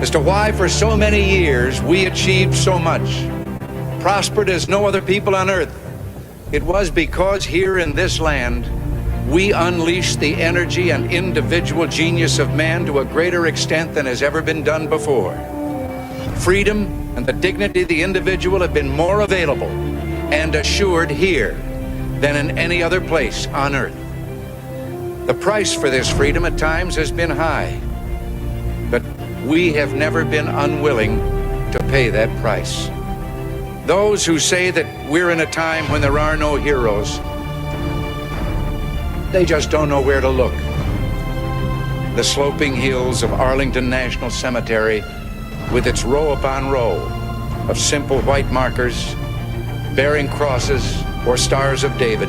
as to why for so many years we achieved so much, prospered as no other people on earth. It was because here in this land, we unleashed the energy and individual genius of man to a greater extent than has ever been done before. Freedom and the dignity of the individual have been more available and assured here than in any other place on earth. The price for this freedom at times has been high, but we have never been unwilling to pay that price. Those who say that we're in a time when there are no heroes, they just don't know where to look. The sloping hills of Arlington National Cemetery, with its row upon row of simple white markers bearing crosses or stars of David,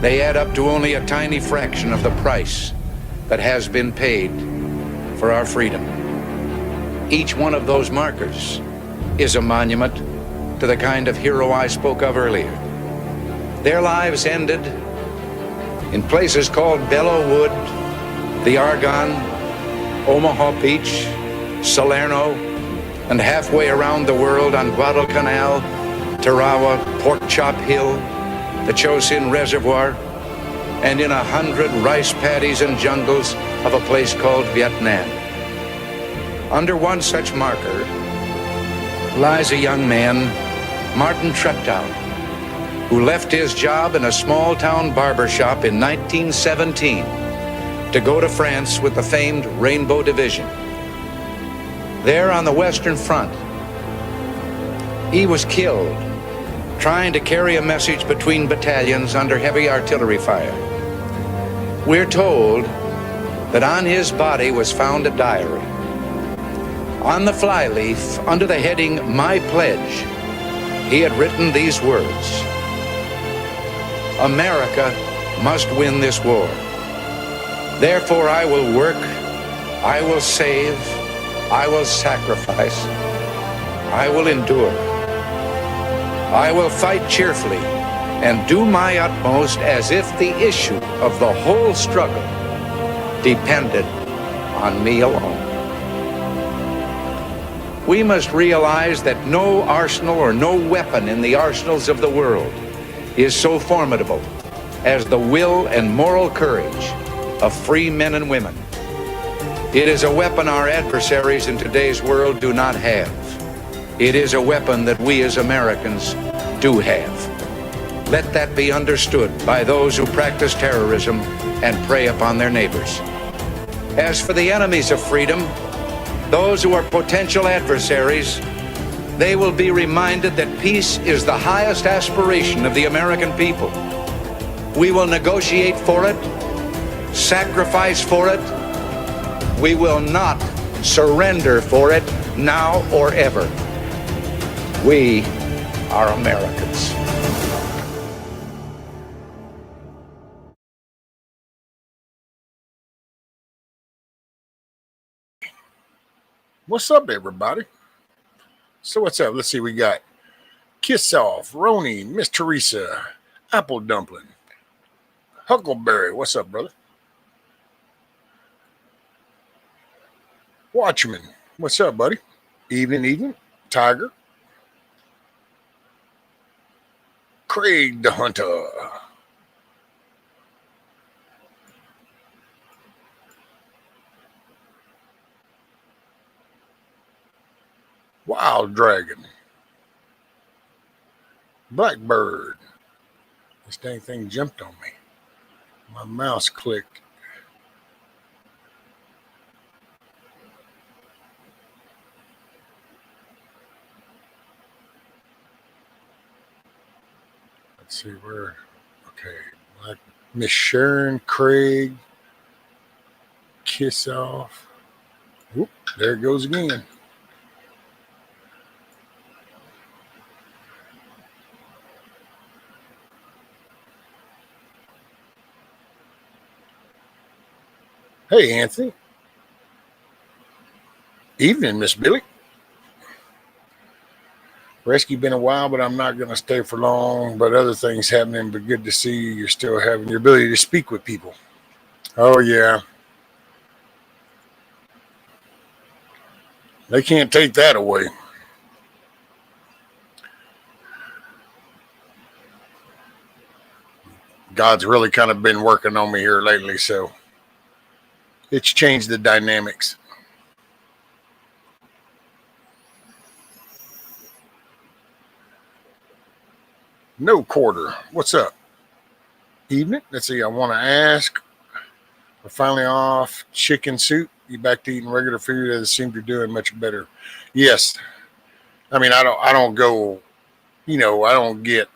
they add up to only a tiny fraction of the price that has been paid for our freedom. Each one of those markers is a monument to the kind of hero I spoke of earlier. Their lives ended in places called Belleau Wood, the Argonne, Omaha Beach, Salerno, and halfway around the world on Guadalcanal, Tarawa, Pork Chop Hill, the Chosin Reservoir, and in 100 rice paddies and jungles of a place called Vietnam. Under one such marker lies a young man, Martin Treptow, who left his job in a small-town barber shop in 1917 to go to France with the famed Rainbow Division. There on the Western Front, he was killed trying to carry a message between battalions under heavy artillery fire. We're told that on his body was found a diary. On the flyleaf, under the heading, "My Pledge," he had written these words: "America must win this war. Therefore I will work, I will save, I will sacrifice, I will endure. I will fight cheerfully and do my utmost as if the issue of the whole struggle depended on me alone." We must realize that no arsenal or no weapon in the arsenals of the world is so formidable as the will and moral courage of free men and women. It is a weapon our adversaries in today's world do not have. It is a weapon that we as Americans do have. Let that be understood by those who practice terrorism and prey upon their neighbors. As for the enemies of freedom, those who are potential adversaries, they will be reminded that peace is the highest aspiration of the American people. We will negotiate for it, sacrifice for it. We will not surrender for it now or ever. We are Americans. What's up, everybody? So what's up? Let's see. We got Kiss Off, Roni, Miss Teresa, Apple Dumpling, Huckleberry. What's up, brother? Watchman. What's up, buddy? Evening. Tiger. Craig the Hunter. Wild Dragon. Blackbird. This dang thing jumped on me. My mouse clicked. Let's see where. Okay. Miss Sharon, Craig. Kiss Off. Whoop, there it goes again. Hey, Anthony. Evening, Miss Billy. Rescue been a while, but I'm not going to stay for long. But other things happening, but good to see you. You're still having your ability to speak with people. Oh, yeah. They can't take that away. God's really kind of been working on me here lately, so it's changed the dynamics. No quarter. What's up? Evening. Let's see. I want to ask. We're finally off chicken soup. You back to eating regular food as it seems you're doing much better. Yes. I mean, I don't go, I don't get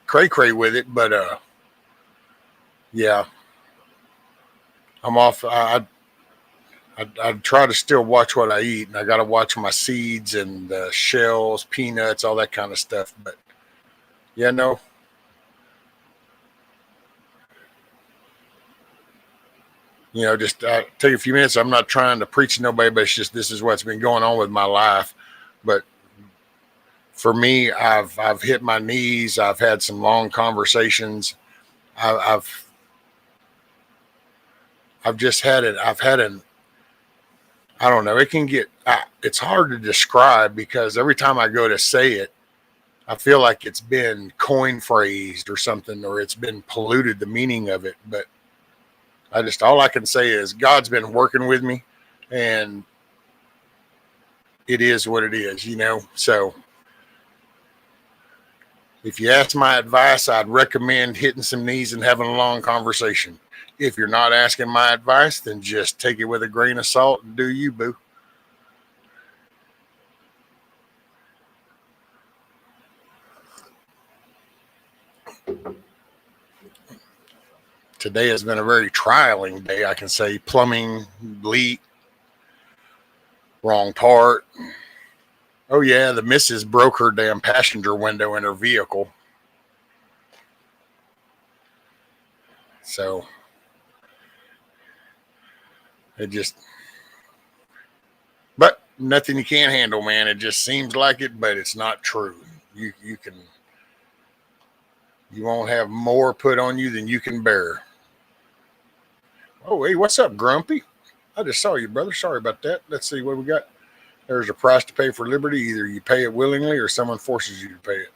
cray cray with it, but yeah, I'm off. I try to still watch what I eat, and I got to watch my seeds and shells, peanuts, all that kind of stuff. But yeah, no. Just take a few minutes. I'm not trying to preach to nobody, but it's just this is what's been going on with my life. But for me, I've hit my knees. I've had some long conversations. I've just had it. I've had an. I don't know. It can get. It's hard to describe because every time I go to say it, I feel like it's been coin phrased or something, or it's been polluted the meaning of it. But all I can say is God's been working with me, and it is what it is, So if you ask my advice, I'd recommend hitting some knees and having a long conversation. If you're not asking my advice, then just take it with a grain of salt and do you, boo. Today has been a very trialing day, I can say. Plumbing, leak, wrong part. Oh, yeah, the missus broke her damn passenger window in her vehicle. So it just, but nothing you can't handle, man. It just seems like it, but it's not true. You won't have more put on you than you can bear. Oh, hey, what's up, Grumpy? I just saw you, brother. Sorry about that. Let's see what we got. There's a price to pay for liberty. Either you pay it willingly or someone forces you to pay it.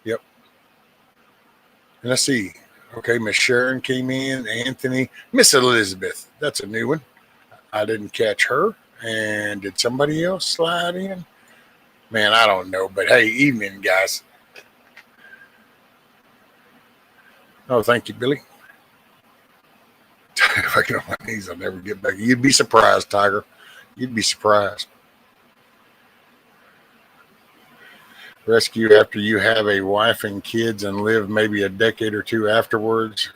Yep. And let's see. Okay, Miss Sharon came in. Anthony. Miss Elizabeth. That's a new one. I didn't catch her. And did somebody else slide in? Man, I don't know. But hey, evening, guys. Oh, thank you, Billy. If I get on my knees, I'll never get back. You'd be surprised, Tiger. You'd be surprised. Rescue after you have a wife and kids and live maybe a decade or two afterwards.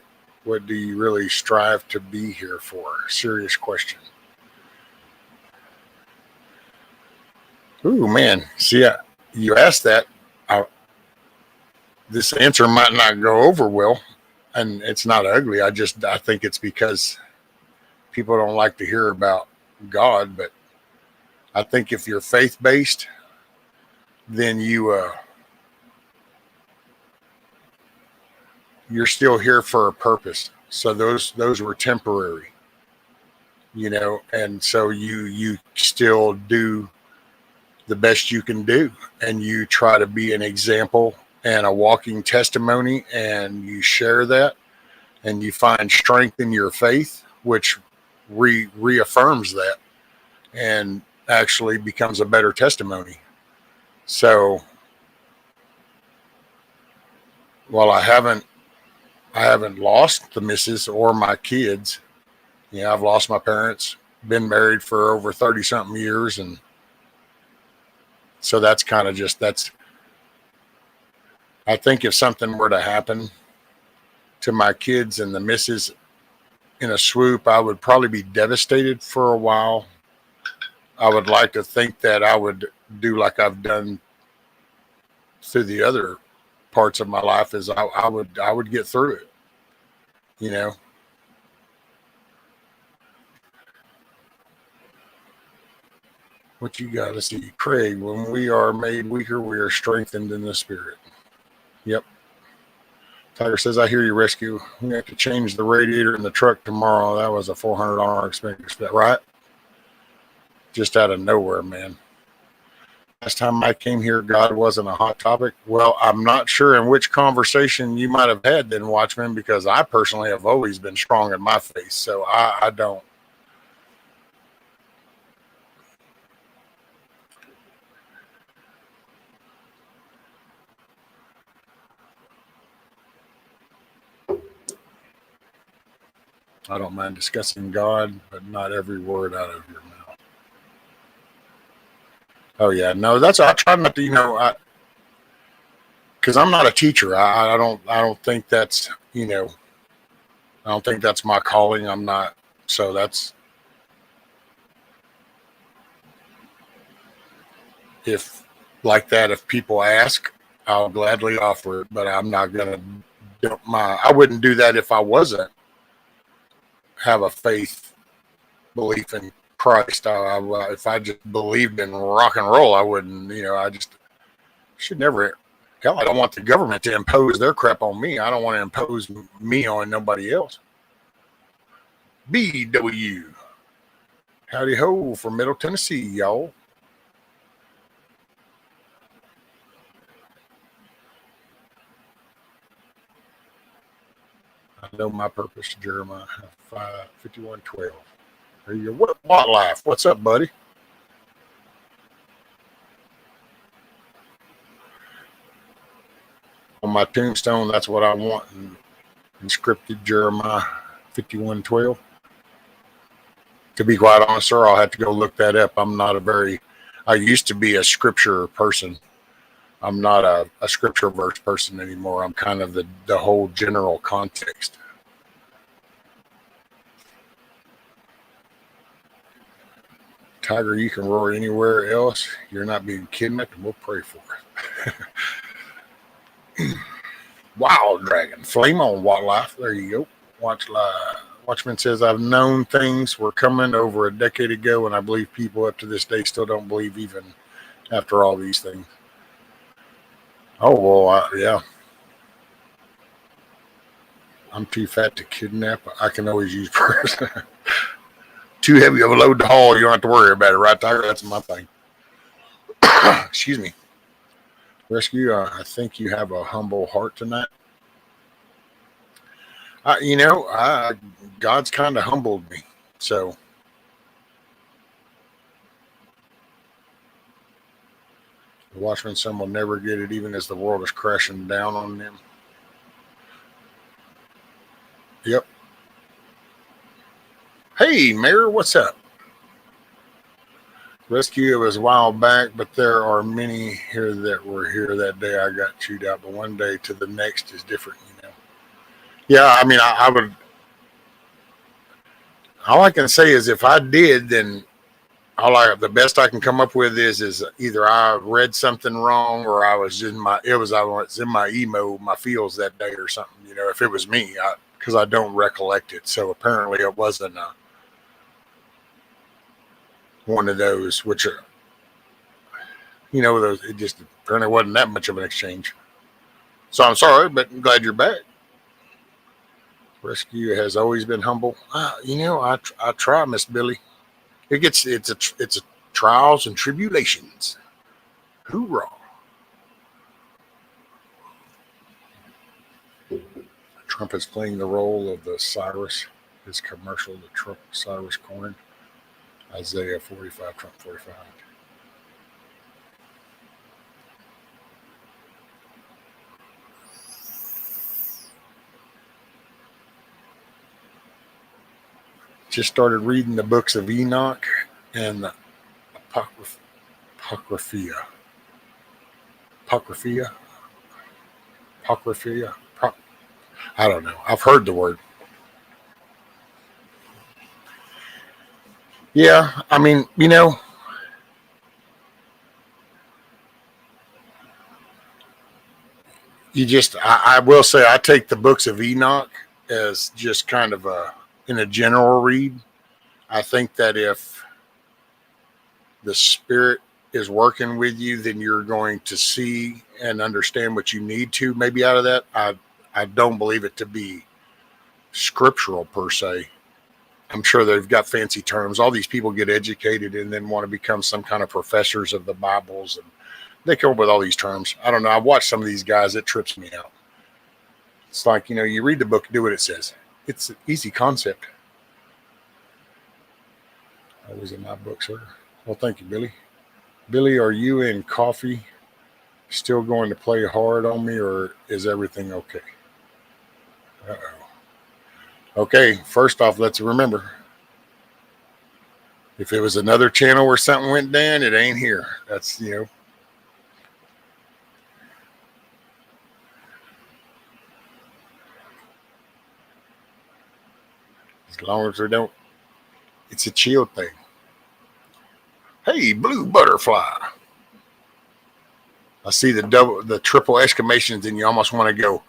What do you really strive to be here for? Serious question. Ooh, man. See, you asked that. This answer might not go over well, and it's not ugly. I think it's because people don't like to hear about God, but I think if you're faith-based, then you're still here for a purpose. So those were temporary, and so you still do the best you can do, and you try to be an example and a walking testimony, and you share that, and you find strength in your faith, which reaffirms that and actually becomes a better testimony. So while I haven't lost the missus or my kids, I've lost my parents, been married for over 30 something years. And so that's kind of I think if something were to happen to my kids and the missus in a swoop, I would probably be devastated for a while. I would like to think that I would do like I've done through the other parts of my life, is I would get through it, What you got? Let's see. Craig, when we are made weaker, we are strengthened in the spirit. Yep. Tiger says, I hear you, Rescue. We have to change the radiator in the truck tomorrow. That was a $400 expense. Is that right? just out of nowhere, man. Last time I came here, God wasn't a hot topic. Well, I'm not sure in which conversation you might have had then, Watchman, because I personally have always been strong in my face, so I don't. I don't mind discussing God, but not every word out of your mouth. Oh yeah, no, that's I try not to, because I'm not a teacher. I don't think that's I don't think that's my calling. I'm not. So that's if like that. If people ask, I'll gladly offer it, but I'm not gonna dump my. I wouldn't do that if I wasn't have a faith belief in Christ. If I just believed in rock and roll, I wouldn't. I just should never. Hell, I don't want the government to impose their crap on me. I don't want to impose me on nobody else. BW. Howdy ho from Middle Tennessee, y'all. I know my purpose, Jeremiah 51:12. There you go. What life? What's up, buddy? On my tombstone, that's what I want. Inscripted Jeremiah 51:12. To be quite honest, sir, I'll have to go look that up. I used to be a scripture person. I'm not a scripture verse person anymore. I'm kind of the whole general context. Tiger, you can roar anywhere else. You're not being kidnapped, and we'll pray for it. Wild Dragon. Flame on, Wildlife. There you go. Watchman says, I've known things were coming over a decade ago, and I believe people up to this day still don't believe even after all these things. Oh, well, yeah. I'm too fat to kidnap. I can always use prayers. Too heavy of a load to haul. You don't have to worry about it, right, Tiger? That's my thing. Excuse me. Rescue, I think you have a humble heart tonight. God's kind of humbled me. So the Watchman son will never get it, even as the world is crashing down on them. Yep. Hey, Mayor, what's up? Rescue was a while back, but there are many here that were here that day I got chewed out, but one day to the next is different, Yeah, I mean, I would. All I can say is if I did, then the best I can come up with is either I read something wrong or I was in my emo, my feels that day or something. If it was me, because I don't recollect it. So apparently it wasn't one of those, which are, those. It just apparently wasn't that much of an exchange. So I'm sorry, but I'm glad you're back. Rescue has always been humble. I try, Miss Billy. It's a trials and tribulations. Hoorah! Trump is playing the role of the Cyrus. His commercial, the Trump Cyrus coin. Isaiah 45, Trump 45. Just started reading the books of Enoch and the Apocrypha. I don't know. I've heard the word. Yeah, I mean, I will say I take the books of Enoch as just kind of in a general read. I think that if the Spirit is working with you, then you're going to see and understand what you need to maybe out of that. I don't believe it to be scriptural per se. I'm sure they've got fancy terms. All these people get educated and then want to become some kind of professors of the Bibles, and they come up with all these terms. I don't know. I watch some of these guys. It trips me out. It's like, you read the book, do what it says. It's an easy concept. Always in my book, sir. Well, thank you, Billy. Billy, are you and Coffee still going to play hard on me, or is everything okay? Uh-oh. Okay, first off, let's remember, if it was another channel where something went down, it ain't here. That's, as long as we don't, it's a chill thing. Hey, blue butterfly. I see the triple exclamations, and you almost want to go.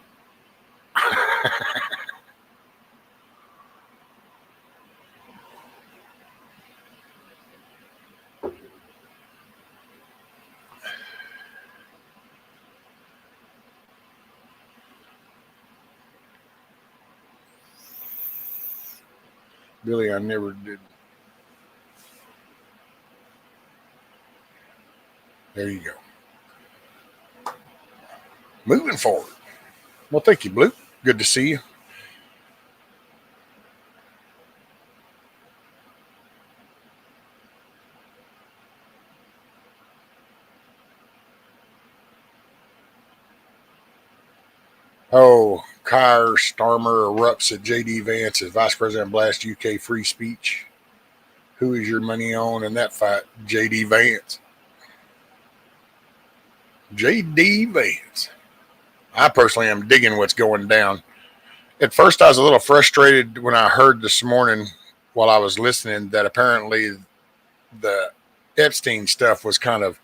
Billy, I never did. There you go. Moving forward. Well, thank you, Blue. Good to see you. Oh, Keir Starmer erupts at J.D. Vance as Vice President blasts UK free speech. Who is your money on in that fight? J.D. Vance. J.D. Vance. I personally am digging what's going down. At first, I was a little frustrated when I heard this morning while I was listening that apparently the Epstein stuff was kind of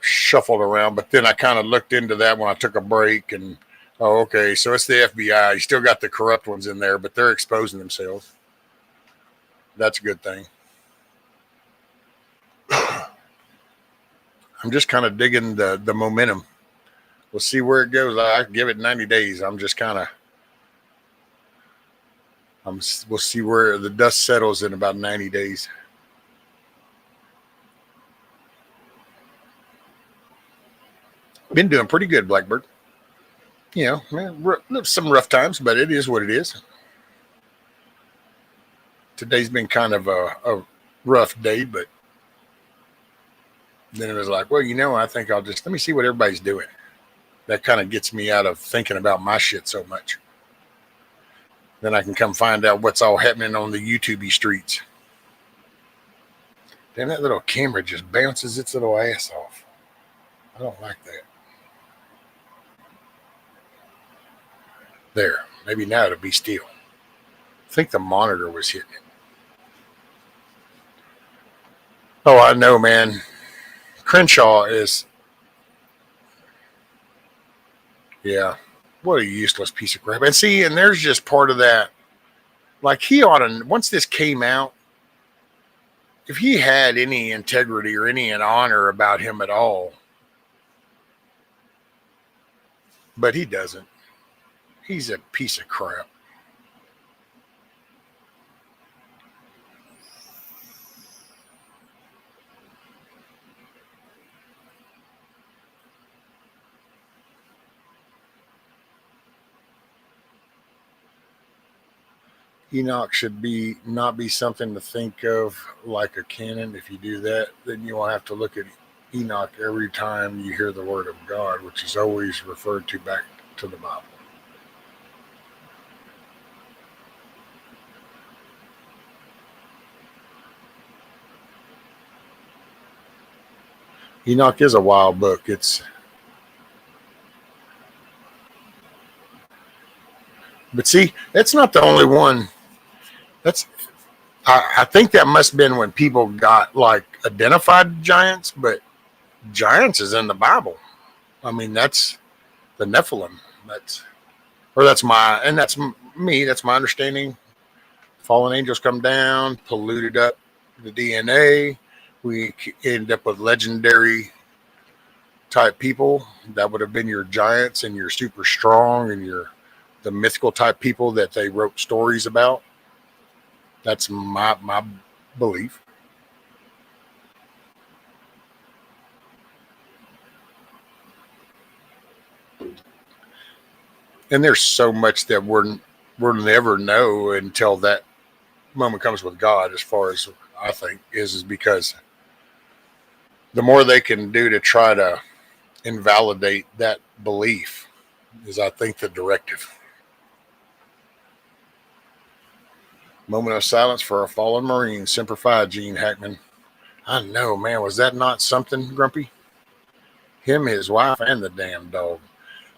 shuffled around, but then I kind of looked into that when I took a break, and okay, so it's the FBI. You still got the corrupt ones in there, but they're exposing themselves. That's a good thing. I'm just kind of digging the momentum. We'll see where it goes. I give it 90 days. I'm just kind of we'll see where the dust settles in about 90 days. Been doing pretty good, Blackbird. Some rough times, but it is what it is. Today's been kind of a rough day, but then it was like, well, I think I'll just let me see what everybody's doing. That kind of gets me out of thinking about my shit so much. Then I can come find out what's all happening on the YouTube streets. Damn, that little camera just bounces its little ass off. I don't like that. There, maybe now it'll be still. I think the monitor was hitting it. Oh, I know, man. Crenshaw is, yeah, what a useless piece of crap. And see, and there's just part of that. Like, he ought to, once this came out, if he had any integrity or any honor about him at all, but he doesn't. He's a piece of crap. Enoch should not be something to think of like a canon. If you do that, then you will have to look at Enoch every time you hear the word of God, which is always referred to back to the Bible. Enoch is a wild book. But see, that's not the only one. I think that must have been when people got like identified giants, but giants is in the Bible. I mean, that's the Nephilim. That's my understanding. Fallen angels come down, polluted up the DNA. We end up with legendary type people that would have been your giants and your super strong and the mythical type people that they wrote stories about. That's my belief. And there's so much that we'll never know until that moment comes with God, as far as I think is because the more they can do to try to invalidate that belief is, I think, the directive. Moment of silence for a fallen Marine. Semper Fi, Gene Hackman. I know, man. Was that not something, Grumpy? Him, his wife, and the damn dog.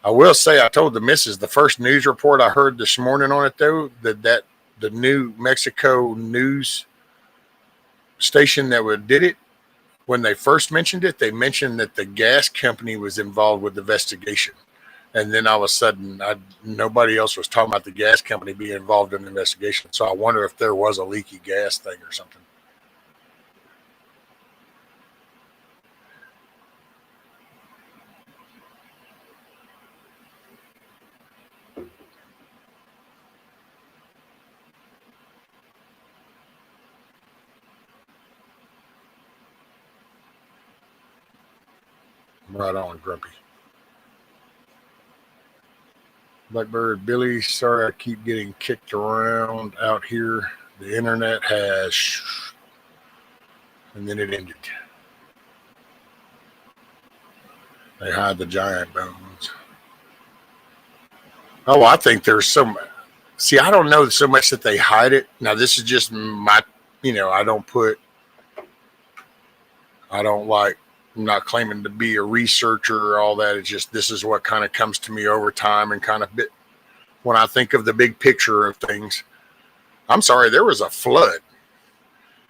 I will say, I told the missus the first news report I heard this morning on it, though, that the New Mexico news station that did it, when they first mentioned it, they mentioned that the gas company was involved with the investigation. And then all of a sudden, nobody else was talking about the gas company being involved in the investigation. So I wonder if there was a leaky gas thing or something. Right on, Grumpy. Blackbird Billy, sorry I keep getting kicked around out here. The internet has... And then it ended. They hide the giant bones. Oh, I think there's some... See, I don't know so much that they hide it. Now, this is just my... I don't like... I'm not claiming to be a researcher or all that. It's just this is what kind of comes to me over time and kind of when I think of the big picture of things. I'm sorry, there was a flood,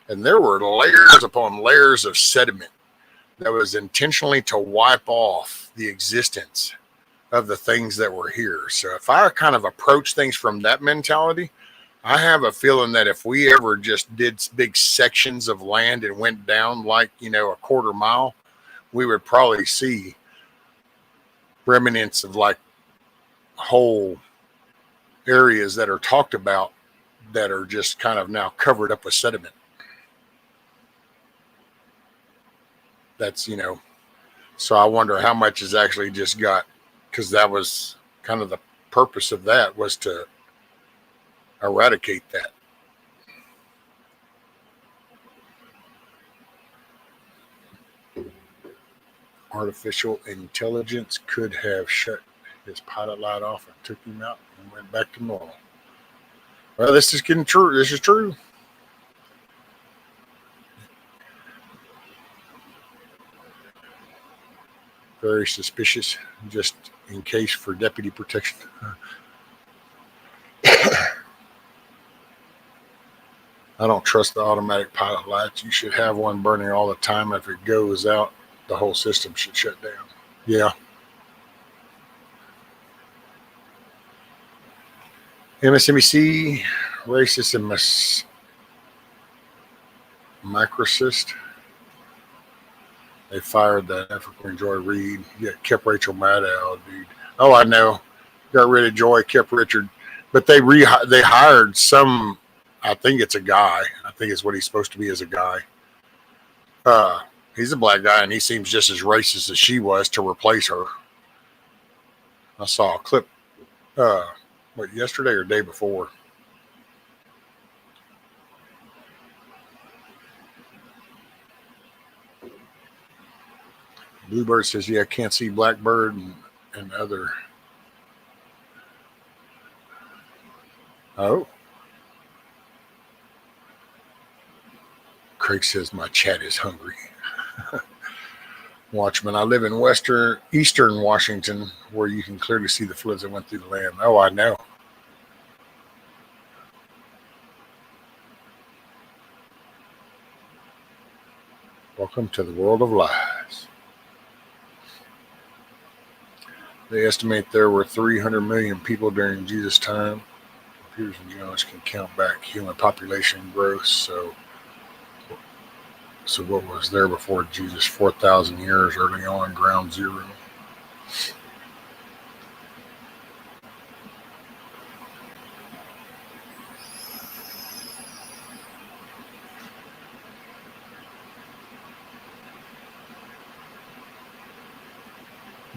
and there were layers upon layers of sediment that was intentionally to wipe off the existence of the things that were here. So if I kind of approach things from that mentality, I have a feeling that if we ever just did big sections of land and went down like, a quarter mile, we would probably see remnants of like whole areas that are talked about that are just kind of now covered up with sediment. That's, so I wonder how much is actually just got, because that was kind of the purpose of that, was to eradicate that. Artificial intelligence could have shut his pilot light off and took him out and went back to normal. Well, this is getting true. This is true. Very suspicious, just in case for deputy protection. I don't trust the automatic pilot lights. You should have one burning all the time. If it goes out, the whole system should shut down. Yeah. MSNBC, racist and microcyst. They fired that African Joy Reid. Yeah, kept Rachel Maddow, dude. Oh, I know. Got rid of Joy, kept Richard. But they hired some, I think it's a guy. I think it's what he's supposed to be as a guy. He's a black guy, and he seems just as racist as she was, to replace her. I saw a clip, yesterday or day before. Bluebird says, yeah, I can't see Blackbird and other. Oh. Craig says, my chat is hungry. Watchman, I live in eastern Washington, where you can clearly see the floods that went through the land. Oh, I know. Welcome to the world of lies. They estimate there were 300 million people during Jesus' time. Computers and geologists can count back human population growth. So what was there before Jesus? 4,000 years early on, ground zero.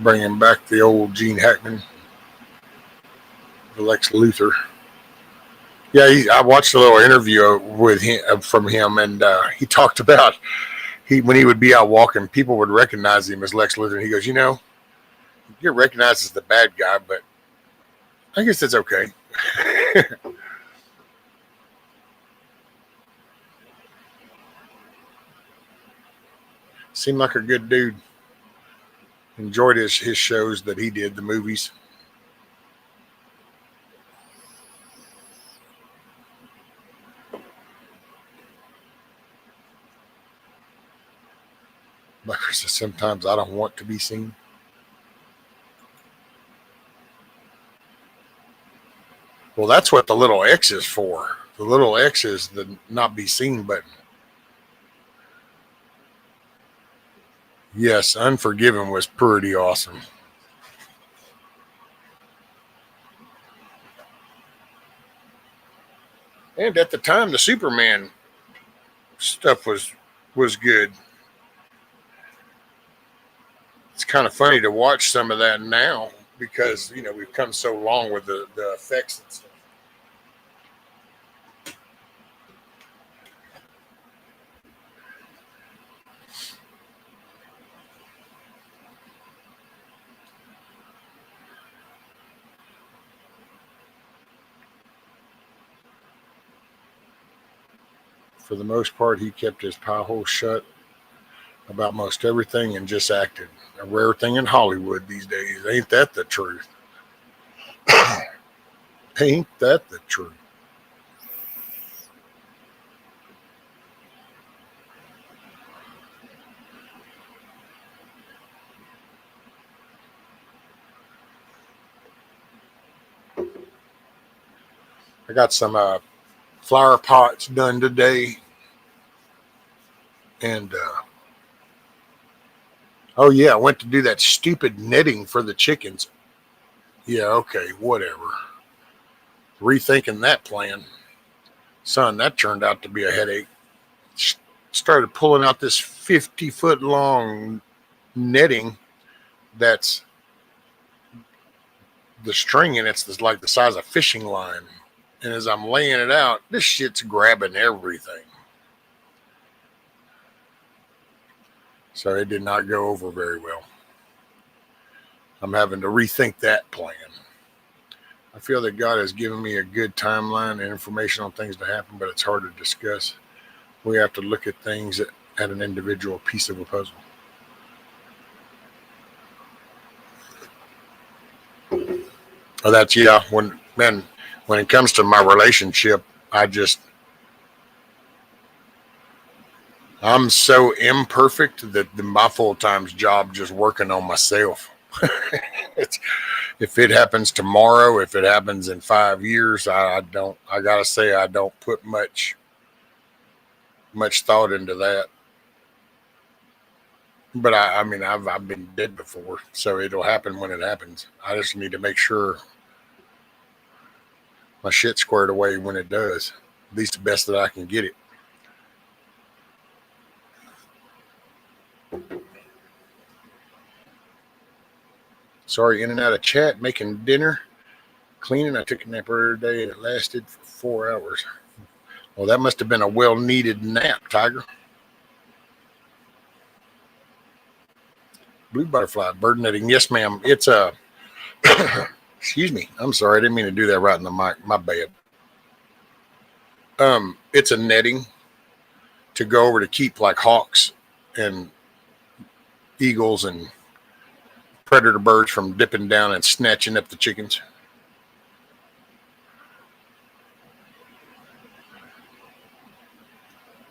bringing back the old Gene Hackman, Lex Luthor. Yeah, I watched a little interview with him from him, and he talked about when he would be out walking, people would recognize him as Lex Luthor. And he goes, you get recognized as the bad guy, but I guess it's okay. Seemed like a good dude. Enjoyed his shows that he did, the movies. But sometimes I don't want to be seen. Well, that's what the little X is for. The little X is the not be seen button. Yes, Unforgiven was pretty awesome. And at the time, the Superman stuff was good. It's kind of funny to watch some of that now because we've come so long with the effects and stuff. For the most part, he kept his pie hole shut about most everything and just acted. A rare thing in Hollywood these days. Ain't that the truth? Ain't that the truth? I got some flower pots done today. And, oh, yeah, I went to do that stupid netting for the chickens. Yeah, okay, whatever. Rethinking that plan. Son, that turned out to be a headache. Started pulling out this 50-foot long netting that's the string in it's like the size of fishing line. And as I'm laying it out, this shit's grabbing everything. So it did not go over very well. I'm having to rethink that plan. I feel that God has given me a good timeline and information on things to happen, but it's hard to discuss. We have to look at things at an individual piece of a puzzle. Oh, that's, yeah. When it comes to my relationship, I'm so imperfect that my full-time job just working on myself. If it happens tomorrow, if it happens in 5 years, I gotta say I don't put much thought into that. But I mean, I've been dead before, so it'll happen when it happens. I just need to make sure my shit's squared away when it does, at least the best that I can get it. Sorry, in and out of chat, making dinner, cleaning. I took a nap every day and it lasted for 4 hours. Well, that must have been a well-needed nap, Tiger. Blue butterfly, bird netting. Yes, ma'am. It's a, excuse me. I'm sorry. I didn't mean to do that right in the mic. My bad. It's a netting to go over to keep like hawks and eagles and predator birds from dipping down and snatching up the chickens.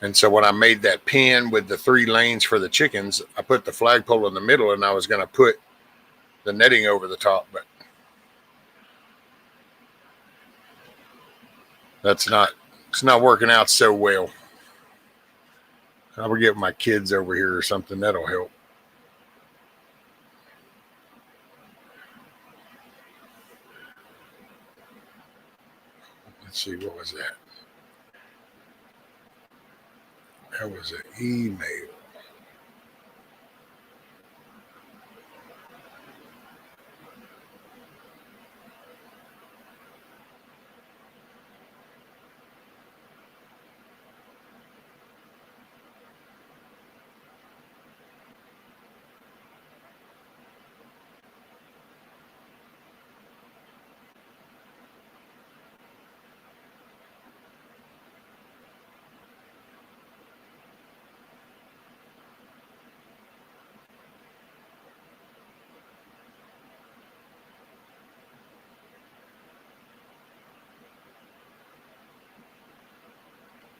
And so when I made that pen with the 3 lanes for the chickens, I put the flagpole in the middle and I was going to put the netting over the top, but it's not working out so well. I'll get my kids over here or something. That'll help. Let's see, what was that? That was an email.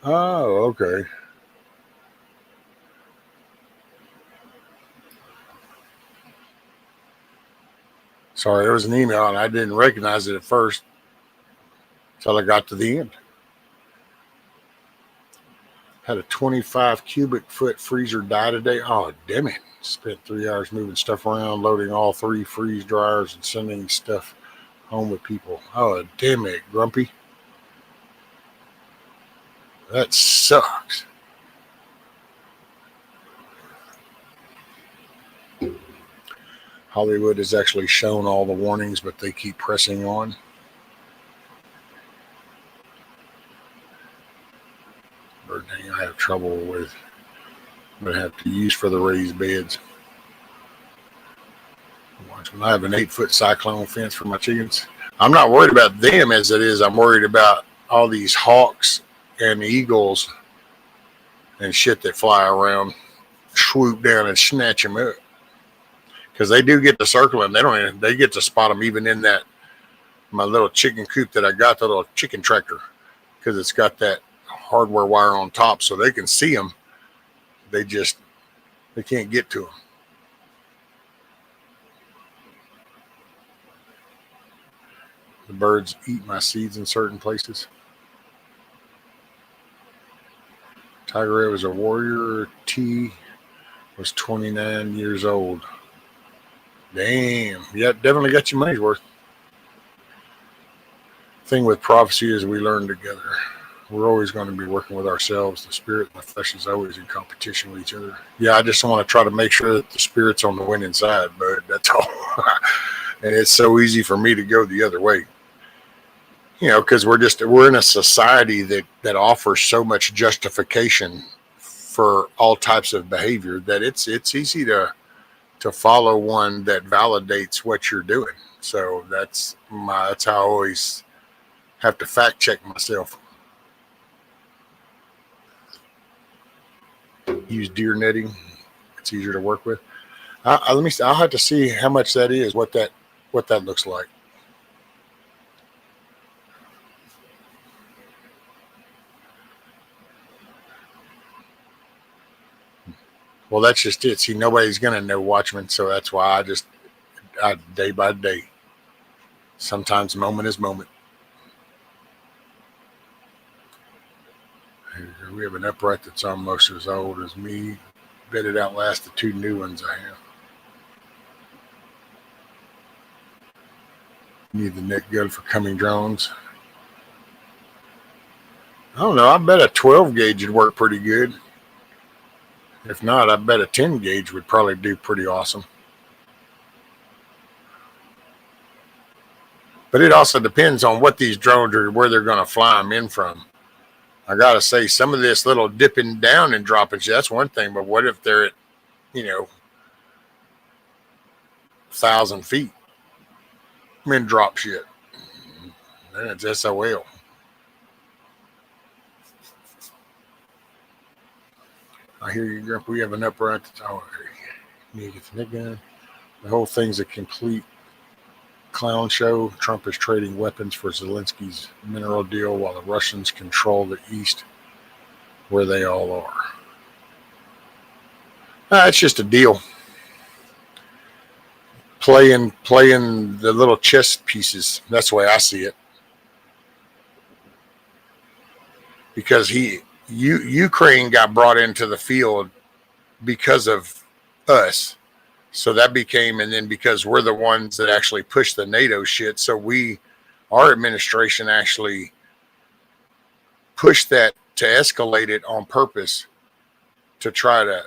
Oh, okay. Sorry, there was an email and I didn't recognize it at first until I got to the end. Had a 25 cubic foot freezer die today. Oh, damn it. Spent 3 hours moving stuff around, loading all 3 freeze dryers and sending stuff home with people. Oh, damn it, Grumpy. That sucks. Hollywood has actually shown all the warnings, but they keep pressing on. Bird thing I have trouble with. I'm going to have to use for the raised beds. When I have an 8-foot cyclone fence for my chickens. I'm not worried about them as it is. I'm worried about all these hawks and eagles and shit that fly around, swoop down and snatch them up. Because they do get to circling. They get to spot them even in that my little chicken coop that I got, the little chicken tractor, because it's got that hardware wire on top, so they can see them. They can't get to them. The birds eat my seeds in certain places. Tiger Red was a warrior. T was 29 years old. Damn. Yeah, definitely got your money's worth. Thing with prophecy is we learn together. We're always going to be working with ourselves. The spirit and the flesh is always in competition with each other. Yeah, I just want to try to make sure that the spirit's on the winning side, but that's all. And it's so easy for me to go the other way. Because we're in a society that offers so much justification for all types of behavior that it's easy to follow one that validates what you're doing. So that's how I always have to fact check myself. Use deer netting; it's easier to work with. Let me. I'll have to see how much that is. What that looks like. Well, that's just it. See, nobody's going to know Watchmen, so that's why I day by day. Sometimes moment is moment. We have an upright that's almost as old as me. Bet it outlasts the 2 new ones I have. Need the net gun for coming drones. I don't know. I bet a 12 gauge would work pretty good. If not, I bet a 10 gauge would probably do pretty awesome. But it also depends on what these drones are, where they're going to fly them in from. I got to say, some of this little dipping down and dropping, that's one thing. But what if they're at, 1,000 feet? Men drop shit. Then it's SOL. I hear you, Grump. We have an upright that's need to get the net gun. The whole thing's a complete clown show. Trump is trading weapons for Zelensky's mineral deal while the Russians control the East where they all are. It's just a deal. Playing the little chess pieces. That's the way I see it. Because Ukraine got brought into the field because of us. So that became, and then because we're the ones that actually push the NATO shit, so our administration actually pushed that to escalate it on purpose to try to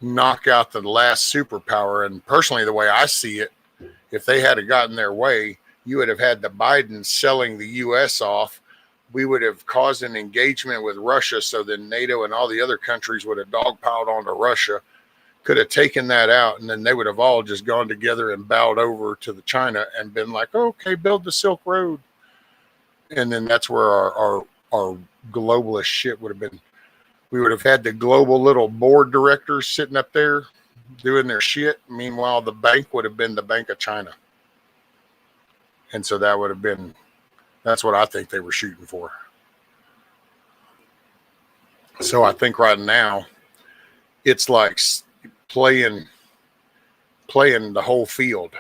knock out the last superpower. And personally, the way I see it, if they had gotten their way, you would have had the Bidens selling the U.S. off. We would have caused an engagement with Russia, so then NATO and all the other countries would have dogpiled onto Russia. Could have taken that out, and then they would have all just gone together and bowed over to the China and been like, okay, build the Silk Road. And then that's where our globalist shit would have been. We would have had the global little board directors sitting up there doing their shit. Meanwhile, the bank would have been the Bank of China. And so that would have been, that's what I think they were shooting for. So I think right now it's like playing the whole field.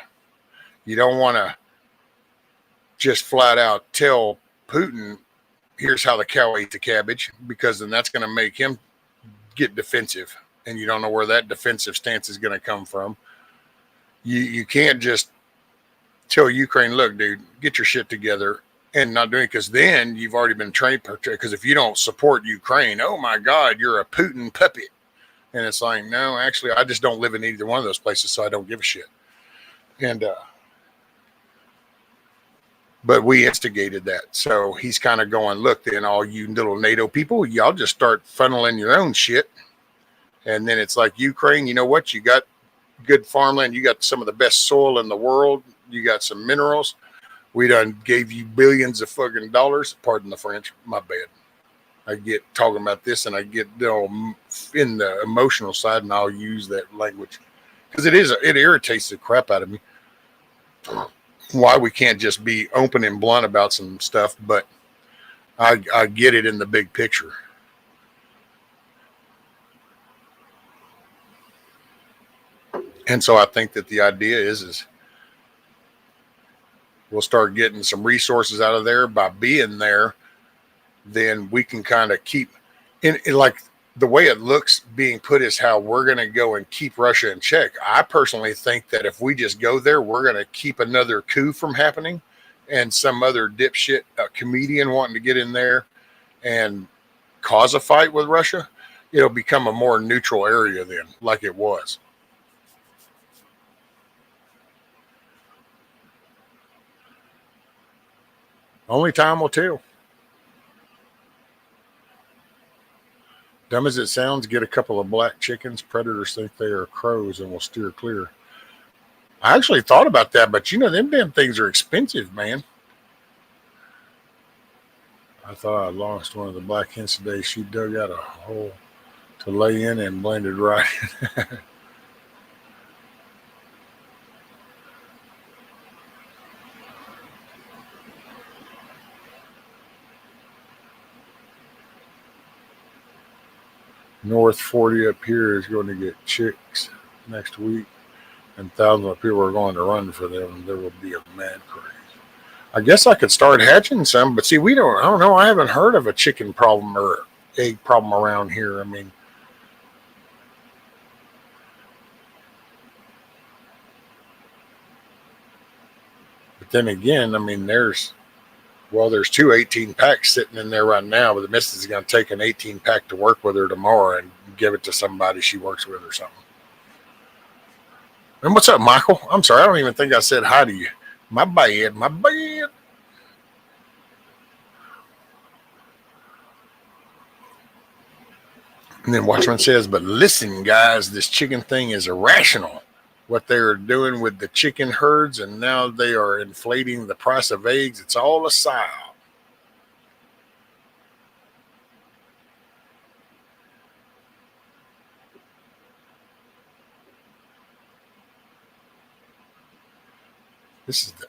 You don't want to just flat out tell Putin, here's how the cow ate the cabbage, because then that's going to make him get defensive, and you don't know where that defensive stance is going to come from. You can't just tell Ukraine, look, dude, get your shit together, and not doing it, because then you've already been trained. Because if you don't support Ukraine, oh my God, you're a Putin puppet. And it's like, no, actually, I just don't live in either one of those places, so I don't give a shit. And but we instigated that. So he's kind of going, look, then all you little NATO people, y'all just start funneling your own shit. And then it's like, Ukraine, you know what? You got good farmland. You got some of the best soil in the world. You got some minerals. We done gave you billions of fucking dollars. Pardon the French. My bad. I get talking about this and I get in the emotional side, and I'll use that language because it irritates the crap out of me. Why we can't just be open and blunt about some stuff, but I get it in the big picture. And so I think that the idea is we'll start getting some resources out of there by being there. Then we can kind of keep in like the way it looks being put is how we're going to go and keep Russia in check. I personally think that if we just go there, we're going to keep another coup from happening and some other dipshit comedian wanting to get in there and cause a fight with Russia. It'll become a more neutral area then, like it was. Only time will tell. Dumb as it sounds, get a couple of black chickens. Predators think they are crows and will steer clear. I actually thought about that, but you know, them damn things are expensive, man. I thought I lost one of the black hens today. She dug out a hole to lay in and blended right in. North 40 up here is going to get chicks next week, and thousands of people are going to run for them. There will be a mad craze. I guess I could start hatching some, but see, I don't know. I haven't heard of a chicken problem or egg problem around here. I mean, but then again, I mean, there's 2 18 packs sitting in there right now, but the missus is going to take an 18 pack to work with her tomorrow and give it to somebody she works with or something. And what's up, Michael? I'm sorry, I don't even think I said hi to you. My bad. And then Watchman says, but listen, guys, this chicken thing is irrational. What they're doing with the chicken herds, and now they are inflating the price of eggs. It's all a psyop. It's the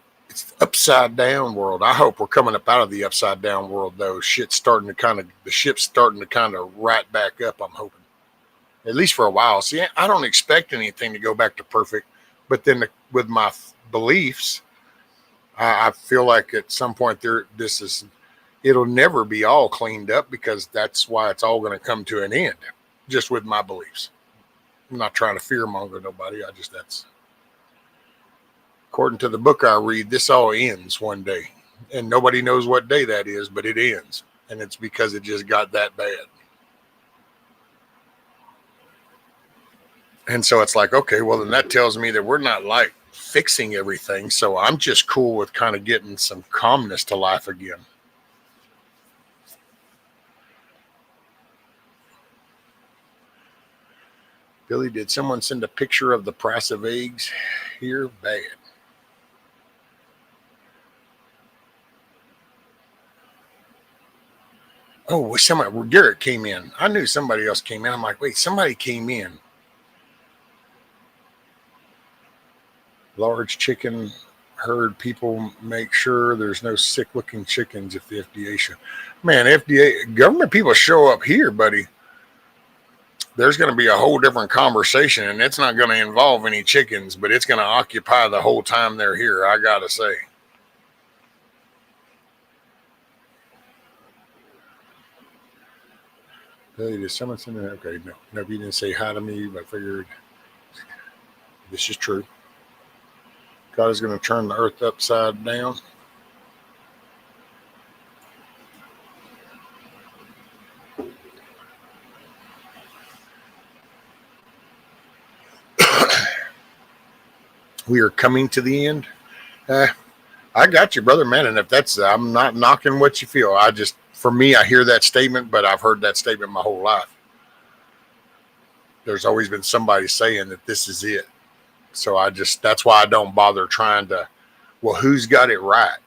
upside down world. I hope we're coming up out of the upside down world, though. The ship's starting to kind of right back up, I'm hoping. At least for a while. See, I don't expect anything to go back to perfect, but then with my beliefs, I feel like at some point it'll never be all cleaned up, because that's why it's all going to come to an end, just with my beliefs. I'm not trying to fearmonger nobody. That's according to the book I read, this all ends one day, and nobody knows what day that is, but it ends, and it's because it just got that bad. And so it's like, okay, well, then that tells me that we're not like fixing everything. So I'm just cool with kind of getting some calmness to life again. Billy, did someone send a picture of the price of eggs here? Bad. Oh, Garrett came in. I knew somebody else came in. I'm like, wait, somebody came in. Large chicken herd people make sure there's no sick looking chickens if the FDA should. Man, FDA government people show up here, buddy. there's going to be a whole different conversation, and it's not going to involve any chickens, but it's going to occupy the whole time they're here, I got to say. Hey, did someone send it? Okay, no, you didn't say hi to me, but I figured this is true. God is going to turn the earth upside down. We are coming to the end. I got you, brother, man. And if I'm not knocking what you feel. For me, I hear that statement, but I've heard that statement my whole life. There's always been somebody saying that this is it. So that's why I don't bother trying to, well, who's got it right?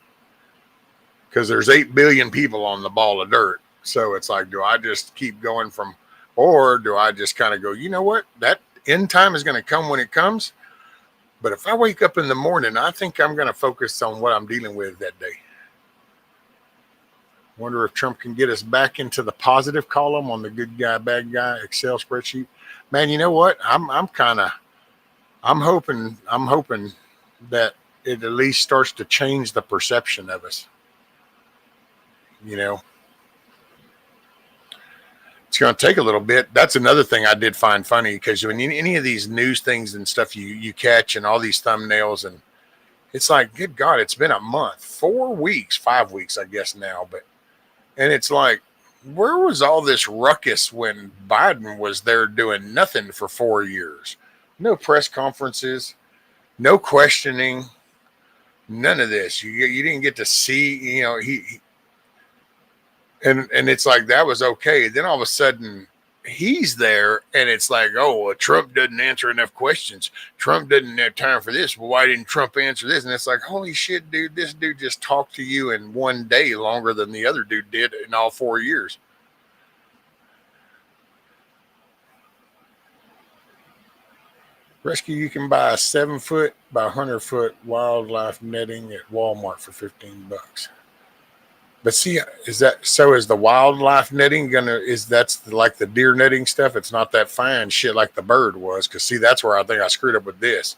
Because there's 8 billion people on the ball of dirt. So it's like, do I just keep going or do I just kind of go, you know what? That end time is going to come when it comes. But if I wake up in the morning, I think I'm going to focus on what I'm dealing with that day. Wonder if Trump can get us back into the positive column on the good guy, bad guy Excel spreadsheet. Man, you know what? I'm hoping that it at least starts to change the perception of us. You know, it's going to take a little bit. That's another thing I did find funny, because when any of these news things and stuff you catch, and all these thumbnails, and it's like, good God, it's been a month, 4 weeks, 5 weeks, I guess now. And it's like, where was all this ruckus when Biden was there doing nothing for 4 years? No press conferences, no questioning, none of this. You didn't get to see, and it's like, that was okay. Then all of a sudden he's there, and it's like, oh, well, Trump doesn't answer enough questions. Trump doesn't have time for this. Well, why didn't Trump answer this? And it's like, holy shit, dude, this dude just talked to you in one day longer than the other dude did in all 4 years. Rescue, you can buy a 7-foot by 100-foot wildlife netting at Walmart for $15. But see, is the wildlife netting that's like the deer netting stuff? It's not that fine shit like the bird was. Because see, that's where I think I screwed up with this.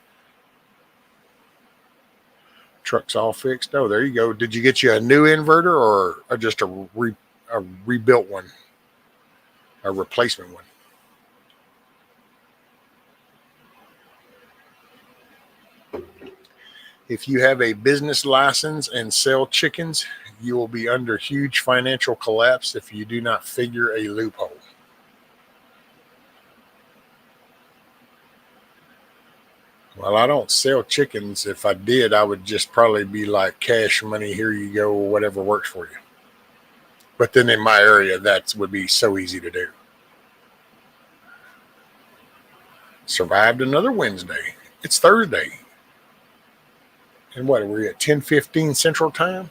Truck's all fixed. Oh, there you go. Did you get you a new inverter or just a rebuilt one? A replacement one? If you have a business license and sell chickens, you will be under huge financial collapse if you do not figure a loophole. Well, I don't sell chickens. If I did, I would just probably be like, cash money, here you go, or whatever works for you. But then in my area, that would be so easy to do. Survived another Wednesday. It's Thursday. And what, are we at 10:15 Central Time?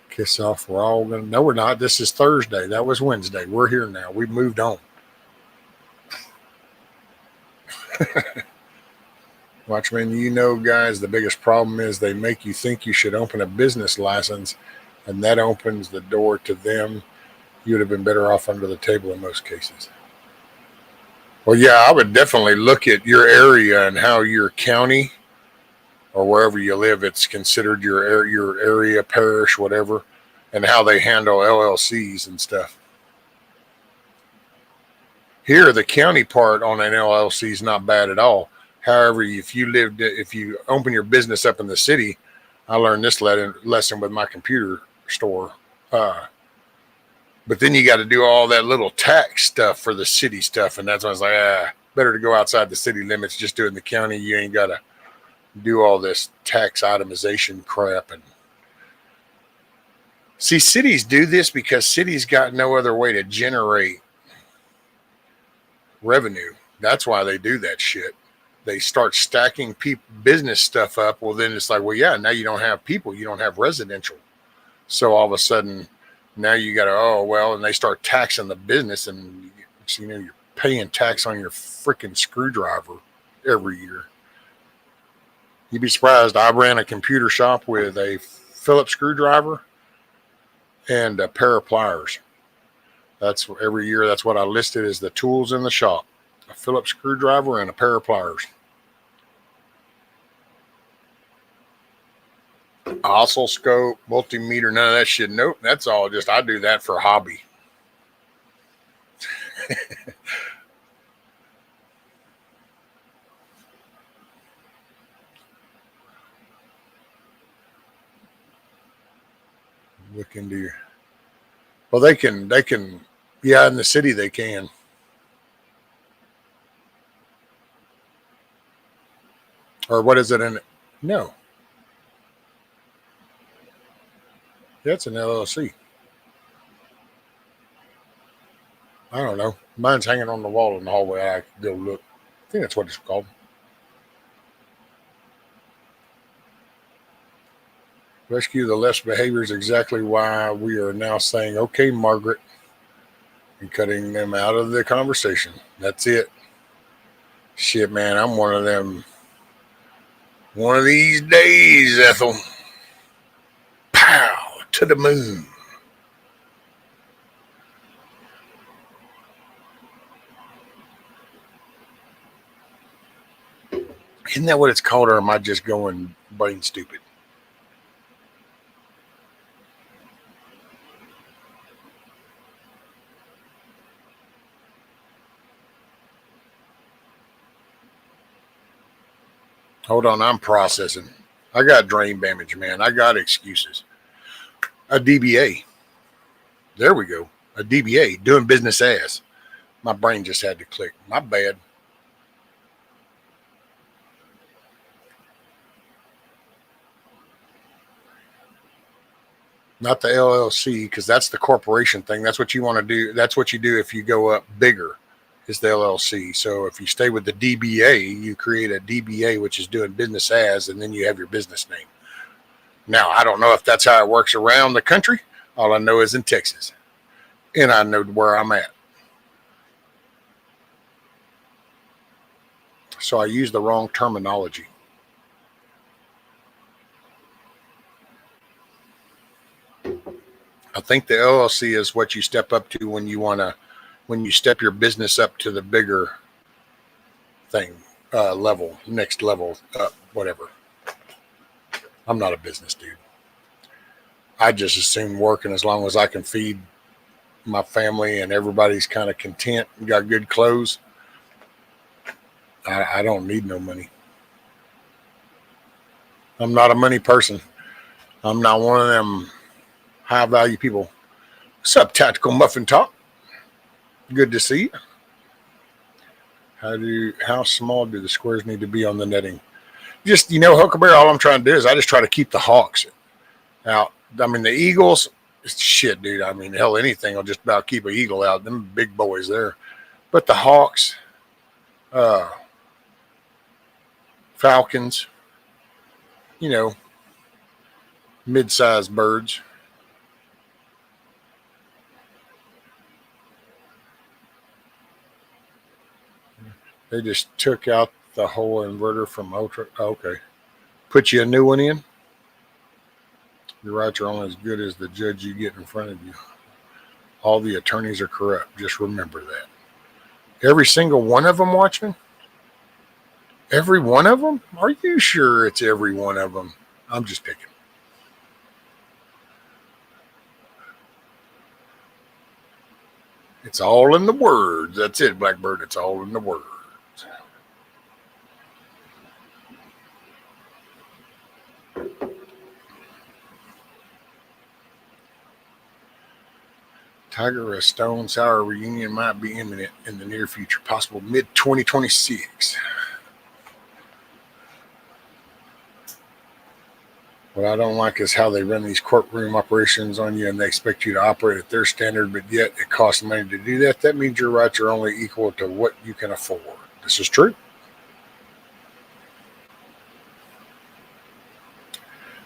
Kiss off. We're all going to. No, we're not. This is Thursday. That was Wednesday. We're here now. We've moved on. Watchmen, guys, the biggest problem is they make you think you should open a business license, and that opens the door to them. You would have been better off under the table in most cases. Well, yeah, I would definitely look at your area and how your county or wherever you live, it's considered your area, parish, whatever, and how they handle LLCs and stuff. Here, the county part on an LLC is not bad at all. However, if you open your business up in the city, I learned this lesson with my computer store. But then you got to do all that little tax stuff for the city stuff, and that's when I was like, better to go outside the city limits. Just do it in the county. You ain't got to do all this tax itemization crap. And see, cities do this because cities got no other way to generate revenue. That's why they do that shit. They start stacking business stuff up. Well, then it's like, well, yeah, now you don't have people, you don't have residential. So all of a sudden, now you got to, and they start taxing the business, and you're paying tax on your freaking screwdriver every year. You'd be surprised. I ran a computer shop with a Phillips screwdriver and a pair of pliers. That's every year. That's what I listed as the tools in the shop: a Phillips screwdriver and a pair of pliers. Oscilloscope, multimeter, none of that shit. Nope. That's all just, I do that for a hobby. Look into your, well, they can, yeah, in the city they can. Or what is it in it? No. That's an LLC. I don't know. Mine's hanging on the wall in the hallway. I could go look. I think that's what it's called. Rescue the less behaviors, exactly why we are now saying, okay, Margaret, and cutting them out of the conversation. That's it. Shit, man, I'm one of them. One of these days, Ethel. Pow, to the moon. Isn't that what it's called, or am I just going brain stupid? Hold on, I'm processing. I got brain damage, man. I got excuses. A DBA. There we go. A DBA, doing business as. My brain just had to click. My bad. Not the LLC, because that's the corporation thing. That's what you want to do. That's what you do if you go up bigger, is the LLC. So if you stay with the DBA, you create a DBA, which is doing business as, and then you have your business name. Now, I don't know if that's how it works around the country. All I know is in Texas, and I know where I'm at. So I used the wrong terminology. I think the LLC is what you step up to when you step your business up to the bigger thing, level, next level, whatever. I'm not a business dude. I just assume working as long as I can feed my family and everybody's kind of content and got good clothes. I don't need no money. I'm not a money person. I'm not one of them high value people. What's up, Tactical Muffin Talk? Good to see you. How small do the squares need to be on the netting? Just, Huckleberry, all I'm trying to do is I just try to keep the hawks out. I mean, the eagles, shit, dude. I mean, hell, anything will just about keep an eagle out. Them big boys there. But the hawks, falcons, mid-sized birds. They just took out the whole inverter from Ultra. Okay. Put you a new one in? You're right. You're only as good as the judge you get in front of you. All the attorneys are corrupt. Just remember that. Every single one of them, Watchman? Every one of them? Are you sure it's every one of them? I'm just picking. It's all in the words. That's it, Blackbird. It's all in the words. Tiger Stone Sour reunion might be imminent in the near future, possible mid-2026. What I don't like is how they run these courtroom operations on you and they expect you to operate at their standard, but yet it costs money to do that. That means your rights are only equal to what you can afford. This is true.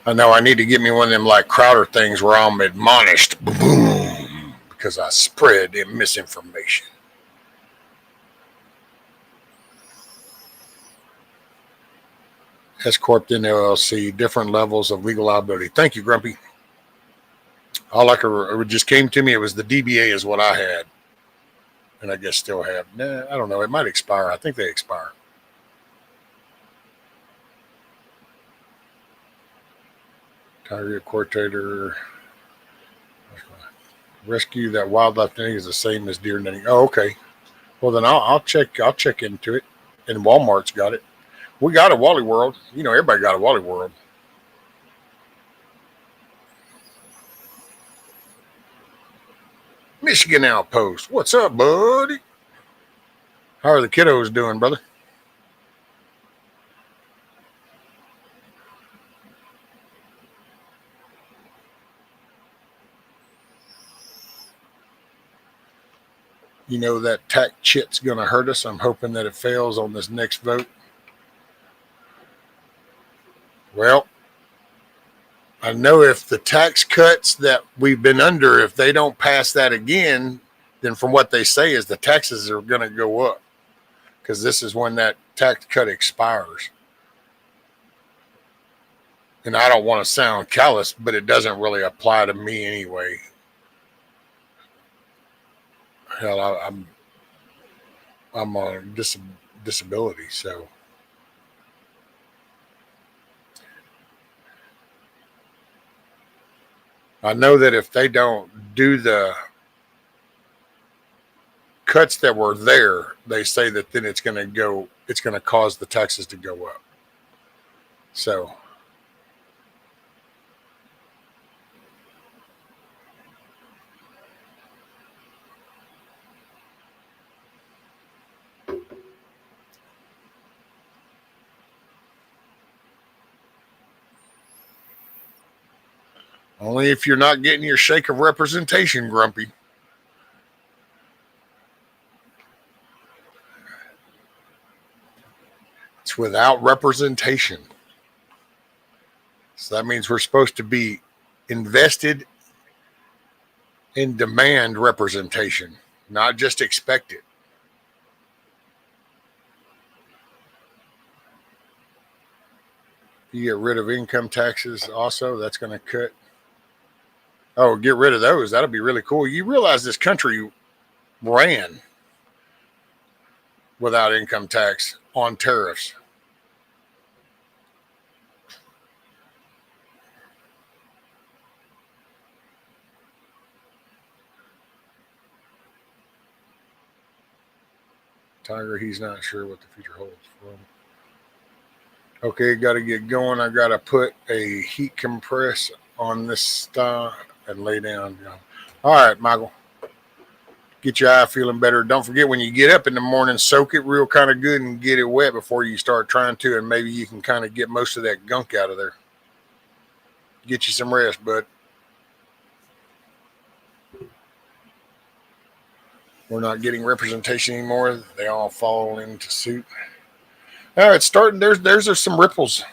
I know I need to get me one of them like Crowder things where I'm admonished, boom, because I spread misinformation. S Corp then LLC, different levels of legal liability. Thank you, Grumpy. All it just came to me, it was the DBA is what I had. And I guess still have. Nah, I don't know. It might expire. I think they expire. Tiger Quartator. Rescue that wildlife netting is the same as deer netting. Oh, okay. Well, then I'll check into it. And Walmart's got it. We got a Wally World. You know, everybody got a Wally World. Michigan Outpost. What's up, buddy? How are the kiddos doing, brother? You know that tax shit's going to hurt us. I'm hoping that it fails on this next vote. Well, I know if the tax cuts that we've been under, if they don't pass that again, then from what they say is the taxes are going to go up because this is when that tax cut expires. And I don't want to sound callous, but it doesn't really apply to me anyway. Hell, I'm on disability, so I know that if they don't do the cuts that were there, they say that then it's going to cause the taxes to go up. So only if you're not getting your shake of representation, Grumpy. It's without representation. So that means we're supposed to be invested in demand representation, not just expect it. You get rid of income taxes also, that's going to cut. Oh, get rid of those. That'll be really cool. You realize this country ran without income tax on tariffs. Tiger, he's not sure what the future holds for him. Okay, got to get going. I got to put a heat compress on this stuff and lay down. All right, Michael. Get your eye feeling better. Don't forget when you get up in the morning, soak it real kind of good and get it wet before you start trying to, and maybe you can kind of get most of that gunk out of there. Get you some rest, bud. We're not getting representation anymore. They all fall into suit. All right, starting. There's some ripples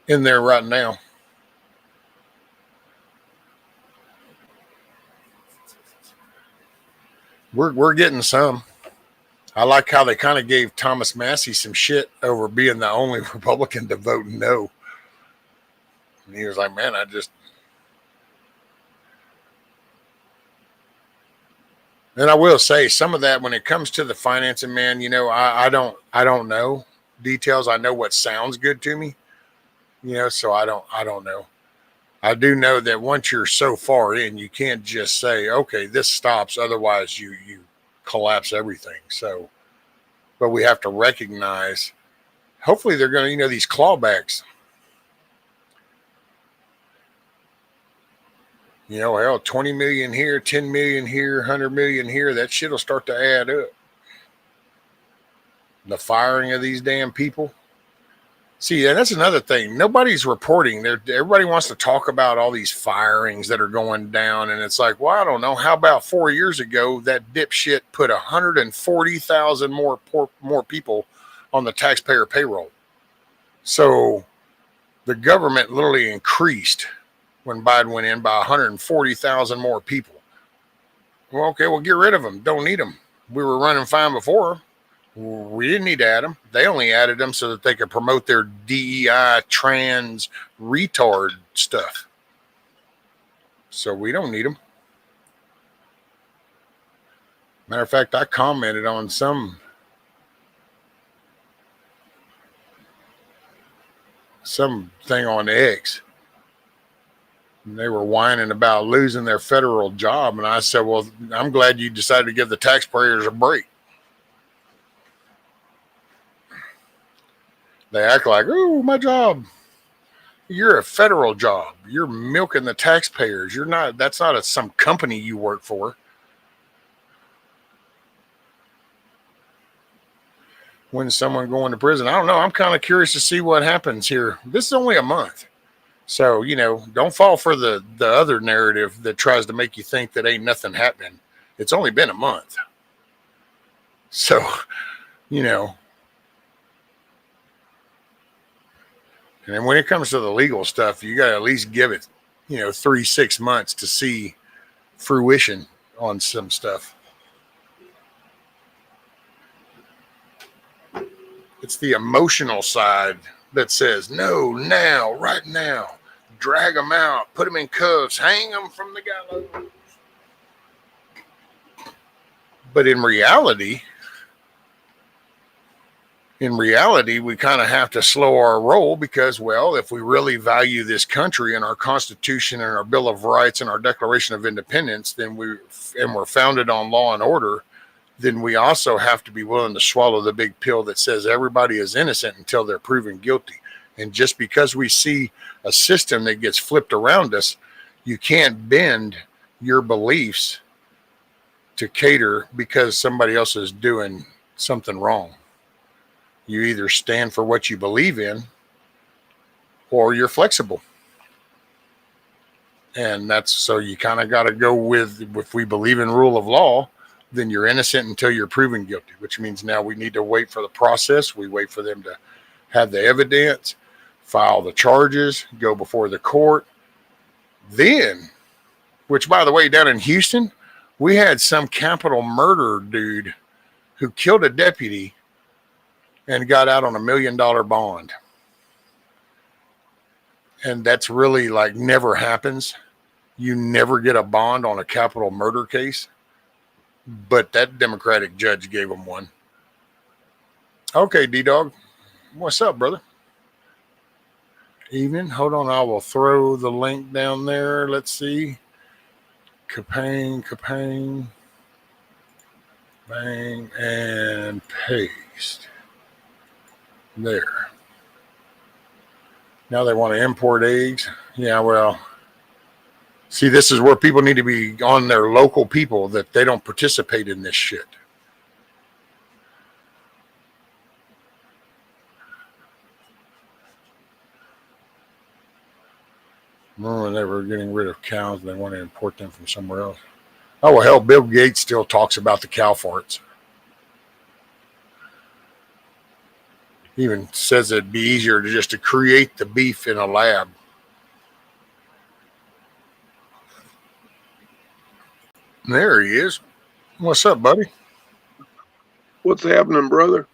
in there right now. We're getting some. I like how they kind of gave Thomas Massey some shit over being the only Republican to vote no. And he was like, man, And I will say some of that when it comes to the financing, man, you know, I don't know details. I know what sounds good to me, you know, so I don't know. I do know that once you're so far in, you can't just say, okay, this stops. Otherwise you collapse everything. So, but we have to recognize, hopefully they're going to, you know, these clawbacks, you know, hell, 20 million here, 10 million here, 100 million here. That shit will start to add up. The firing of these damn people. See, and that's another thing. Nobody's reporting. Everybody wants to talk about all these firings that are going down. And it's like, well, I don't know. How about 4 years ago, that dipshit put 140,000 more people on the taxpayer payroll. So the government literally increased when Biden went in by 140,000 more people. Well, okay, well, get rid of them. Don't need them. We were running fine before. We didn't need to add them. They only added them so that they could promote their DEI trans retard stuff. So we don't need them. Matter of fact, I commented on something on X. And they were whining about losing their federal job. And I said, well, I'm glad you decided to give the taxpayers a break. They act like, oh, my job. You're a federal job. You're milking the taxpayers. You're not, that's not some company you work for. When someone going to prison, I don't know. I'm kind of curious to see what happens here. This is only a month. So, don't fall for the other narrative that tries to make you think that ain't nothing happening. It's only been a month. So, and then when it comes to the legal stuff, you got to at least give it, 3-6 months to see fruition on some stuff. It's the emotional side that says, no, now, right now, drag them out, put them in cuffs, hang them from the gallows. But in reality, we kind of have to slow our roll because, well, if we really value this country and our Constitution and our Bill of Rights and our Declaration of Independence, then we're founded on law and order, then we also have to be willing to swallow the big pill that says everybody is innocent until they're proven guilty. And just because we see a system that gets flipped around us, you can't bend your beliefs to cater because somebody else is doing something wrong. You either stand for what you believe in or you're flexible. And that's so you kind of got to go with, if we believe in rule of law, then you're innocent until you're proven guilty, which means now we need to wait for the process. We wait for them to have the evidence, file the charges, go before the court. Then, which by the way, down in Houston, we had some capital murder dude who killed a deputy and got out on $1 million bond. And that's really like never happens. You never get a bond on a capital murder case. But that Democratic judge gave him one. Okay, D-Dog. What's up, brother? Evening. Hold on. I will throw the link down there. Let's see. Capang. Bang. And paste. There. Now they want to import eggs. Yeah, well. See, this is where people need to be on their local people, that they don't participate in this shit. Remember when they were getting rid of cows, they want to import them from somewhere else. Oh, well, hell, Bill Gates still talks about the cow farts. He even says it'd be easier to create the beef in a lab. There he is. What's up, buddy? What's happening, brother?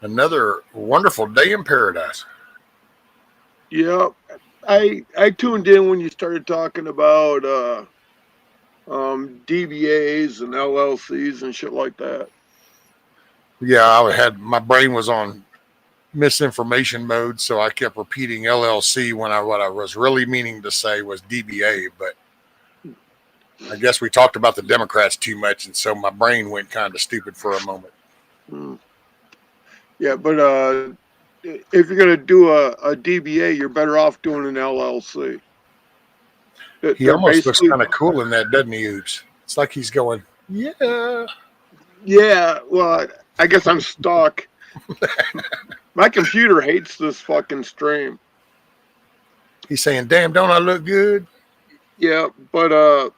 Another wonderful day in paradise. Yeah, I tuned in when you started talking about DBAs and LLCs and shit like that. Yeah, my brain was on misinformation mode, so I kept repeating LLC when what I was really meaning to say was DBA, but I guess we talked about the Democrats too much, and so my brain went kind of stupid for a moment. Yeah, but if you're going to do a DBA, you're better off doing an LLC. He almost looks kind of cool in that, doesn't he, Oops? It's like he's going, yeah. Yeah, well, I guess I'm stuck. My computer hates this fucking stream. He's saying, damn, don't I look good? Yeah, but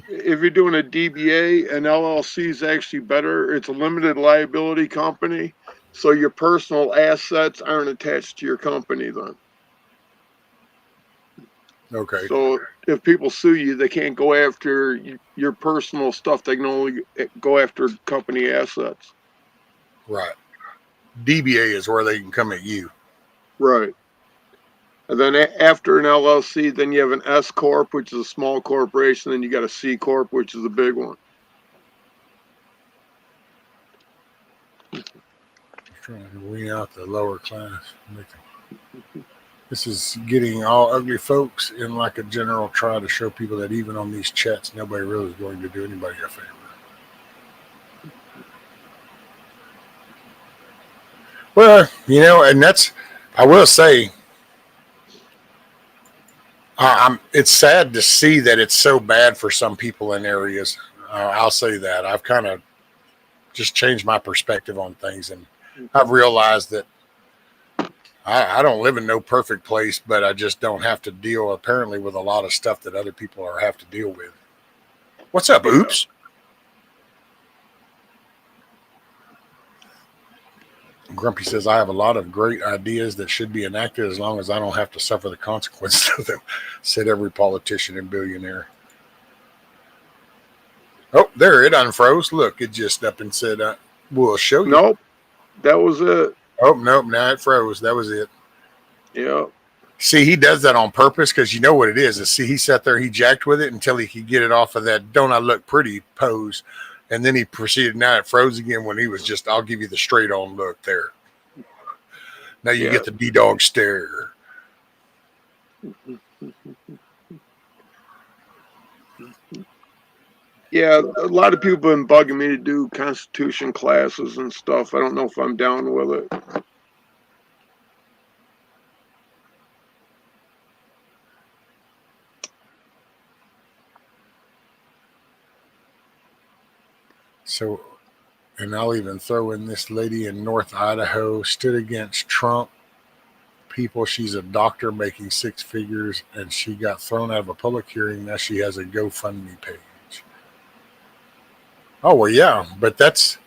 if you're doing a DBA, an LLC is actually better. It's a limited liability company, so your personal assets aren't attached to your company then. Okay. So if people sue you, they can't go after your personal stuff. They can only go after company assets. Right. DBA is where they can come at you. Right. And then after an LLC, then you have an S corp, which is a small corporation. Then you got a C corp, which is a big one. Trying to wean out the lower class. This is getting all ugly folks in like a general try to show people that even on these chats, nobody really is going to do anybody a favor. Well, and that's, I will say, it's sad to see that it's so bad for some people in areas. I'll say that. I've kind of just changed my perspective on things, and I've realized that I don't live in no perfect place, but I just don't have to deal apparently with a lot of stuff that other people have to deal with. What's up, Oops? Grumpy says, I have a lot of great ideas that should be enacted as long as I don't have to suffer the consequences of them, said every politician and billionaire. Oh, there it unfroze. Look, it just up and said, we'll show you. Nope. That was it. Oh, nope. Now it froze. That was it. Yeah. See, he does that on purpose because you know what it is. See, he sat there, he jacked with it until he could get it off of that don't I look pretty pose. And then he proceeded. Now it froze again when he was just, I'll give you the straight on look there. Now you get the D-dog stare. Yeah, a lot of people have been bugging me to do Constitution classes and stuff. I don't know if I'm down with it. So, and I'll even throw in this lady in North Idaho stood against Trump people. She's a doctor making six figures, and she got thrown out of a public hearing. Now she has a GoFundMe page. Oh well, yeah, but that's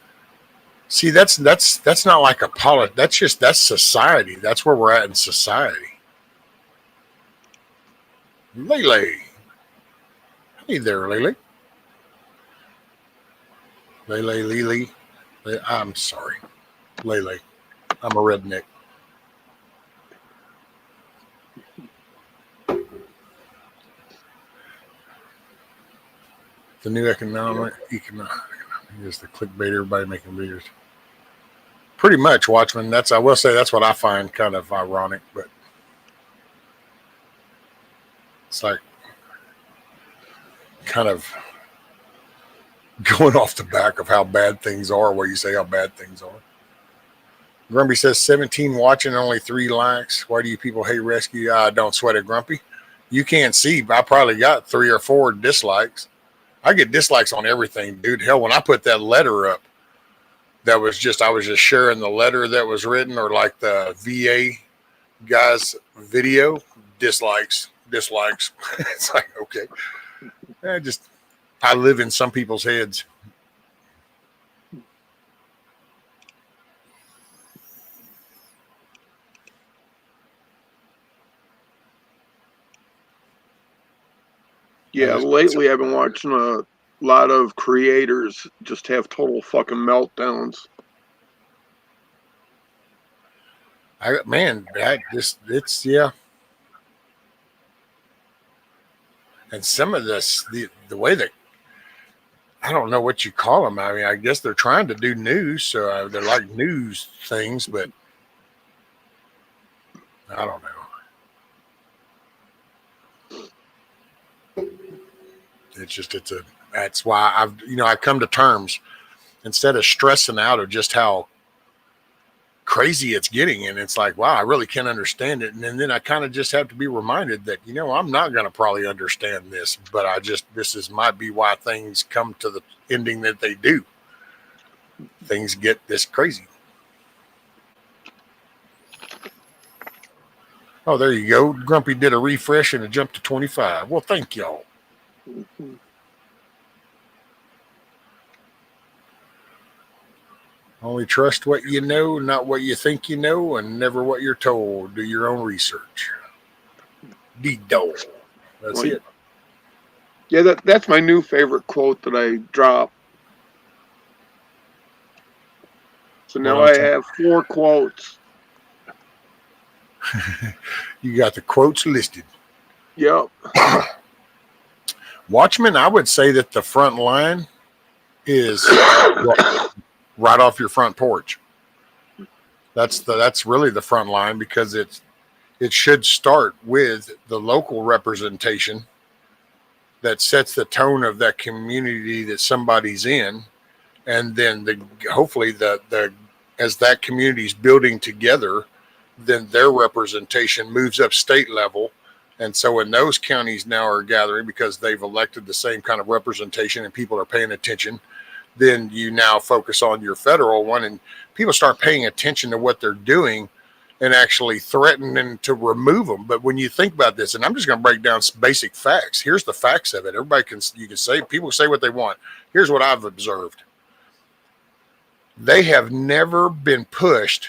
not like a that's society. That's where we're at in society. Lele, hey there, Lele. Lele. I'm sorry, Lele. I'm a redneck. The new economic is the clickbait. Everybody making videos. Pretty much, Watchman. I will say that's what I find kind of ironic, but it's like kind of going off the back of how bad things are, where you say how bad things are. Grumpy says 17 watching, only 3 likes. Why do you people hate rescue? Don't sweat it, Grumpy. You can't see, but I probably got 3 or 4 dislikes. I get dislikes on everything, dude. Hell, when I put that letter up, I was just sharing the letter that was written, or like the VA guy's video, dislikes. It's like, okay. I live in some people's heads. Yeah, lately I've been watching a lot of creators just have total fucking meltdowns. It's yeah. And some of this, the way that, I don't know what you call them. I mean, I guess they're trying to do news, so they're like news things, but I don't know. That's why I come to terms, instead of stressing out of just how crazy it's getting, and it's like, wow, I really can't understand it. And then I kind of just have to be reminded that, I'm not going to probably understand this, but might be why things come to the ending that they do. Things get this crazy. Oh, there you go. Grumpy did a refresh and it jumped to 25. Well, thank y'all. Only trust what you know, not what you think you know, and never what you're told. Do your own research. D-dole. That's it. Yeah, that's my new favorite quote that I drop. So What now I'm I saying. have 4 quotes. You got the quotes listed. Yep. Watchmen, I would say that the front line is right off your front porch. That's really the front line, because it should start with the local representation that sets the tone of that community that somebody's in, and then hopefully the as that community's building together, then their representation moves up state level. And so when those counties now are gathering because they've elected the same kind of representation and people are paying attention, then you now focus on your federal one, and people start paying attention to what they're doing and actually threatening to remove them. But when you think about this, and I'm just going to break down some basic facts. Here's the facts of it. You can say, people say what they want. Here's what I've observed. They have never been pushed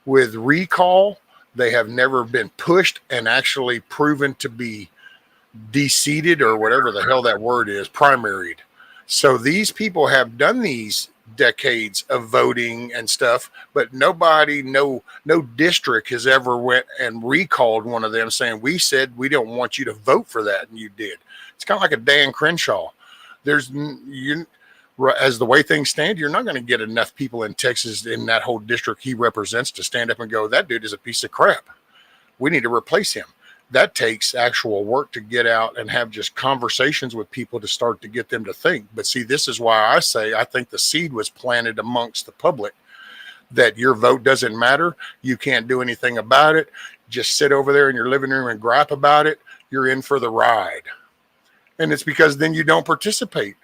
with recall. They have never been pushed and actually proven to be deseated, or whatever the hell that word is, primaried. So these people have done these decades of voting and stuff, but nobody, no district has ever went and recalled one of them saying, we said we don't want you to vote for that, and you did. It's kind of like a Dan Crenshaw. As the way things stand, you're not going to get enough people in Texas in that whole district he represents to stand up and go, that dude is a piece of crap. We need to replace him. That takes actual work to get out and have just conversations with people to start to get them to think. But see, this is why I say I think the seed was planted amongst the public that your vote doesn't matter. You can't do anything about it. Just sit over there in your living room and gripe about it. You're in for the ride. And it's because then you don't participate.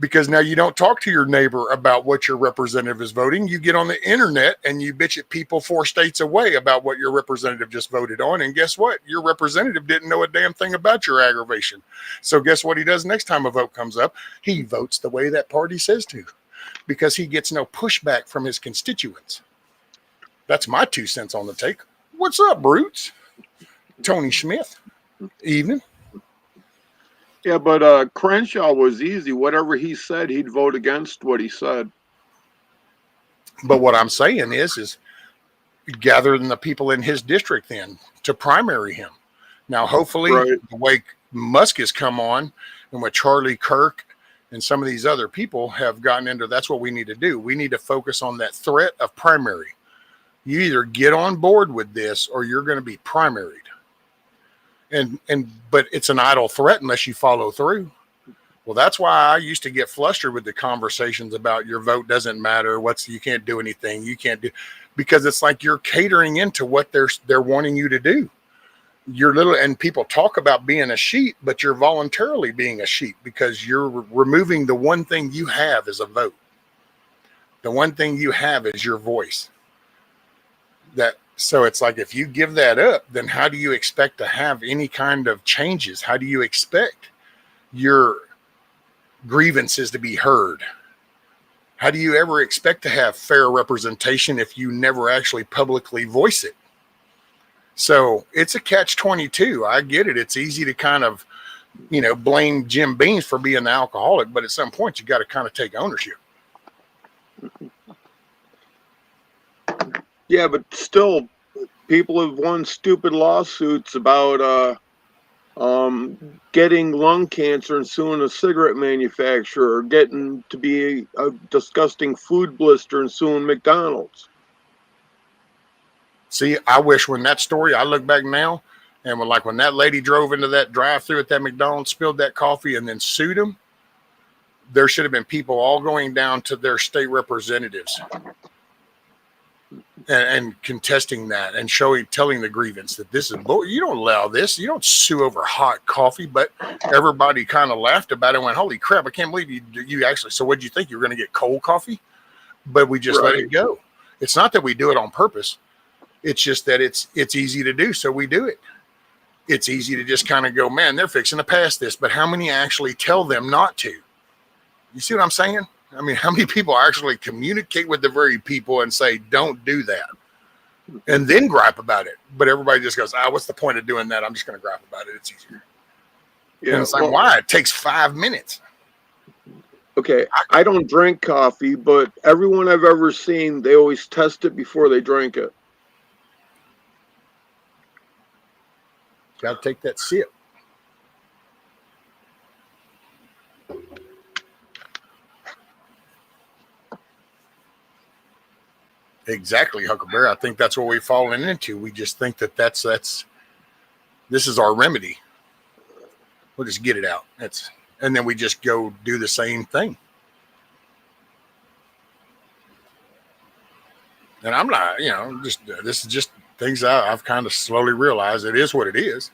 Because now you don't talk to your neighbor about what your representative is voting. You get on the internet and you bitch at people 4 states away about what your representative just voted on. And guess what? Your representative didn't know a damn thing about your aggravation. So guess what he does next time a vote comes up? He votes the way that party says to, because he gets no pushback from his constituents. That's my 2 cents on the take. What's up, Brutes? Tony Smith. Evening. Yeah, but Crenshaw was easy. Whatever he said, he'd vote against what he said. But what I'm saying is gathering the people in his district then to primary him. Now, hopefully, Right. the way Musk has come on, and with Charlie Kirk and some of these other people have gotten into, that's what we need to do. We need to focus on that threat of primary. You either get on board with this or you're going to be primaried. But it's an idle threat unless you follow through. Well, that's why I used to get flustered with the conversations about your vote doesn't matter. You can't do anything. You can't do, because it's like you're catering into what they're wanting you to do. And people talk about being a sheep, but you're voluntarily being a sheep because you're removing the one thing you have as a vote. The one thing you have is your voice. So it's like, if you give that up, then how do you expect to have any kind of changes? How do you expect your grievances to be heard? How do you ever expect to have fair representation if you never actually publicly voice it? So it's a catch-22. I get it. It's easy to kind of, blame Jim Beams for being the alcoholic, but at some point you got to kind of take ownership. Yeah, but still, people have won stupid lawsuits about getting lung cancer and suing a cigarette manufacturer, or getting to be a disgusting food blister and suing McDonald's. See, I wish when that story, I look back now, and when that lady drove into that drive-thru at that McDonald's, spilled that coffee, and then sued him, there should have been people all going down to their state representatives and contesting that and telling the grievance that this is you don't allow this. You don't sue over hot coffee. But everybody kind of laughed about it and went, holy crap, I can't believe you actually. So what did you think? You were going to get cold coffee? But we just let it go. It's not that we do it on purpose. It's just that it's easy to do. So we do it. It's easy to just kind of go, man, they're fixing to pass this. But how many actually tell them not to? You see what I'm saying? I mean, how many people actually communicate with the very people and say, don't do that, and then gripe about it? But everybody just goes, what's the point of doing that? I'm just going to gripe about it. It's easier. Yeah, and it's like, why? It takes 5 minutes. Okay, I don't drink coffee, but everyone I've ever seen, they always test it before they drink it. Got to take that sip. Exactly, Huckleberry. I think that's what we've fallen into. We just think that that's this is our remedy. We'll just get it out. And then we just go do the same thing. And I'm not, just this is just things I've kind of slowly realized it is what it is.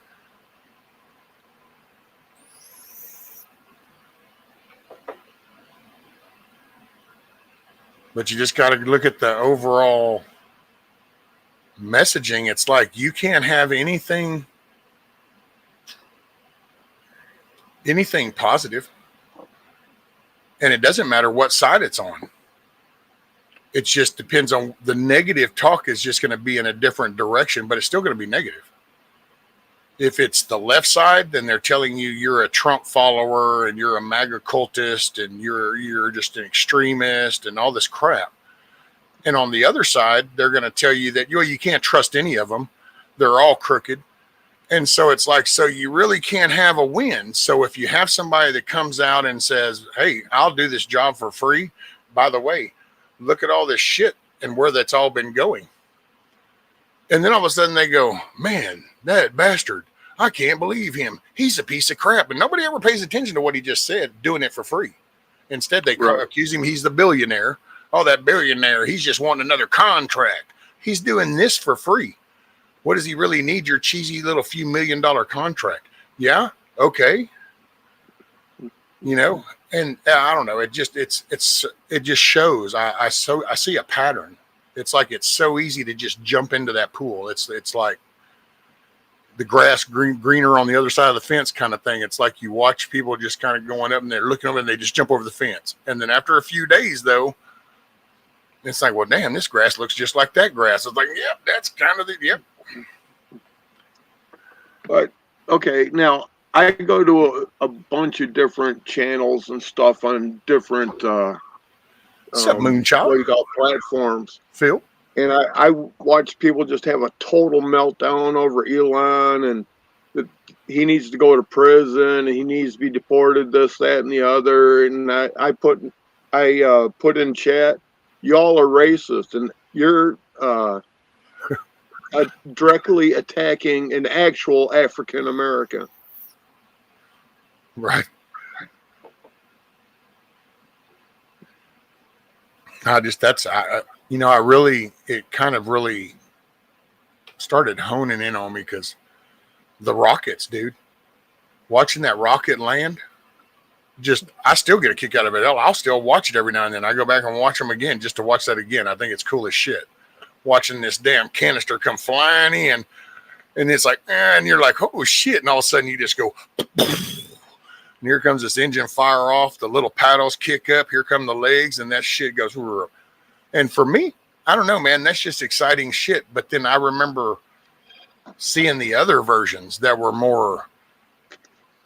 But you just got to look at the overall messaging. It's like you can't have anything positive, and it doesn't matter what side it's on. It just depends on the negative talk is just going to be in a different direction, but it's still going to be negative. If it's the left side, then they're telling you you're a Trump follower and you're a MAGA cultist and you're just an extremist and all this crap. And on the other side, they're going to tell you that you can't trust any of them. They're all crooked. And so it's like, so you really can't have a win. So if you have somebody that comes out and says, hey, I'll do this job for free. By the way, look at all this shit and where that's all been going. And then all of a sudden they go, man, that bastard, I can't believe him. He's a piece of crap. And nobody ever pays attention to what he just said, doing it for free. Instead, they accuse him he's the billionaire. Oh, that billionaire, he's just wanting another contract. He's doing this for free. What does he really need your cheesy little few $1 million contract? Yeah, okay. And I don't know. It just shows. I see a pattern. It's like it's so easy to just jump into that pool. It's like the grass greener on the other side of the fence kind of thing. It's like you watch people just kind of going up and they're looking over and they just jump over the fence. And then after a few days, though, it's like, well, damn, this grass looks just like that grass. It's like, yep, that's kind of yep. But okay, now I go to a bunch of different channels and stuff on different Moonchild? what do you call it, platforms. Phil? And I watch people just have a total meltdown over Elon and that he needs to go to prison, he needs to be deported, this, that, and the other. And I put in chat, y'all are racist, and you're directly attacking an actual African American. Right. It kind of really started honing in on me because the rockets, dude, watching that rocket land, I still get a kick out of it. I'll still watch it every now and then. I go back and watch them again just to watch that again. I think it's cool as shit. Watching this damn canister come flying in, and it's like, and you're like, oh shit, and all of a sudden you just go, and here comes this engine fire off, the little paddles kick up, here come the legs, and that shit goes. And for me, I don't know, man, that's just exciting shit. But then I remember seeing the other versions that were more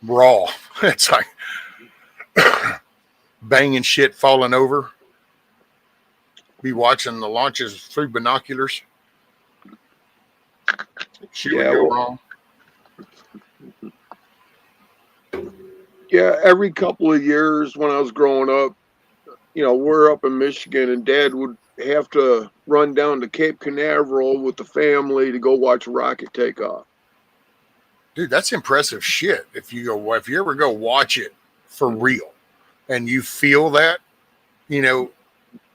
raw. It's like banging shit, falling over. Be watching the launches through binoculars. Shit would go wrong. Yeah, every couple of years when I was growing up, we're up in Michigan, and Dad would have to run down to Cape Canaveral with the family to go watch a rocket take off. Dude, that's impressive shit. If you ever go watch it for real, and you feel that,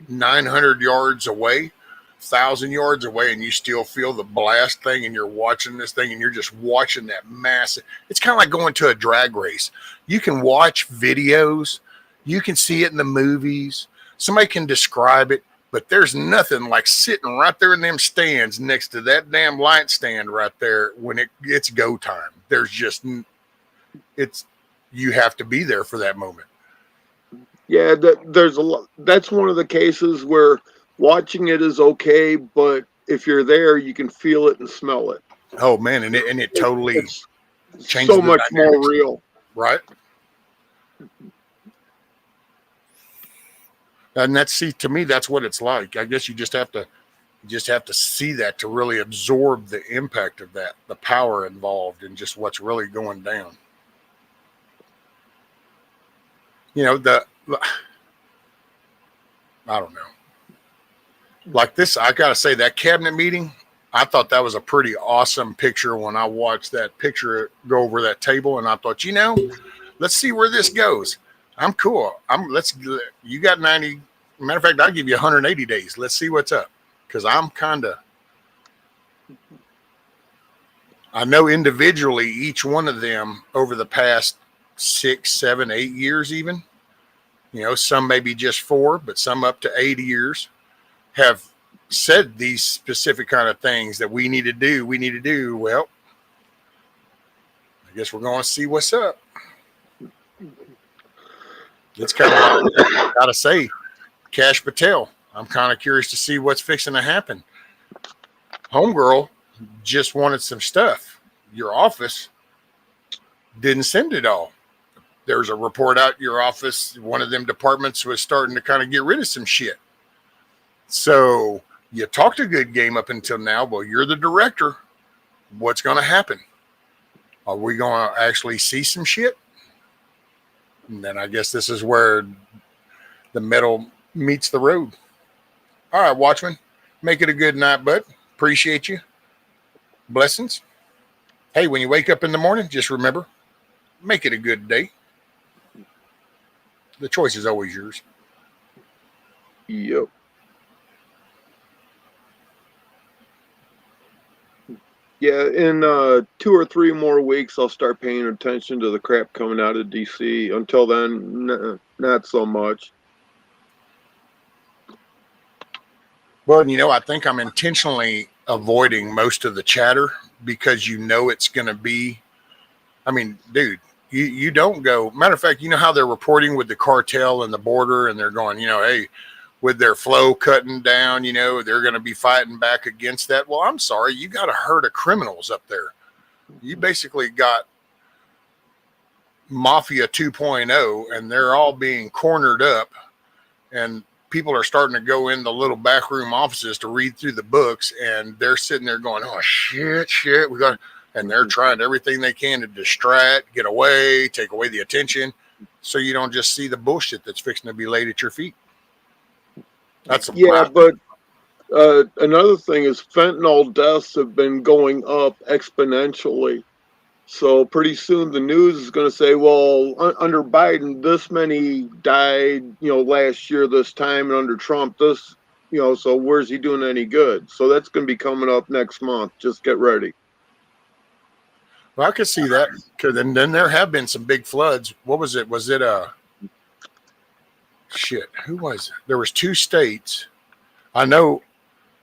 900 yards away, 1,000 yards away, and you still feel the blast thing, and you're watching this thing, and you're just watching that massive. It's kind of like going to a drag race. You can watch videos, you can see it in the movies, somebody can describe it, but there's nothing like sitting right there in them stands next to that damn light stand right there when it's go time. You have to be there for that moment. Yeah, there's a lot. That's one of the cases where watching it is okay, but if you're there, you can feel it and smell it. Oh man, and it totally changes. So much more real, right? And see, to me, that's what it's like. I guess you just have to see that to really absorb the impact of that, the power involved, and just what's really going down. You know, I don't know. Like this, I got to say, that cabinet meeting, I thought that was a pretty awesome picture when I watched that picture go over that table. And I thought, let's see where this goes. I'm cool. You got 90. Matter of fact, I'll give you 180 days. Let's see what's up. Because I know individually, each one of them over the past 6, 7, 8 years, even, some maybe just 4, but some up to 8 years have said these specific kind of things that we need to do. Well, I guess we're going to see what's up. It's kind of like, gotta say, Cash Patel. I'm kind of curious to see what's fixing to happen. Homegirl just wanted some stuff. Your office didn't send it all. There's a report out your office, one of them departments was starting to kind of get rid of some shit. So you talked a good game up until now. Well, you're the director. What's going to happen? Are we going to actually see some shit? And then I guess this is where the metal meets the road. All right, Watchman. Make it a good night, bud. Appreciate you. Blessings. Hey, when you wake up in the morning, just remember, make it a good day. The choice is always yours. Yep. Yeah, in 2 or 3 more weeks, I'll start paying attention to the crap coming out of DC. Until then, not so much. Well, I think I'm intentionally avoiding most of the chatter because it's going to be, dude, you don't go. Matter of fact, how they're reporting with the cartel and the border, and they're going, hey, with their flow cutting down, they're going to be fighting back against that. Well, I'm sorry, you got a herd of criminals up there. You basically got Mafia 2.0, and they're all being cornered up, and people are starting to go in the little backroom offices to read through the books, and they're sitting there going, oh, shit, and they're trying everything they can to distract, get away, take away the attention, so you don't just see the bullshit that's fixing to be laid at your feet. That's but another thing is fentanyl deaths have been going up exponentially. So pretty soon the news is going to say, well, under Biden, this many died, last year, this time, and under Trump, this, so where's he doing any good? So that's going to be coming up next month. Just get ready. Well, I could see that. Because then there have been some big floods. What was it? Was it who was it? There was 2 states. I know.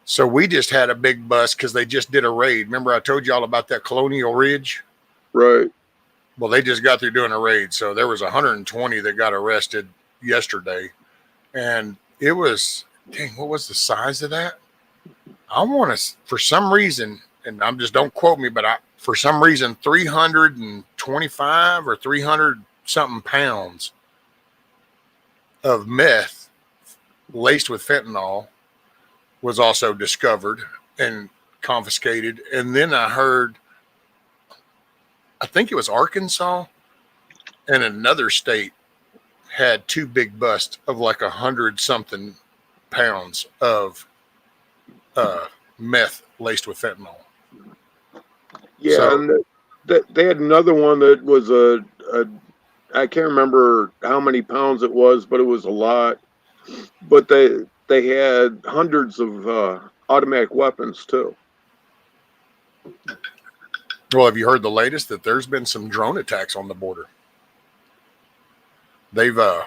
So we just had a big bust because they just did a raid. Remember I told you all about that Colonial Ridge? Right. Well, they just got through doing a raid. So there was 120 that got arrested yesterday. And it was, what was the size of that? I want to, for some reason, and don't quote me, but for some reason, 325 or 300 something pounds of meth laced with fentanyl was also discovered and confiscated. And then I heard, I think it was Arkansas and another state had 2 big busts of like 100 something pounds of meth laced with fentanyl. Yeah, so, and they had another one that was I can't remember how many pounds it was, but it was a lot. But they had hundreds of automatic weapons too. Well, have you heard the latest that there's been some drone attacks on the border? They've I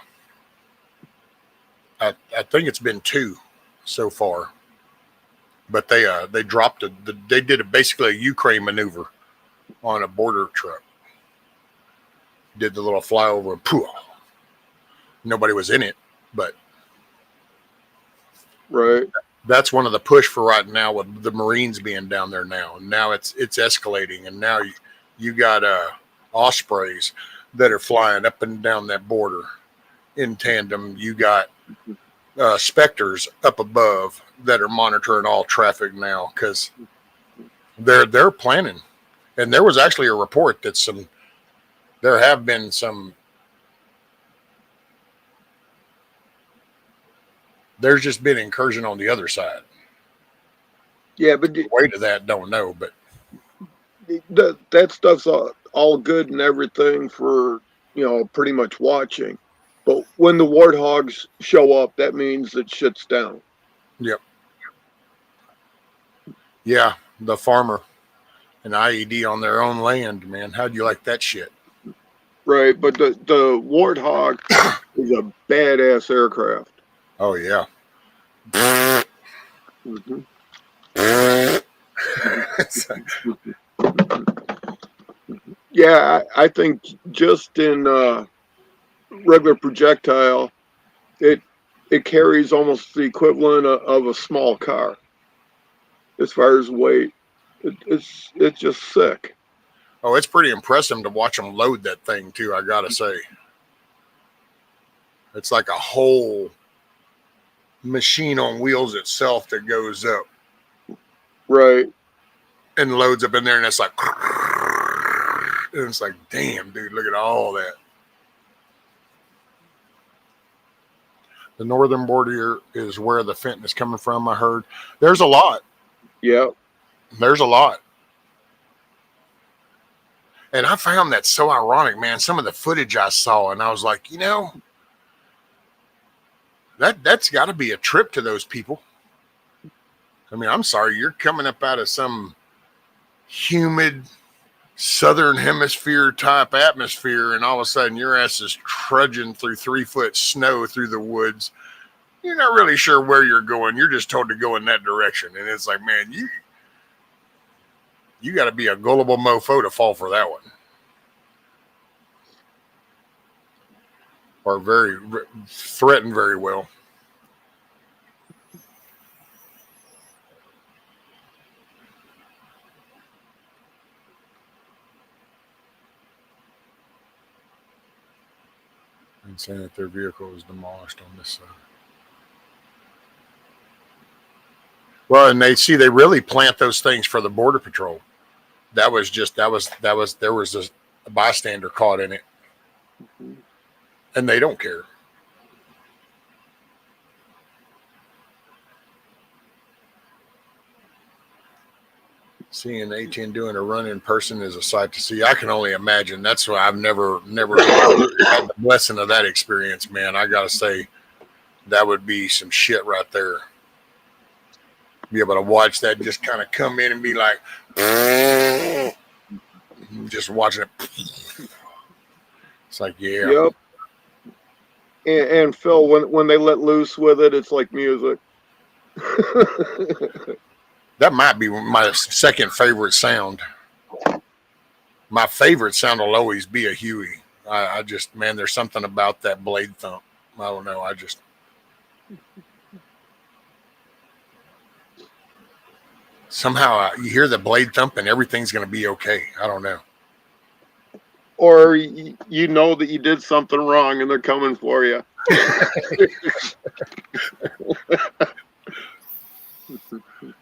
think it's been 2 so far, but they dropped they did basically a Ukraine maneuver on a border truck. Did the little flyover and poof. Nobody was in it, but right. That's one of the push for right now with the Marines being down there now. And now it's escalating, and now you got Ospreys that are flying up and down that border in tandem. You got specters up above that are monitoring all traffic now, because they're planning. And there was actually a report that there have been some. There's just been incursion on the other side. Yeah, but The way to that, don't know, but that stuff's all good and everything for, pretty much watching. But when the warthogs show up, that means it shuts down. yep, yeah, the farmer, an IED on their own land, man. How'd you like that shit? Right, but the warthog is a badass aircraft. Oh yeah. Mhm. Yeah, I think just in regular projectile, it it carries almost the equivalent of a small car as far as weight. It's just sick. Oh, it's pretty impressive to watch them load that thing too. I gotta say, it's like a whole machine on wheels itself that goes up Right. and loads up in there, and it's like, and it's like, damn, dude, look at all that. The northern border is where the fentanyl is coming from. I heard there's a lot. Yeah. There's a lot. And I found that so ironic, man. Some of the footage I saw, and I was like, that's got to be a trip to those people. I mean, I'm sorry, you're coming up out of some humid southern hemisphere type atmosphere, and all of a sudden your ass is trudging through 3-foot snow through the woods. You're not really sure where you're going. You're just told to go in that direction, and it's like, man, you got to be a gullible mofo to fall for that one, or very threatened very well. And saying that their vehicle was demolished on this side. Well, and they really plant those things for the border patrol. There was a bystander caught in it, and they don't care. Seeing A10 doing a run in person is a sight to see. I can only imagine. That's why I've never had the blessing of that experience, man. I gotta say, that would be some shit right there. Be able to watch that just kind of come in and be like, just watching it. It's like, yeah. Yep. And Phil, when they let loose with it, it's like music. That might be my second favorite sound. My favorite sound will always be a Huey. I just, man, there's something about that blade thump. I don't know. Somehow you hear the blade thump and everything's going to be okay. I don't know. Or you know that you did something wrong and they're coming for you.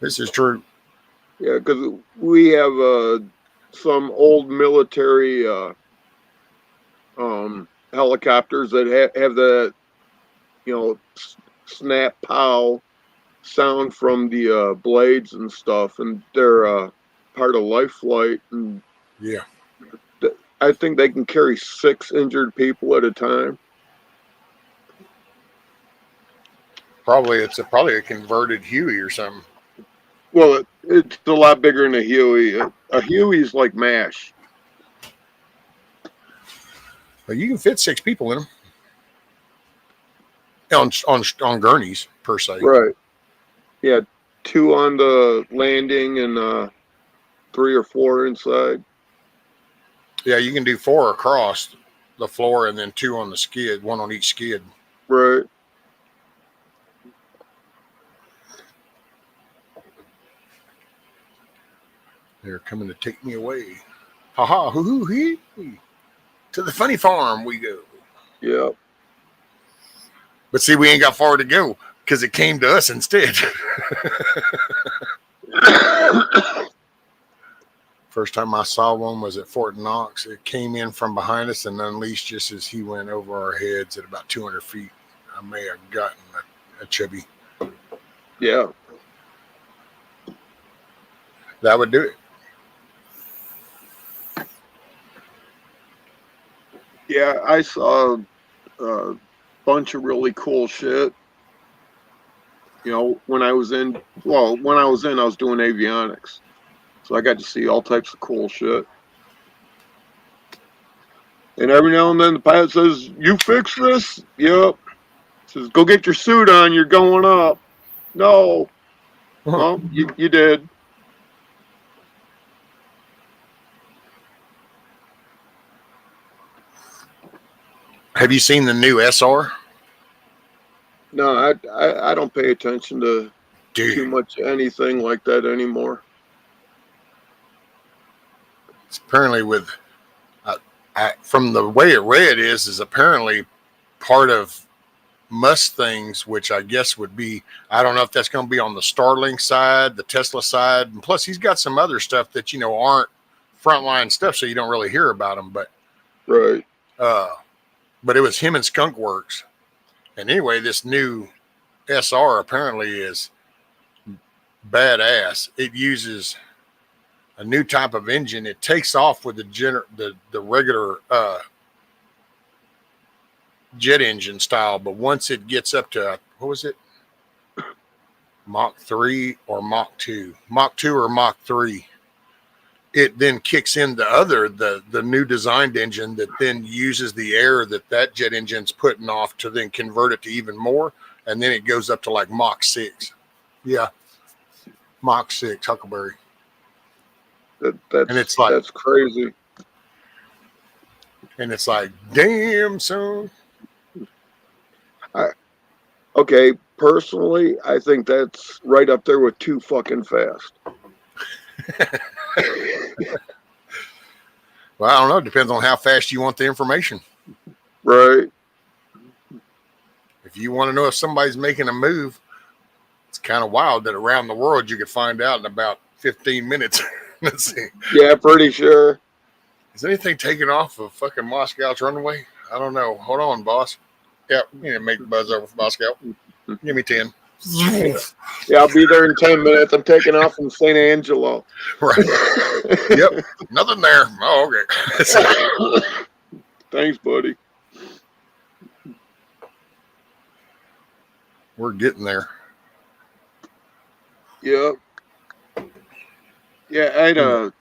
This is true. Yeah, because we have some old military helicopters that have the snap pow sound from the blades and stuff, and they're part of life flight, and Yeah. I think they can carry 6 injured people at a time. It's probably a converted Huey or something. Well, it's a lot bigger than a Huey. A Huey's like MASH. But you can fit 6 people in them on gurneys per se. Right. Yeah, 2 on the landing and 3 or 4 inside. Yeah, you can do 4 across the floor and then 2 on the skid, 1 on each skid. Right. They're coming to take me away. Ha ha, hoo hoo hee. To the funny farm we go. Yeah. But see, we ain't got far to go because it came to us instead. First time I saw one was at Fort Knox. It came in from behind us and unleashed just as he went over our heads at about 200 feet. I may have gotten a chubby. Yeah. That would do it. Yeah, I saw a bunch of really cool shit. You know, when I was in, I was doing avionics. So I got to see all types of cool shit. And every now and then the pilot says, "You fix this?" Yep. Says, "Go get your suit on, you're going up." No. Well, you did. Have you seen the new SR? No, I don't pay attention to too much anything like that anymore. It's apparently with, from the way it read is apparently part of Mustangs, which I guess would be, I don't know if that's going to be on the Starlink side, the Tesla side, and plus he's got some other stuff that, you know, aren't frontline stuff, so you don't really hear about them, but right. But it was him and Skunk Works. And anyway, this new SR apparently is badass. It uses a new type of engine. It takes off with the regular jet engine style, but once it gets up to, what was it, Mach 3 or Mach 2, Mach 2 or Mach 3, it then kicks in the new designed engine that then uses the air that jet engine's putting off to then convert it to even more, and then it goes up to like Mach 6. Yeah, Mach 6 Huckleberry. That's crazy. And it's like, damn, son. Okay, personally, I think that's right up there with too fucking fast. Well, I don't know. It depends on how fast you want the information. Right. If you want to know if somebody's making a move, it's kind of wild that around the world you could find out in about 15 minutes. Let's see. Yeah, pretty sure. Is anything taken off of fucking Moscow's runway? I don't know. Hold on, boss. Yep, you need to make the buzz over for Moscow. Give me 10. Yeah, I'll be there in 10 minutes. I'm taking off from St. Angelo. Right. Yep. Nothing there. Oh, okay. Thanks, buddy. We're getting there. Yep. Yeah, I had a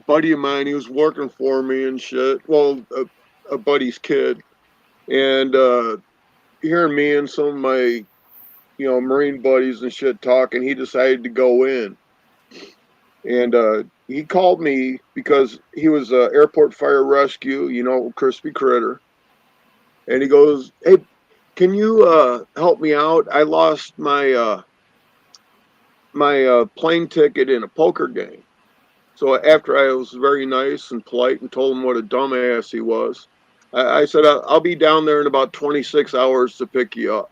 buddy of mine. He was working for me and shit. Well, a buddy's kid. And hearing me and some of my, Marine buddies and shit talking, he decided to go in. And he called me because he was airport fire rescue, crispy critter. And he goes, "Hey, can you help me out? I lost my plane ticket in a poker game." So after I was very nice and polite and told him what a dumbass he was, I said, "I'll be down there in about 26 hours to pick you up."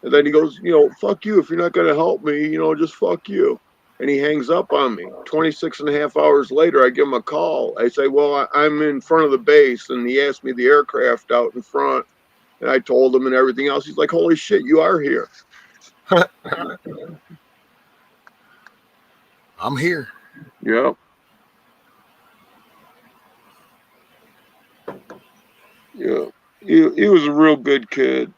And then he goes, "Fuck you. If you're not going to help me, just fuck you." And he hangs up on me. 26 and a half hours later, I give him a call. I say, "Well, I'm in front of the base." And he asked me the aircraft out in front. And I told him and everything else. He's like, "Holy shit, you are here." I'm here. Yep. Yeah. He was a real good kid.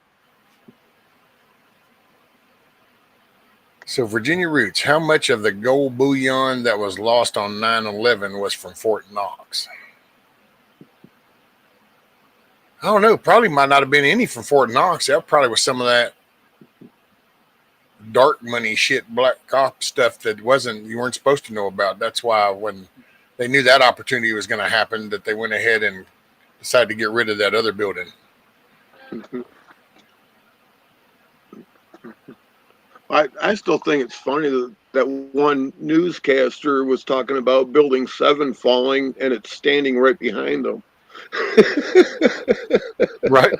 So, Virginia Roots, how much of the gold bullion that was lost on 9/11 was from Fort Knox? I don't know. Probably might not have been any from Fort Knox. That probably was some of that dark money shit, black cop stuff that you weren't supposed to know about. That's why when they knew that opportunity was going to happen, that they went ahead and decided to get rid of that other building. I still think it's funny that one newscaster was talking about Building 7 falling and it's standing right behind them. Right.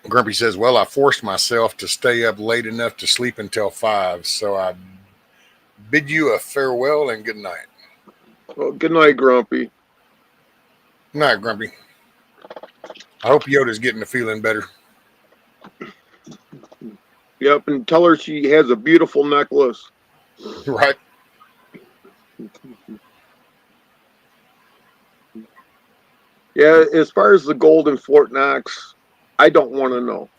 Grumpy says, well, I forced myself to stay up late enough to sleep until 5, so I bid you a farewell and good night. Well, good night, Grumpy. Good night, Grumpy. I hope Yoda's getting the feeling better. Yep, and tell her she has a beautiful necklace. Right? Yeah, as far as the gold in Fort Knox, I don't want to know.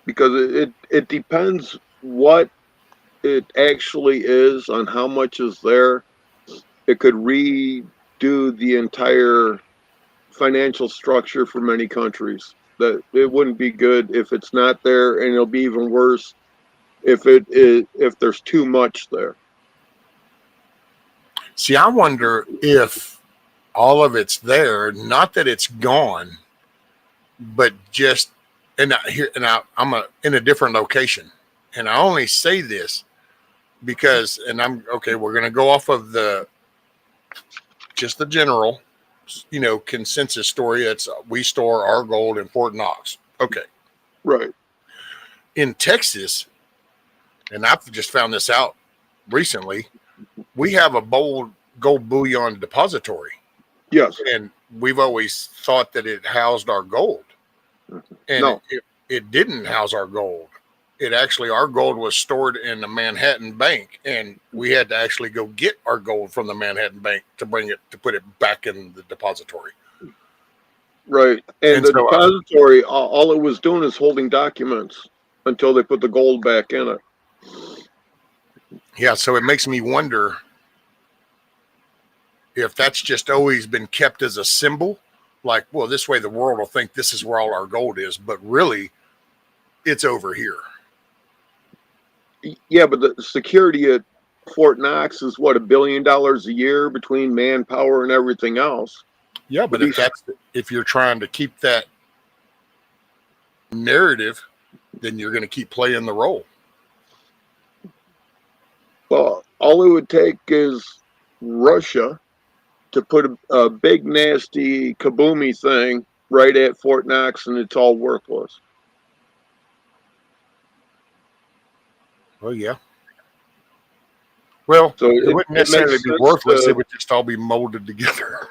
Because it depends what it actually is on how much is there. It could redo the entire financial structure for many countries. That it wouldn't be good if it's not there, and it'll be even worse if there's too much there. See, I wonder if all of it's there, not that it's gone, but just I'm in a different location. And I only say this because, and I'm okay, we're going to go off of the general, consensus story. It's we store our gold in Fort Knox. Okay. Right. In Texas, and I've just found this out recently, we have a gold bullion depository. Yes. And we've always thought that it housed our gold. And no. It didn't house our gold. Our gold was stored in the Manhattan Bank, and we had to actually go get our gold from the Manhattan Bank to put it back in the depository. Right. And the depository, all it was doing is holding documents until they put the gold back in it. Yeah, so it makes me wonder if that's just always been kept as a symbol, like, well, this way the world will think this is where all our gold is, but really it's over here. Yeah, but the security at Fort Knox is what, $1 billion a year between manpower and everything else. Yeah, but if you're trying to keep that narrative, then you're going to keep playing the role. Well, all it would take is Russia to put a big nasty kaboomy thing right at Fort Knox, and it's all worthless. Oh, yeah. Well, so it wouldn't necessarily be worthless. It would just all be molded together.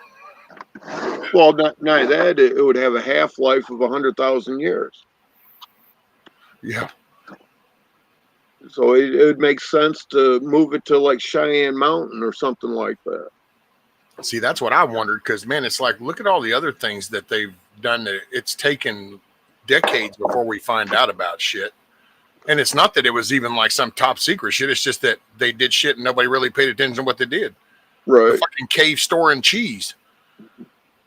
Well, not that. It would have a half-life of 100,000 years. Yeah. So it would make sense to move it to like Cheyenne Mountain or something like that. See, that's what I wondered, because, man, it's like, look at all the other things that they've done. It's taken decades before we find out about shit. And it's not that it was even like some top secret shit. It's just that they did shit and nobody really paid attention to what they did. Right. The fucking cave storing cheese.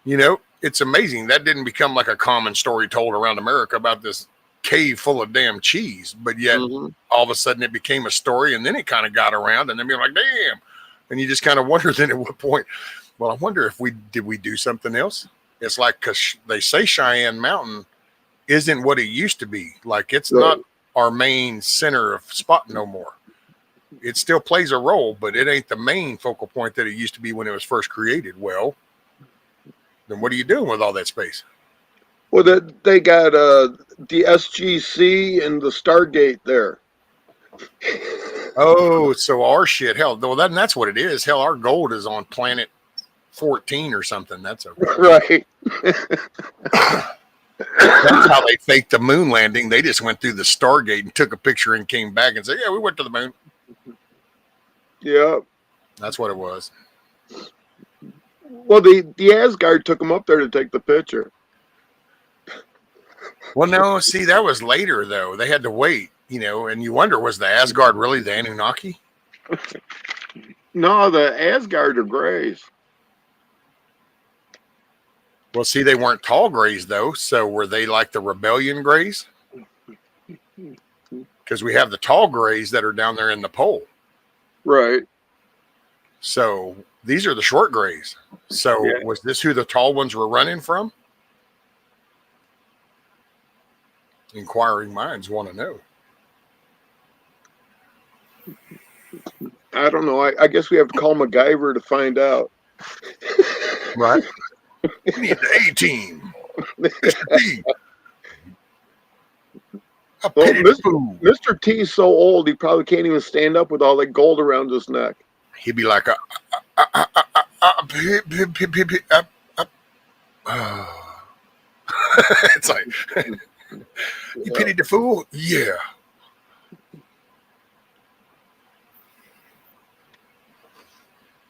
It's amazing. That didn't become like a common story told around America about this cave full of damn cheese. But yet, all of a sudden, it became a story, and then it kind of got around, and then you're like, damn. And you just kind of wonder then at what point, well, I wonder if we do something else? It's like, because they say Cheyenne Mountain isn't what it used to be. Like, it's not our main center of spot no more. It still plays a role, but it ain't the main focal point that it used to be when it was first created. Well, then what are you doing with all that space? Well, they got the SGC and the Stargate there. Oh, so our shit, hell, well, that's what it is. Hell, our gold is on planet 14 or something. That's okay. Right. That's how they faked the moon landing. They just went through the Stargate and took a picture and came back and said, yeah, we went to the moon. Yeah. That's what it was. Well, the Asgard took them up there to take the picture. Well, no, see, that was later, though. They had to wait, and you wonder, was the Asgard really the Anunnaki? No, the Asgard are Greys. Well, see, they weren't tall Greys, though. So were they like the rebellion Greys? Because we have the tall Greys that are down there in the pole. Right. So these are the short Greys. So was this who the tall ones were running from? Inquiring minds want to know. I don't know. I guess we have to call MacGyver to find out. Right. We need the A-team. Mr. T. I Well, pity the fool. Mr. T's so old he probably can't even stand up with all that gold around his neck. He'd be like, it's like, you Yeah. pity the fool? Yeah.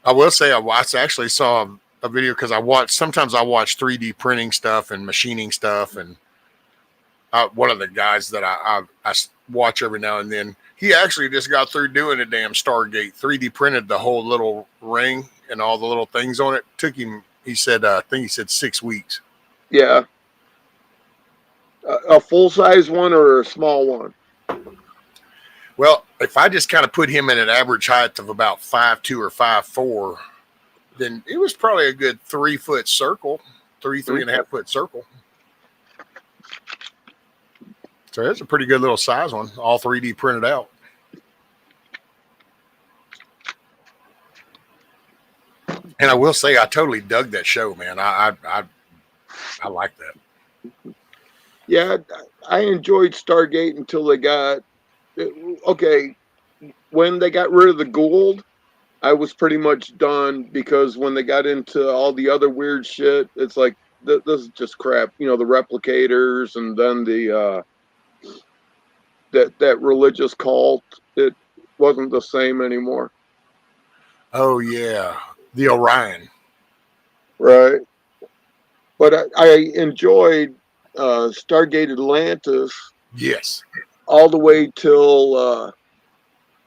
I will say I actually saw a video because sometimes I watch 3D printing stuff and machining stuff. And one of the guys that I watch every now and then, he actually just got through doing a damn Stargate, 3D printed the whole little ring and all the little things on it. Took him, he said, I think he said 6 weeks. Yeah. A full-size one or a small one? Well, if I just kind of put him at an average height of about 5'2" or 5'4", then it was probably a good 3 foot circle, three and a half foot circle. So it's a pretty good little size one, all 3D printed out. And I will say, I totally dug that show, man. I like that. Yeah, I enjoyed Stargate until they got okay. When they got rid of the Gould, I was pretty much done because when they got into all the other weird shit, it's like this is just crap. You know, the replicators and then the that religious cult. It wasn't the same anymore. Oh yeah, the Orion. Right. But I enjoyed Stargate Atlantis. Yes. All the way till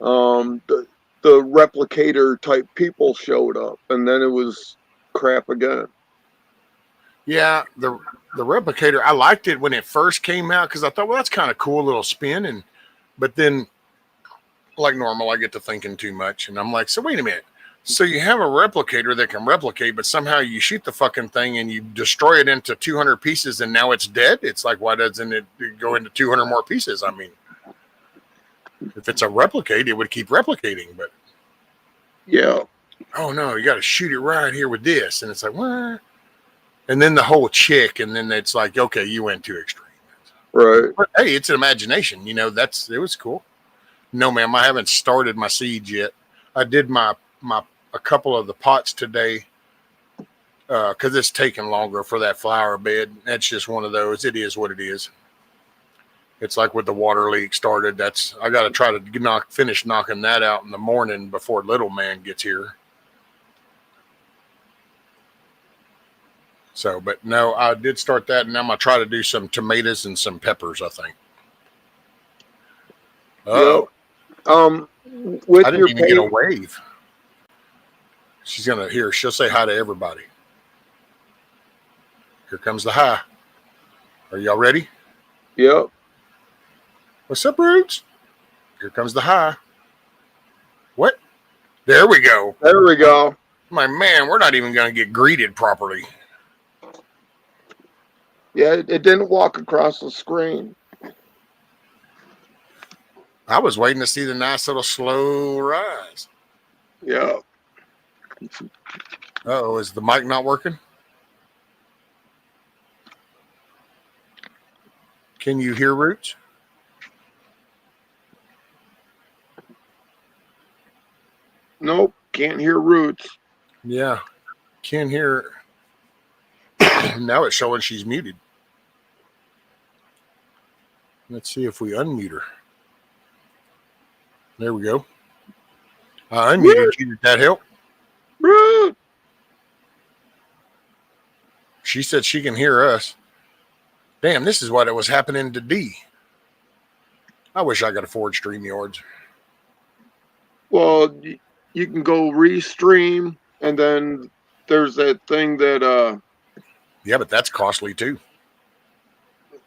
the replicator type people showed up, and then it was crap again. Yeah, the replicator. I liked it when it first came out because I thought, well, that's kind of cool little spin, but then, like normal, I get to thinking too much, and I'm like, so wait a minute. So you have a replicator that can replicate, but somehow you shoot the fucking thing and you destroy it into 200 pieces, and now it's dead. It's like, why doesn't it go into 200 more pieces? I mean, if it's a replicate, it would keep replicating, but yeah. Oh no, you got to shoot it right here with this, and it's like, what? And then the whole chick, and then it's like, okay, you went too extreme. Right. But hey, it's an imagination, it was cool. No, ma'am, I haven't started my seeds yet. I did a couple of the pots today because it's taking longer for that flower bed. That's just one of those. It is what it is. It's like with the water leak started. I got to try to finish knocking that out in the morning before little man gets here. So, but no, I did start that, and I'm gonna try to do some tomatoes and some peppers, I think. Yep. With I didn't your even get a wave. She'll say hi to everybody. Here comes the hi. Are y'all ready? Yep. What's up, Roots? Here comes the hi. What? There we go. There we go. My man, we're not even gonna get greeted properly. Yeah, it didn't walk across the screen. I was waiting to see the nice little slow rise. Yeah. Uh-oh, is the mic not working? Can you hear Roots? Nope, can't hear Roots. Yeah, can't hear. Now it's showing she's muted. Let's see if we unmute her. There we go. I unmuted you. Did that help? Root. She said she can hear us. Damn, this is what it was happening to D. I wish I could afford StreamYards. Well, you can go restream, and then there's that thing that Yeah, but that's costly too.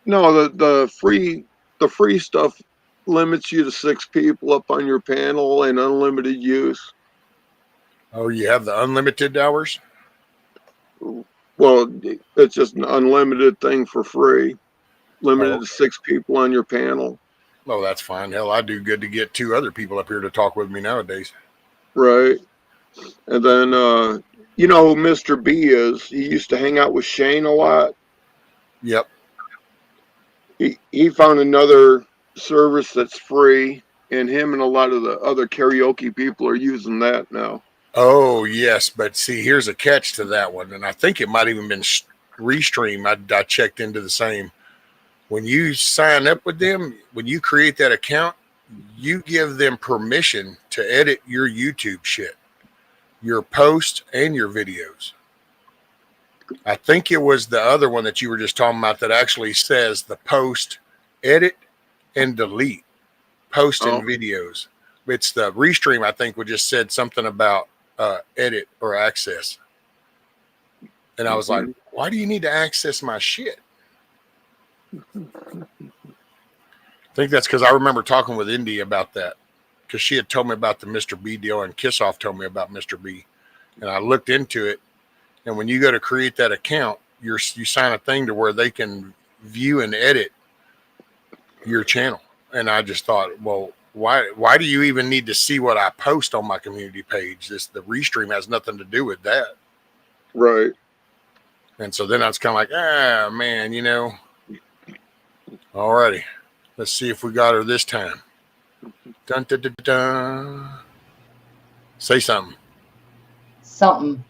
no, the free stuff limits you to 6 people up on your panel and unlimited use. Oh, you have the unlimited hours? Well, it's just an unlimited thing for free, limited to 6 people on your panel. Oh, that's fine. Hell, I do good to get 2 other people up here to talk with me nowadays. Right. And then you know who Mr. B is. He used to hang out with Shane a lot. Yep. He found another service that's free, and him and a lot of the other karaoke people are using that now. Oh, yes. But see, here's a catch to that one. And I think it might even been Restream. I checked into the same. When you sign up with them, when you create that account, you give them permission to edit your YouTube shit, your posts, and your videos. I think it was the other one that you were just talking about that actually says the post, edit, and delete post and videos. It's the Restream, I think, would just said something about edit or access. And I was like, why do you need to access my shit? I think that's because I remember talking with Indy about that, because she had told me about the Mr. B deal, and Kissoff told me about Mr. B. And I looked into it. And when you go to create that account, you sign a thing to where they can view and edit your channel. And I just thought, well, why do you even need to see what I post on my community page? The Restream has nothing to do with that. Right. And so then I was kind of like, man, alrighty. Let's see if we got her this time. Dun, dun, dun, dun. Say something. Something.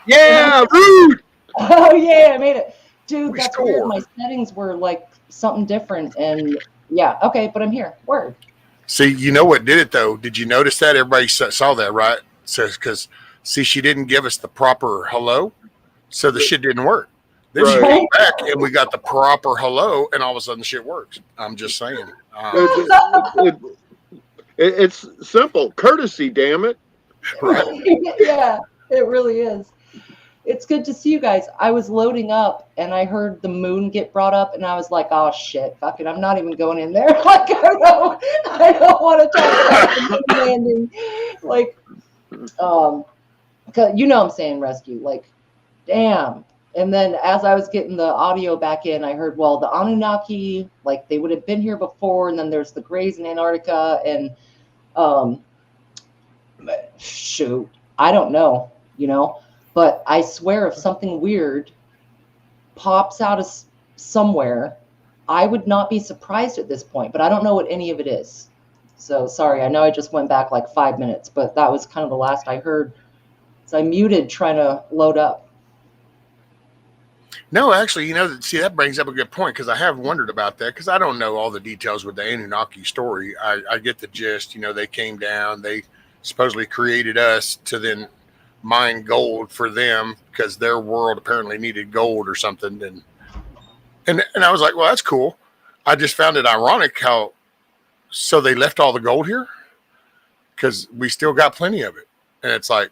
Yeah, rude. Oh yeah, I made it. Dude, that's Restore. weird. My settings were like something different, and yeah, okay, but I'm here. Word. See, you know what did it though? Did you notice that? Everybody saw that, right? So, because see, she didn't give us the proper hello, so the shit didn't work. Then she came back and we got the proper hello, and all of a sudden the shit works. I'm just saying. It's simple courtesy, damn it. Right. Yeah, it really is. It's good to see you guys. I was loading up and I heard the moon get brought up, and I was like, oh shit, fuck it, I'm not even going in there. Like, I don't want to talk about the moon landing. Like, I'm saying rescue. Like, damn. And then as I was getting the audio back in, I heard, well, the Anunnaki, like they would have been here before, and then there's the Greys in Antarctica, and shoot, I don't know, but I swear if something weird pops out of somewhere, I would not be surprised at this point, but I don't know what any of it is. So sorry, I know I just went back like 5 minutes, but that was kind of the last I heard. So I muted trying to load up. No, actually, see, that brings up a good point, because I have wondered about that, because I don't know all the details with the Anunnaki story. I get the gist. They came down, they supposedly created us to then mine gold for them, because their world apparently needed gold or something. And I was like, well, that's cool. I just found it ironic so they left all the gold here, because we still got plenty of it. And it's like,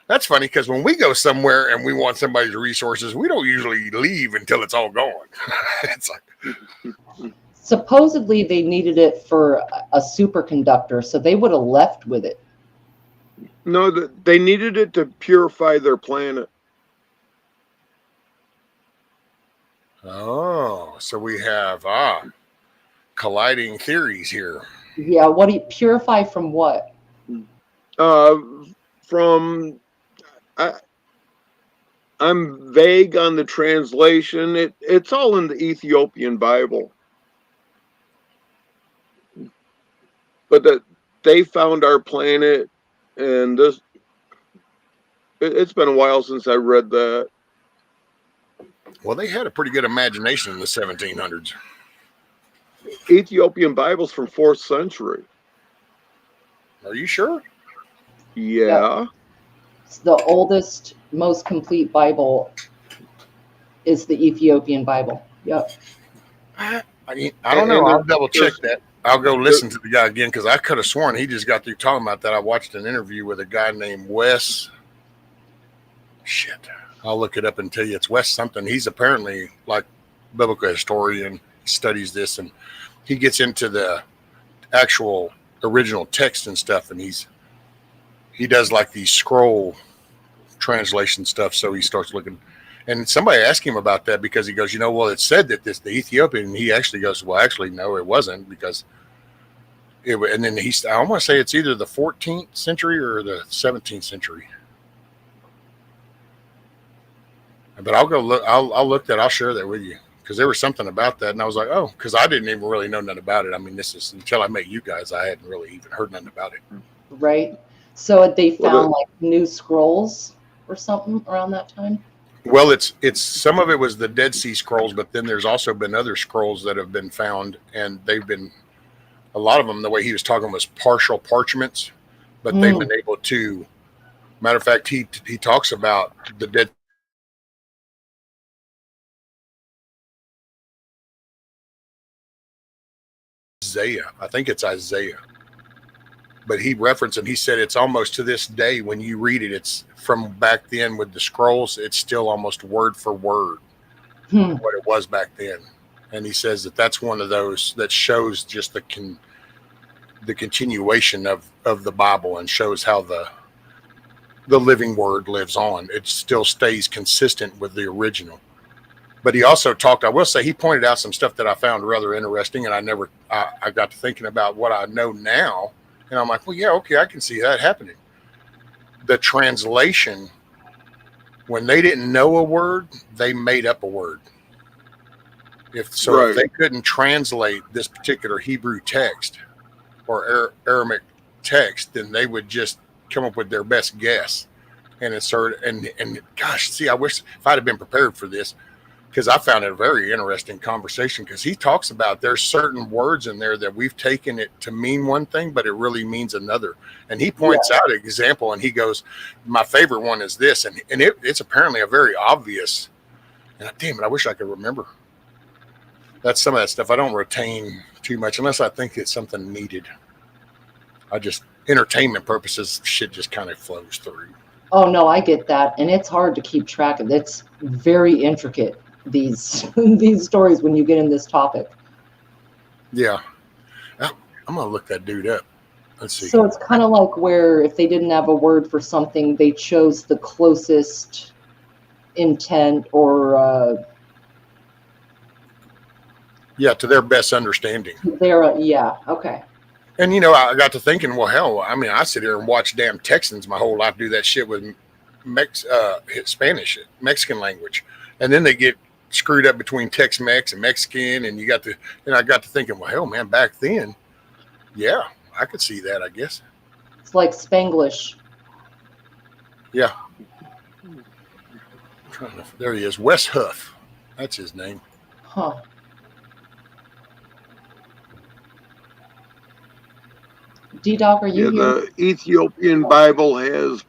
that's funny, because when we go somewhere and we want somebody's resources, we don't usually leave until it's all gone. It's like, supposedly they needed it for a superconductor, so they would have left with it. No, they needed it to purify their planet. oh, so we have colliding theories here. Yeah, what do you purify from what? I'm vague on the translation. It's all in the Ethiopian Bible. But they found our planet, and it's been a while since I read that. Well, they had a pretty good imagination in the 1700s. Ethiopian Bible's from 4th century. Are you sure? Yeah. It's the oldest, most complete Bible is the Ethiopian Bible. Yep. I don't know. I'll double check that. I'll go listen to the guy again, because I could have sworn he just got through talking about that. I watched an interview with a guy named Wes. Shit. I'll look it up and tell you it's Wes something. He's apparently like biblical historian. He studies this, and he gets into the actual original text and stuff, and he does like these scroll translation stuff. So he starts looking, and somebody asked him about that, because he goes, well, it said that the Ethiopian, and he actually goes, well, actually, no, it wasn't, because and then I want to say it's either the 14th century or the 17th century. But I'll go look. I'll look that. I'll share that with you, because there was something about that, and I was like, oh, because I didn't even really know nothing about it. I mean, this is until I met you guys, I hadn't really even heard nothing about it. Right. So had they Well, found like new scrolls or something around that time? Well, it's some of it was the Dead Sea Scrolls, but then there's also been other scrolls that have been found, and they've been a lot of them. The way he was talking was partial parchments, but they've been able to. Matter of fact, he talks about the Dead Isaiah. I think it's Isaiah. But he referenced and he said it's almost to this day when you read it, it's from back then with the scrolls, it's still almost word for word what it was back then. And he says that that's one of those that shows just the continuation of the Bible and shows how the living word lives on. It still stays consistent with the original. But he also talked, I will say, he pointed out some stuff that I found rather interesting, and I got to thinking about what I know now, and I'm like, well, yeah, okay, I can see that happening. The translation, when they didn't know a word, they made up a word. If they couldn't translate this particular Hebrew text or Aramaic text, then they would just come up with their best guess and insert. And gosh, see, I wish if I'd have been prepared for this, because I found it a very interesting conversation, because he talks about there's certain words in there that we've taken it to mean one thing, but it really means another. And he points out an example, and he goes, my favorite one is this. And it's apparently a very obvious, and damn it, I wish I could remember. That's some of that stuff I don't retain too much unless I think it's something needed. I just, entertainment purposes, shit just kind of flows through. Oh, no, I get that. And it's hard to keep track of. It's very intricate, these stories, when you get in this topic. Yeah. I'm going to look that dude up. Let's see. So it's kind of like where if they didn't have a word for something, they chose the closest intent or... to their best understanding. Okay. And, I got to thinking, well, hell, I mean, I sit here and watch damn Texans my whole life do that shit with Spanish, Mexican language. And then they get screwed up between Tex-Mex and Mexican. And I got to thinking, well, hell, man, back then, yeah, I could see that, I guess. It's like Spanglish. Yeah. There he is, Wes Huff. That's his name. Huh. D-Dog, are you here? The Ethiopian Bible has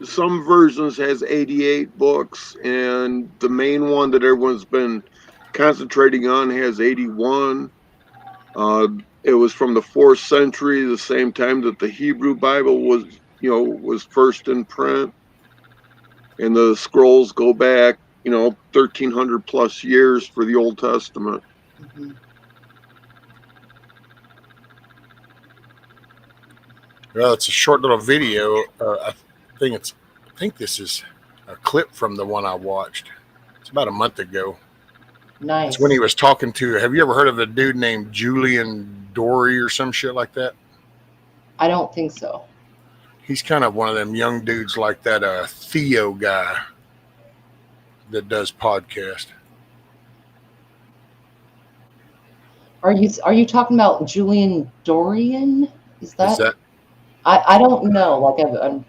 some versions has 88 books, and the main one that everyone's been concentrating on has 81. It was from the 4th century, the same time that the Hebrew Bible was first in print. And the scrolls go back, 1,300 plus years for the Old Testament. Mm-hmm. Well, it's a short little video. I think this is a clip from the one I watched. It's about a month ago. Nice. It's when he was talking to, have you ever heard of a dude named Julian Dory or some shit like that? I don't think so. He's kind of one of them young dudes like that Theo guy that does podcast. Are you talking about Julian Dorian? Is that? I don't know. Like I'm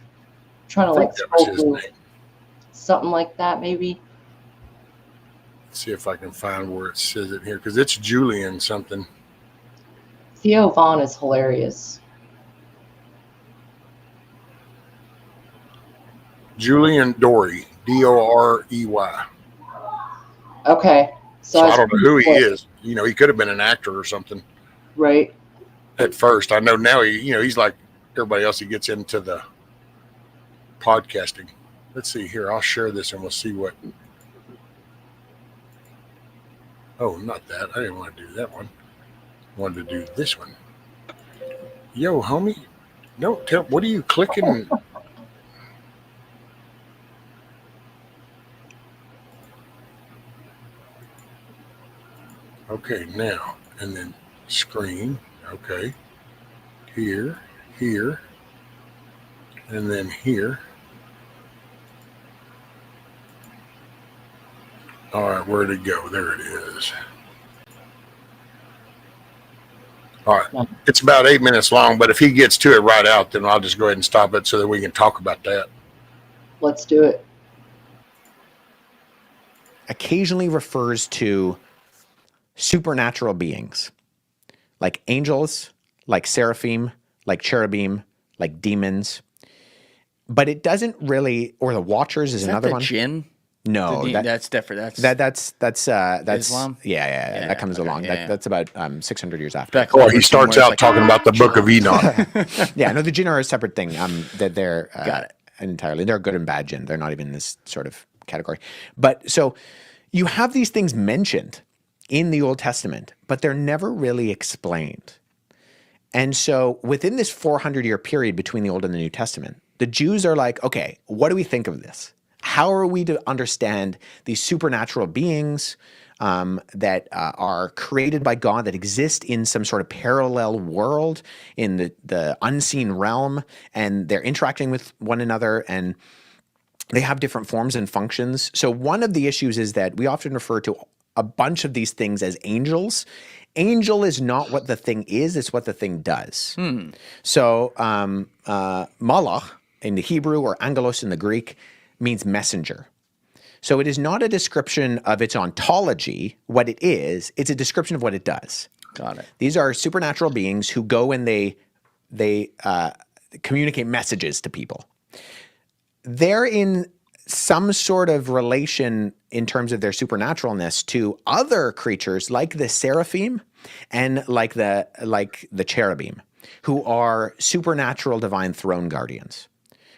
trying to scroll through something like that, maybe. Let's see if I can find where it says it here, because it's Julian something. Theo Vaughn is hilarious. Julian Dory, Dorey. Okay. So I don't know who he is. He could have been an actor or something. Right. At first, I know now he's like everybody else. He gets into the podcasting. Let's see here. I'll share this and we'll see what. Oh, not that. I didn't want to do that one. I wanted to do this one. Yo, homie, don't tell. What are you clicking? Okay, now, and then screen, okay, here, and then here. All right, where'd it go? There it is. All right. It's about 8 minutes long, but if he gets to it right out, then I'll just go ahead and stop it so that we can talk about that. Let's do it. Occasionally refers to supernatural beings, like angels, like seraphim, like cherubim, like demons. But it doesn't really, or the Watchers is another one. Jinn? No, that's different. That's Islam? Yeah, that comes along. Yeah. That's about 600 years after. Oh, he starts out talking about the Book of Enoch. Yeah, no, the jinn are a separate thing. That they're Got it. entirely. They're good and bad jinn. They're not even in this sort of category. But so you have these things mentioned in the Old Testament, but they're never really explained. And so within this 400-year period between the Old and the New Testament, the Jews are like, okay, what do we think of this? How are we to understand these supernatural beings that are created by God, that exist in some sort of parallel world in the unseen realm, and they're interacting with one another, and they have different forms and functions? So one of the issues is that we often refer to a bunch of these things as angels. Angel is not what the thing is, it's what the thing does. So malach in the Hebrew, or angelos in the Greek, means messenger. So it is not a description of its ontology, what it is, it's a description of what it does. Got it. These are supernatural beings who go and they communicate messages to people. They're in some sort of relation in terms of their supernaturalness to other creatures like the seraphim and like the cherubim, who are supernatural divine throne guardians,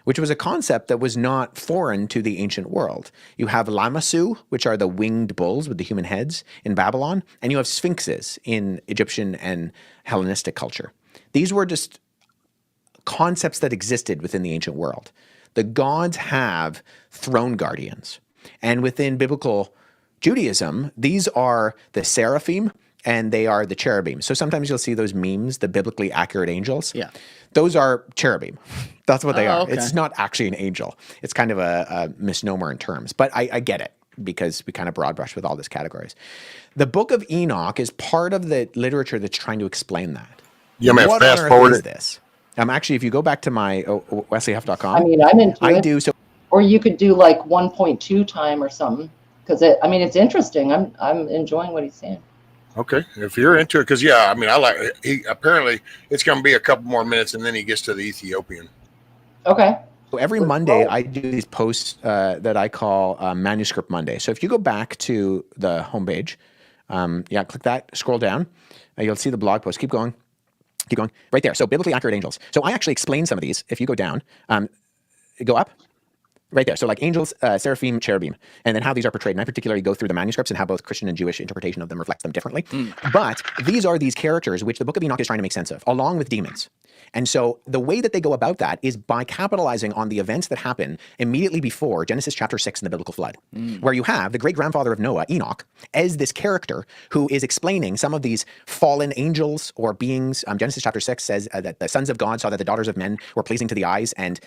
which was a concept that was not foreign to the ancient world. You have lamassu, which are the winged bulls with the human heads in Babylon, and you have sphinxes in Egyptian and Hellenistic culture. These were just concepts that existed within the ancient world. The gods have throne guardians. And within biblical Judaism, these are the seraphim and they are the cherubim. So sometimes you'll see those memes, the biblically accurate angels. Yeah. Those are cherubim. That's what they are. Okay. It's not actually an angel. It's kind of a misnomer in terms. But I get it, because we kind of broad brush with all these categories. The Book of Enoch is part of the literature that's trying to explain that. You may What fast on earth forward is it. this? Actually, if you go back to my wesleyhuff.com, I mean, I'm into I it. do. So Or you could do like 1.2 time or something, because it's interesting. I'm enjoying what he's saying. Okay, if you're into it, because apparently it's going to be a couple more minutes, and then he gets to the Ethiopian. Okay. So every Monday, I do these posts that I call Manuscript Monday. So if you go back to the homepage, click that, scroll down, you'll see the blog post. Keep going. Right there. So biblically accurate angels. So I actually explain some of these. If you go down, go up. Right there. So like angels, seraphim, cherubim, and then how these are portrayed. And I particularly go through the manuscripts and how both Christian and Jewish interpretation of them reflects them differently. But these are these characters which the Book of Enoch is trying to make sense of, along with demons. And so the way that they go about that is by capitalizing on the events that happen immediately before Genesis chapter 6 and the biblical flood, where you have the great-grandfather of Noah, Enoch, as this character who is explaining some of these fallen angels or beings. Genesis chapter 6 says that the sons of God saw that the daughters of men were pleasing to the eyes and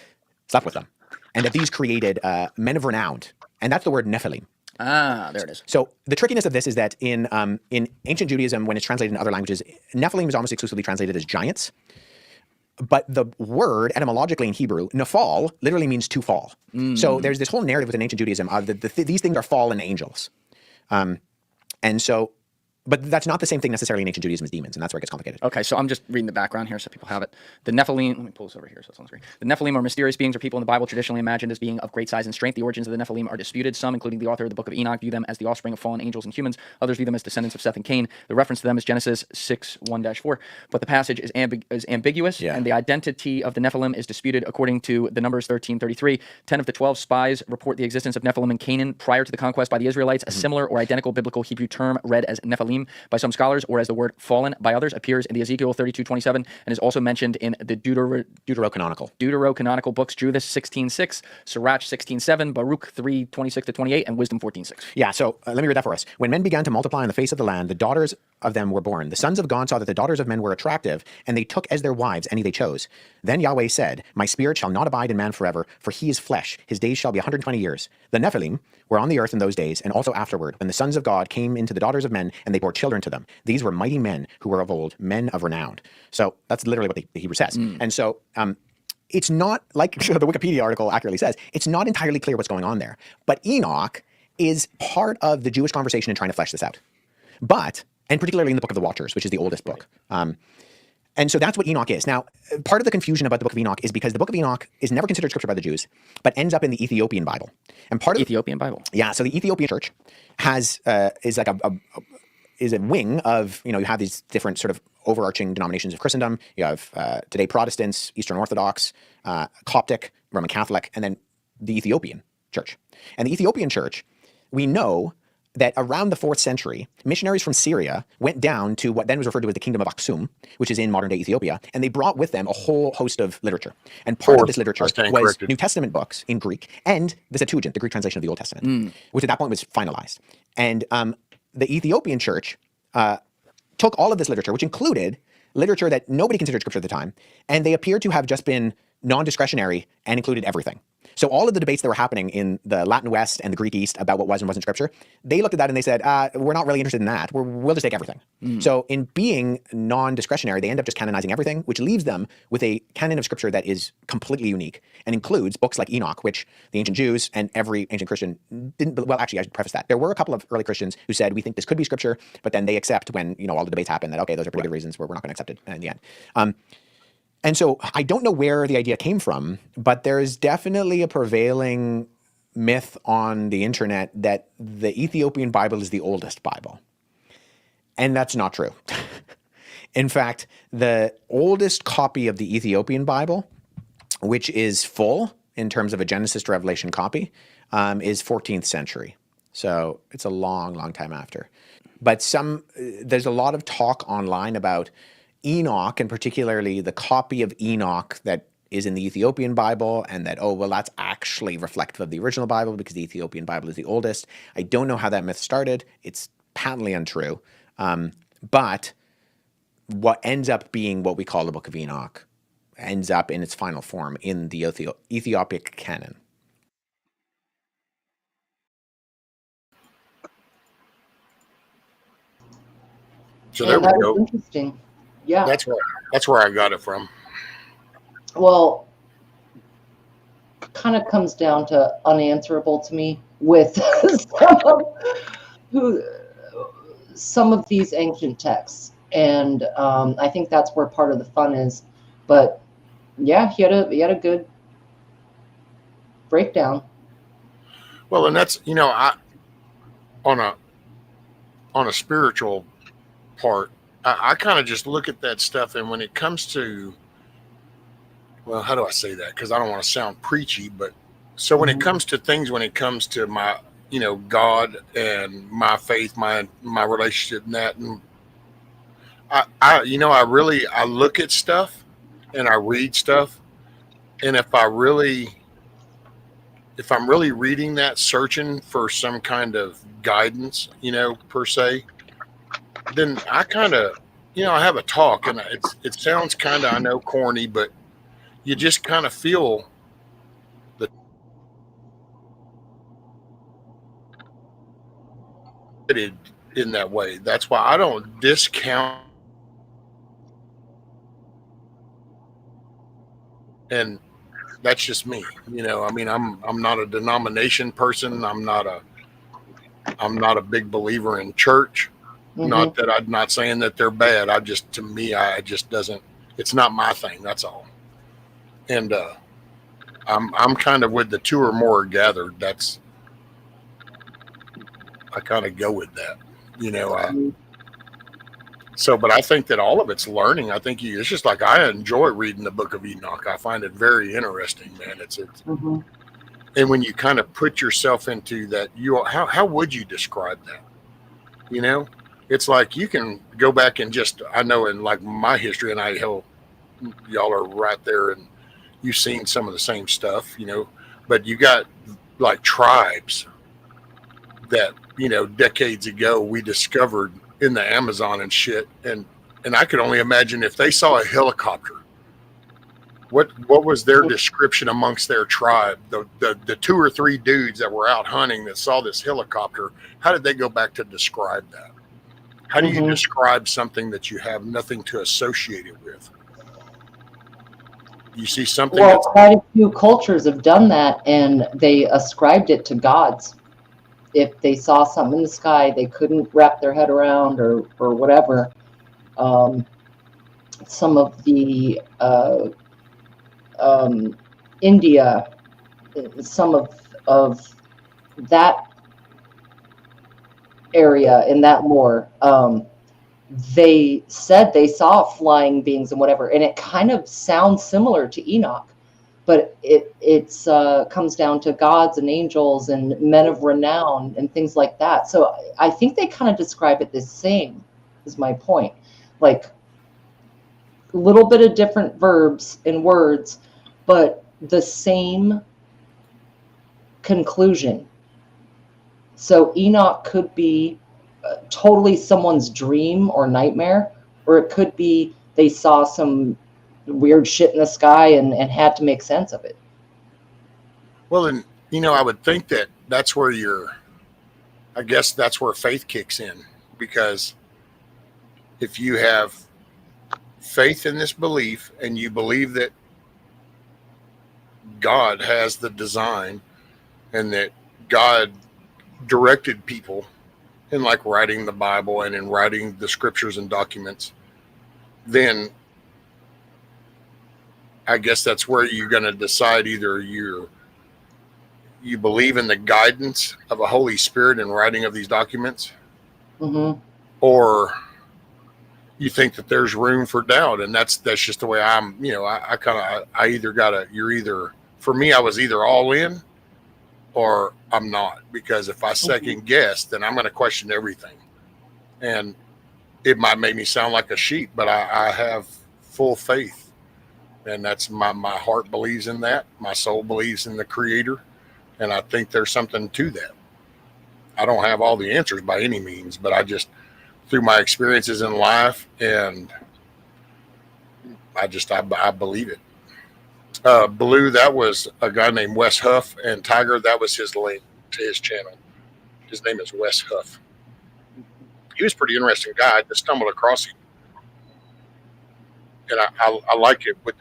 slept with them, and that these created men of renown. And that's the word Nephilim. Ah, there it is. So the trickiness of this is that in ancient Judaism, when it's translated in other languages, Nephilim is almost exclusively translated as giants. But the word etymologically in Hebrew, nephal, literally means to fall. So there's this whole narrative within ancient Judaism of these things are fallen angels. And so, but that's not the same thing necessarily in ancient Judaism as demons, and that's where it gets complicated. Okay, so I'm just reading the background here so people have it. The Nephilim, let me pull this over here so it's on the screen. The Nephilim are mysterious beings or people in the Bible traditionally imagined as being of great size and strength. The origins of the Nephilim are disputed. Some, including the author of the Book of Enoch, view them as the offspring of fallen angels and humans. Others view them as descendants of Seth and Cain. The reference to them is Genesis 6:1-4. But the passage is ambiguous, and the identity of the Nephilim is disputed according to the Numbers 13:33. 10 of the 12 spies report the existence of Nephilim in Canaan prior to the conquest by the Israelites. A similar or identical biblical Hebrew term read as Nephilim by some scholars, or as the word fallen by others, appears in the Ezekiel 32:27 and is also mentioned in the Deuterocanonical books, Judith 16:6, Sirach 16:7, Baruch 3:26-28, and Wisdom 14:6. Yeah, so let me read that for us. When men began to multiply on the face of the land, the daughters of them were born. The sons of God saw that the daughters of men were attractive, and they took as their wives any they chose. Then Yahweh said, My spirit shall not abide in man forever, for he is flesh. His days shall be 120 years. The Nephilim were on the earth in those days, and also afterward, when the sons of God came into the daughters of men, and they bore children to them. These were mighty men who were of old, men of renown. So that's literally what the Hebrew says. And so it's not, like the Wikipedia article accurately says, it's not entirely clear what's going on there. But Enoch is part of the Jewish conversation in trying to flesh this out. And particularly in the Book of the Watchers, which is the oldest book. And so that's what Enoch is. Now, part of the confusion about the Book of Enoch is because the Book of Enoch is never considered scripture by the Jews, but ends up in the Ethiopian Bible. And part of Ethiopian Bible. Yeah, so the Ethiopian church is like a wing of, you have these different sort of overarching denominations of Christendom. You have today Protestants, Eastern Orthodox, Coptic, Roman Catholic, and then the Ethiopian church. And the Ethiopian church, we know that around the 4th century, missionaries from Syria went down to what then was referred to as the kingdom of Aksum, which is in modern-day Ethiopia, and they brought with them a whole host of literature. And part of this literature was New Testament books in Greek and the Septuagint, the Greek translation of the Old Testament, which at that point was finalized. And the Ethiopian church took all of this literature, which included literature that nobody considered scripture at the time, and they appear to have just been non-discretionary and included everything. So all of the debates that were happening in the Latin West and the Greek East about what was and wasn't scripture, they looked at that and they said, we're not really interested in that. We'll just take everything. So in being non-discretionary, they end up just canonizing everything, which leaves them with a canon of scripture that is completely unique and includes books like Enoch, which the ancient Jews and every ancient Christian didn't. Well, actually, I should preface that. There were a couple of early Christians who said, we think this could be scripture, but then they accept when, all the debates happen that, okay, those are pretty good reasons we're not going to accept it in the end. And so I don't know where the idea came from, but there is definitely a prevailing myth on the internet that the Ethiopian Bible is the oldest Bible. And that's not true. In fact, the oldest copy of the Ethiopian Bible, which is full in terms of a Genesis to Revelation copy, is 14th century. So it's a long, long time after. But there's a lot of talk online about Enoch, and particularly the copy of Enoch that is in the Ethiopian Bible, and that, that's actually reflective of the original Bible because the Ethiopian Bible is the oldest. I don't know how that myth started. It's patently untrue. But what ends up being what we call the Book of Enoch ends up in its final form in the Ethiopic canon. So there we go. Interesting. Yeah. That's where I got it from. Well, kind of comes down to unanswerable to me with some of these ancient texts, and I think that's where part of the fun is. But yeah, he had a good breakdown. Well, and that's I on a spiritual part, I kind of just look at that stuff, and when it comes to, well, how do I say that? Because I don't want to sound preachy, but so when it comes to things, when it comes to my, God and my faith, my relationship and that, and I look at stuff and I read stuff, and if I'm really reading that, searching for some kind of guidance, per se, then I kind of, I have a talk, and it sounds kind of, I know, corny, but you just kind of feel in that way. That's why I don't discount. And that's just me, I'm not a denomination person. I'm not a big believer in church. Not that I'm not saying that they're bad. To me, it's not my thing. That's all. And I'm kind of with the two or more gathered. I kind of go with that, but I think that all of it's learning. I think it's just like, I enjoy reading the Book of Enoch. I find it very interesting, man. It's and when you kind of put yourself into that, how would you describe that? It's like you can go back and I know in like my history, and y'all are right there, and you've seen some of the same stuff, but you got like tribes that, decades ago we discovered in the Amazon and shit, and I could only imagine if they saw a helicopter. What was their description amongst their tribe? The 2 or 3 dudes that were out hunting that saw this helicopter, how did they go back to describe that? How do you describe something that you have nothing to associate it with? You see something Well, quite a few cultures have done that, and they ascribed it to gods. If they saw something in the sky they couldn't wrap their head around, or whatever, some of the India, some of that area in that lore, they said they saw flying beings and whatever, and it kind of sounds similar to Enoch, but it's comes down to gods and angels and men of renown and things like that. So I think they kind of describe it the same, is my point. Like a little bit of different verbs and words, but the same conclusion. So Enoch could be totally someone's dream or nightmare, or it could be they saw some weird shit in the sky and had to make sense of it. Well, and I would think that that's where I guess that's where faith kicks in, because if you have faith in this belief and you believe that God has the design and that God directed people in like writing the Bible and in writing the scriptures and documents, then I guess that's where you're going to decide either you believe in the guidance of a Holy Spirit in writing of these documents, or you think that there's room for doubt. And that's just the way I'm, I either for me, I was either all in or I'm not, because if I second guess, then I'm going to question everything. And it might make me sound like a sheep, but I have full faith. And that's my heart believes in that. My soul believes in the Creator. And I think there's something to that. I don't have all the answers by any means, but I just, through my experiences in life, and I believe it. Blue, that was a guy named Wes Huff, and Tiger, that was his link to his channel. His name is Wes Huff. He was a pretty interesting guy. I just stumbled across him. And I like it with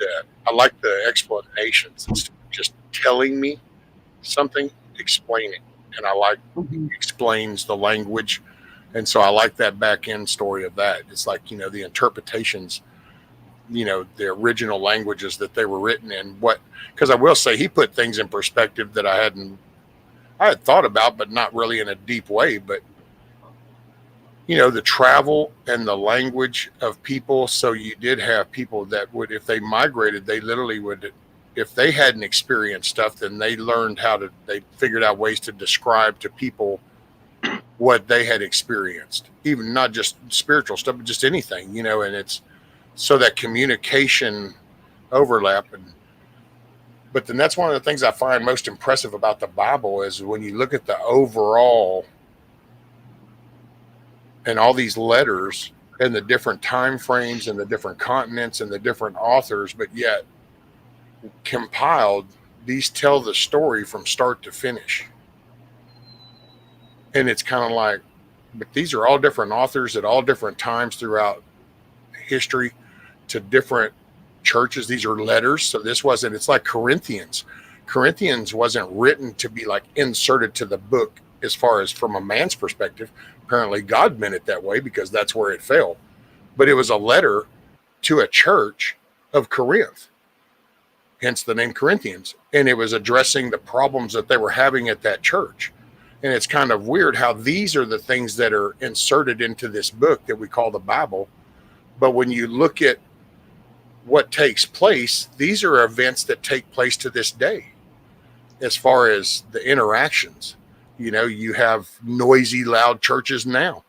I like the explanations. It's just telling me something, explaining. And I like he explains the language. And so I like that back end story of that. It's like, the interpretations, the original languages that they were written in. Because I will say he put things in perspective that I had thought about, but not really in a deep way. But, the travel and the language of people. So you did have people that would, if they migrated, they literally would, if they hadn't experienced stuff, then they learned they figured out ways to describe to people what they had experienced, even not just spiritual stuff, but just anything, and it's so that communication overlap. But then that's one of the things I find most impressive about the Bible is when you look at the overall and all these letters and the different time frames and the different continents and the different authors, but yet compiled, these tell the story from start to finish. And it's kind of like, but these are all different authors at all different times throughout history to different churches. These are letters. So it's like Corinthians. Corinthians wasn't written to be like inserted to the book as far as from a man's perspective. Apparently God meant it that way because that's where it fell. But it was a letter to a church of Corinth, hence the name Corinthians. And it was addressing the problems that they were having at that church. And it's kind of weird how these are the things that are inserted into this book that we call the Bible. But when you look at what takes place, these are events that take place to this day. As far as the interactions, you have noisy, loud churches now.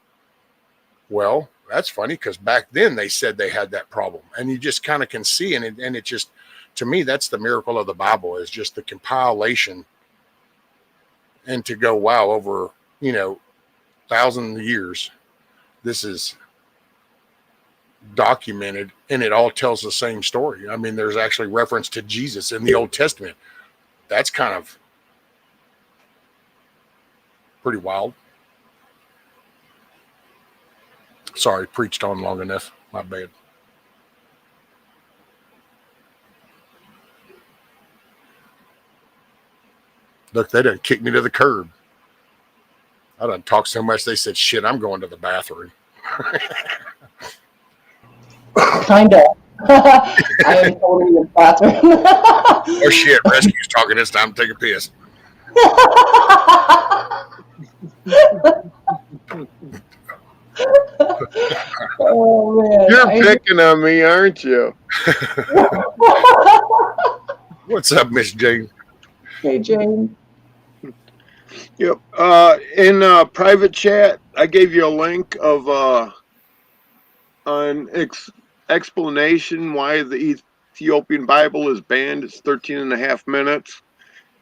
Well, that's funny because back then they said they had that problem. And you just kind of can see, and it just, to me, that's the miracle of the Bible, is just the compilation. And to go, wow, over, 1,000 years, this is documented, and it all tells the same story. I mean, there's actually reference to Jesus in the Old Testament. That's kind of pretty wild. Sorry, preached on long enough. My bad. Look, they done kicked me to the curb. I done talked so much, they said, shit, I'm going to the bathroom. Kinda. I am totally in the bathroom. Oh, shit, Rescue's talking this time. Take a piss. Oh, man. You're picking on me, aren't you? What's up, Miss Jane? Hey, Jane. Yep. In private chat, I gave you a link of an explanation why the Ethiopian Bible is banned. It's 13 and a half minutes.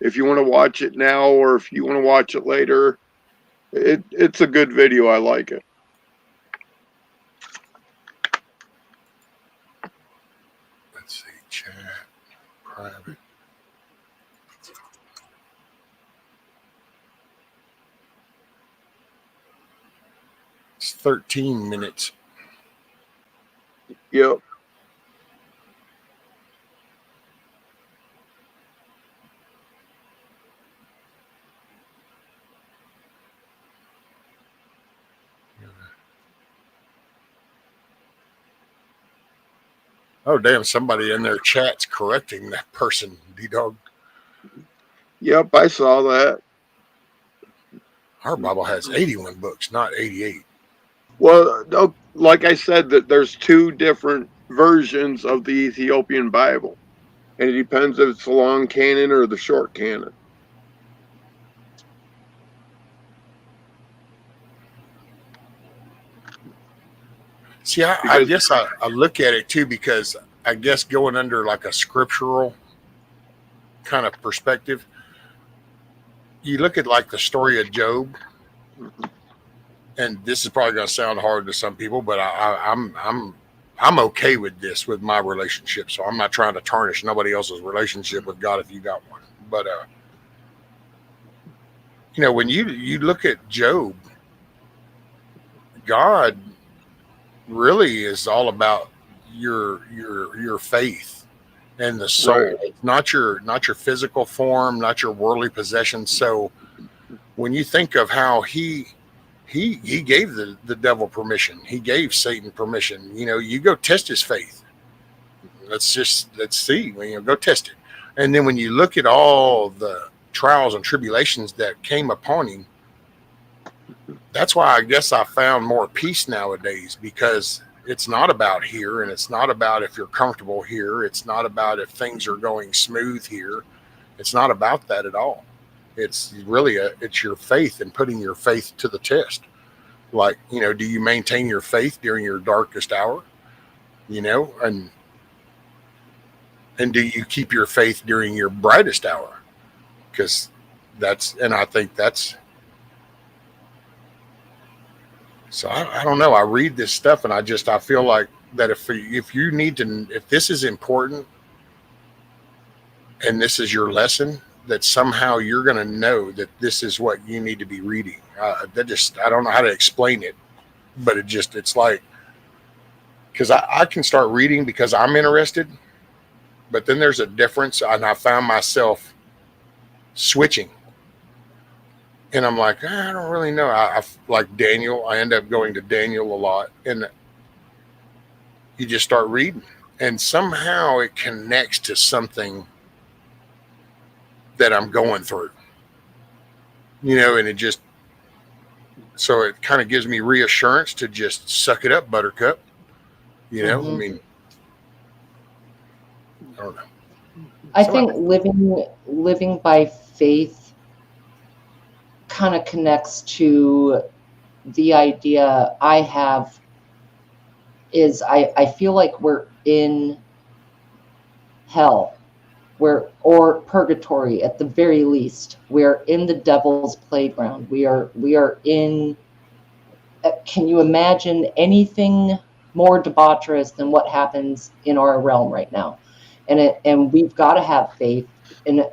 If you want to watch it now or if you want to watch it later, it's a good video. I like it. Let's see, chat, private. It's 13 minutes. Yep. Oh, damn, somebody in their chat's correcting that person, D-Dog. Yep, I saw that. Our Bible has 81 books, not 88. Well, like I said, that there's two different versions of the Ethiopian Bible, and it depends if it's the long canon or the short canon. See, I guess I look at it too, because I guess going under like a scriptural kind of perspective, you look at like the story of Job, and this is probably going to sound hard to some people, but I'm okay with this with my relationship. So I'm not trying to tarnish nobody else's relationship with God if you got one. But you know, when you look at Job, God really is all about your faith and the soul. Right. Not your physical form, not your worldly possessions. So when you think of how he gave the devil permission, he gave Satan permission, you know, you go test his faith. Let's see, you know, go test it. And then when you look at all the trials and tribulations that came upon him, that's why I guess I found more peace nowadays, because it's not about here, and it's not about if you're comfortable here. It's not about if things are going smooth here. It's not about that at all. It's really it's your faith and putting your faith to the test. Like, you know, do you maintain your faith during your darkest hour? You know, and do you keep your faith during your brightest hour? Because I think that's. So I don't know. I read this stuff and I feel like that if you need to, if this is important and this is your lesson, that somehow you're going to know that this is what you need to be reading. I don't know how to explain it, but it's like, because I can start reading because I'm interested, but then there's a difference, and I found myself switching. And I'm like, I don't really know. I like Daniel. I end up going to Daniel a lot. And you just start reading. And somehow it connects to something that I'm going through. You know, and so it kind of gives me reassurance to just suck it up, Buttercup. You know, I mean, I don't know. I think living by faith kind of connects to the idea I have is I feel like we're in hell, or purgatory at the very least. We're in the devil's playground. We are in can you imagine anything more debaucherous than what happens in our realm right now? And we've got to have faith in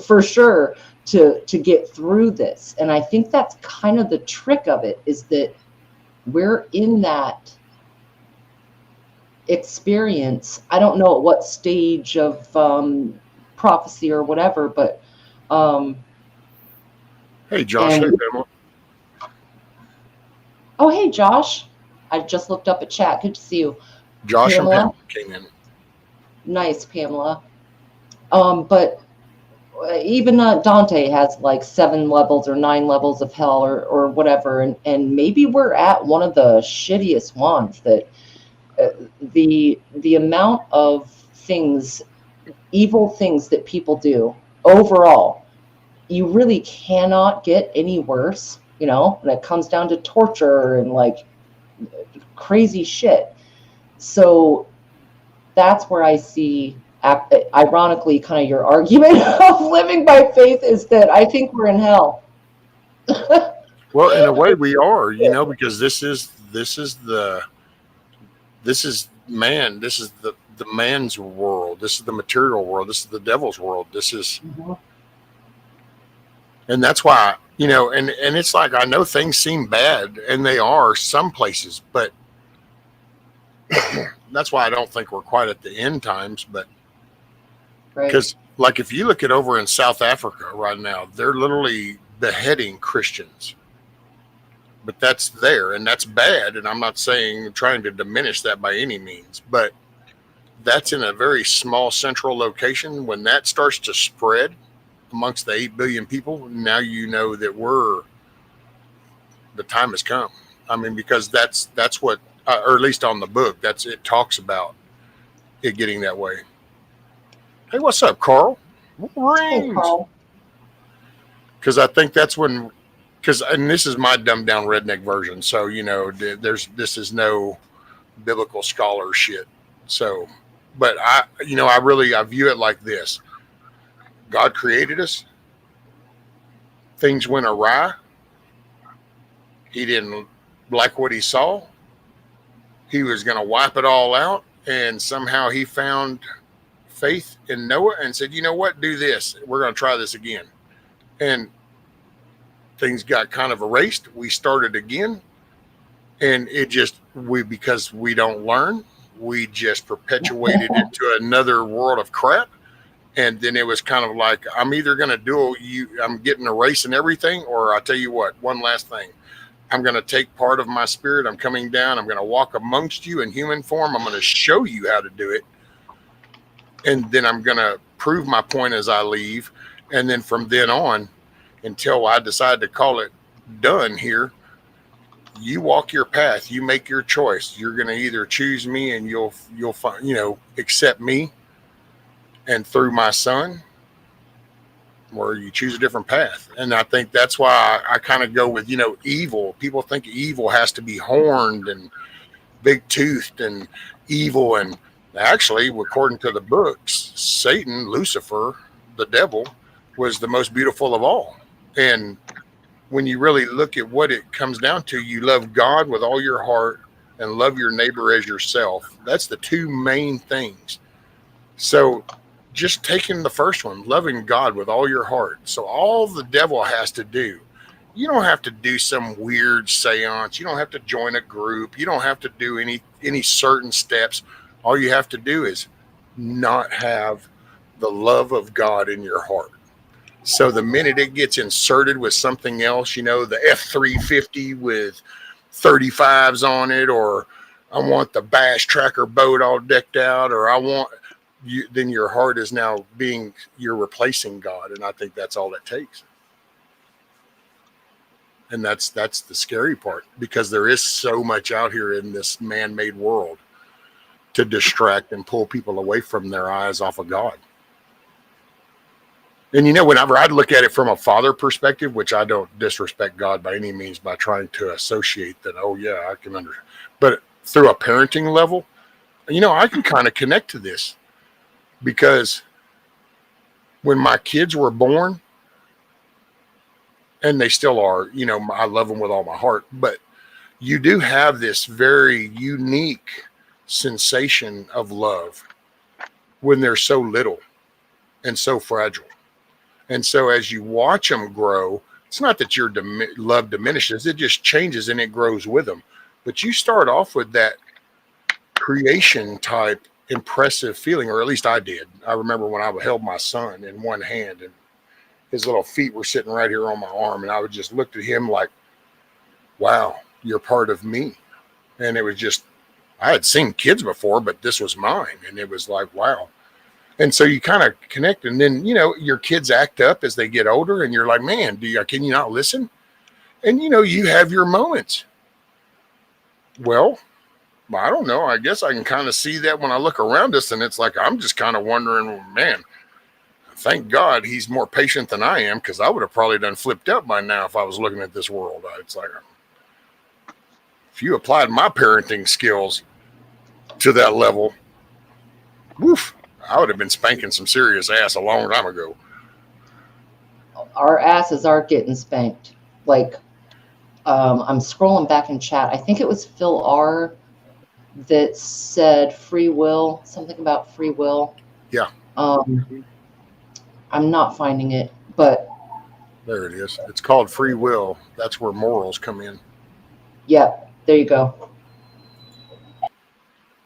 for sure to get through this. And I think that's kind of the trick of it, is that we're in that experience. I don't know at what stage of prophecy or whatever, but Hey, Josh. Hey, Pamela. oh, hey, Josh. I just looked up a chat. Good to see you. Josh Pamela? and Pamela came in. Nice, Pamela. But even Dante has like 7 levels or 9 levels of hell or whatever. And maybe we're at one of the shittiest ones, that the amount of things, evil things that people do overall, you really cannot get any worse, you know, and it comes down to torture and like crazy shit. So that's where I see, ironically, kind of your argument of living by faith, is that I think we're in hell. Well, in a way we are, you know, because this is man, this is the man's world. This is the material world. This is the devil's world. This is, and that's why, you know, and it's like, I know things seem bad, and they are some places, but that's why I don't think we're quite at the end times. But because, like, if you look at over in South Africa right now, they're literally beheading Christians. But that's there, and that's bad. And I'm not trying to diminish that by any means, but that's in a very small central location. When that starts to spread amongst the 8 billion people, now you know that the time has come. I mean, because that's what, or at least on the book, it talks about it getting that way. Hey, what's up, Carl? Hey, Carl. Because I think that's when. And this is my dumbed down redneck version. So, you know, this is no biblical scholar shit. So, but I view it like this. God created us. Things went awry. He didn't like what he saw. He was going to wipe it all out. And somehow he found faith in Noah and said, you know what, do this. We're going to try this again. And things got kind of erased. We started again, and because we don't learn, we just perpetuated into another world of crap. And then it was kind of like, I'm either going to I'm getting erasing everything, or I tell you what, one last thing, I'm going to take part of my spirit. I'm coming down. I'm going to walk amongst you in human form. I'm going to show you how to do it. And then I'm going to prove my point as I leave. And then from then on, until I decide to call it done here, you walk your path, you make your choice. You're going to either choose me and you'll find, you know, accept me and through my son, or you choose a different path. And I think that's why I kind of go with, you know, evil. People think evil has to be horned and big toothed and evil. And actually, according to the books, Satan, Lucifer, the devil, was the most beautiful of all. And when you really look at what it comes down to, you love God with all your heart and love your neighbor as yourself. That's the 2 main things. So just taking the first one, loving God with all your heart. So all the devil has to do, you don't have to do some weird seance. You don't have to join a group. You don't have to do any certain steps. All you have to do is not have the love of God in your heart. So the minute it gets inserted with something else, you know, the F-350 with 35s on it, or I want the Bash Tracker boat all decked out, or I want you, then your heart is now you're replacing God. And I think that's all it takes. And that's the scary part, because there is so much out here in this man-made world to distract and pull people away from their eyes off of God. And, you know, whenever I'd look at it from a father perspective, which I don't disrespect God by any means by trying to associate that, oh, yeah, I can understand. But through a parenting level, you know, I can kind of connect to this, because when my kids were born, and they still are, you know, I love them with all my heart, but you do have this very unique sensation of love when they're so little and so fragile. And so as you watch them grow, it's not that your love diminishes, it just changes and it grows with them. But you start off with that creation type impressive feeling, or at least I did. I remember when I held my son in one hand and his little feet were sitting right here on my arm, and I would just look at him like, wow, you're part of me. And it was just, I had seen kids before, but this was mine. And it was like, wow. And so you kind of connect, and then, you know, your kids act up as they get older, and you're like, man, can you not listen? And, you know, you have your moments. Well, I don't know. I guess I can kind of see that when I look around us, and it's like, I'm just kind of wondering, man, thank God he's more patient than I am, because I would have probably done flipped up by now if I was looking at this world. It's like, if you applied my parenting skills to that level, woof, I would have been spanking some serious ass a long time ago. Our asses are getting spanked. Like, I'm scrolling back in chat. I think it was Phil R. that said free will, something about free will. Yeah. I'm not finding it, but there it is. It's called free will. That's where morals come in. Yeah, there you go. Let's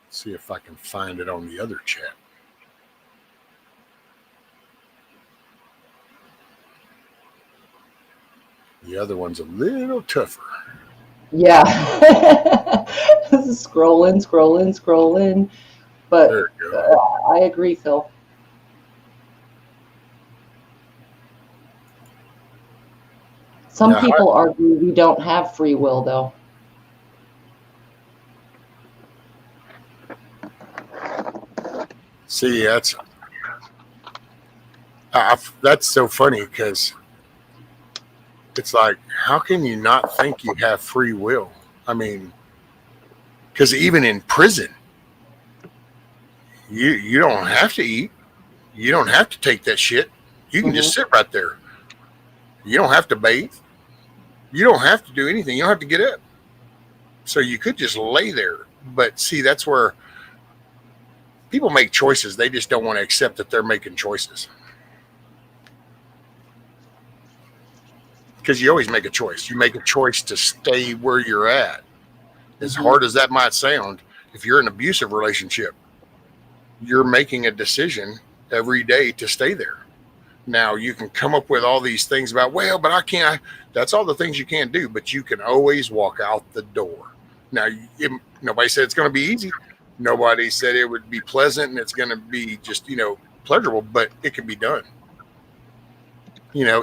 see if I can find it on the other chat. The other one's a little tougher. Yeah. scrolling. But There you go. I agree, Phil. Some people argue we don't have free will, though. See, that's so funny, because it's like, how can you not think you have free will? I mean, because even in prison, you don't have to eat. You don't have to take that shit. You can just sit right there. You don't have to bathe. You don't have to do anything. You don't have to get up. So you could just lay there. But see, that's where people make choices. They just don't want to accept that they're making choices. Because you always make a choice. You make a choice to stay where you're at. As hard as that might sound, if you're in an abusive relationship, you're making a decision every day to stay there. Now, you can come up with all these things about, well, but I can't. That's all the things you can't do, but you can always walk out the door. Now, nobody said it's going to be easy. Nobody said it would be pleasant and it's going to be just, pleasurable, but it can be done.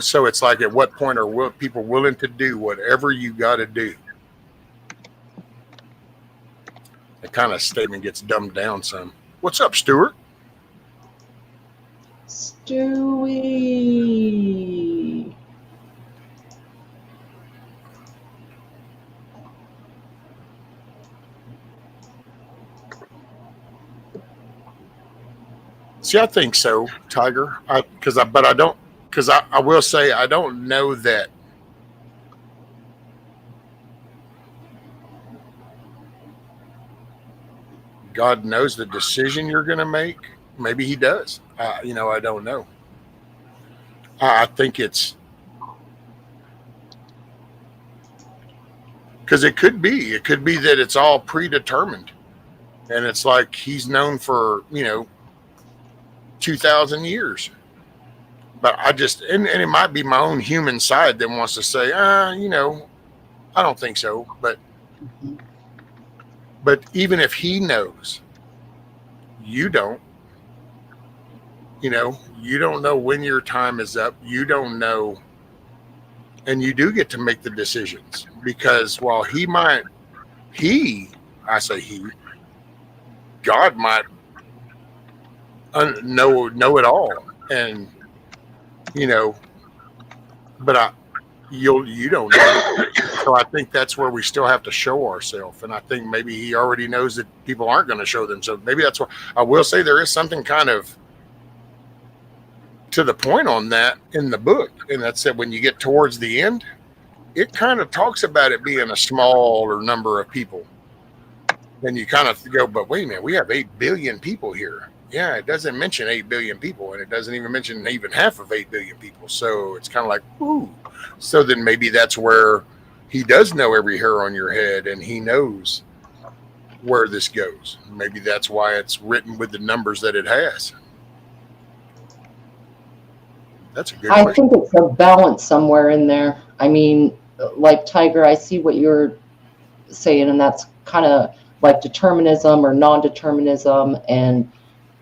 So it's like, at what point are people willing to do whatever you got to do? That kind of statement gets dumbed down some. What's up, Stuart? Stewie. See, I think so, Tiger. I will say, I don't know that God knows the decision you're going to make. Maybe he does. I don't know. I think it's because it could be that it's all predetermined, and it's like he's known for 2,000 years. But I just, and it might be my own human side that wants to say, I don't think so. But even if he knows, you don't. You don't know when your time is up. You don't know. And you do get to make the decisions, because while God might know it all. And, but you don't know. So I think that's where we still have to show ourselves. And I think maybe he already knows that people aren't going to show themselves. Maybe that's why I will say there is something kind of to the point on that in the book. And that's that when you get towards the end, it kind of talks about it being a smaller number of people. Then you kind of go, but wait a minute, we have 8 billion people here. Yeah, it doesn't mention 8 billion people, and it doesn't even mention even half of 8 billion people. So it's kind of like, ooh. So then maybe that's where he does know every hair on your head, and he knows where this goes. Maybe that's why it's written with the numbers that it has. That's a good I question. think it's a balance somewhere in there. I mean, like Tiger, I see what you're saying, and that's kind of like determinism or non-determinism, and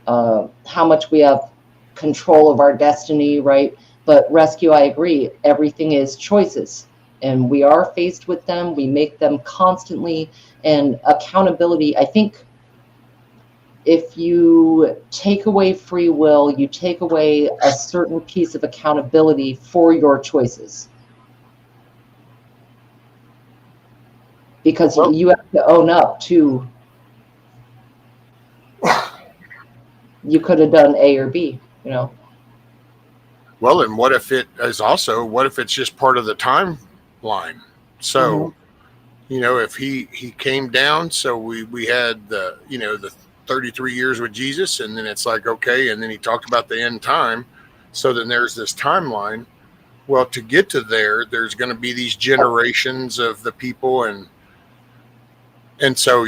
how much we have control of our destiny, right? But rescue, I agree, everything is choices, and we are faced with them. We make them constantly, and accountability, I think if you take away free will, you take away a certain piece of accountability for your choices. Because Well, you have to own up to, you could have done A or B, you know? well, and what if it is also, what if it's just part of the timeline? So, Mm-hmm. if he came down, so we had the 33 years with Jesus, and then it's like, okay, and then he talked about the end time. So then there's this timeline. Well, to get to there's going to be these generations of the people, and so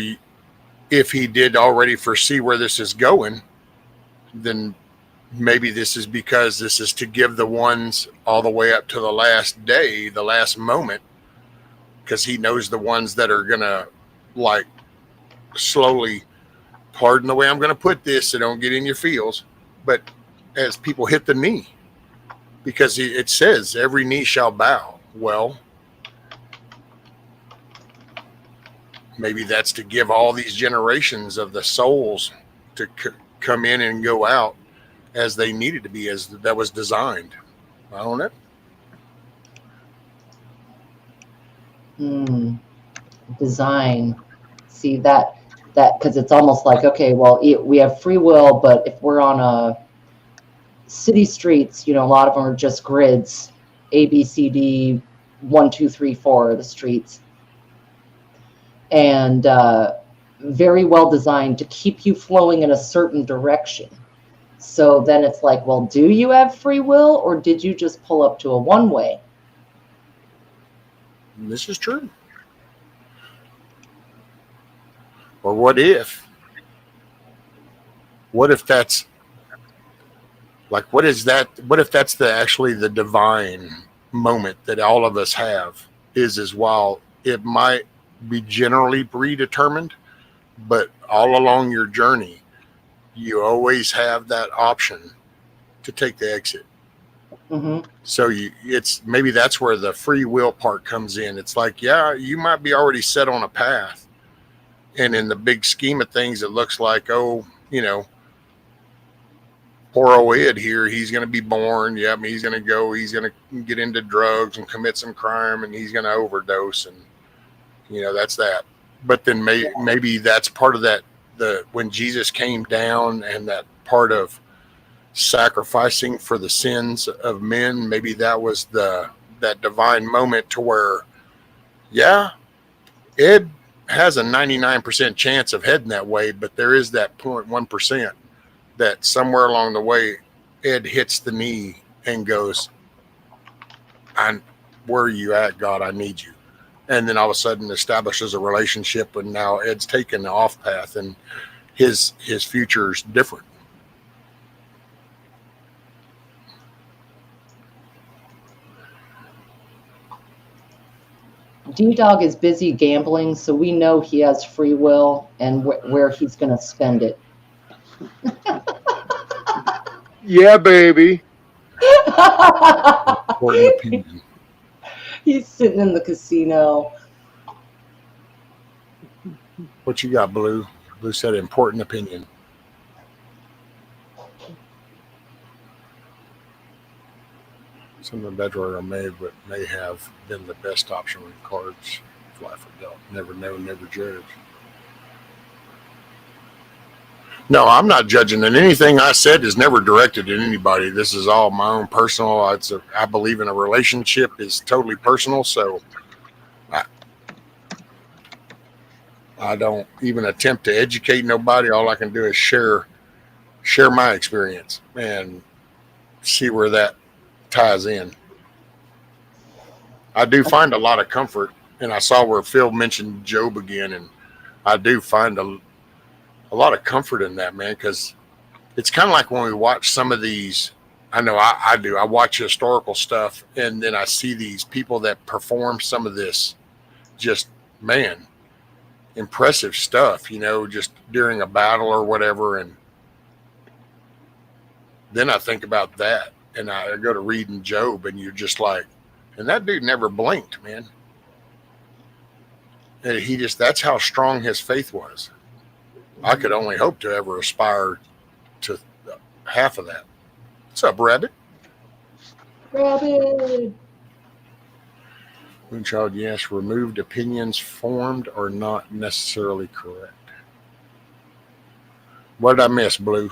if he did already foresee where this is going, then maybe this is because this is to give the ones all the way up to the last day, the last moment, because he knows the ones that are going to, like, slowly, pardon the way I'm going to put this, so don't get in your feels, but as people hit the knee, because it says every knee shall bow. Well, maybe that's to give all these generations of the souls to come in and go out as they needed to be, as that was designed. I don't know. Design. See that because it's almost like, okay, well, we have free will, but if we're on a city streets, a lot of them are just grids, A, B, C, D, 1, 2, 3, 4, the streets, and very well designed to keep you flowing in a certain direction. So then it's like, well, do you have free will, or did you just pull up to a one-way? This is true. Or what if that's like, what is that? What if that's actually the divine moment that all of us have, is while it might be generally predetermined, but all along your journey, you always have that option to take the exit. Mm-hmm. So it's maybe that's where the free will part comes in. It's like, yeah, you might be already set on a path, and in the big scheme of things, it looks like, oh, poor old Ed here, he's going to be born. Yep, he's going to get into drugs and commit some crime, and he's going to overdose, and that's that. But then maybe that's part of that. When Jesus came down, and that part of sacrificing for the sins of men, maybe that was that divine moment to where, yeah, Ed has a 99% chance of heading that way, but there is that 0.1% that somewhere along the way, Ed hits the knee and goes, where are you at, God? I need you. And then all of a sudden establishes a relationship, and now Ed's taken the off path, and his future is different. D-Dog is busy gambling, so we know he has free will and where he's going to spend it. Yeah, baby. Important opinion. He's sitting in the casino. What you got, Blue? Blue said important opinion. Some of the bedrock may have been the best option with cards. Life or dealt. Never know, never judge. No, I'm not judging, and anything I said is never directed at anybody. This is all my own personal. I believe in a relationship is totally personal, so I don't even attempt to educate nobody. All I can do is share my experience and see where that ties in. I do find a lot of comfort, and I saw where Phil mentioned Job again, and I do find a lot of comfort in that, man, because it's kind of like when we watch some of these. I know I do. I watch historical stuff, and then I see these people that perform some of this just, man, impressive stuff, just during a battle or whatever. And then I think about that, and I go to reading Job, and you're just like, and that dude never blinked, man. And that's how strong his faith was. I could only hope to ever aspire to half of that. What's up, Rabbit? Rabbit. Moonchild, yes, removed opinions formed or not necessarily correct. What did I miss, Blue?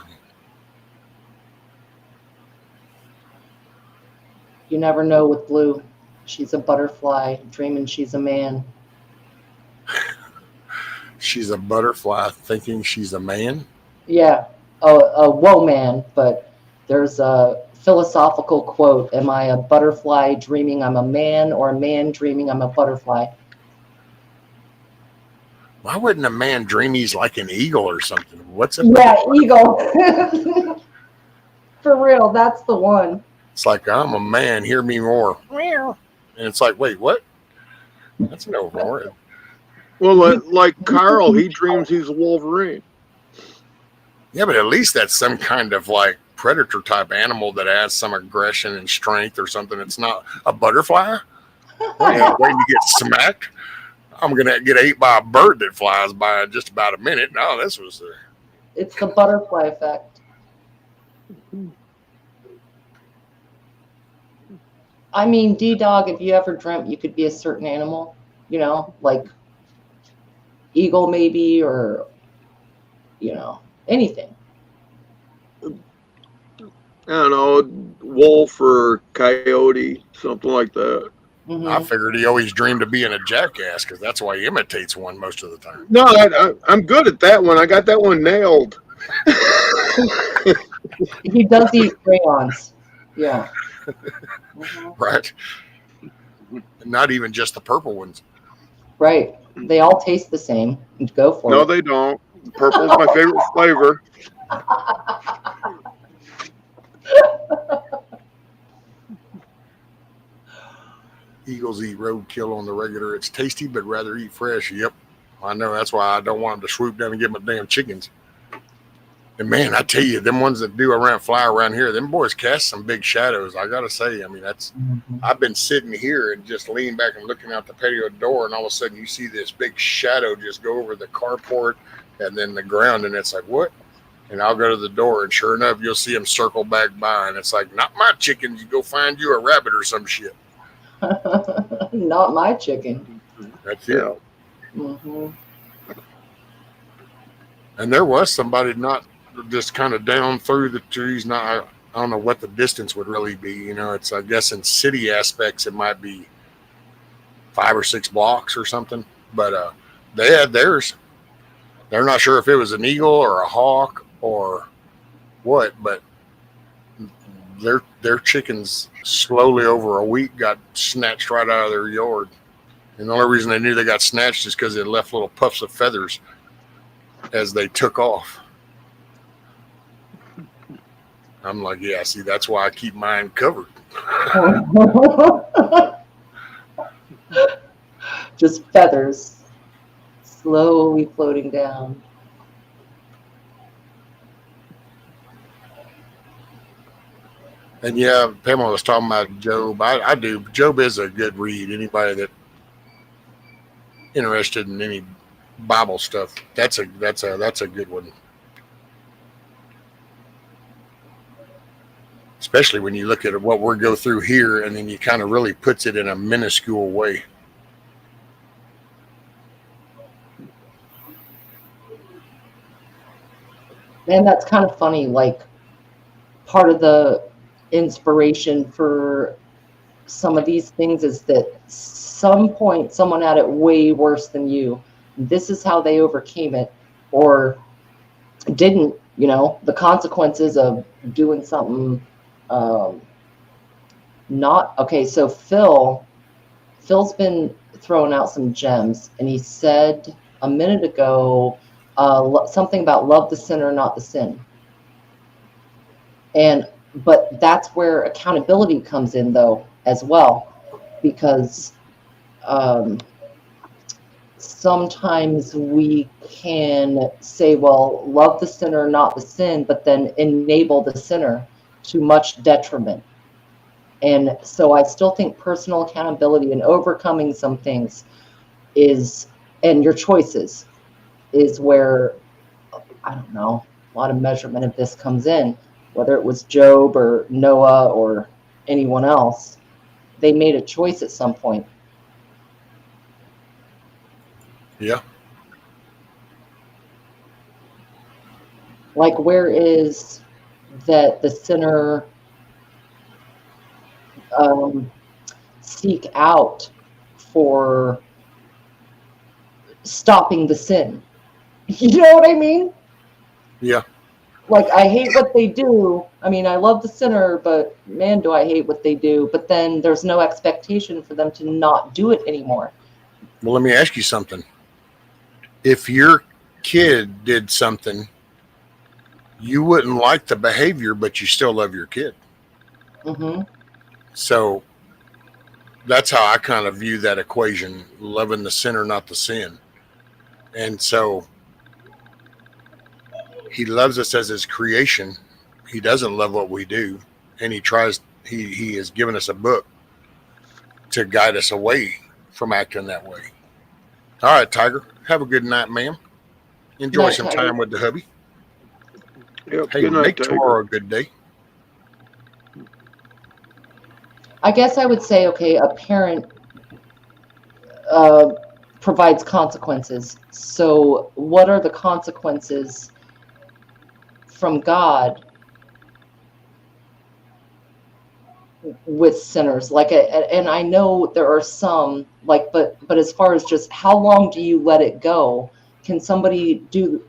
You never know with Blue. She's a butterfly dreaming she's a man. She's a butterfly thinking she's a man? Yeah, a whoa man, but there's a philosophical quote. Am I a butterfly dreaming I'm a man, or a man dreaming I'm a butterfly? Why wouldn't a man dream he's like an eagle or something? What's a eagle. For real, that's the one. It's like, I'm a man, hear me roar. And it's like, wait, what? That's no roar. Well, like Carl, he dreams he's a Wolverine. Yeah, but at least that's some kind of like predator type animal that has some aggression and strength or something. It's not a butterfly. Waiting to get smacked. I'm gonna get ate by a bird that flies by in just about a minute. No, this was It's the butterfly effect. I mean, D-Dog, if you ever dreamt you could be a certain animal, like eagle maybe, or, anything. I don't know, wolf or coyote, something like that. Mm-hmm. I figured he always dreamed of being a jackass because that's why he imitates one most of the time. No, I'm good at that one. I got that one nailed. He does eat crayons. Yeah. Mm-hmm. Right. Not even just the purple ones. Right. They all taste the same. Go for it. No, they don't. Purple's my favorite flavor. Eagles eat roadkill on the regular. It's tasty, but rather eat fresh. Yep. I know. That's why I don't want them to swoop down and get my damn chickens. And man, I tell you, them ones that fly around here, them boys cast some big shadows. I got to say, I mean, I've been sitting here and just leaning back and looking out the patio door, and all of a sudden you see this big shadow just go over the carport and then the ground, and it's like, what? And I'll go to the door, and sure enough, you'll see them circle back by, and it's like, not my chickens. You go find you a rabbit or some shit. Not my chicken. That's it. Mm-hmm. And there was somebody not just kind of down through the trees. I don't know what the distance would really be. It's, I guess in city aspects, it might be 5 or 6 blocks or something. But they had theirs. They're not sure if it was an eagle or a hawk or what, but their chickens slowly over a week got snatched right out of their yard. And the only reason they knew they got snatched is because they left little puffs of feathers as they took off. I'm like, yeah, see, that's why I keep mine covered. Just feathers slowly floating down. And yeah, Pamela was talking about Job. I do. Job is a good read. Anybody that interested in any Bible stuff, that's a good one. Especially when you look at what we go through here, and then you kind of really puts it in a minuscule way. And that's kind of funny. Like, part of the inspiration for some of these things is that some point someone had it way worse than you. This is how they overcame it, or didn't. You know, the consequences of doing something not okay. So Phil's been throwing out some gems, and he said a minute ago something about love the sinner, not the sin. But that's where accountability comes in, though, as well, because sometimes we can say, well, love the sinner, not the sin, but then enable the sinner to much detriment. And so I still think personal accountability and overcoming some things and your choices is where, I don't know, a lot of measurement of this comes in. Whether it was Job or Noah or anyone else, they made a choice at some point. Yeah. Like, where is that the sinner seek out for stopping the sin? You know what I mean? Yeah. Like, I hate what they do. I mean, I love the sinner, but man, do I hate what they do. But then there's no expectation for them to not do it anymore. Well, let me ask you something. If your kid did something, you wouldn't like the behavior, but you still love your kid. Mm-hmm. So that's how I kind of view that equation, loving the sinner, not the sin. And so he loves us as his creation. He doesn't love what we do. And he has given us a book to guide us away from acting that way. All right, Tiger. Have a good night, ma'am. Enjoy Night, some Tiger. time with the hubby. Yep. Hey, Good night, make Tiger. tomorrow a good day. I guess I would say, okay, a parent provides consequences. So what are the consequences from God with sinners? Like, and I know there are some, like, but as far as just how long do you let it go? Can somebody do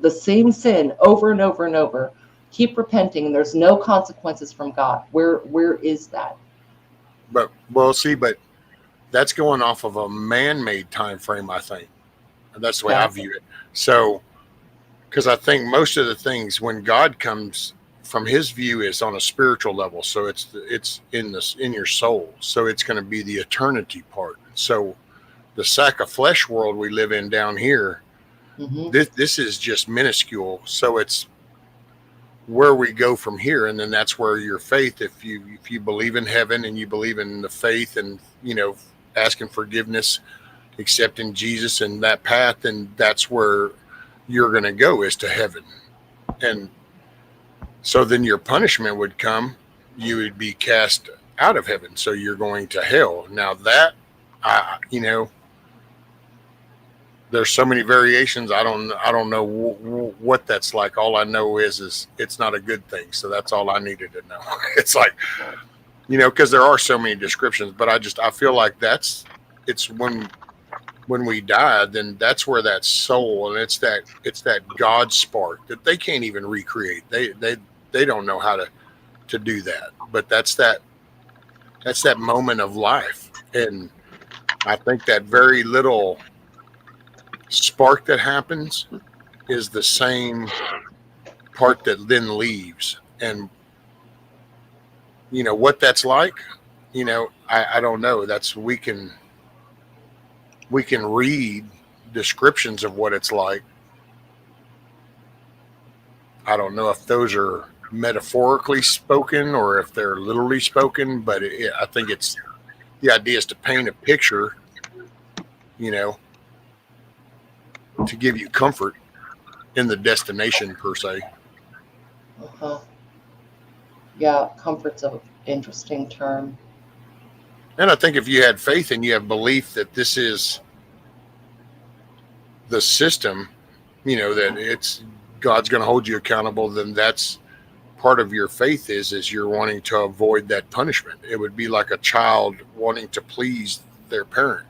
the same sin over and over and over, keep repenting, and there's no consequences from God? Where is that? But that's going off of a man-made time frame, I think. And that's the way I Okay. view it. So, because I think most of the things when God comes from his view is on a spiritual level. So it's in your soul. So it's going to be the eternity part. So the sack of flesh world we live in down here, Mm-hmm. this is just minuscule. So it's where we go from here, and then that's where your faith, if you believe in heaven and you believe in the faith and asking forgiveness, accepting Jesus and that path, and that's where you're going to go, is to heaven. And so then your punishment would come, you would be cast out of heaven, so you're going to hell. Now that there's so many variations. I don't know what that's like. All I know is it's not a good thing. So that's all I needed to know. It's like, because there are so many descriptions, but I feel like it's when we die, then that's where that soul, and it's that God spark that they can't even recreate. They don't know how to do that. But that's that moment of life, and I think that very little spark that happens is the same part that then leaves. And what that's like, I don't know. That's we can read descriptions of what it's like. I don't know if those are metaphorically spoken or if they're literally spoken, but I think it's the idea is to paint a picture, to give you comfort in the destination per se. Uh-huh. Yeah, comfort's an interesting term. And I think if you had faith and you have belief that this is the system, that it's God's going to hold you accountable, then that's part of your faith is you're wanting to avoid that punishment. It would be like a child wanting to please their parent,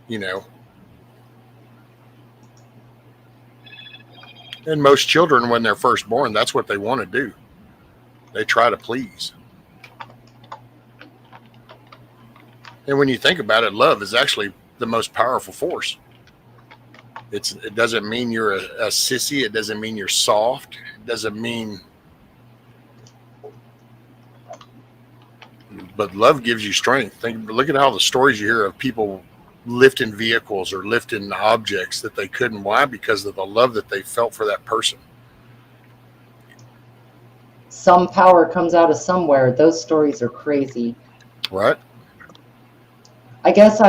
you know. And most children, when they're first born, that's what they want to do. They try to please. And when you think about it, love is actually the most powerful force. It doesn't mean you're a sissy. It doesn't mean you're soft. It doesn't mean. But love gives you strength. Look at all the stories you hear of people lifting vehicles or lifting objects that they couldn't. Why? Because of the love that they felt for that person. Some power comes out of somewhere. Those stories are crazy. Right. I guess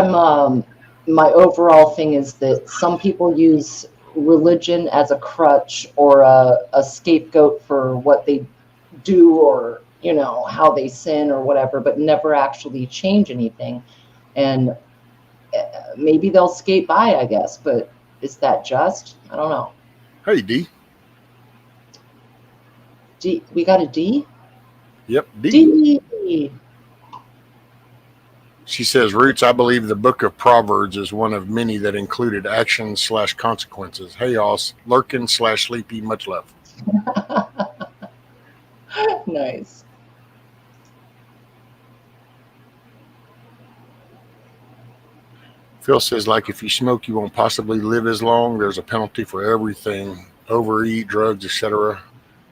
my overall thing is that some people use religion as a crutch or a scapegoat for what they do or, you know, how they sin or whatever, but never actually change anything. And maybe they'll skate by, I guess, but is that just? I don't know. Hey, D. D, we got a D? Yep, D. D. She says, Roots, I believe the book of Proverbs is one of many that included actions/consequences. Hey, y'all, lurking/sleepy, much love. Nice. Phil says, like, if you smoke, you won't possibly live as long. There's a penalty for everything. Overeat, drugs, etc.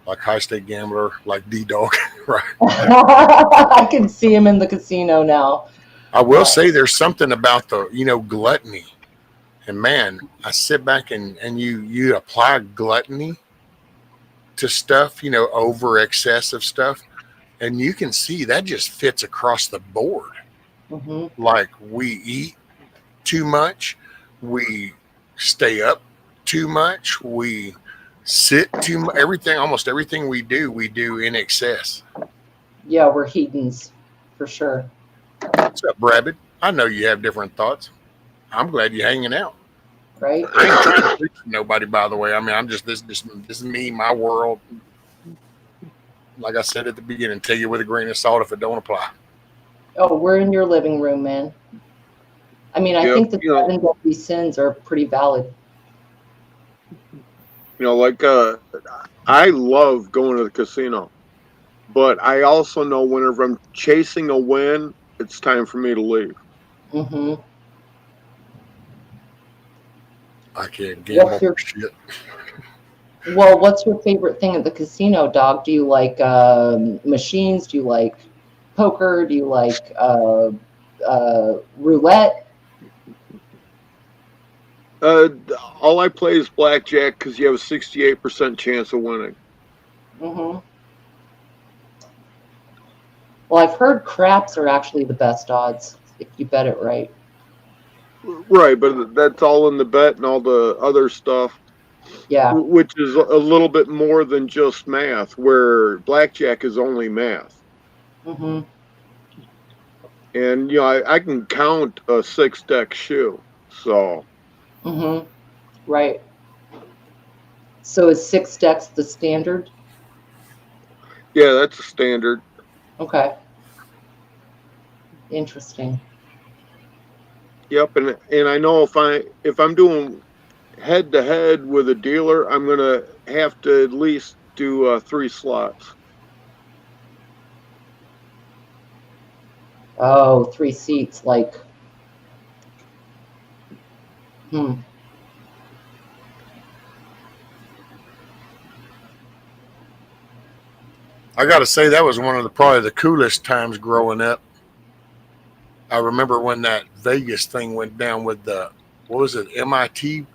Like high-stake gambler, like D-Dog. Right. I can see him in the casino now. I will say there's something about the, gluttony. And man, I sit back and you apply gluttony to stuff, over excessive stuff. And you can see that just fits across the board. Mm-hmm. Like we eat too much. We stay up too much. We sit too much. Almost everything we do in excess. Yeah, we're hedons for sure. What's up, Rabbit? I know you have different thoughts. I'm glad you're hanging out. Right? I ain't trying to preach to nobody, by the way. I mean, I'm just this is me, my world. Like I said at the beginning, take it with a grain of salt if it don't apply. Oh, we're in your living room, man. I mean, I think the 7 deadly sins are pretty valid. I love going to the casino, but I also know whenever I'm chasing a win, it's time for me to leave. Mm-hmm. I can't gamble for shit. Well, what's your favorite thing at the casino, dog? Do you like machines? Do you like poker? Do you like roulette? All I play is blackjack because you have a 68% chance of winning. Mm-hmm. Well, I've heard craps are actually the best odds if you bet it right. Right, but that's all in the bet and all the other stuff. Yeah. Which is a little bit more than just math, where blackjack is only math. Mm-hmm. And, I can count a 6-deck shoe, so. Mm-hmm. Right. So is 6 decks the standard? Yeah, that's a standard. Okay. Interesting. Yep, and I know if I'm doing head to head with a dealer, I'm gonna have to at least do 3 slots. Oh, 3 seats, like. I got to say that was one of probably the coolest times growing up. I remember when that Vegas thing went down with what was it, MIT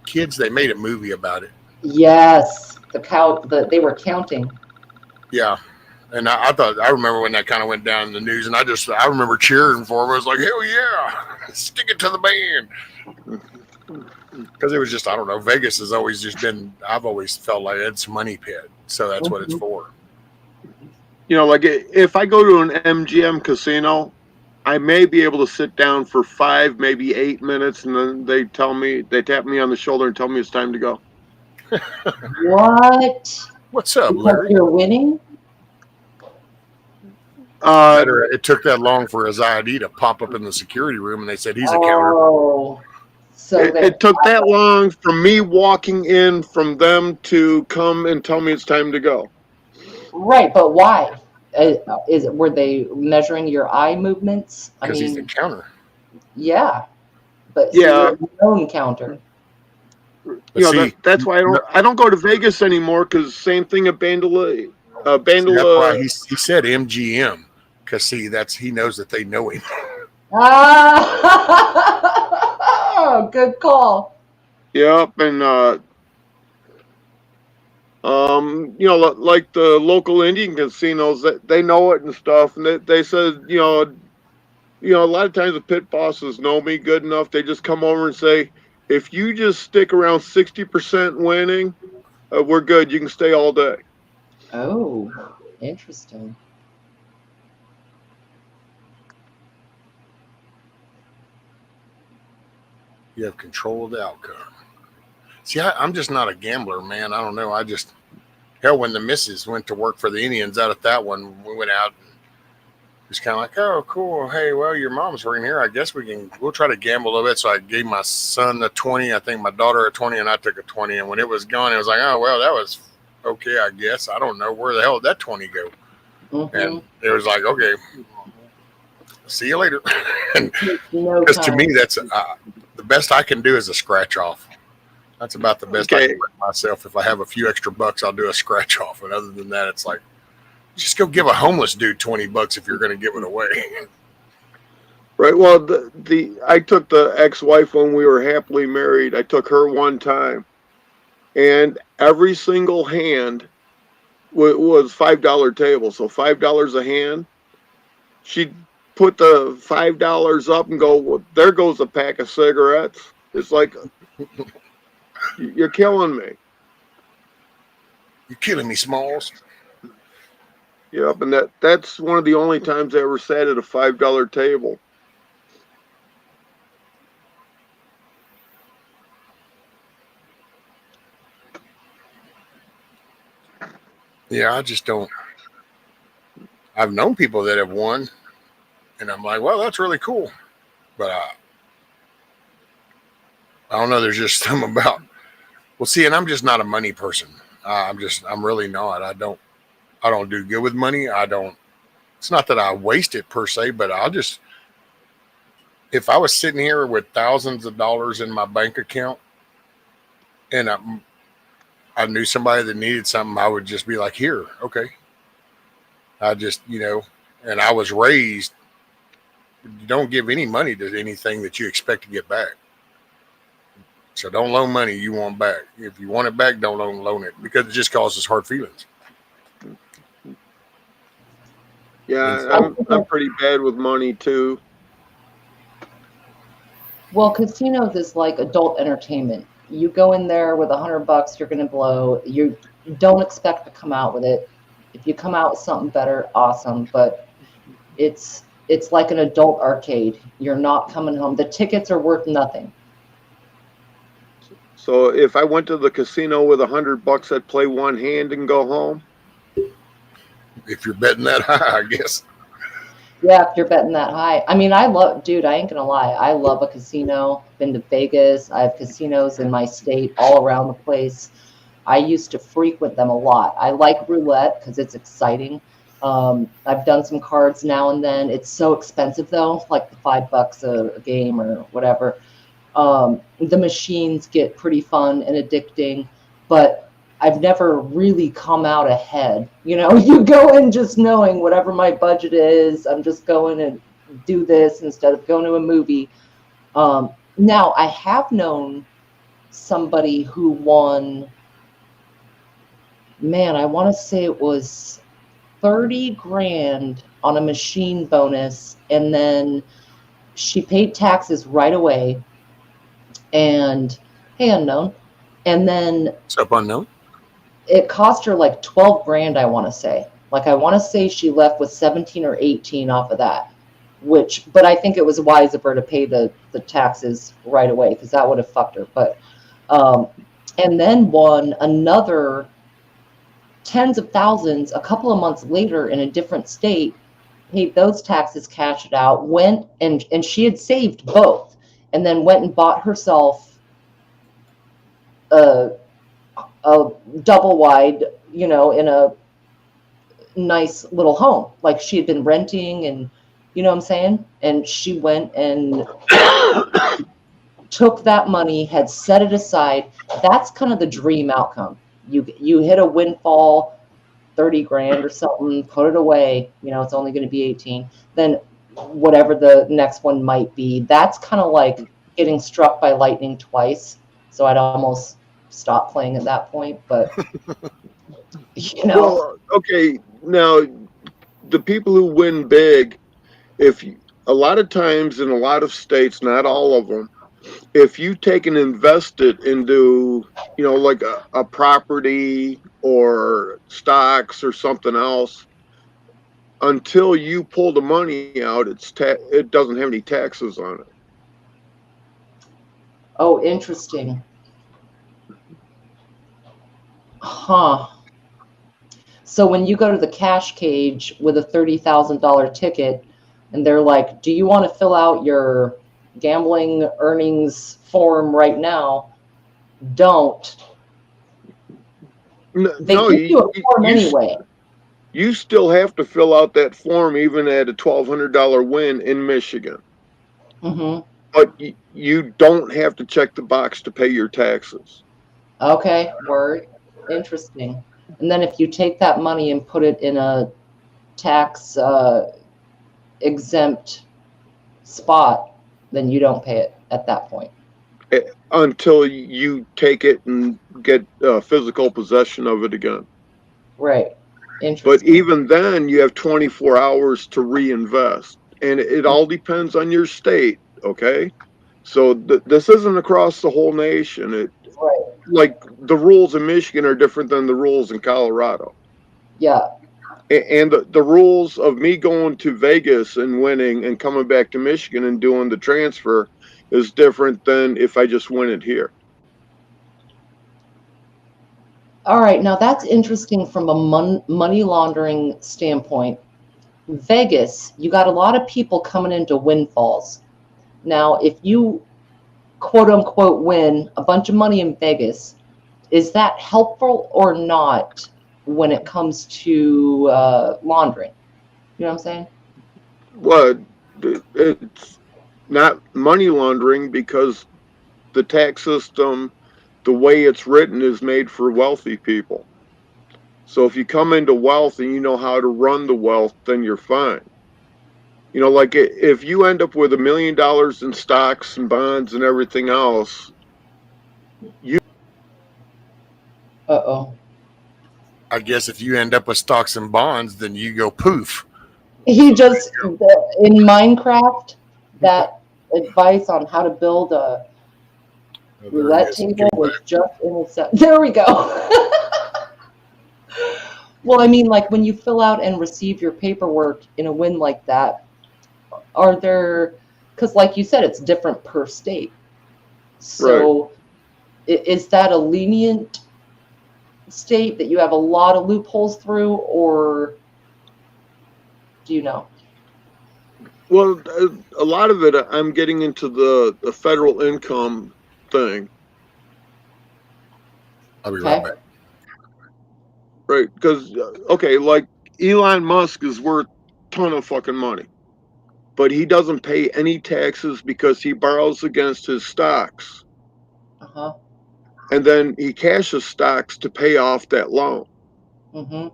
kids? They made a movie about it. Yes, they were counting. Yeah, and I remember when that kind of went down in the news, and I remember cheering for them. I was like, hell yeah, stick it to the band. Because it was just, I don't know, Vegas has always just been, I've always felt like it's a money pit, so that's what it's for. Like if I go to an MGM casino, I may be able to sit down for 5, maybe 8 minutes, and then they tap me on the shoulder and tell me it's time to go. What? What's up, Because Larry? you're winning? Matter, it took that long for his ID to pop up in the security room, and they said he's a counter. Oh. So it took that long for me walking in from them to come and tell me it's time to go. right, but why? Were they measuring your eye movements? I Because he's the mean, counter. yeah, but so Yeah. you're a known counter. You know, that's why I don't go to Vegas anymore, because same thing at Bandela. That's why he said MGM, because see, he knows that they know him. Ah, good call. Yep, and you know, like the local Indian casinos, that they know it and stuff, and they said, a lot of times the pit bosses know me good enough. They just come over and say, if you just stick around 60% winning, we're good. You can stay all day. Oh, interesting. You have control of the outcome. See, I'm just not a gambler, man. I don't know. Hell, when the missus went to work for the Indians out at that one, we went out and it was kind of like, oh, cool. Hey, well, your mom's working here. I guess we'll try to gamble a little bit. So I gave my son a 20. I think my daughter a 20, and I took a 20. And when it was gone, it was like, oh, well, that was okay, I guess. I don't know where the hell did that 20 go. Mm-hmm. And it was like, okay, see you later. No Because to me, time. that's the best I can do is a scratch off. That's about the best I can bring myself. If I have a few extra bucks, I'll do a scratch off. And other than that, it's like, just go give a homeless dude $20 if you're going to give it away. Right. Well, I took the ex-wife when we were happily married. I took her one time, and every single hand was $5 table, so $5 a hand. She'd put the $5 up and go, well, there goes a pack of cigarettes. It's like, you're killing me. You're killing me, Smalls. Yep, and that's one of the only times I ever sat at a $5 table. Yeah, I just don't. I've known people that have won, and I'm like, well, that's really cool. But I don't know. There's just something about. Well, see, and I'm just not a money person. I'm really not. I don't do good with money. It's not that I waste it per se, but if I was sitting here with thousands of dollars in my bank account and I knew somebody that needed something, I would just be like, here, okay. And I was raised, you don't give any money to anything that you expect to get back. So don't loan money you want back. If you want it back, don't loan it, because it just causes hard feelings. Yeah, I'm pretty bad with money too. Well, casinos is like adult entertainment. You go in there with $100, you're going to blow. You don't expect to come out with it. If you come out with something better, awesome. But it's like an adult arcade. You're not coming home. The tickets are worth nothing. So if I went to the casino with $100, I'd play one hand and go home. If you're betting that high, I guess. Yeah, if you're betting that high. I mean, dude, I ain't gonna lie. I love a casino. Been to Vegas. I have casinos in my state all around the place. I used to frequent them a lot. I like roulette because it's exciting. I've done some cards now and then. It's so expensive though, like the $5 a game or whatever. The machines get pretty fun and addicting, but I've never really come out ahead. You know, you go in just knowing whatever my budget is, I'm just going to do this instead of going to a movie. Now, I have known somebody who won, man, I want to say it was 30 grand on a machine bonus, and then she paid taxes right away. And hey, unknown. And then What's up, unknown? it cost her like 12 grand, I want to say. Like, I want to say she left with 17 or 18 off of that, but I think it was wise of her to pay the taxes right away, because that would have fucked her. But and then won another tens of thousands a couple of months later in a different state, paid those taxes, cashed it out, went and she had saved both, and then went and bought herself a double wide, in a nice little home. Like she had been renting, and you know what I'm saying? And she went and took that money, had set it aside. That's kind of the dream outcome. You hit a windfall, 30 grand or something, put it away. It's only going to be 18. Then whatever the next one might be, that's kind of like getting struck by lightning twice. So I'd almost stop playing at that point, but Well, okay, now the people who win big, a lot of times in a lot of states, not all of them, if you take and invest it into, like a property or stocks or something else, until you pull the money out, it doesn't have any taxes on it. Oh, interesting. Huh. So when you go to the cash cage with a $30,000 ticket and they're like, do you want to fill out your gambling earnings form right now? Don't. They No, give you a form anyway. You still have to fill out that form even at a $1,200 win in Michigan. Mm-hmm. But you don't have to check the box to pay your taxes. Okay, word. Interesting. And then if you take that money and put it in a tax exempt spot, then you don't pay it at that point. Until you take it and get physical possession of it again. Right. Interesting. But even then, you have 24 hours to reinvest. And it all depends on your state, okay? So this isn't across the whole nation. Right. Like the rules in Michigan are different than the rules in Colorado. Yeah. And the rules of me going to Vegas and winning and coming back to Michigan and doing the transfer is different than if I just win it here. All right. Now that's interesting from a money laundering standpoint. Vegas, you got a lot of people coming into windfalls. Now, if you quote unquote win a bunch of money in Vegas, is that helpful or not when it comes to laundering? You know what I'm saying? Well, it's not money laundering because the tax system, the way it's written, is made for wealthy people. So if you come into wealth and you know how to run the wealth, then you're fine. Like if you end up with $1 million in stocks and bonds and everything else, Uh-oh. I guess if you end up with stocks and bonds, then you go poof. He just, in Minecraft, that advice on how to build a roulette table was just in the set. There we go. Well, I mean, like when you fill out and receive your paperwork in a win like that, are there, because like you said, it's different per state. So is that a lenient state that you have a lot of loopholes through, or do you know? Well, a lot of it, I'm getting into the federal income thing. I'll be right back. Right, because, okay, like Elon Musk is worth a ton of fucking money, but he doesn't pay any taxes because he borrows against his stocks. Uh-huh. And then he cashes stocks to pay off that loan. Mm-hmm.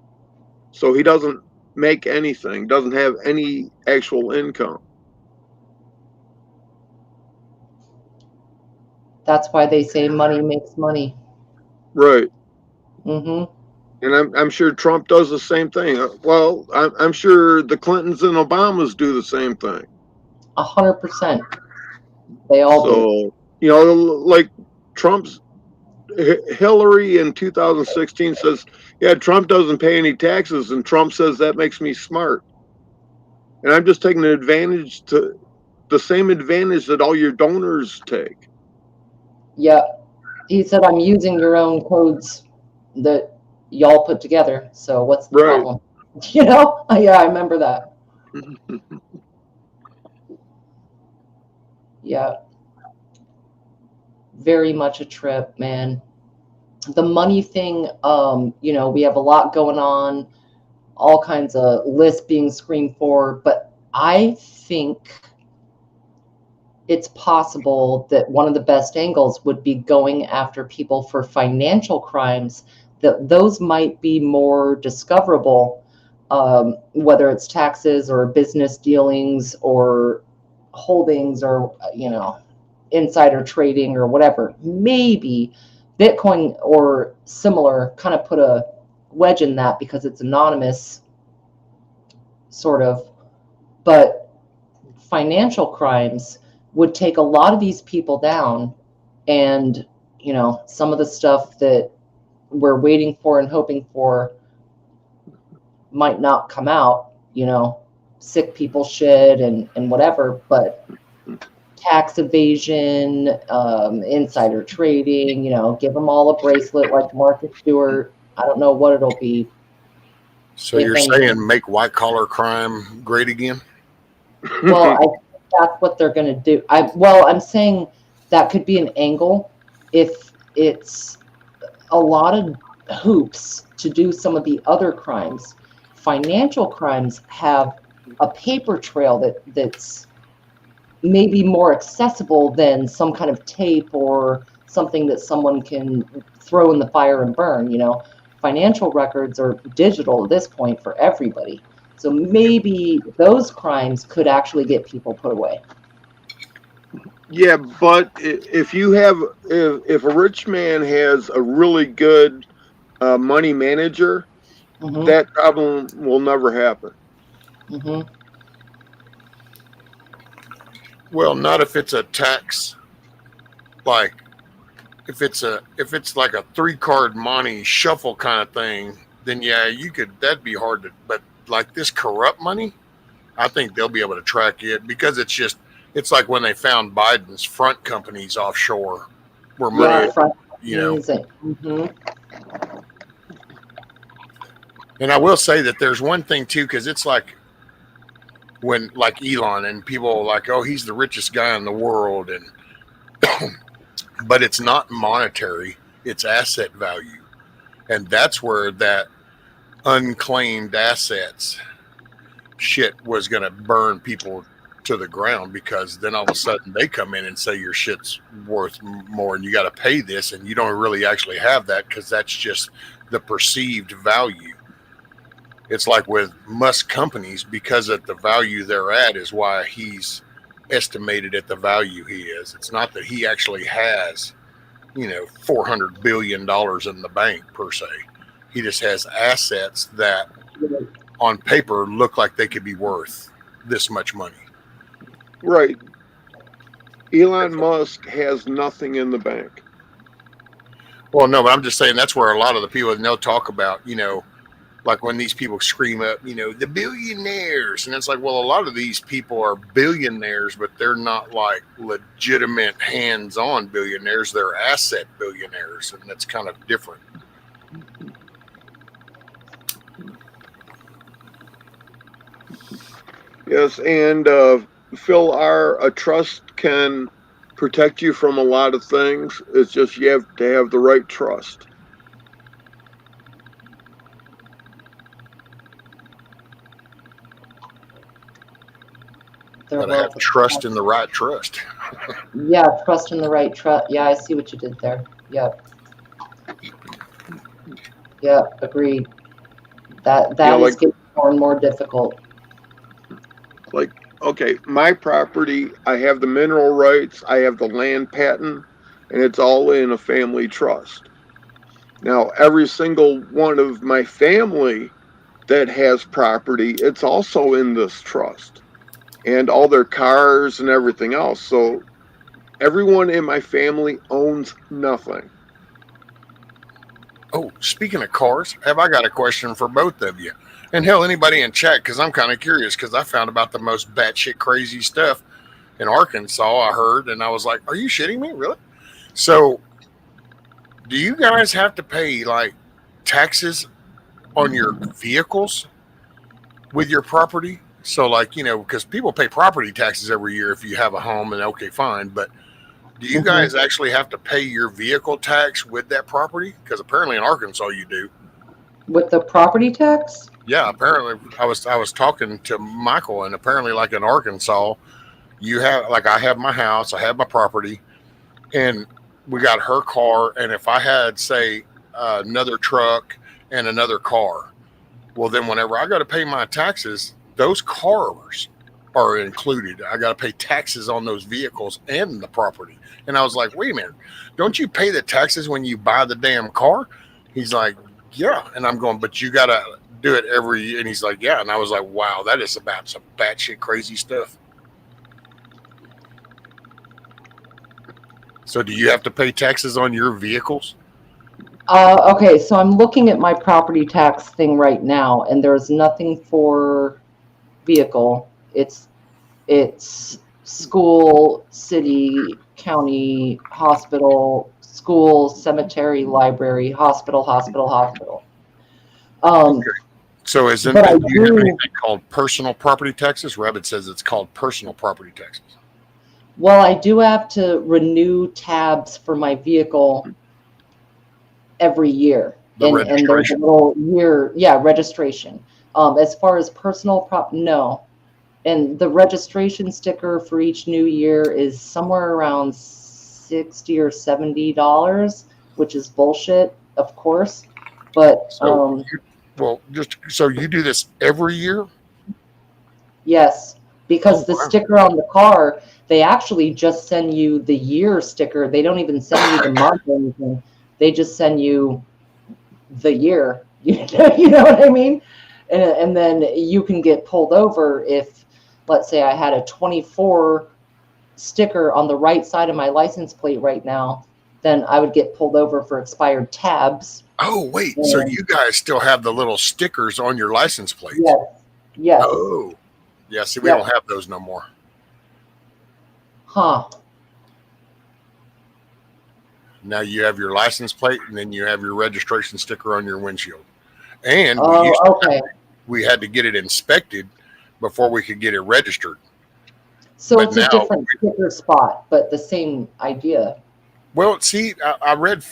So he doesn't make anything, doesn't have any actual income. That's why they say money makes money. Right. Mm-hmm. And I'm sure Trump does the same thing. Well, I'm sure the Clintons and Obamas do the same thing. 100%. They all do. So, like Hillary in 2016 says, yeah, Trump doesn't pay any taxes. And Trump says that makes me smart. And I'm just taking the same advantage that all your donors take. Yep. He said, I'm using your own codes that y'all put together. So what's the Right. problem? You know? Yeah, I remember that. Yeah. Very much a trip, man. The money thing, you know, we have a lot going on, all kinds of lists being screened for, but I think it's possible that one of the best angles would be going after people for financial crimes, that those might be more discoverable, whether it's taxes or business dealings or holdings or, you know, insider trading or whatever. Maybe Bitcoin or similar kind of put a wedge in that because it's anonymous, sort of. But financial crimes would take a lot of these people down, and you know, some of the stuff that we're waiting for and hoping for might not come out, you know, sick people shit and whatever, but tax evasion, insider trading, you know, give them all a bracelet like Martha Stewart. I don't know what it'll be. So if you're anything. saying make white collar crime great again? Well, I think that's what they're going to do. I'm saying that could be an angle if it's a lot of hoops to do some of the other crimes. Financial crimes have a paper trail that's maybe more accessible than some kind of tape or something that someone can throw in the fire and burn. You know, financial records are digital at this point for everybody. So maybe those crimes could actually get people put away. Yeah, but if you have, if a rich man has a really good money manager, Mm-hmm. that problem will never happen. Mm-hmm. Well, not if it's a tax, like if it's like a 3-card money shuffle kind of thing, then yeah, you could, that'd be hard to, but like this corrupt money, I think they'll be able to track it because it's like when they found Biden's front companies offshore where money, Yeah, front you know. mm-hmm. And I will say that there's one thing too, because it's like when like Elon and people like, oh, he's the richest guy in the world, and but it's not monetary, it's asset value. And that's where that unclaimed assets shit was going to burn people to the ground, because then all of a sudden they come in and say your shit's worth more and you got to pay this, and you don't really actually have that because that's just the perceived value. It's like with Musk companies, because at the value they're at is why he's estimated at the value he is. It's not that he actually has, you know, $400 billion in the bank per se. He just has assets that on paper look like they could be worth this much money. Right. Elon Musk has nothing in the bank. Well, no, but I'm just saying that's where a lot of the people, and they'll talk about, you know, like when these people scream up, you know, the billionaires. And it's like, well, a lot of these people are billionaires, but they're not like legitimate hands-on billionaires. They're asset billionaires. And that's kind of different. Yes, and Phil, a trust can protect you from a lot of things. It's just you have to have the right trust. Gotta have trust in the right trust. Yeah, trust in the right trust. Yeah, I see what you did there. Yep. Yep, agreed. That is getting more and more difficult. Like, okay, my property, I have the mineral rights, I have the land patent, and it's all in a family trust. Now, every single one of my family that has property, it's also in this trust, and all their cars and everything else. So everyone in my family owns nothing. Oh, speaking of cars, have I got a question for both of you? And hell, anybody in chat, because I'm kind of curious, because I found about the most batshit crazy stuff in Arkansas, I heard, and I was like, are you shitting me? Really? So Do you guys have to pay like taxes on your vehicles with your property? So, like, because people pay property taxes every year if you have a home, and okay, fine. But do you guys actually have to pay your vehicle tax with that property? Because apparently in Arkansas you do. With the property tax? Yeah, apparently I was talking to Michael, and apparently like in Arkansas, you have like I have my house, I have my property, and we got her car, and if I had say another truck and another car, well then whenever I got to pay my taxes, those cars are included. I got to pay taxes on those vehicles and the property. And I was like, wait a minute, don't you pay the taxes when you buy the damn car? He's like, yeah. And I'm going, but you got to do it every year. And he's like, yeah. And I was like, wow, that is about some batshit crazy stuff. So do you have to pay taxes on your vehicles? Okay, so I'm looking at my property tax thing right now, and there's nothing for vehicle. It's school, city, county, hospital, school, cemetery, library, hospital. Okay. So do But I you have do. anything called personal property taxes? Rabbit says it's called personal property taxes. Well, I do have to renew tabs for my vehicle every year. The And there's a registration. little year, registration. As far as personal no. And the registration sticker for each new year is somewhere around $60 or $70, which is bullshit, of course. But So, just so you do this every year? yes, because Oh, the wow. sticker on the car, they actually just send you the year sticker. They don't even send you the month or anything. They just send you the year. You know what I mean? And then you can get pulled over if, let's say, I had a 24 sticker on the right side of my license plate right now, then I would get pulled over for expired tabs. Oh, wait. So you guys still have the little stickers on your license plates? Yes. Oh, yeah. See, we Yep. don't have those no more. Huh. Now you have your license plate, and then you have your registration sticker on your windshield. And Okay. we had to get it inspected before we could get it registered. So But it's a now- different sticker spot, but the same idea. Well, see, I read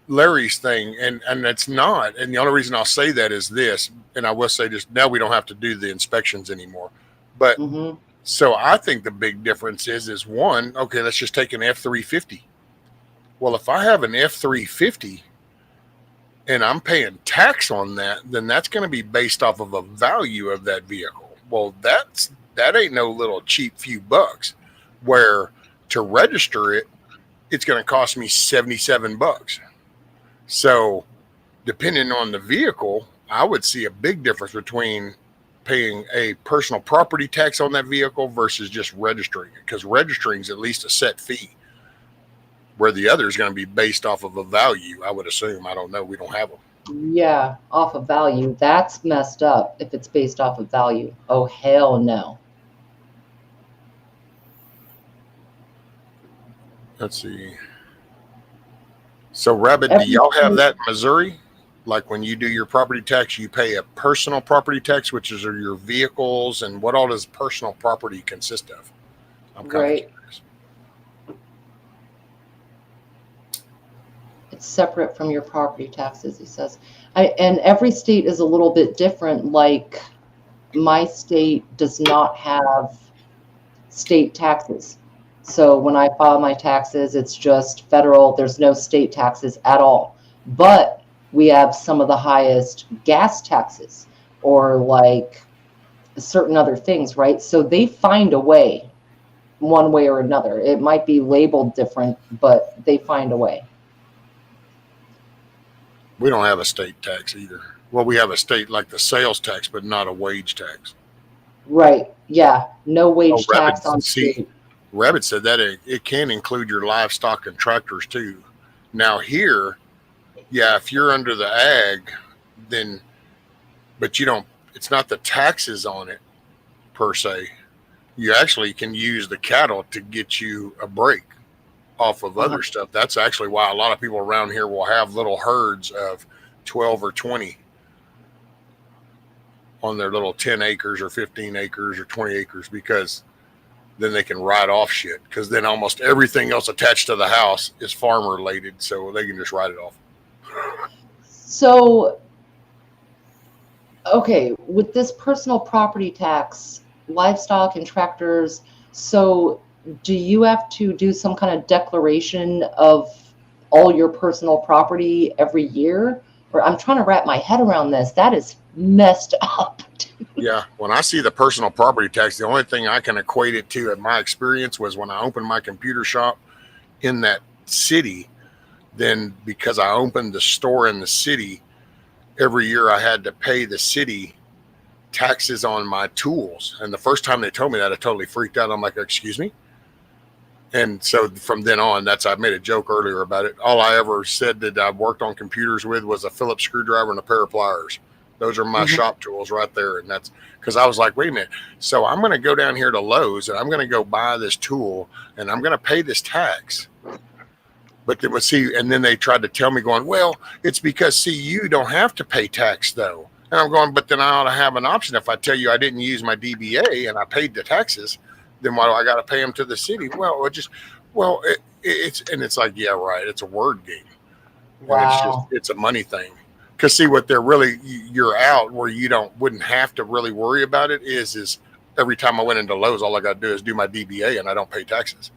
Larry's thing, and it's not. And the only reason I'll say that is this, and I will say this: now we don't have to do the inspections anymore. But Mm-hmm. so I think the big difference is one. Okay, let's just take an F-350. Well, if I have an F-350 and I'm paying tax on that, then that's going to be based off of a value of that vehicle. Well, that ain't no little cheap few bucks. Where to register it, it's going to cost me $77. So, depending on the vehicle, I would see a big difference between paying a personal property tax on that vehicle versus just registering it, because registering is at least a set fee, where the other is going to be based off of a value, I would assume. I don't know. We don't have them. Yeah, off of value. That's messed up if it's based off of value. Oh, hell no. Let's see. So, Rabbit, do y'all have that in Missouri? Like when you do your property tax, you pay a personal property tax, which is your vehicles, and what all does personal property consist of? I'm kind Right. of curious. It's separate from your property taxes, he says. And every state is a little bit different. Like my state does not have state taxes. So when I file my taxes, it's just federal. There's no state taxes at all. But we have some of the highest gas taxes or like certain other things, right? So they find a way, one way or another. It might be labeled different, but they find a way. We don't have a state tax either. Well, we have a state like the sales tax, but not a wage tax. Right. Yeah. No wage Rabbit, tax on state. Rabbit said that it can include your livestock and tractors too. Now here, yeah, if you're under the ag, then, but you don't, it's not the taxes on it per se. You actually can use the cattle to get you a break. off of other stuff. That's actually why a lot of people around here will have little herds of 12 or 20 on their little 10 acres or 15 acres or 20 acres, because then they can ride off shit, because then almost everything else attached to the house is farm related, so they can just ride it off. So, okay, with this personal property tax, livestock and tractors, so do you have to do some kind of declaration of all your personal property every year? Or I'm trying to wrap my head around this. That is messed up. Yeah, when I see the personal property tax, the only thing I can equate it to in my experience was when I opened my computer shop in that city. Then because I opened the store in the city, every year I had to pay the city taxes on my tools. And the first time they told me that, I totally freaked out. I'm like, excuse me? And so from then on, I made a joke earlier about it. All I ever said that I worked on computers with was a Phillips screwdriver and a pair of pliers. Those are my shop tools right there. And that's because I was like, wait a minute. So I'm going to go down here to Lowe's and I'm going to go buy this tool and I'm going to pay this tax. But they would see, and then they tried to tell me going, well, it's because, see, you don't have to pay tax though. And I'm going, but then I ought to have an option. If I tell you I didn't use my DBA and I paid the taxes, then why do I got to pay them to the city? Well, it's like, yeah, right. It's a word game. Wow. It's a money thing. Because see, what they're really, you're out where you wouldn't have to really worry about it is every time I went into Lowe's, all I got to do is do my DBA and I don't pay taxes.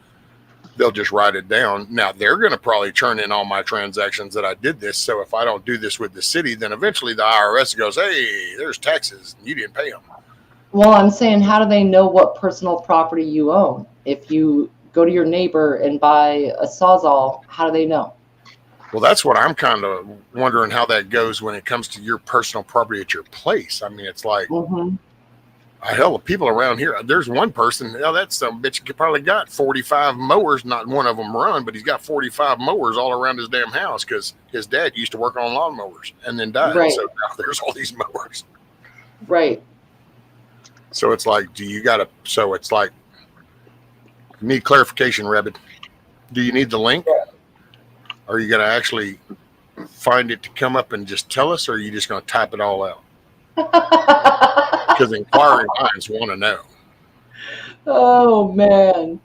They'll just write it down. Now they're going to probably turn in all my transactions that I did this. So if I don't do this with the city, then eventually the IRS goes, hey, there's taxes. You didn't pay them. Well, I'm saying, how do they know what personal property you own? If you go to your neighbor and buy a Sawzall, how do they know? Well, that's what I'm kind of wondering how that goes when it comes to your personal property at your place. I mean, it's like, hell, the people around here, there's one person, that's some bitch probably got 45 mowers. Not one of them run, but he's got 45 mowers all around his damn house because his dad used to work on lawn mowers and then died. Right. So now there's all these mowers. Right. So it's like, it's like, need clarification, Rabbit. Do you need the link? Are you going to actually find it to come up and just tell us, or are you just going to type it all out? Because inquiring minds want to know. Oh, man.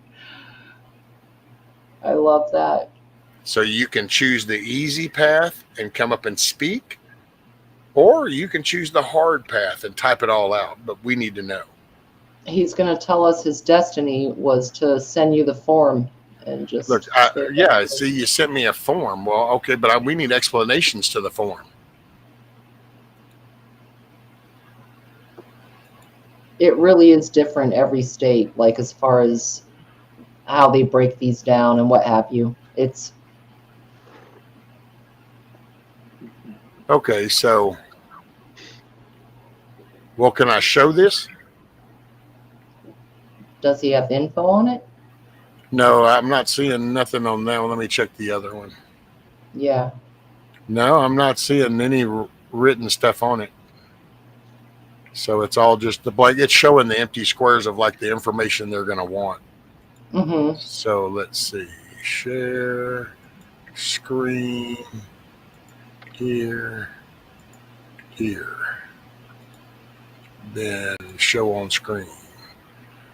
I love that. So you can choose the easy path and come up and speak, or you can choose the hard path and type it all out, but we need to know. He's going to tell us his destiny was to send you the form and just... Look, see, you sent me a form. Well, okay, but we need explanations to the form. It really is different every state, like as far as how they break these down and what have you. It's... Okay, so... Well, can I show this? Does he have info on it? No, I'm not seeing nothing on that one. Let me check the other one. Yeah. No, I'm not seeing any written stuff on it. So it's all just the blank. It's showing the empty squares of like the information they're going to want. So let's see. Share screen here. Then show on screen.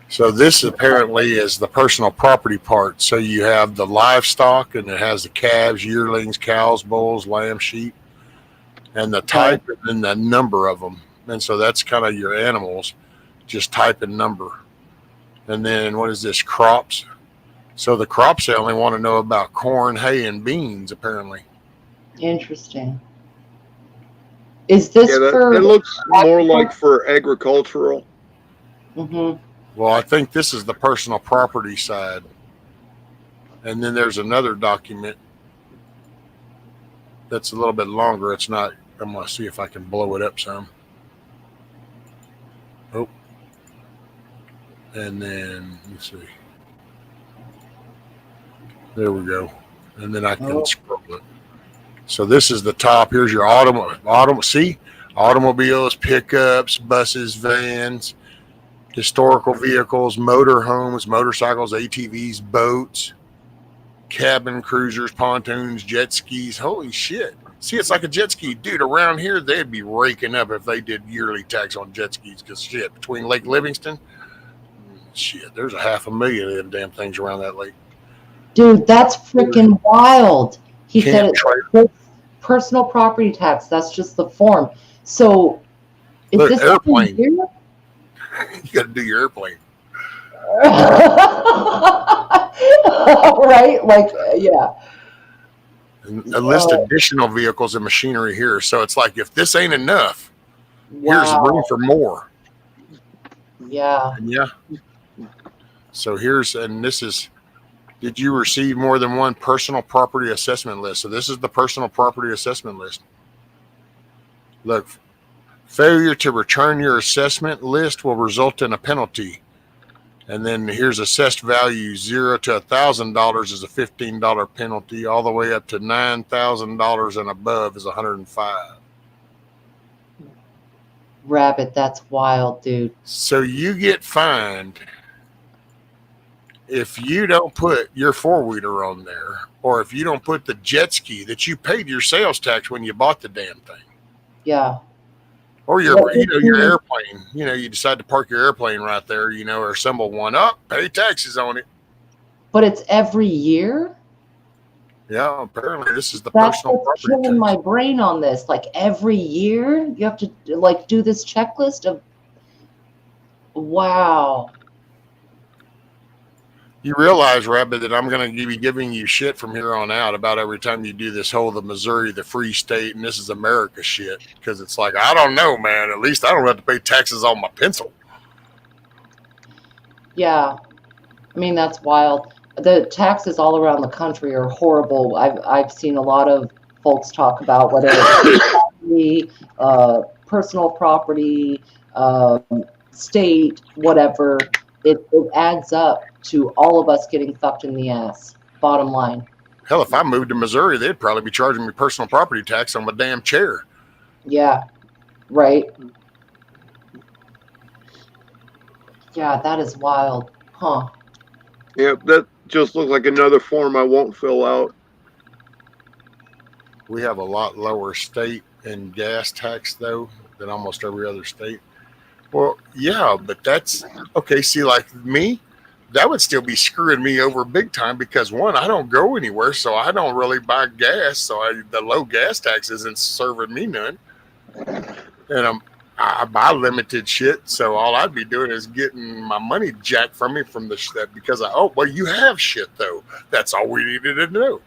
So this apparently is the personal property part. So you have the livestock, and it has the calves, yearlings, cows, bulls, lamb, sheep, and the type and then the number of them. And so that's kind of your animals. Just type and number. And then what is this? Crops. So the crops, they only want to know about corn, hay, and beans, apparently. Interesting. Is this for... It looks more like for agricultural. Well, I think this is the personal property side. And then there's another document that's a little bit longer. It's not, I'm going to see if I can blow it up some. Oh. And then, let's see. There we go. And then I can scroll it. So this is the top. Here's your automobiles, pickups, buses, vans, historical vehicles, motor homes, motorcycles, ATVs, boats. cabin cruisers, pontoons, jet skis. Holy shit. See, it's like a jet ski. Dude, around here, they'd be raking up if they did yearly tax on jet skis. Because shit, between Lake Livingston, shit, there's 500,000 of them damn things around that lake. Dude, that's freaking wild. He said Camp it's trailer. just personal property tax. That's just the form. So is Look, this airplane. here? You got to do your airplane. Right? Like, yeah. And a list of additional vehicles and machinery here. So it's like, if this ain't enough, here's room for more. Yeah. And yeah. So this is, did you receive more than one personal property assessment list? So this is the personal property assessment list. Look, failure to return your assessment list will result in a penalty. And then here's assessed value, $0 to $1,000 is a $15 penalty, all the way up to $9,000 and above is $105. Rabbit, that's wild, dude. So you get fined if you don't put your four-wheeler on there, or if you don't put the jet ski that you paid your sales tax when you bought the damn thing. Yeah. Or your airplane, you decide to park your airplane right there, or assemble one up, pay taxes on it. But it's every year? Yeah, apparently this is the That's personal what's property killing tax. my brain on this. Like every year you have to like do this checklist of wow. You realize, Rabbit, that I'm going to be giving you shit from here on out about every time you do this whole the Missouri, the free state, and this is America shit. Because it's like, I don't know, man. At least I don't have to pay taxes on my pencil. Yeah. I mean, that's wild. The taxes all around the country are horrible. I've seen a lot of folks talk about whether it's property, personal property, state, whatever. It adds up to all of us getting fucked in the ass. Bottom line. Hell, if I moved to Missouri, they'd probably be charging me personal property tax on my damn chair. Yeah. Right. Yeah, that is wild. Huh. Yeah, that just looks like another form I won't fill out. We have a lot lower state and gas tax, though, than almost every other state. Well, yeah, but that's okay. See, like me, that would still be screwing me over big time because one, I don't go anywhere, so I don't really buy gas. So the low gas tax isn't serving me none. And I buy limited shit, so all I'd be doing is getting my money jacked from me from that because you have shit though. That's all we needed to know.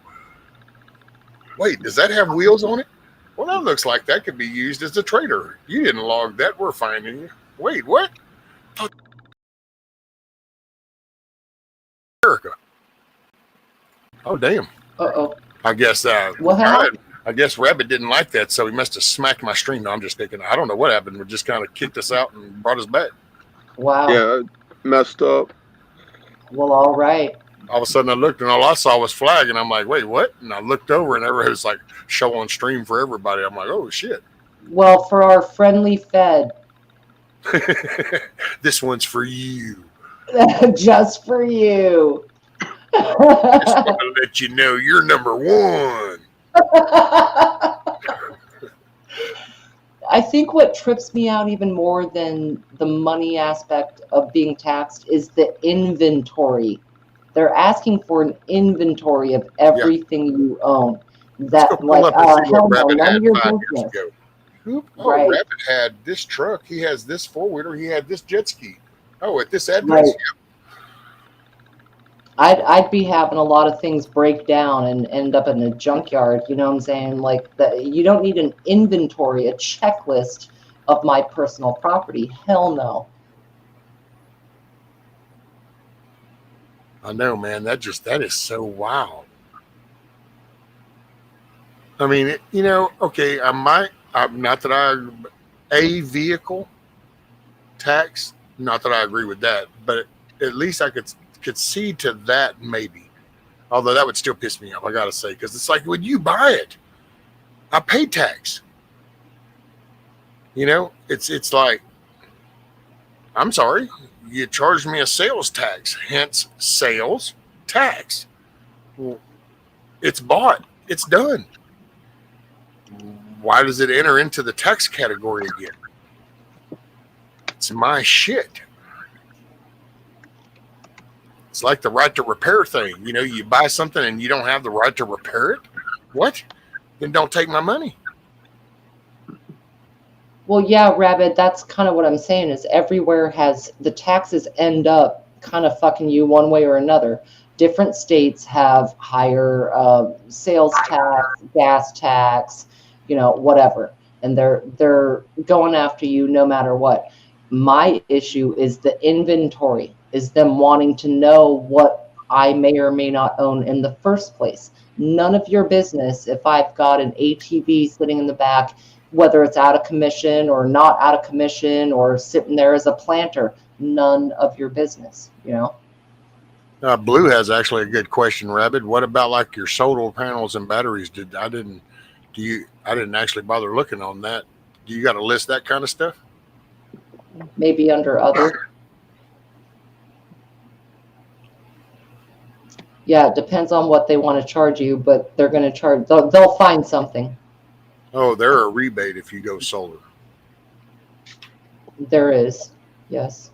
Wait, does that have wheels on it? Well, that looks like that could be used as a trader. You didn't log that. We're finding you. Wait, what? America. Oh, damn. Uh-oh. I guess What happened? I guess Rabbit didn't like that, so he must have smacked my stream. No, I'm just thinking, I don't know what happened. We just kind of kicked us out and brought us back. Wow. Yeah, messed up. Well, all right. All of a sudden I looked and all I saw was flag and I'm like, wait, what? And I looked over and everybody was like show on stream for everybody. I'm like, oh shit. Well, for our friendly Fed. This one's for you. Just for you. Just want to let you know you're number one. I think what trips me out even more than the money aspect of being taxed is the inventory. They're asking for an inventory of everything you own. That like hell no, none of your business. Right. Rabbit had this truck. He has this four-wheeler. He had this jet ski. Oh, at this address. Right. I'd be having a lot of things break down and end up in a junkyard. You know what I'm saying? Like you don't need an inventory, a checklist of my personal property. Hell no. I know, man. That is so wild. I mean, okay, a vehicle tax, not that I agree with that, but at least I could see to that maybe. Although that would still piss me off, I gotta say, because it's like when you buy it, I pay tax. It's like, I'm sorry, you charged me a sales tax, hence sales tax. Well, It's bought. It's done. Why does it enter into the tax category again? It's my shit. It's like the right to repair thing. You know, you buy something and you don't have the right to repair it. What? Then don't take my money. Well, yeah, Rabbit, that's kind of what I'm saying is everywhere has the taxes end up kind of fucking you one way or another. Different states have higher sales tax, gas tax, whatever, and they're going after you no matter what. My issue is the inventory, is them wanting to know what I may or may not own in the first place. None of your business if I've got an ATV sitting in the back, whether it's out of commission or not out of commission or sitting there as a planter, none of your business, Blue has actually a good question, Rabbit. What about like your solar panels and batteries? I didn't actually bother looking on that. Do you got to list that kind of stuff? Maybe under other. Yeah, it depends on what they want to charge you, but they're going to charge, they'll find something. Oh, they're a rebate if you go solar. There is, yes.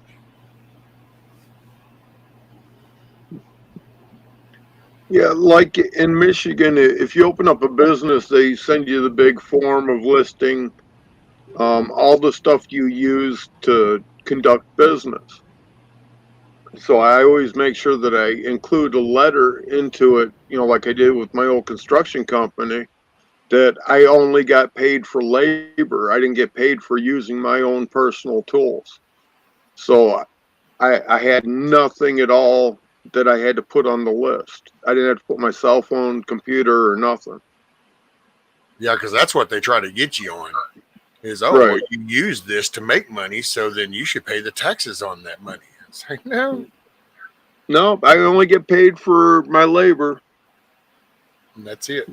Yeah, like in Michigan, if you open up a business, they send you the big form of listing all the stuff you use to conduct business. So I always make sure that I include a letter into it, like I did with my old construction company, that I only got paid for labor. I didn't get paid for using my own personal tools. So I had nothing at all that I had to put on the list. I didn't have to put my cell phone, computer, or nothing. Yeah, because that's what they try to get you on. Is, oh, Right. well, you use this to make money, so then you should pay the taxes on that money. It's like, no. No, I only get paid for my labor. And that's it.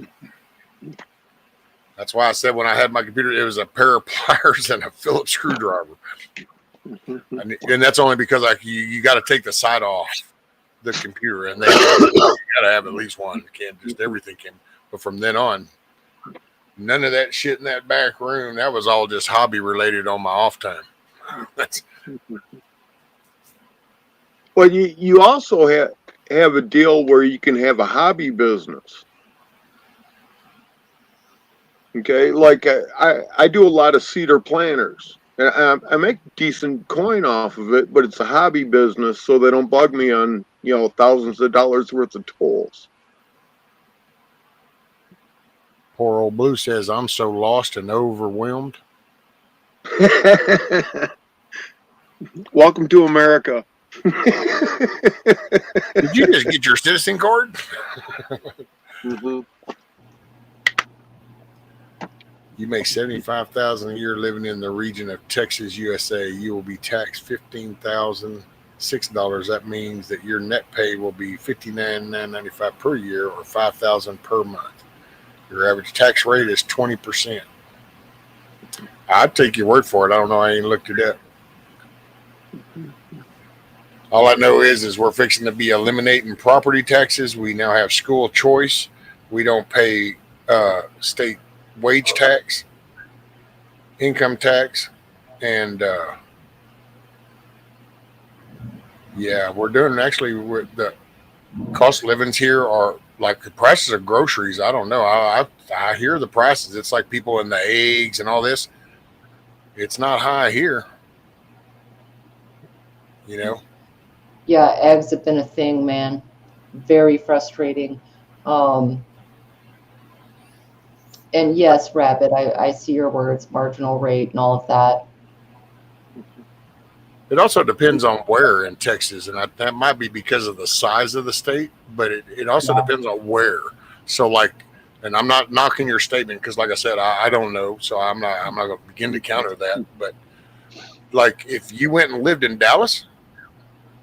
That's why I said when I had my computer, it was a pair of pliers and a Phillips screwdriver. And that's only because you got to take the side off the computer, and you got to have at least one. You can't just everything can. But from then on, none of that shit in that back room. That was all just hobby related on my off time. Well, you also have a deal where you can have a hobby business. Okay, like I do a lot of cedar planters, and I make decent coin off of it, but it's a hobby business, so they don't bug me on thousands of dollars worth of tools. Poor old Blue says, I'm so lost and overwhelmed. Welcome to America. Did you just get your citizen card? Mm-hmm. You make $75,000 a year living in the region of Texas, USA. You will be taxed $15,006. That means that your net pay will be $59,995 per year, or $5,000 per month. Your average tax rate is 20%. I'd take your word for it. I don't know. I ain't looked it up. All I know is we're fixing to be eliminating property taxes. We now have school choice. We don't pay state wage tax, income tax, and we're doing actually with the cost of livings here are like the prices of groceries. I don't know. I hear the prices. It's like people in the eggs and all this. It's not high here, Yeah, eggs have been a thing, man. Very frustrating. And yes, Rabbit, I see your words, marginal rate and all of that. It also depends on where in Texas, and that might be because of the size of the state, but it also depends on where. So, and I'm not knocking your statement because, like I said, I don't know, so I'm not going to begin to counter that. But like, if you went and lived in Dallas,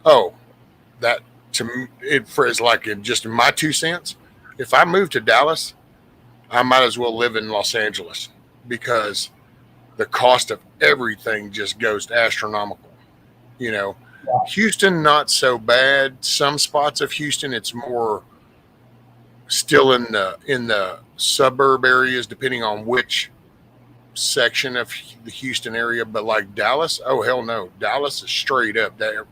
that to me, is like just in my 2 cents. If I moved to Dallas, I might as well live in Los Angeles because the cost of everything just goes to astronomical. Houston, not so bad. Some spots of Houston, it's more still in the suburb areas, depending on which section of the Houston area. But like Dallas, oh hell no, Dallas is straight up there.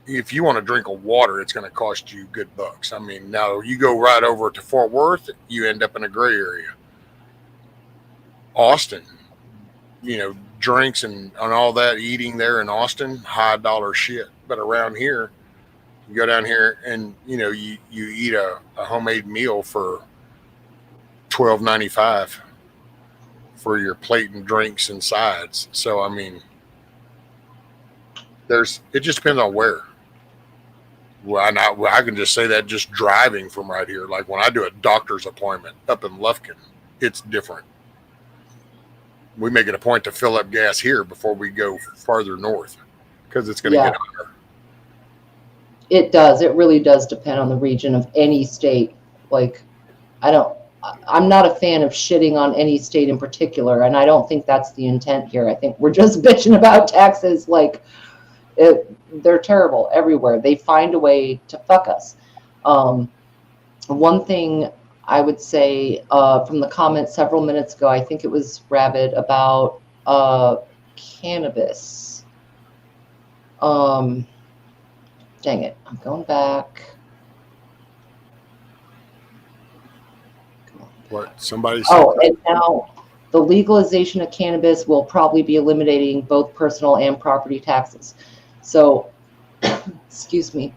If you want to drink of water, it's going to cost you good bucks. I mean, now you go right over to Fort Worth, you end up in a gray area. Austin, drinks and all that, eating there in Austin, high dollar shit. But around here, you go down here and you eat a homemade meal for $12.95 for your plate and drinks and sides. So I mean, it just depends on where. Well, I can just say that just driving from right here. Like when I do a doctor's appointment up in Lufkin, it's different. We make it a point to fill up gas here before we go farther north because it's going to get higher. It does. It really does depend on the region of any state. Like, I'm not a fan of shitting on any state in particular, and I don't think that's the intent here. I think we're just bitching about taxes. Like, they're terrible everywhere. They find a way to fuck us. One thing I would say from the comments several minutes ago, I think it was Rabbit, about cannabis. Dang it, I'm going back. What? Somebody said. Oh, and now the legalization of cannabis will probably be eliminating both personal and property taxes. So, excuse me.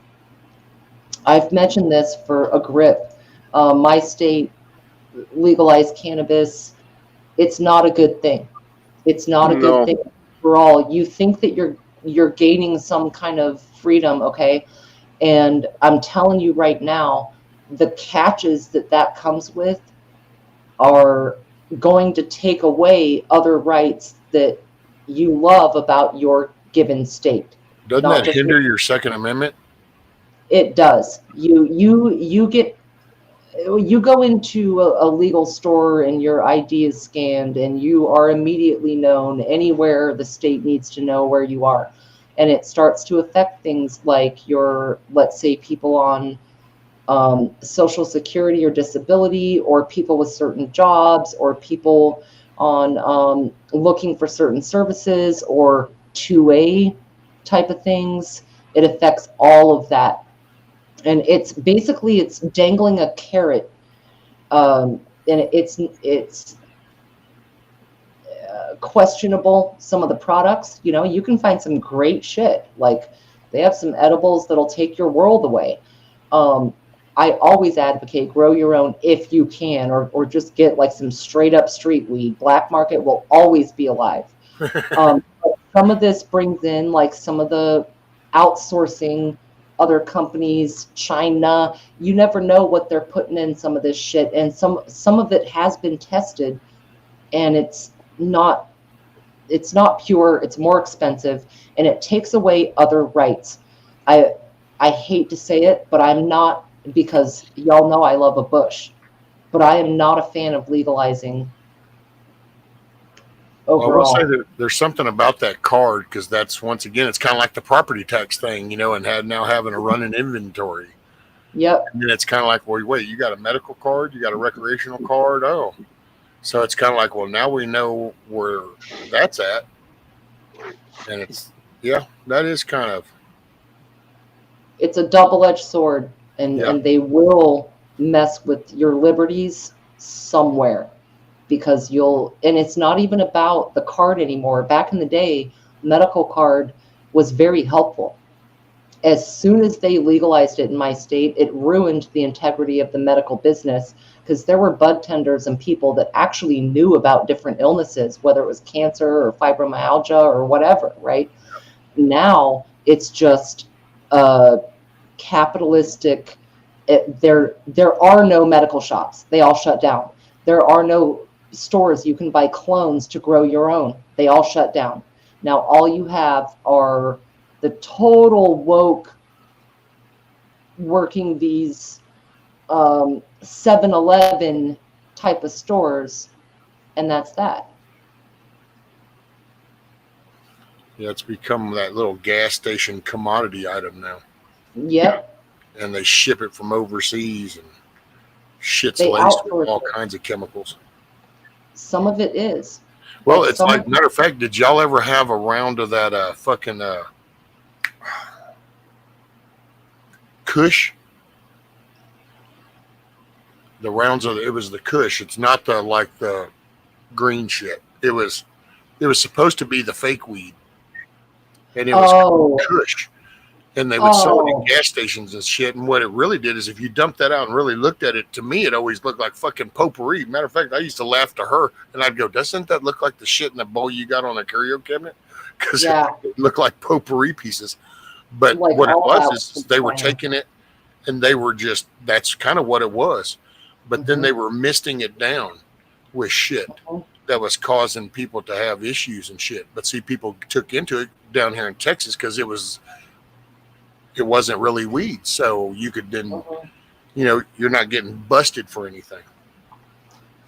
I've mentioned this for a grip. My state legalized cannabis. It's not a good thing. It's not a good thing for all. You think that you're gaining some kind of freedom, okay? And I'm telling you right now, the catches that comes with are going to take away other rights that you love about your given state. Doesn't that hinder your Second Amendment? It does. You go into a legal store and your ID is scanned and you are immediately known anywhere the state needs to know where you are. And it starts to affect things like let's say people on Social Security or disability, or people with certain jobs, or people on looking for certain services or 2A type of things. It affects all of that. And it's dangling a carrot. And it's questionable, some of the products. You can find some great shit. Like, they have some edibles that'll take your world away. I always advocate grow your own if you can, or just get like some straight up street weed. Black market will always be alive. Some of this brings in like some of the outsourcing, other companies, China. You never know what they're putting in some of this shit, and some of it has been tested, and it's not pure. It's more expensive, and it takes away other rights. I hate to say it, but I'm not, because y'all know I love a bush, but I am not a fan of legalizing overall. I will say that there's something about that card, because that's, once again, it's kind of like the property tax thing, and now having a running inventory. Yep. And then it's kind of like, well, wait, you got a medical card? You got a recreational card? Oh. So it's kind of like, well, now we know where that's at. And that is kind of. It's a double-edged sword, and they will mess with your liberties somewhere, because and it's not even about the card anymore. Back in the day, medical card was very helpful. As soon as they legalized it in my state, it ruined the integrity of the medical business, because there were bud tenders and people that actually knew about different illnesses, whether it was cancer or fibromyalgia or whatever, right? Now it's just capitalistic. There are no medical shops. They all shut down. There are no stores you can buy clones to grow your own. They all shut down. Now all you have are the total woke working these 7-Eleven type of stores, and that's that. Yeah, it's become that little gas station commodity item now. Yep. And they ship it from overseas and Shit's They laced with outsource all it. kinds of chemicals. Some of it is. Well, Like it's some like, of matter of fact, did y'all ever have a round of that fucking Kush? The rounds of it was the Kush. It's not the like the green shit. It was supposed to be the fake weed, and it was oh, Kush. And they would sell it oh, at gas stations and shit. And what it really did is, if you dumped that out and really looked at it, to me, it always looked like fucking potpourri. Matter of fact, I used to laugh to her, and I'd go, "Doesn't that look like the shit in the bowl you got on the curio cabinet?" Because yeah, it looked like potpourri pieces. But like what it all was that is was they were fine. taking it, and they were just, that's kind of what it was. But then Mhm, they were misting it down with shit mhm, that was causing people to have issues and shit. But see, people took into it down here in Texas because it wasn't really weed, so you could then, mhm. you're not getting busted for anything.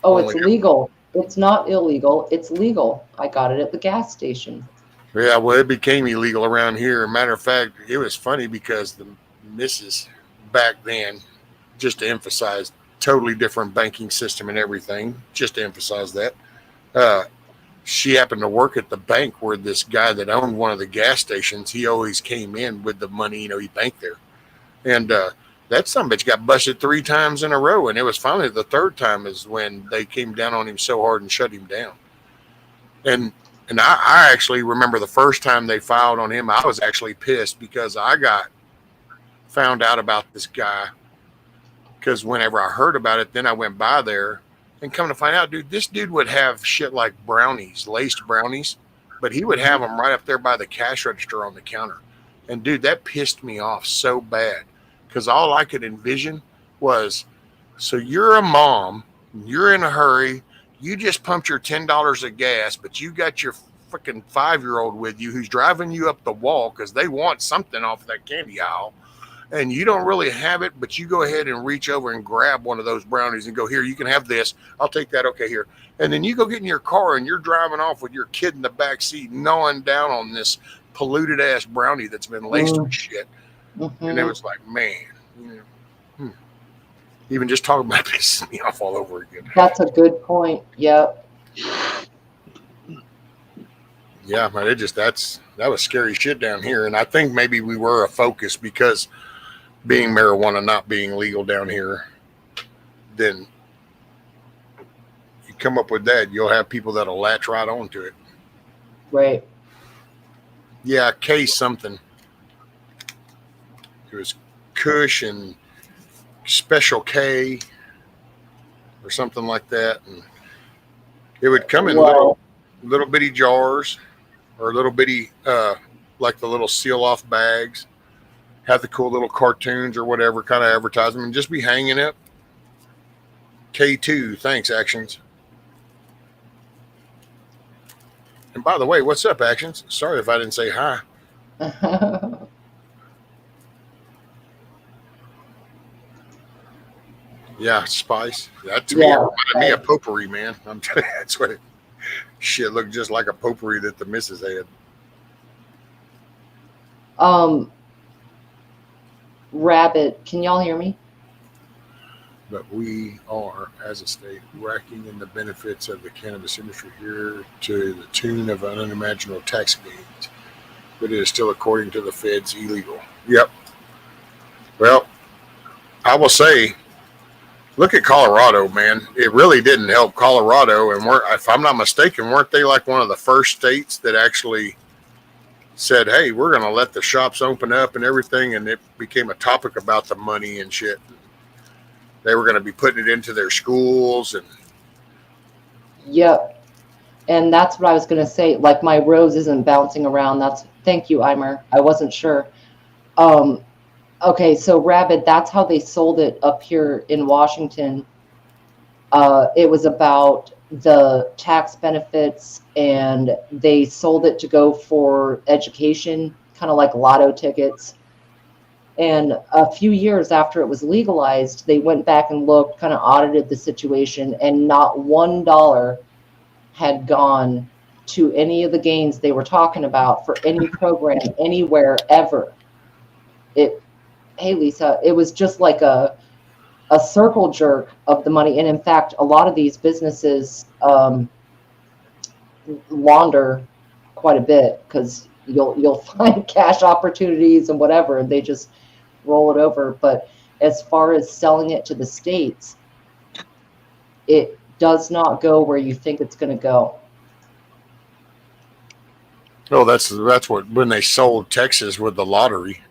Oh, it's Only, legal. It's not illegal. It's legal. I got it at the gas station. yeah, well, it became illegal around here. Matter of fact, it was funny because the missus back then, just to emphasize, totally different banking system and everything, just to emphasize that, uh, she happened to work at the bank where this guy that owned one of the gas stations, he always came in with the money, he banked there. And that son of a bitch got busted 3 times in a row. And it was finally the third time is when they came down on him so hard and shut him down. And I actually remember the first time they filed on him, I was actually pissed because I got found out about this guy. Because whenever I heard about it, then I went by there and come to find out, dude, this dude would have shit like brownies, laced brownies, but he would Mhm. have them right up there by the cash register on the counter. And dude, that pissed me off so bad because all I could envision was, so you're a mom, you're in a hurry, you just pumped your $10 of gas, but you got your freaking 5-year-old with you who's driving you up the wall because they want something off that candy aisle, and you don't really have it, but you go ahead and reach over and grab one of those brownies and go, here, you can have this. I'll take that. Okay, here. And then you go get in your car and you're driving off with your kid in the back seat, gnawing down on this polluted ass brownie that's been laced with shit. And it Mhm. was like, man, you know, hmm. Even just talking about it pisses me off all over again. That's a good point. Yep. Yeah, man, that was scary shit down here. And I think maybe we were a focus because being marijuana not being legal down here, then you come up with that, you'll have people that'll latch right onto it. Right. Yeah, K something. It was Kush and Special K or something like that, and it would come in Well, little bitty jars or little bitty like the little seal off bags. Have the cool little cartoons or whatever kind of advertisement, and just be hanging up. K2, thanks, Actions. And by the way, what's up, Actions? Sorry if I didn't say hi. Yeah, spice. That to me, it yeah. reminded me of potpourri, man. I'm telling you, that's what it, shit looked just like a potpourri that the missus had. Um, Rabbit, can y'all hear me? But we are, as a state, racking in the benefits of the cannabis industry here to the tune of unimaginable tax gains. But it is still, according to the feds, illegal. Yep. Well, I will say, look at Colorado, man. It really didn't help Colorado. And if I'm not mistaken, weren't they like one of the first states that actually said, hey, we're going to let the shops open up and everything? And it became a topic about the money and shit. They were going to be putting it into their schools. And Yep. And that's what I was going to say. Like my rose isn't bouncing around. Thank you, Eimer. I wasn't sure. Okay, so Rabbit, that's how they sold it up here in Washington. It was about the tax benefits, and they sold it to go for education, kind of like lotto tickets. And a few years after it was legalized, they went back and looked, kind of audited the situation, and not $1 had gone to any of the gains they were talking about for any program anywhere ever. Hey Lisa, it was just like a circle jerk of the money. And in fact, a lot of these businesses launder quite a bit, because you'll find cash opportunities and whatever, and they just roll it over. But as far as selling it to the states, it does not go where you think it's going to go. No, that's what, when they sold Texas with the lottery,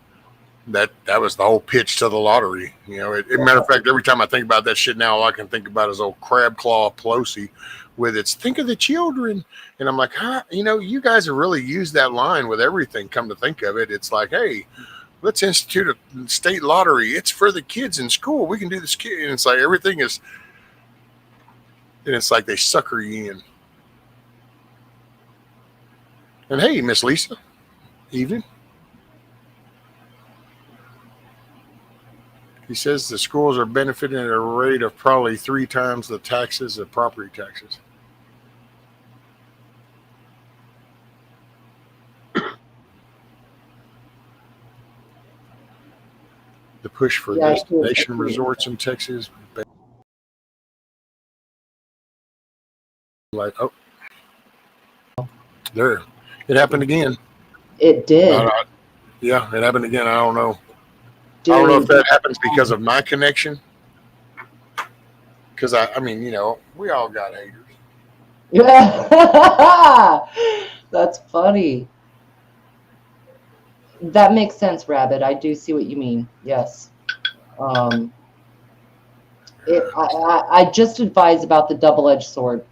that was the whole pitch to the lottery. You know, matter of fact, every time I think about that shit now, all I can think about is old Crab Claw Pelosi with its "think of the children," and I'm like, you know, you guys have really used that line with everything. Come to think of it, it's like, hey, let's institute a state lottery. It's for the kids in school. We can do this, kid, and it's like everything is, and it's like they sucker you in. And hey, Miss Lisa, evening. He says the schools are benefiting at a rate of probably 3 times the taxes of property taxes. The push for destination resorts in Texas. Like, oh, there. It happened again. It did. Yeah, it happened again. I don't know. Dude. I don't know if that happens because of my connection. Because, I mean, you know, we all got haters. Yeah. That's funny. That makes sense, Rabbit. I do see what you mean. Yes. I just advise about the double-edged sword.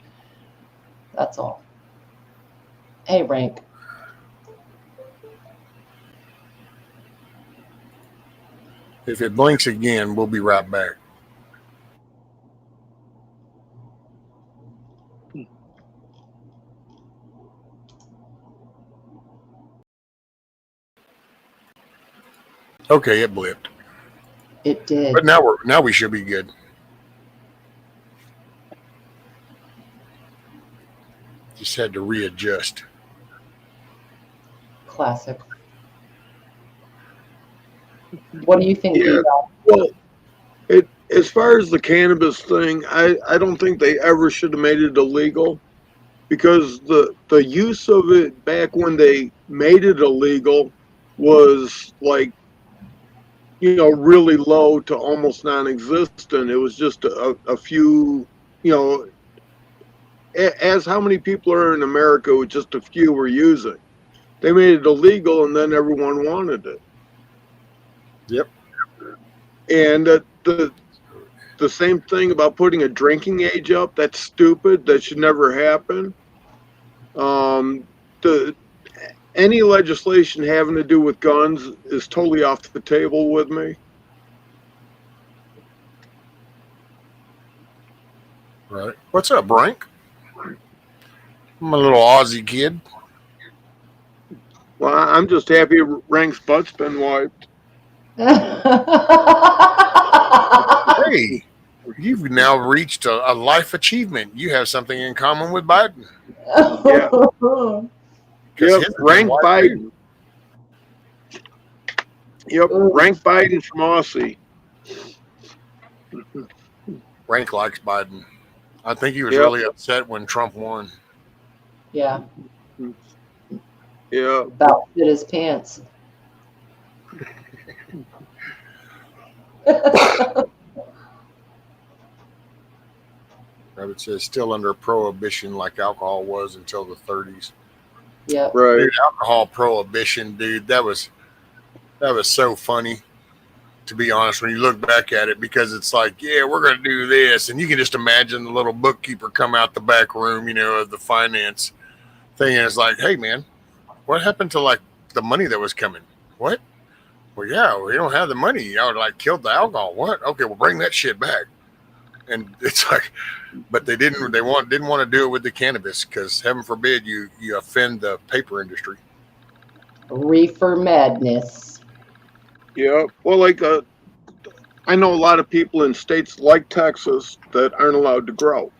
That's all. Hey, Rank. If it blinks again, we'll be right back. Okay, it blipped. It did. But now we should be good. Just had to readjust. Classic. What do you think? Yeah. Well, as far as the cannabis thing, I don't think they ever should have made it illegal, because the use of it back when they made it illegal was like, you know, really low to almost non-existent. It was just a few, you know, as how many people are in America, with just a few were using. They made it illegal, and then everyone wanted it. Yep. And the same thing about putting a drinking age up. That's stupid. That should never happen. Any legislation having to do with guns is totally off the table with me. Right. What's up, Brank? I'm a little Aussie kid. Well, I'm just happy Rank's butt's been wiped. Hey, you've now reached a life achievement. You have something in common with Biden. Yeah. Yep, Rank Biden. Yep, Rank Biden from Aussie. Rank likes Biden. I think he was really upset when Trump won. Yeah. Yeah. About fit his pants. Rabbit says still under prohibition like alcohol was until the 30s. Yeah. Right. Dude, alcohol prohibition, dude, that was so funny, to be honest, when you look back at it, because it's like, yeah, we're going to do this. And you can just imagine the little bookkeeper come out the back room, you know, of the finance thing. And it's like, hey, man, what happened to like the money that was coming? What? Well, yeah, we don't have the money. Y'all like killed the alcohol. What? Okay, we'll bring that shit back. And it's like, but they didn't want to do it with the cannabis, because heaven forbid you offend the paper industry. Reefer madness. Yeah. Well, like, I know a lot of people in states like Texas that aren't allowed to grow.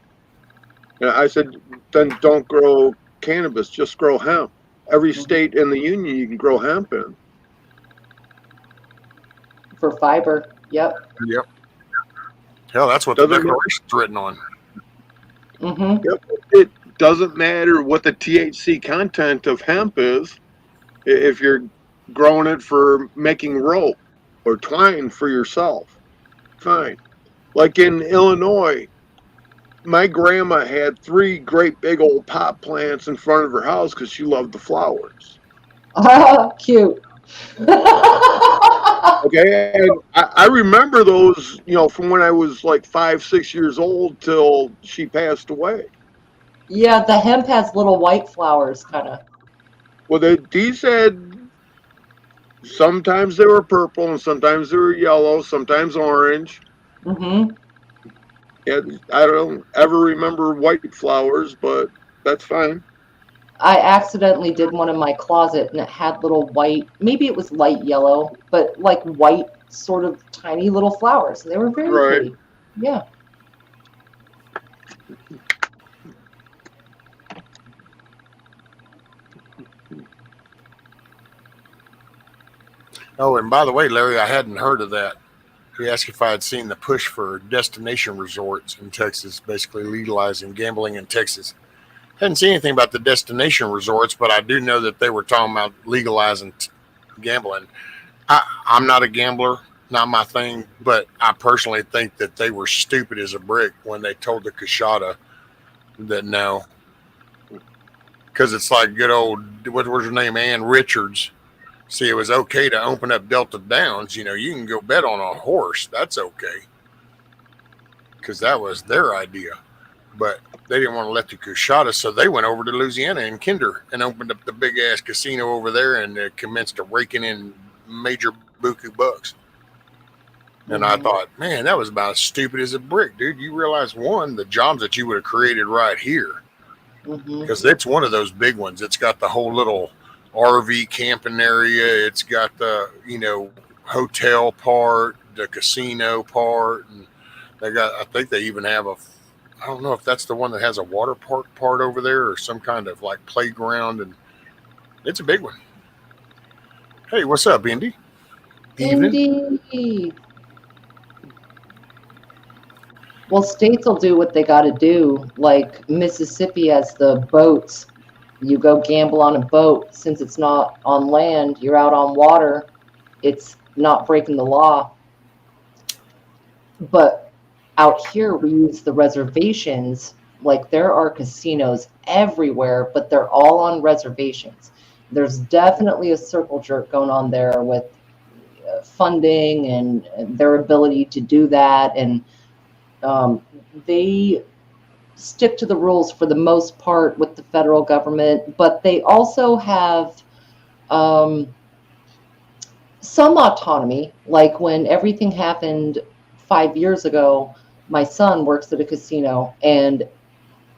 And I said, then don't grow cannabis, just grow hemp. Every state in the union you can grow hemp in. For fiber. Yep. Yep. Hell, that's what the Doesn't matter. Declaration's written on. Mm-hmm. Yep. It doesn't matter what the THC content of hemp is if you're growing it for making rope or twine for yourself. Fine. Like in Illinois, my grandma had 3 great big old pot plants in front of her house because she loved the flowers. Cute. Okay, and I remember those, from when I was like 5, 6 years old till she passed away. Yeah, the hemp has little white flowers, kind of. Well, these had sometimes they were purple and sometimes they were yellow, sometimes orange. Mm-hmm. And I don't ever remember white flowers, but that's fine. I accidentally did one in my closet, and it had little white, maybe it was light yellow, but like white, sort of tiny little flowers. They were very Right. pretty. Yeah. Oh, and by the way, Larry, I hadn't heard of that. He asked if I had seen the push for destination resorts in Texas, basically legalizing gambling in Texas. Hadn't seen anything about the destination resorts, but I do know that they were talking about legalizing gambling. I'm not a gambler, not my thing, but I personally think that they were stupid as a brick when they told the Kashada that no. Because it's like good old, what was her name, Ann Richards. See, it was okay to open up Delta Downs. You can go bet on a horse. That's okay. Because that was their idea. But they didn't want to let the Cushada, so they went over to Louisiana and Kinder and opened up the big ass casino over there and commenced raking in major buku bucks. And I thought, man, that was about as stupid as a brick, dude. You realize, one, the jobs that you would have created right here, because it's one of those big ones. It's got the whole little RV camping area. It's got the, hotel part, the casino part, and I think they even have I don't know if that's the one that has a water park part over there or some kind of like playground, and it's a big one. Hey, what's up, Indy? Evening. Indeed. Well, states will do what they got to do. Like Mississippi has the boats. You go gamble on a boat. Since it's not on land, you're out on water. It's not breaking the law. But out here, we use the reservations. Like there are casinos everywhere, but they're all on reservations. There's definitely a circle jerk going on there with funding and their ability to do that. And they stick to the rules for the most part with the federal government, but they also have some autonomy. Like when everything happened 5 years ago, my son works at a casino and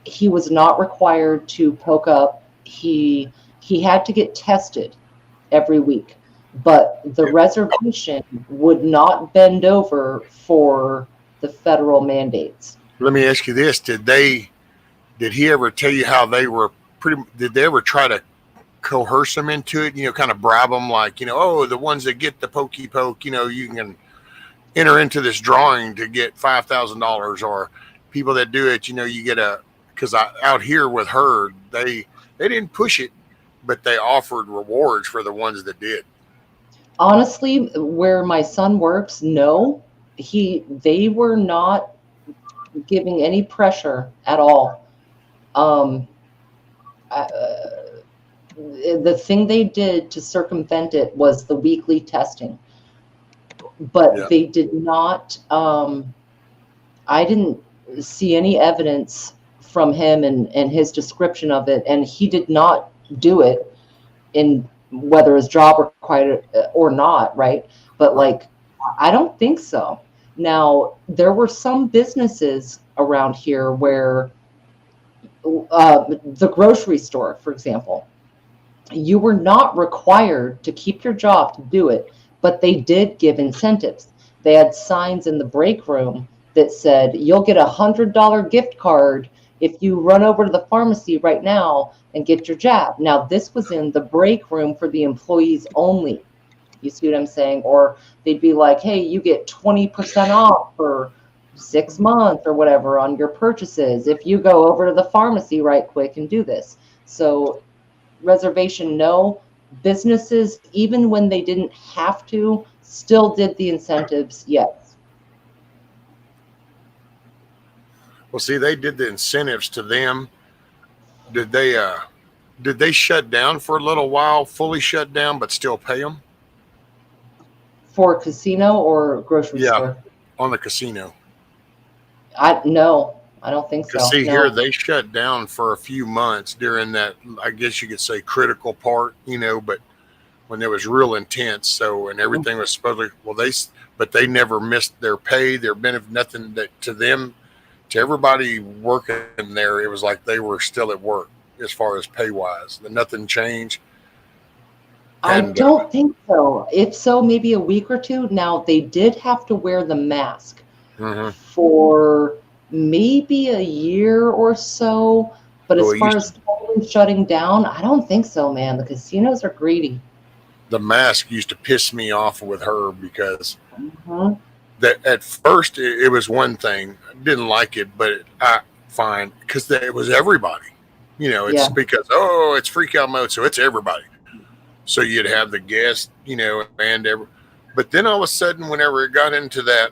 he was not required to poke up. He had to get tested every week, but the reservation would not bend over for the federal mandates. Let me ask you this: Did he ever tell you how they were Did they ever try to coerce them into it? Kind of bribe them, like oh, the ones that get the pokey poke, you can enter into this drawing to get $5,000, or people that do it, you get because out here with her, they didn't push it, but they offered rewards for the ones that did. Honestly, where my son works, no, they were not giving any pressure at all. The thing they did to circumvent it was the weekly testing, but they did not. I didn't see any evidence from him and his description of it, and he did not do it in whether his job required it or not, right? But like, I don't think so. Now, there were some businesses around here where the grocery store, for example, you were not required to keep your job to do it, but they did give incentives. They had signs in the break room that said, you'll get $100 gift card if you run over to the pharmacy right now and get your jab. Now, this was in the break room for the employees only. You see what I'm saying? Or they'd be like, hey, you get 20% off for 6 months or whatever on your purchases if you go over to the pharmacy right quick and do this. So reservation, no. Businesses, even when they didn't have to, still did the incentives, yes. Well, see, they did the incentives to them. Did they shut down for a little while, fully shut down, but still pay them? For casino or grocery Yeah, store? on the casino. No, I don't think Because so. see, No. here they shut down for a few months during that, I guess you could say, critical part, but when it was real intense. So, and everything was supposedly, but they never missed their pay, their benefit, nothing that to them, to everybody working there, it was like they were still at work as far as pay wise. Nothing changed. I And don't think so. If so, maybe a week or two. Now, they did have to wear the mask for maybe a year or so. But as far as totally shutting down, I don't think so, man. The casinos are greedy. the mask used to piss me off with her because Mm-hmm. that at first it was one thing. I didn't like it, but I fine because it was everybody. It's Yeah. because it's freak out mode, so it's everybody. So you'd have the guests, but then all of a sudden, whenever it got into that,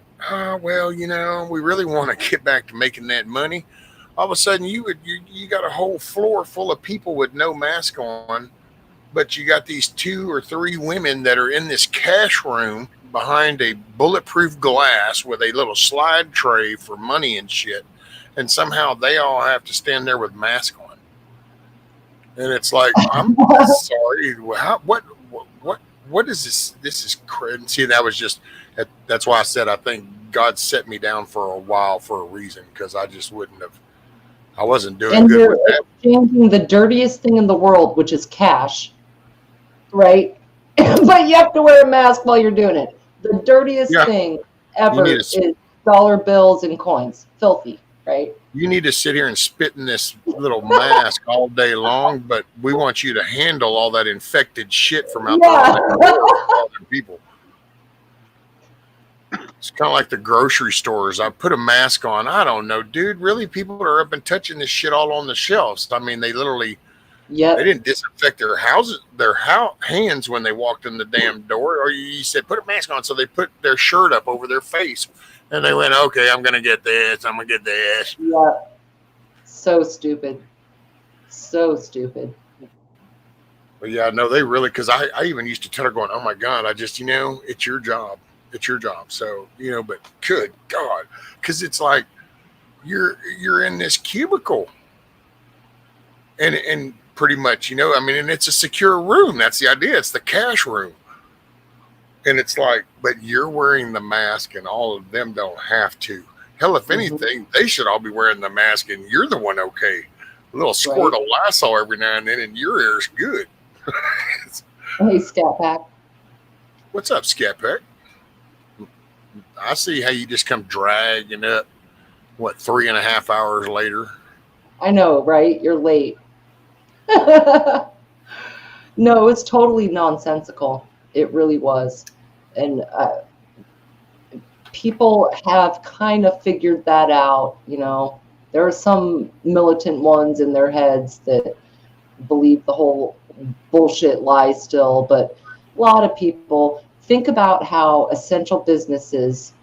we really want to get back to making that money. All of a sudden, you got a whole floor full of people with no mask on, but you got these 2 or 3 women that are in this cash room behind a bulletproof glass with a little slide tray for money and shit, and somehow they all have to stand there with masks on. And it's like, I'm sorry. What is this? This is crazy. See, that's why I said I think God set me down for a while for a reason, because I just I wasn't doing And good you're with that. exchanging the dirtiest thing in the world, which is cash, right? But you have to wear a mask while you're doing it. The dirtiest Yeah, thing ever need is dollar bills and coins. Filthy, right? you need to sit here and spit in this little mask all day long, but we want you to handle all that infected shit from out there on that floor with all the people. It's kind of like the grocery stores. I put a mask on. I don't know, dude. Really, people are up and touching this shit all on the shelves. I mean, they literally, they didn't disinfect their hands when they walked in the damn door. Or you said put a mask on, so they put their shirt up over their face, and they went, okay, I'm gonna get this. I'm gonna get this. Yeah. So stupid. So stupid. But yeah, no, they really, because I even used to tell her going, oh my God, I just, it's your job. It's your job. So, but good God, because it's like you're in this cubicle and pretty much, I mean, and it's a secure room. That's the idea. It's the cash room. And it's like, but you're wearing the mask and all of them don't have to. Hell, if anything, they should all be wearing the mask and you're the one okay. A little squirt of Lysol every now and then and your ear's good. Hey, Scat Pack. What's up, Scat Pack? I see how you just come dragging up, 3.5 hours later? I know, right? You're late. No, it's totally nonsensical. It really was. And people have kind of figured that out, There are some militant ones in their heads that believe the whole bullshit lie still, but a lot of people think about how essential businesses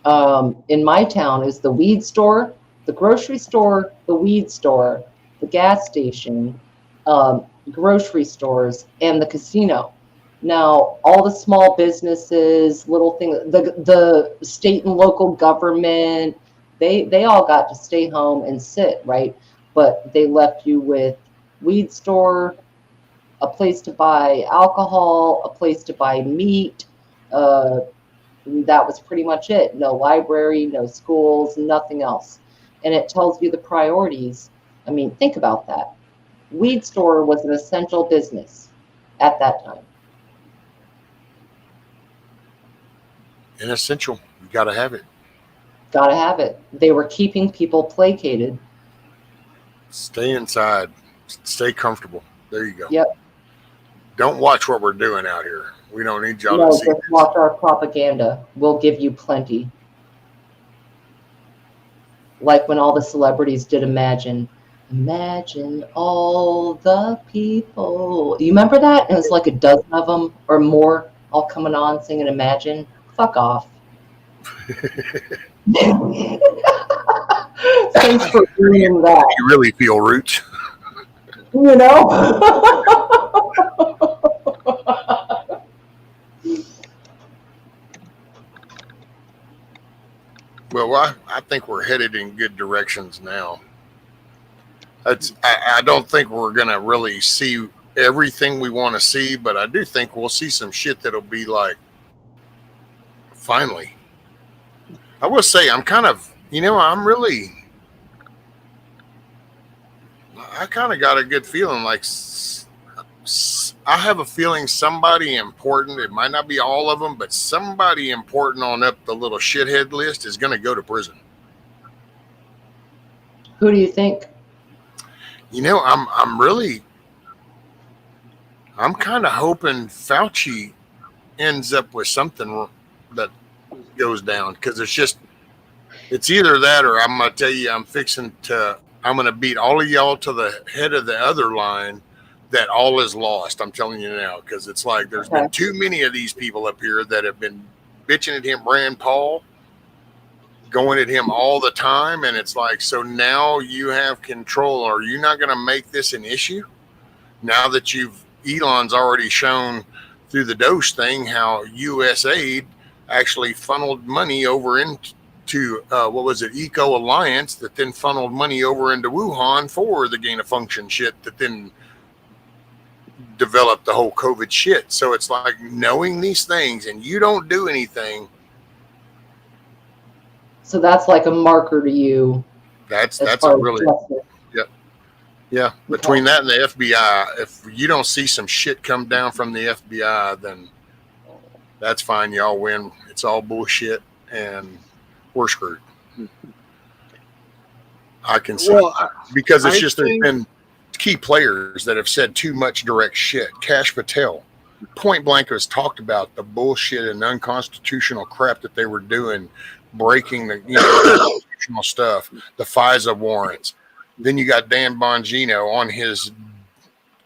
in my town is the weed store, the grocery store, the weed store, the gas station, grocery stores, and the casino. Now, all the small businesses, little things, the state and local government, they all got to stay home and sit, right? But they left you with weed store, a place to buy alcohol, a place to buy meat. That was pretty much it. No library, no schools, nothing else. And it tells you the priorities. I mean, think about that. Weed store was an essential business at that time. An essential. You got to have it. Got to have it. They were keeping people placated. Stay inside. Stay comfortable. There you go. Yep. Don't watch what we're doing out here. We don't need y'all No, to see just this. watch our propaganda. We'll give you plenty. like when all the celebrities did Imagine all the people. Do you remember that? It was like a dozen of them or more all coming on singing Imagine. Fuck off. Thanks for doing that. You really feel, Roots. You know? Well, I think we're headed in good directions now. I don't think we're going to really see everything we want to see, but I do think we'll see some shit that'll be like, finally. I will say, I'm kind of, I kind of got a good feeling like I have a feeling somebody important, it might not be all of them, but somebody important on up the little shithead list is going to go to prison. Who do you think? I'm kind of hoping Fauci ends up with something that goes down, because it's either that or I'm going to tell you I'm going to beat all of y'all to the head of the other line that all is lost. I'm telling you now, because it's like there's been too many of these people up here that have been bitching at him, Rand Paul, going at him all the time. And it's like, so now you have control. Are you not going to make this an issue? Now that Elon's already shown through the Doge thing how USAID actually funneled money over into Eco Alliance, that then funneled money over into Wuhan for the gain of function shit that then developed the whole COVID shit. So it's like, knowing these things and you don't do anything. So that's like a marker to you. That's a really, yeah. Between that and the FBI, if you don't see some shit come down from the FBI, then that's fine. Y'all win. It's all bullshit and we're screwed. I can say, because there's been key players that have said too much direct shit. Kash Patel, point blank, has talked about the bullshit and unconstitutional crap that they were doing, breaking the constitutional stuff, the FISA warrants. Then you got Dan Bongino on his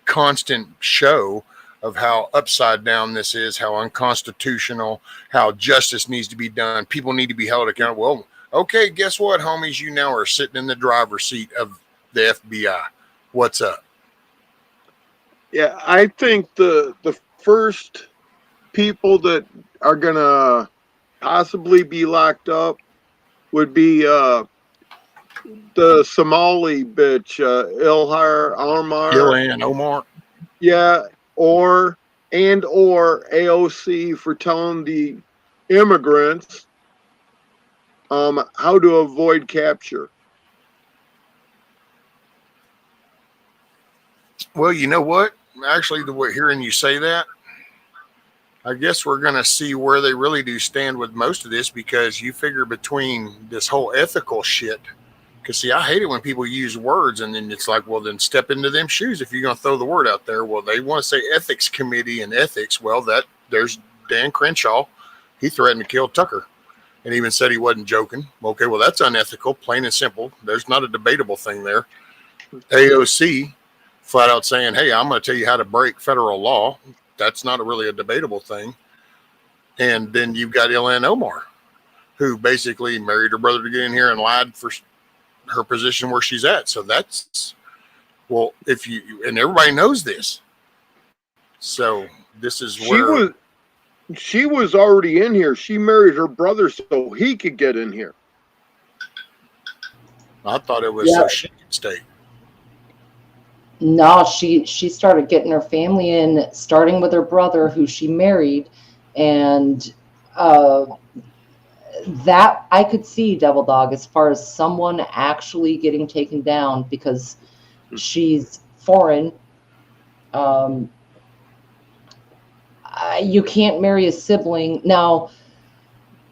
constant show of how upside down this is, how unconstitutional, how justice needs to be done. People need to be held accountable. Well, okay, guess what, homies? You now are sitting in the driver's seat of the FBI. What's up? Yeah, I think the first people that are going to possibly be locked up would be the Somali bitch, Ilhan Omar. Yeah, or AOC for telling the immigrants how to avoid capture. Well, you know what? Actually, hearing you say that, I guess we're going to see where they really do stand with most of this, because you figure between this whole ethical shit, because see, I hate it when people use words and then it's like, well, then step into them shoes if you're going to throw the word out there. Well, they want to say ethics committee and ethics. Well, there's Dan Crenshaw. He threatened to kill Tucker and even said he wasn't joking. Okay, well, that's unethical, plain and simple. There's not a debatable thing there. AOC flat out saying, hey, I'm going to tell you how to break federal law. That's not really a debatable thing. And then you've got Ilhan Omar, who basically married her brother to get in here and lied for her position where she's at. So that's, well, and everybody knows this. So this is where she was already in here. She married her brother so he could get in here. I thought it was so she could stay. No, she started getting her family in, starting with her brother, who she married, and that I could see, Devil Dog, as far as someone actually getting taken down because she's foreign. You can't marry a sibling. Now,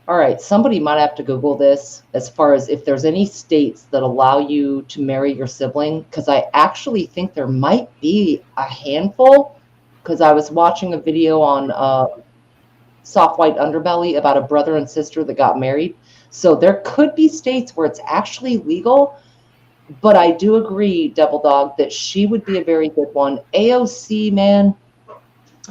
all right, somebody might have to Google this as far as if there's any states that allow you to marry your sibling, because I actually think there might be a handful, because I was watching a video on soft white underbelly about a brother and sister that got married. So there could be states where it's actually legal, but I do agree, Devil Dog, that she would be a very good one. AOC, man,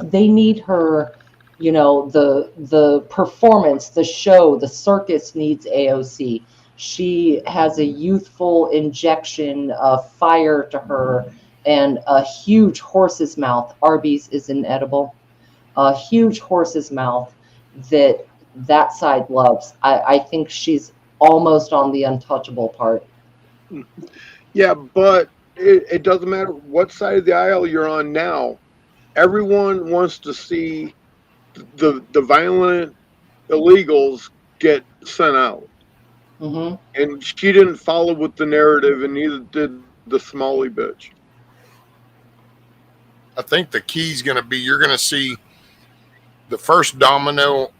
they need her. You know, the performance, the show, the circus needs AOC. She has a youthful injection of fire to her and a huge horse's mouth. Arby's is inedible. A huge horse's mouth that side loves. I think she's almost on the untouchable part. Yeah, but it doesn't matter what side of the aisle you're on now. Everyone wants to see the violent illegals get sent out. Hmm. And she didn't follow with the narrative, and neither did the Smalley bitch. I think the key is going to be you're going to see the first domino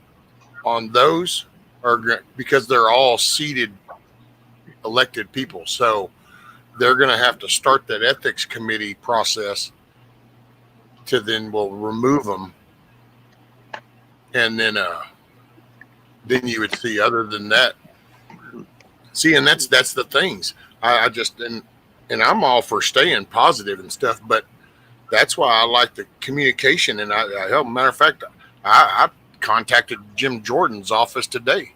on those because they're all seated elected people. So they're going to have to start that ethics committee process to then we'll remove them. And then you would see other than that. See, and that's the things. I just and I'm all for staying positive and stuff, but that's why I like the communication. And I help. Matter of fact, I contacted Jim Jordan's office today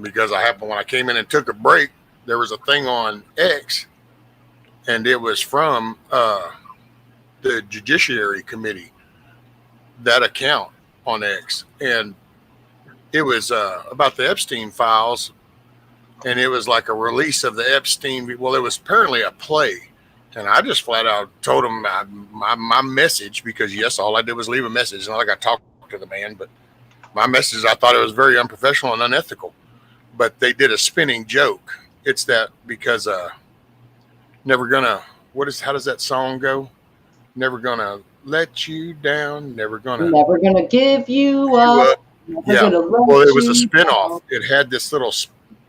because when I came in and took a break, there was a thing on X, and it was from the Judiciary Committee, that account on X, and it was about the Epstein files, and it was like a release of the Epstein. Well, it was apparently a play. And I just flat out told him my message, because yes, all I did was leave a message. It's not like I talked to the man, but my message, I thought it was very unprofessional and unethical. But they did a spinning joke. It's that because never gonna, how does that song go? Never gonna let you down. Never gonna give you up. Yeah. Well, it was a spinoff. It had this little,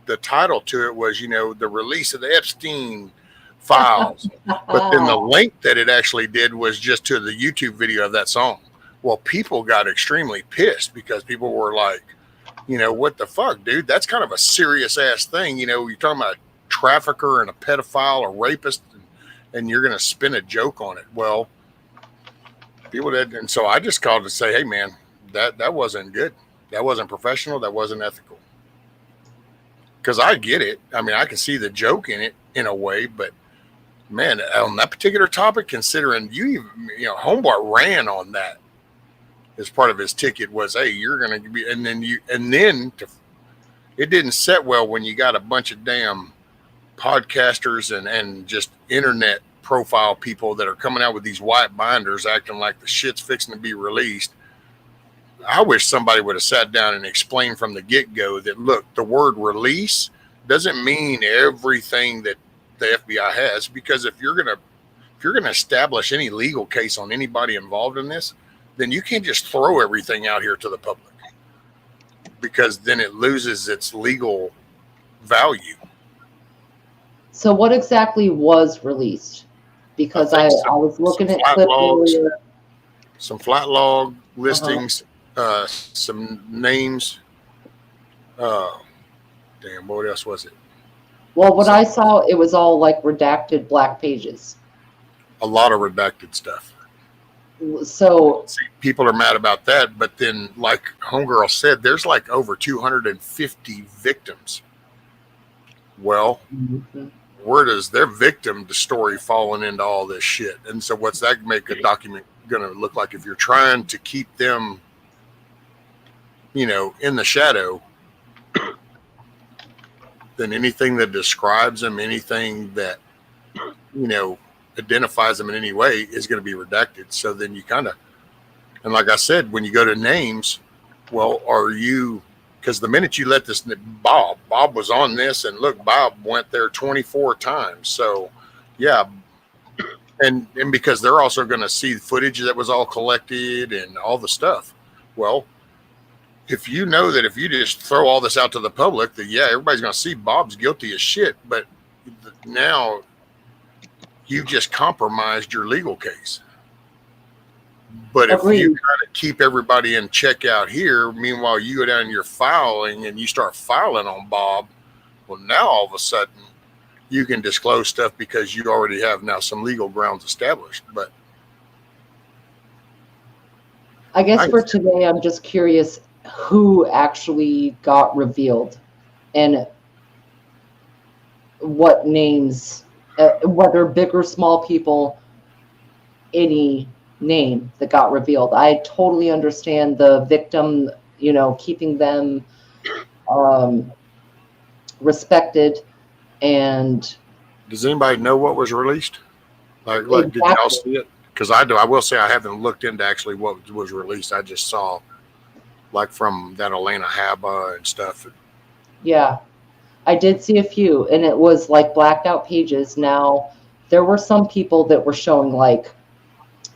the title to it was, the release of the Epstein files. But then the link that it actually did was just to the YouTube video of that song. Well, people got extremely pissed because people were like, what the fuck, dude? That's kind of a serious ass thing. You're talking about a trafficker and a pedophile or rapist, and you're going to spin a joke on it. Well, people did. And so I just called to say, hey, man, that wasn't good. That wasn't professional. That wasn't ethical. Because I get it. I mean, I can see the joke in it in a way, but man, on that particular topic, considering Homebart ran on that as part of his ticket was, hey, you're going to be, and then it didn't set well when you got a bunch of damn podcasters and just internet profile people that are coming out with these white binders acting like the shit's fixing to be released. I wish somebody would have sat down and explained from the get-go that, look, the word release doesn't mean everything that the FBI has, because if you're gonna establish any legal case on anybody involved in this, then you can't just throw everything out here to the public, because then it loses its legal value. So what exactly was released? Because I was looking at clip earlier. Some flat log listings, some names. Damn, what else was it? Well, what I saw, it was all like redacted black pages. A lot of redacted stuff. So see, people are mad about that, but then, like Homegirl said, there's like over 250 victims. Well, where does their victim story falling into all this shit? And so what's that make a document going to look like if you're trying to keep them, in the shadow? Then anything that describes them, anything that, identifies them in any way is going to be redacted. So then you kind of, and like I said, when you go to names, well, because the minute you let this, Bob was on this, and look, Bob went there 24 times. So yeah. And because they're also going to see footage that was all collected and all the stuff. Well, if you know that if you just throw all this out to the public, that everybody's going to see Bob's guilty as shit, but now you've just compromised your legal case. But if you Agreed. kind of keep everybody in check out here, meanwhile you go down and you're filing and you start filing on Bob, well, now all of a sudden you can disclose stuff because you already have now some legal grounds established. But I guess I, for today, I'm just curious who actually got revealed and what names, whether big or small people, any name that got revealed. I totally understand the victim, keeping them respected and does anybody know what was released? Like did y'all exactly. see it? Because I do. I will say I haven't looked into actually what was released. I just saw like from that Atlanta Haba and stuff. Yeah, I did see a few, and it was like blacked out pages. Now, there were some people that were showing like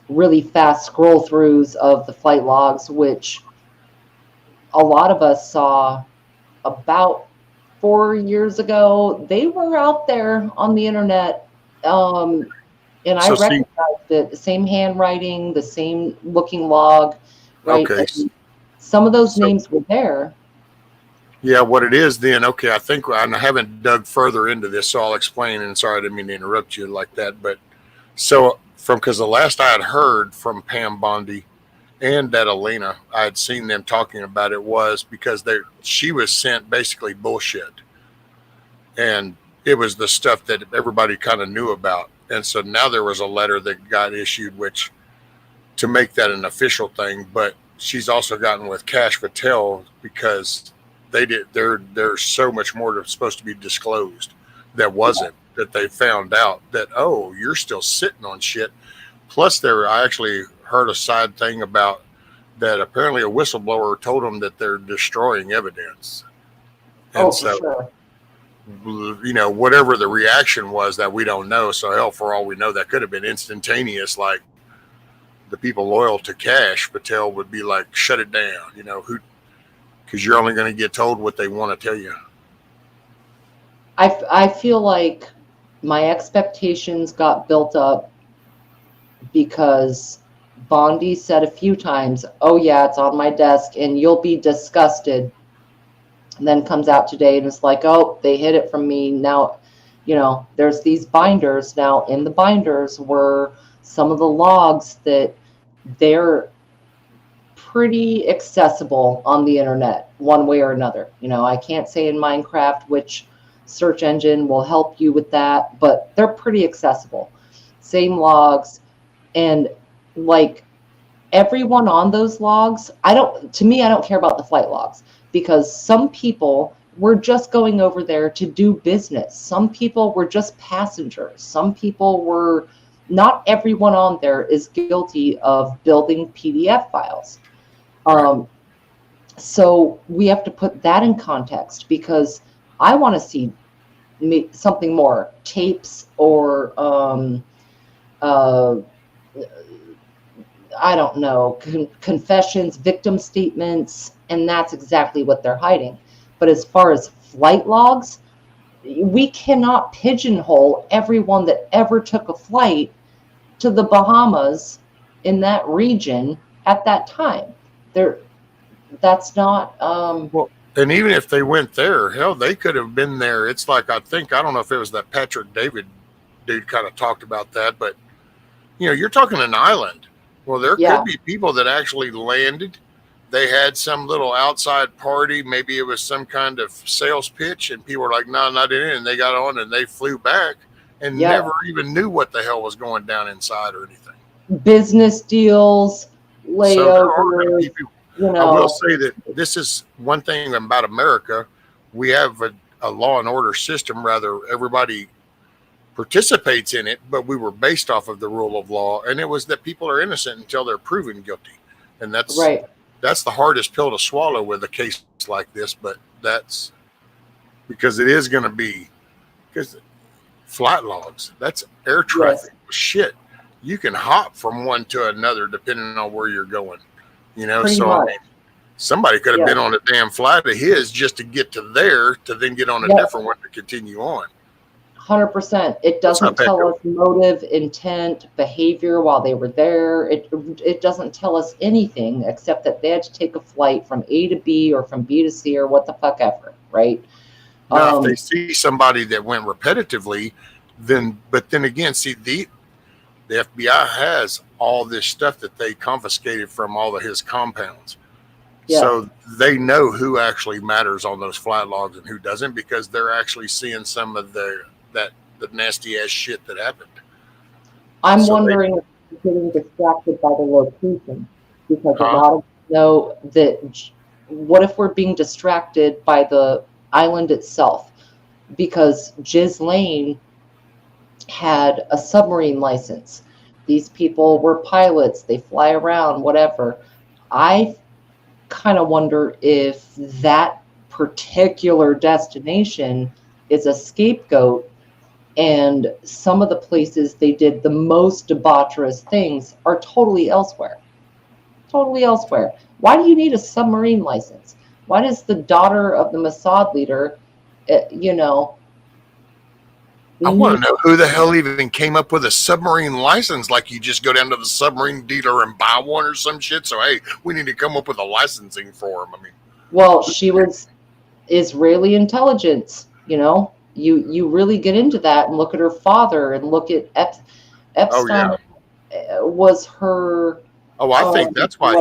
really fast scroll throughs of the flight logs, which a lot of us saw about 4 years ago. They were out there on the internet. And I So see, recognized it, the same handwriting, the same looking log, right? okay, And some of those so names were there. yeah, what it is then? Okay, I think I haven't dug further into this, so I'll explain. And sorry, I didn't mean to interrupt you like that, but so because the last I had heard from Pam Bondi and that Elena, I had seen them talking about it was because she was sent basically bullshit, and it was the stuff that everybody kind of knew about. And so now there was a letter that got issued, which to make that an official thing. But she's also gotten with Cash Patel because there's so much more that's supposed to be disclosed that wasn't, that they found out that, oh, you're still sitting on shit. Plus I actually heard a side thing about that apparently a whistleblower told them that they're destroying evidence. Oh, And for so, sure. whatever the reaction was that we don't know. So hell, for all we know, that could have been instantaneous. Like the people loyal to Cash Patel would be like, shut it down, because you're only going to get told what they want to tell you. I feel like my expectations got built up because Bondi said a few times, "Oh yeah, it's on my desk and you'll be disgusted." And then comes out today and it's like, "Oh, they hid it from me." Now, there's these binders. Now, in the binders were some of the logs that they're pretty accessible on the internet one way or another. I can't say in Minecraft which search engine will help you with that, but they're pretty accessible. Same logs. And like everyone on those logs, I don't care about the flight logs because some people were just going over there to do business. Some people were just passengers. Some people were, not everyone on there is guilty of building PDF files. Right. So we have to put that in context because I want to see something more, tapes or I don't know, confessions, victim statements, and that's exactly what they're hiding. But as far as flight logs, we cannot pigeonhole everyone that ever took a flight to the Bahamas in that region at that time. That's not Well, and even if they went there, hell, they could have been there. It's like, I don't know if it was that Patrick David dude kind of talked about that, but you're talking an island. Well, there yeah, could be people that actually landed. They had some little outside party. Maybe it was some kind of sales pitch, and people were like, no, not in it. And they got on and they flew back and yeah, never even knew what the hell was going down inside or anything. business deals, So there are going to be layovers, people. you I will know. say that this is one thing about America. We have a law and order system. Rather, everybody participates in it, but we were based off of the rule of law, and it was that people are innocent until they're proven guilty, and that's Right. the hardest pill to swallow with a case like this. But that's because it is going to be, because flight logs, that's air Yes. traffic shit. You can hop from one to another depending on where you're going. Pretty So I much. mean, somebody could have Yeah. been on a damn flight of his just to get to there, to then get on a Yep. different one to continue on. 100%. It What's doesn't up, Echo? tell us motive, intent, behavior while they were there. It doesn't tell us anything except that they had to take a flight from A to B or from B to C or what the fuck ever, right? Now, if they see somebody that went repetitively, but then again, see, the FBI has all this stuff that they confiscated from all of his compounds. Yeah. So they know who actually matters on those flight logs and who doesn't, because they're actually seeing some of the nasty ass shit that happened. I'm wondering if they're getting distracted by the location, because a lot of them know that. What if we're being distracted by the island itself? Because Ghislaine had a submarine license. These people were pilots. They fly around, whatever. I kind of wonder if that particular destination is a scapegoat, and some of the places they did the most debaucherous things are totally elsewhere. Totally elsewhere. Why do you need a submarine license? Why does the daughter of the Mossad leader, I want to know who the hell even came up with a submarine license. Like, you just go down to the submarine dealer and buy one or some shit. So, hey, we need to come up with a licensing for them. I mean, well, she was Israeli intelligence. You really get into that and look at her father and look at Epstein. Was her. Oh, I think that's why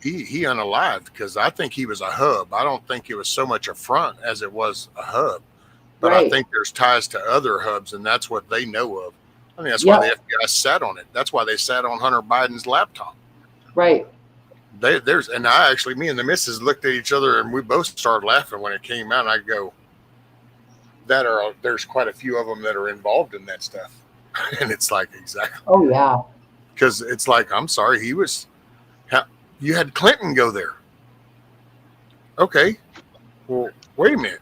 he unalived, because I think he was a hub. I don't think it was so much a front as it was a hub. But I think there's ties to other hubs, and that's what they know of. I mean, that's why the FBI sat on it. That's why they sat on Hunter Biden's laptop. Right. Me and the missus looked at each other, and we both started laughing when it came out. And I go, there's quite a few of them that are involved in that stuff. And it's like, exactly. Oh, yeah. Because it's like, I'm sorry, you had Clinton go there. Okay. Well, wait a minute.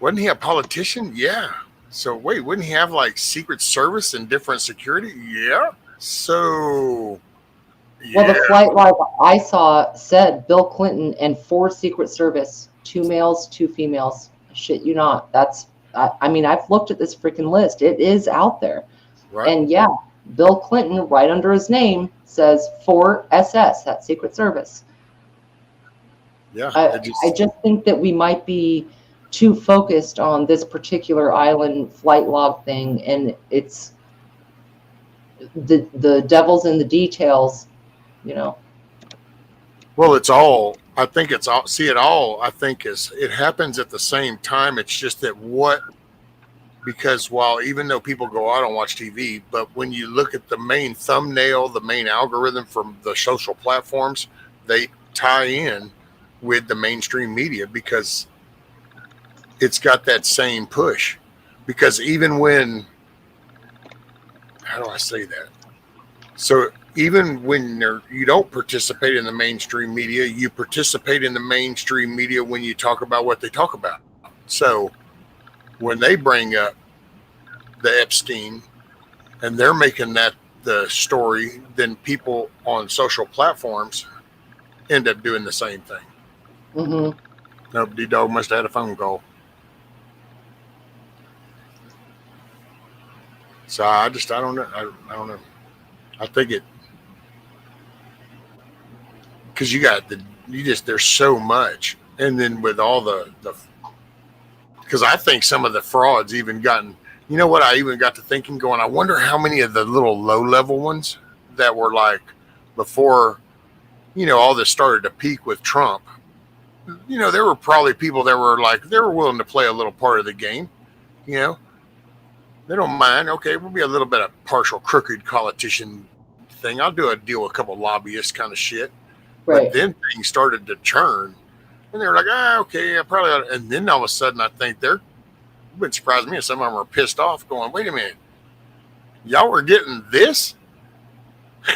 Wasn't he a politician? Yeah. So wait, wouldn't he have like Secret Service and different security? Yeah. So, yeah. Well, the flight log I saw said Bill Clinton and 4 Secret Service, 2 males, 2 females. Shit you not. I mean, I've looked at this freaking list. It is out there. Right. And yeah, Bill Clinton, right under his name, says 4 SS, that's Secret Service. Yeah. I just think that we might be too focused on this particular island flight log thing, and it's the devil's in the details, Well, it's all, I think it's all, I think it happens at the same time. It's just that because even though people go out and watch TV, but when you look at the main thumbnail, the main algorithm from the social platforms, they tie in with the mainstream media, because it's got that same push. Because even when, how do I say that? So even when you don't participate in the mainstream media, you participate in the mainstream media when you talk about what they talk about. So when they bring up the Epstein and they're making that the story, then people on social platforms end up doing the same thing. Mm-hmm. Nope, D-Dog must have had a phone call. So I don't know. I don't know. I think because there's so much. And then with all because I think some of the frauds even gotten, I even got to thinking, going, I wonder how many of the little low level ones that were like before, all this started to peak with Trump. There were probably people that were like, they were willing to play a little part of the game, They don't mind. Okay, we'll be a little bit of partial crooked politician thing. I'll do a deal with a couple lobbyists kind of shit. Right. But then things started to churn, and they were like, okay, I probably ought to. And then all of a sudden, I think it wouldn't surprise me if some of them were pissed off, going, wait a minute, y'all were getting this?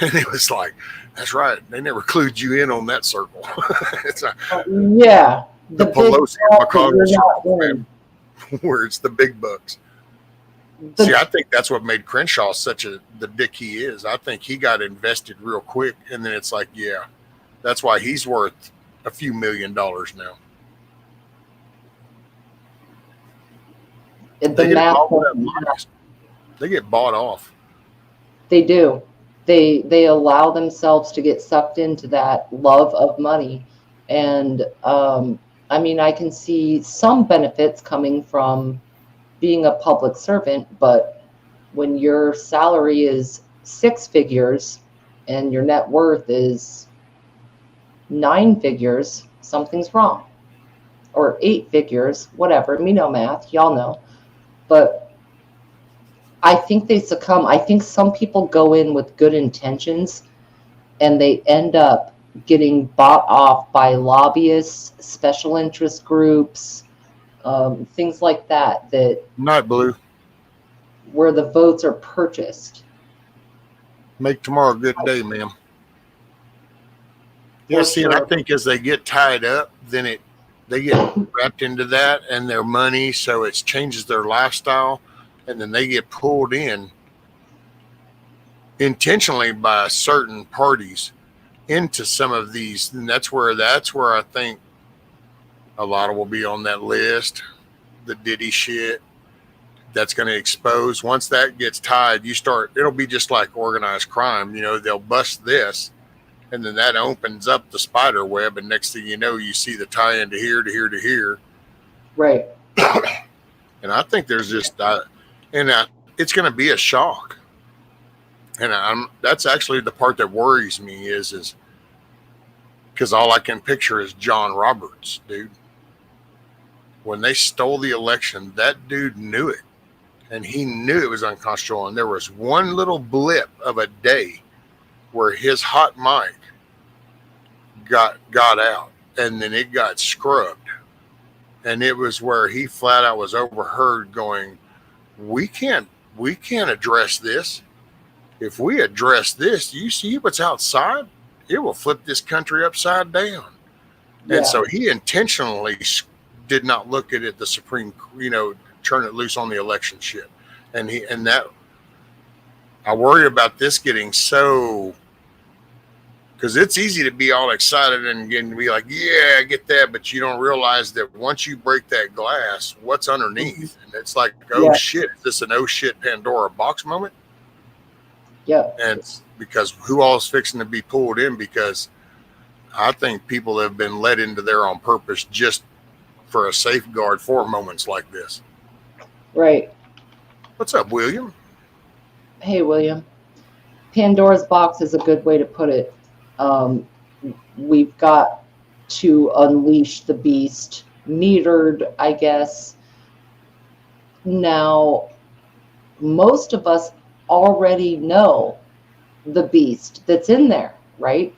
And it was like, that's right. They never clued you in on that circle. It's yeah. The Pelosi and McConnell circle, where it's the big bucks. See, I think that's what made Crenshaw the dick he is. I think he got invested real quick, and then it's like, yeah, that's why he's worth a few $1 million now. The They get math involved with that doesn't money. matter. They get bought off. They do. They allow themselves to get sucked into that love of money, and I mean, I can see some benefits coming from being a public servant, but when your salary is six figures and your net worth is nine figures, something's wrong. Or eight figures, whatever. Me no math, y'all know. But I think they succumb. I think some people go in with good intentions and they end up getting bought off by lobbyists, special interest groups, things like that, Night Blue. where the votes are purchased. Make tomorrow a good day, ma'am. Yeah, For see, and I sure. think as they get tied up, then they get wrapped into that and their money, so it changes their lifestyle, and then they get pulled in intentionally by certain parties into some of these, and that's where I think a lot of will be on that list. The Diddy shit that's going to expose. Once that gets tied, it'll be just like organized crime. They'll bust this, and then that opens up the spider web, and next thing you know, you see the tie into here to here to here. Right. And I think there's just it's going to be a shock. And that's actually the part that worries me is because all I can picture is John Roberts, dude. When they stole the election, that dude knew it. And he knew it was unconstitutional. And there was one little blip of a day where his hot mic got out, and then it got scrubbed. And it was where he flat out was overheard going, we can't address this. If we address this, you see what's outside? It will flip this country upside down. Yeah. And so he intentionally did not look at it, the Supreme, turn it loose on the election shit. And that I worry about this getting so, because it's easy to be all excited and be like, yeah, I get that. But you don't realize that once you break that glass, what's underneath? And it's like, oh shit, is this an oh shit Pandora box moment? Yeah. And because who all is fixing to be pulled in? Because I think people have been led into there on purpose just for a safeguard for moments like this. Right. What's up, William? Hey, William. Pandora's box is a good way to put it. We've got to unleash the beast, metered, I guess. Now, most of us already know the beast that's in there, right?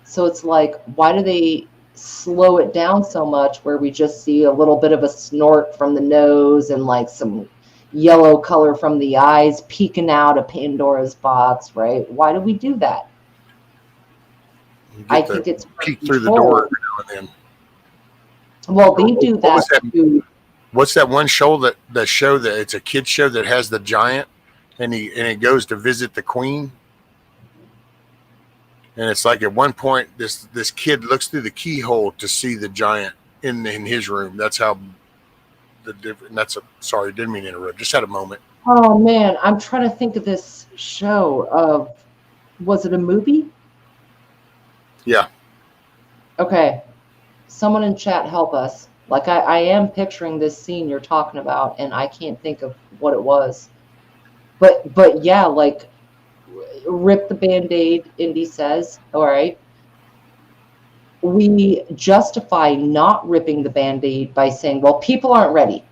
So it's like, why do they slow it down so much where we just see a little bit of a snort from the nose and like some yellow color from the eyes peeking out of Pandora's box, right? Why do we do that? I think it's peek through the door every now and then. Well, they do that too. What's that one show that it's a kid show that has the giant and he goes to visit the queen? And it's like at one point this kid looks through the keyhole to see the giant in his room. That's how sorry, didn't mean to interrupt. Just had a moment. Oh man, I'm trying to think of this show. Was it a movie? Yeah. Okay. Someone in chat help us. Like I am picturing this scene you're talking about, and I can't think of what it was. But yeah, like rip the Band-Aid, Indy says. All right. We justify not ripping the Band-Aid by saying, well, people aren't ready.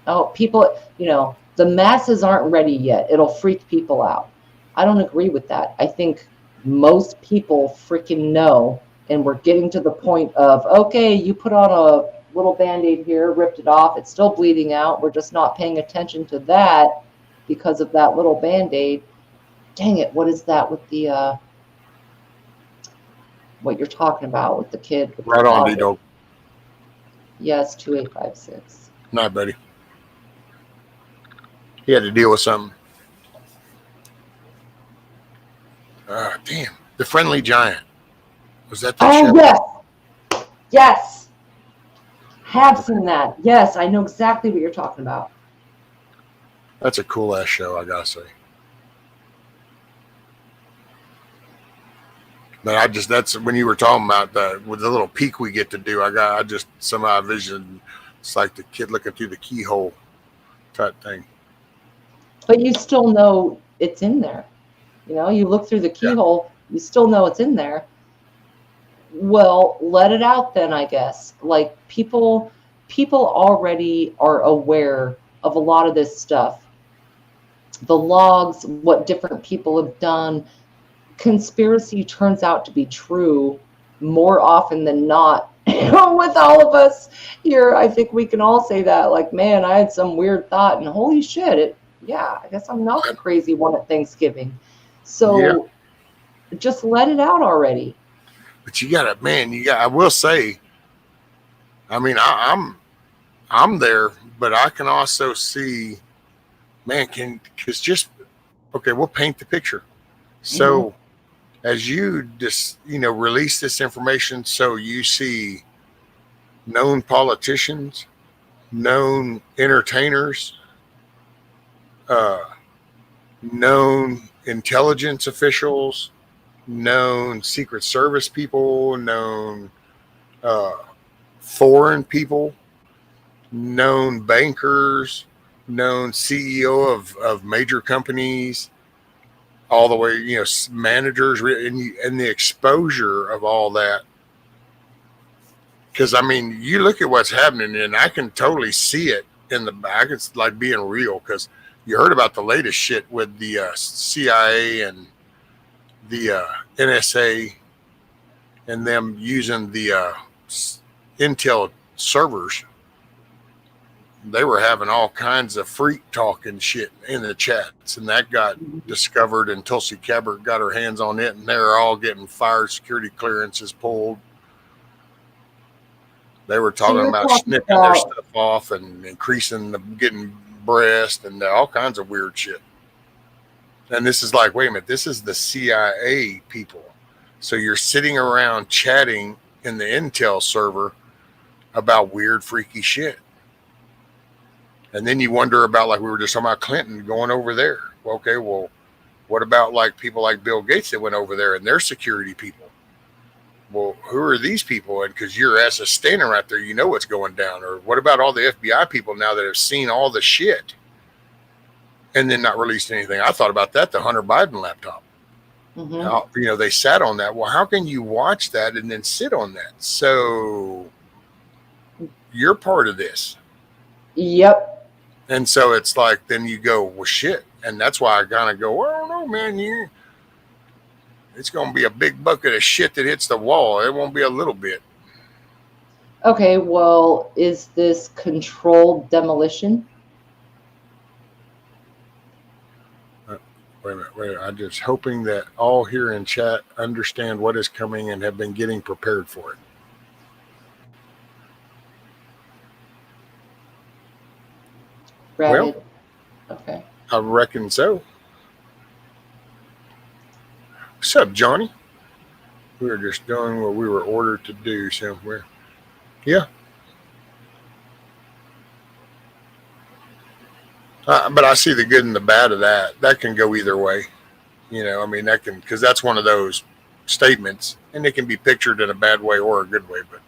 Oh, people, the masses aren't ready yet. It'll freak people out. I don't agree with that. I think most people freaking know, and we're getting to the point of, okay, you put on a little Band-Aid here, ripped it off, it's still bleeding out. We're just not paying attention to that because of that little Band-Aid. Dang it, what is that with the what you're talking about with the kid? With right on, D-Dog. Yes, 2856. Night, buddy. He had to deal with something. Damn. The Friendly Giant. Was that show? Yes. Yes. Have seen that. Yes, I know exactly what you're talking about. That's a cool ass show, I gotta say. But that's when you were talking about with the little peek we get to do. I just somehow vision it's like the kid looking through the keyhole type thing. But you still know it's in there. You know, you look through the keyhole, you still know it's in there. Well, let it out then, I guess. Like people already are aware of a lot of this stuff. The logs, what different people have done. Conspiracy turns out to be true more often than not. With all of us here, I think we can all say that. Like, man, I had some weird thought, and holy shit, I guess I'm not the crazy one at Thanksgiving. So just let it out already. But I will say, I mean, I'm there, but I can also see, man, we'll paint the picture. So as you just, release this information, so you see known politicians, known entertainers, known intelligence officials, known Secret Service people, known foreign people, known bankers, known CEO of major companies, all the way, managers, and the exposure of all that. Because, I mean, you look at what's happening, and I can totally see it in the back. It's like being real, because you heard about the latest shit with the CIA and the NSA and them using the Intel servers. They were having all kinds of freak talk and shit in the chats, and that got discovered, and Tulsi Gabbard got her hands on it, and they're all getting fired, security clearances pulled. They were talking about snipping their stuff off and increasing getting breast and all kinds of weird shit. And this is like, wait a minute, this is the CIA people. So you're sitting around chatting in the Intel server about weird, freaky shit. And then you wonder about, like we were just talking about Clinton going over there. Okay, well, what about like people like Bill Gates that went over there and their security people? Well, who are these people? And because your ass is standing right there, you know what's going down. Or what about all the FBI people now that have seen all the shit and then not released anything? I thought about that, the Hunter Biden laptop. Now, they sat on that. Well, how can you watch that and then sit on that? So you're part of this. Yep. And so it's like, then you go, well, shit. And that's why I kind of go, I don't know, man. It's going to be a big bucket of shit that hits the wall. It won't be a little bit. Okay, well, is this controlled demolition? Wait a minute. I'm just hoping that all here in chat understand what is coming and have been getting prepared for it. Rabbit. Well, okay. I reckon so. What's up, Johnny? We were just doing what we were ordered to do somewhere. Yeah. But I see the good and the bad of that. That can go either way. I mean, that can, because that's one of those statements, and it can be pictured in a bad way or a good way. But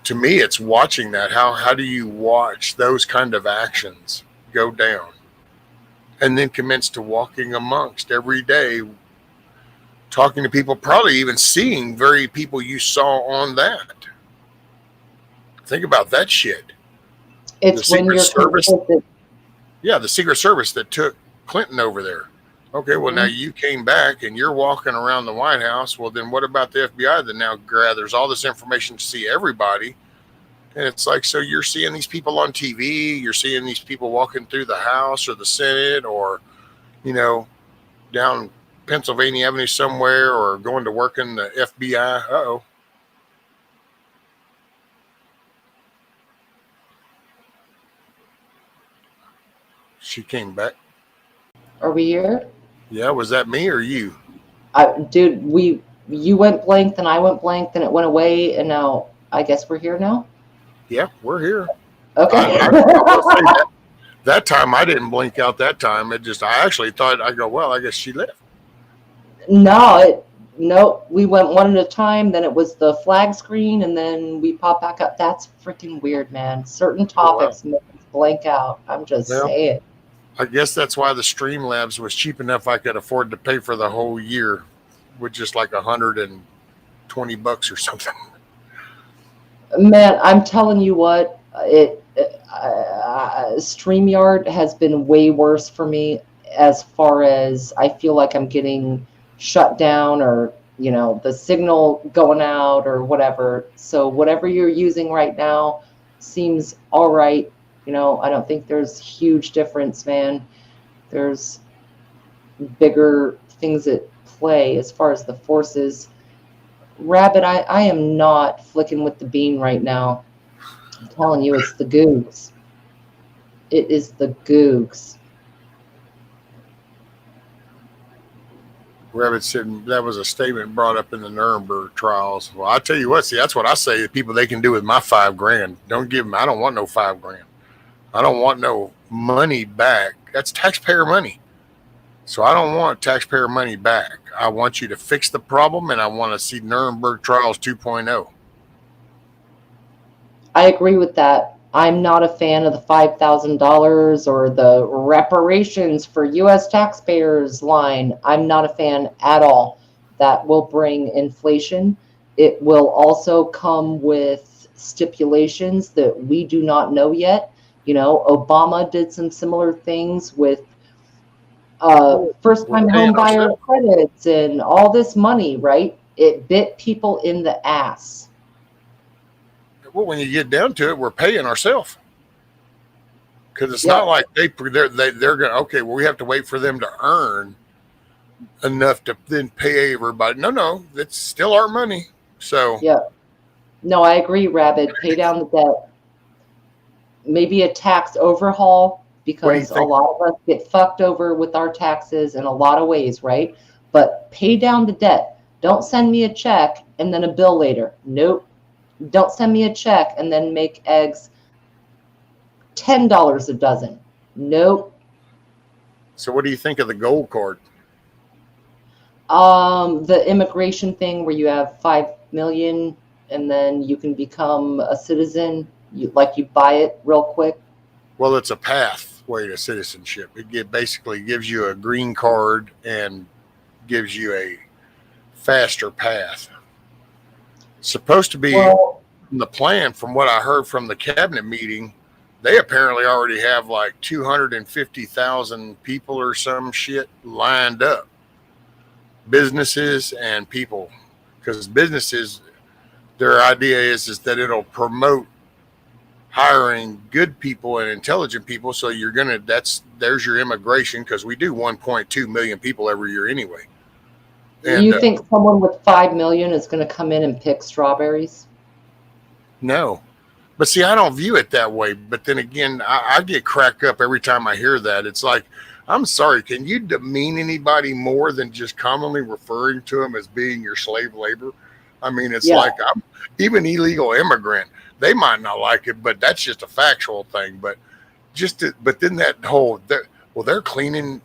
to me, it's watching that. How do you watch those kind of actions go down? And then commence to walking amongst every day, talking to people, probably even seeing very people you saw on that. Think about that shit. It's the when you're Service, the Secret Service that took Clinton over there. Okay, well, now you came back and you're walking around the White House. Well, then what about the FBI that now gathers all this information to see everybody? And it's like, so you're seeing these people on TV, you're seeing these people walking through the House or the Senate or, down Pennsylvania Avenue somewhere or going to work in the FBI. Uh-oh. She came back. Are we here? Yeah, was that me or you? Dude, you went blank, then I went blank, then it went away, and now I guess we're here now? Yeah, we're here. Okay. That time I didn't blink out that time. I actually thought, I go, well, I guess she left. No, we went one at a time, then it was the flag screen, and then we pop back up. That's freaking weird, man. Certain Oh, wow. topics make us blank out. I'm just Well, saying. I guess that's why the Streamlabs was cheap enough I could afford to pay for the whole year with just like $120 or something. Man, I'm telling you what, StreamYard has been way worse for me as far as I feel like I'm getting shut down or, the signal going out or whatever. So whatever you're using right now seems all right. I don't think there's huge difference, man. There's bigger things at play as far as the forces. Rabbit, I am not flicking with the bean right now. I'm telling you, it's the googs. It is the googs. Rabbit said that was a statement brought up in the Nuremberg trials. Well, I tell you what, see, that's what I say to people they can do with my $5,000. Don't give them, I don't want no $5,000. I don't want no money back. That's taxpayer money. So I don't want taxpayer money back. I want you to fix the problem, and I want to see Nuremberg trials 2.0. I agree with that. I'm not a fan of the $5,000 or the reparations for U.S. taxpayers line. I'm not a fan at all. That will bring inflation. It will also come with stipulations that we do not know yet. Obama did some similar things with first-time home buyer credits and all this money, right? It bit people in the ass. Well, when you get down to it, we're paying ourselves. Because it's not like they're going, okay, well, we have to wait for them to earn enough to then pay everybody. No, it's still our money. So yeah, no, I agree, Rabbit. Pay down the debt. Maybe a tax overhaul, because a lot of us get fucked over with our taxes in a lot of ways, right? But pay down the debt. Don't send me a check and then a bill later. Nope. Don't send me a check and then make eggs $10 a dozen. Nope. So what do you think of the gold card? The immigration thing where you have 5 million and then you can become a citizen. You buy it real quick. Well, it's a pathway to citizenship. It basically gives you a green card and gives you a faster path. Supposed to be the plan, from what I heard from the cabinet meeting. They apparently already have like 250,000 people or some shit lined up. Businesses and people, because businesses, their idea is that it'll promote hiring good people and intelligent people. So there's your immigration, because we do 1.2 million people every year anyway. And, you think someone with 5 million is going to come in and pick strawberries? No. But see, I don't view it that way. But then again, I get cracked up every time I hear that. It's like, I'm sorry, can you demean anybody more than just commonly referring to them as being your slave labor? I mean, it's like, even illegal immigrant, they might not like it, but that's just a factual thing. But then that whole, they're cleaning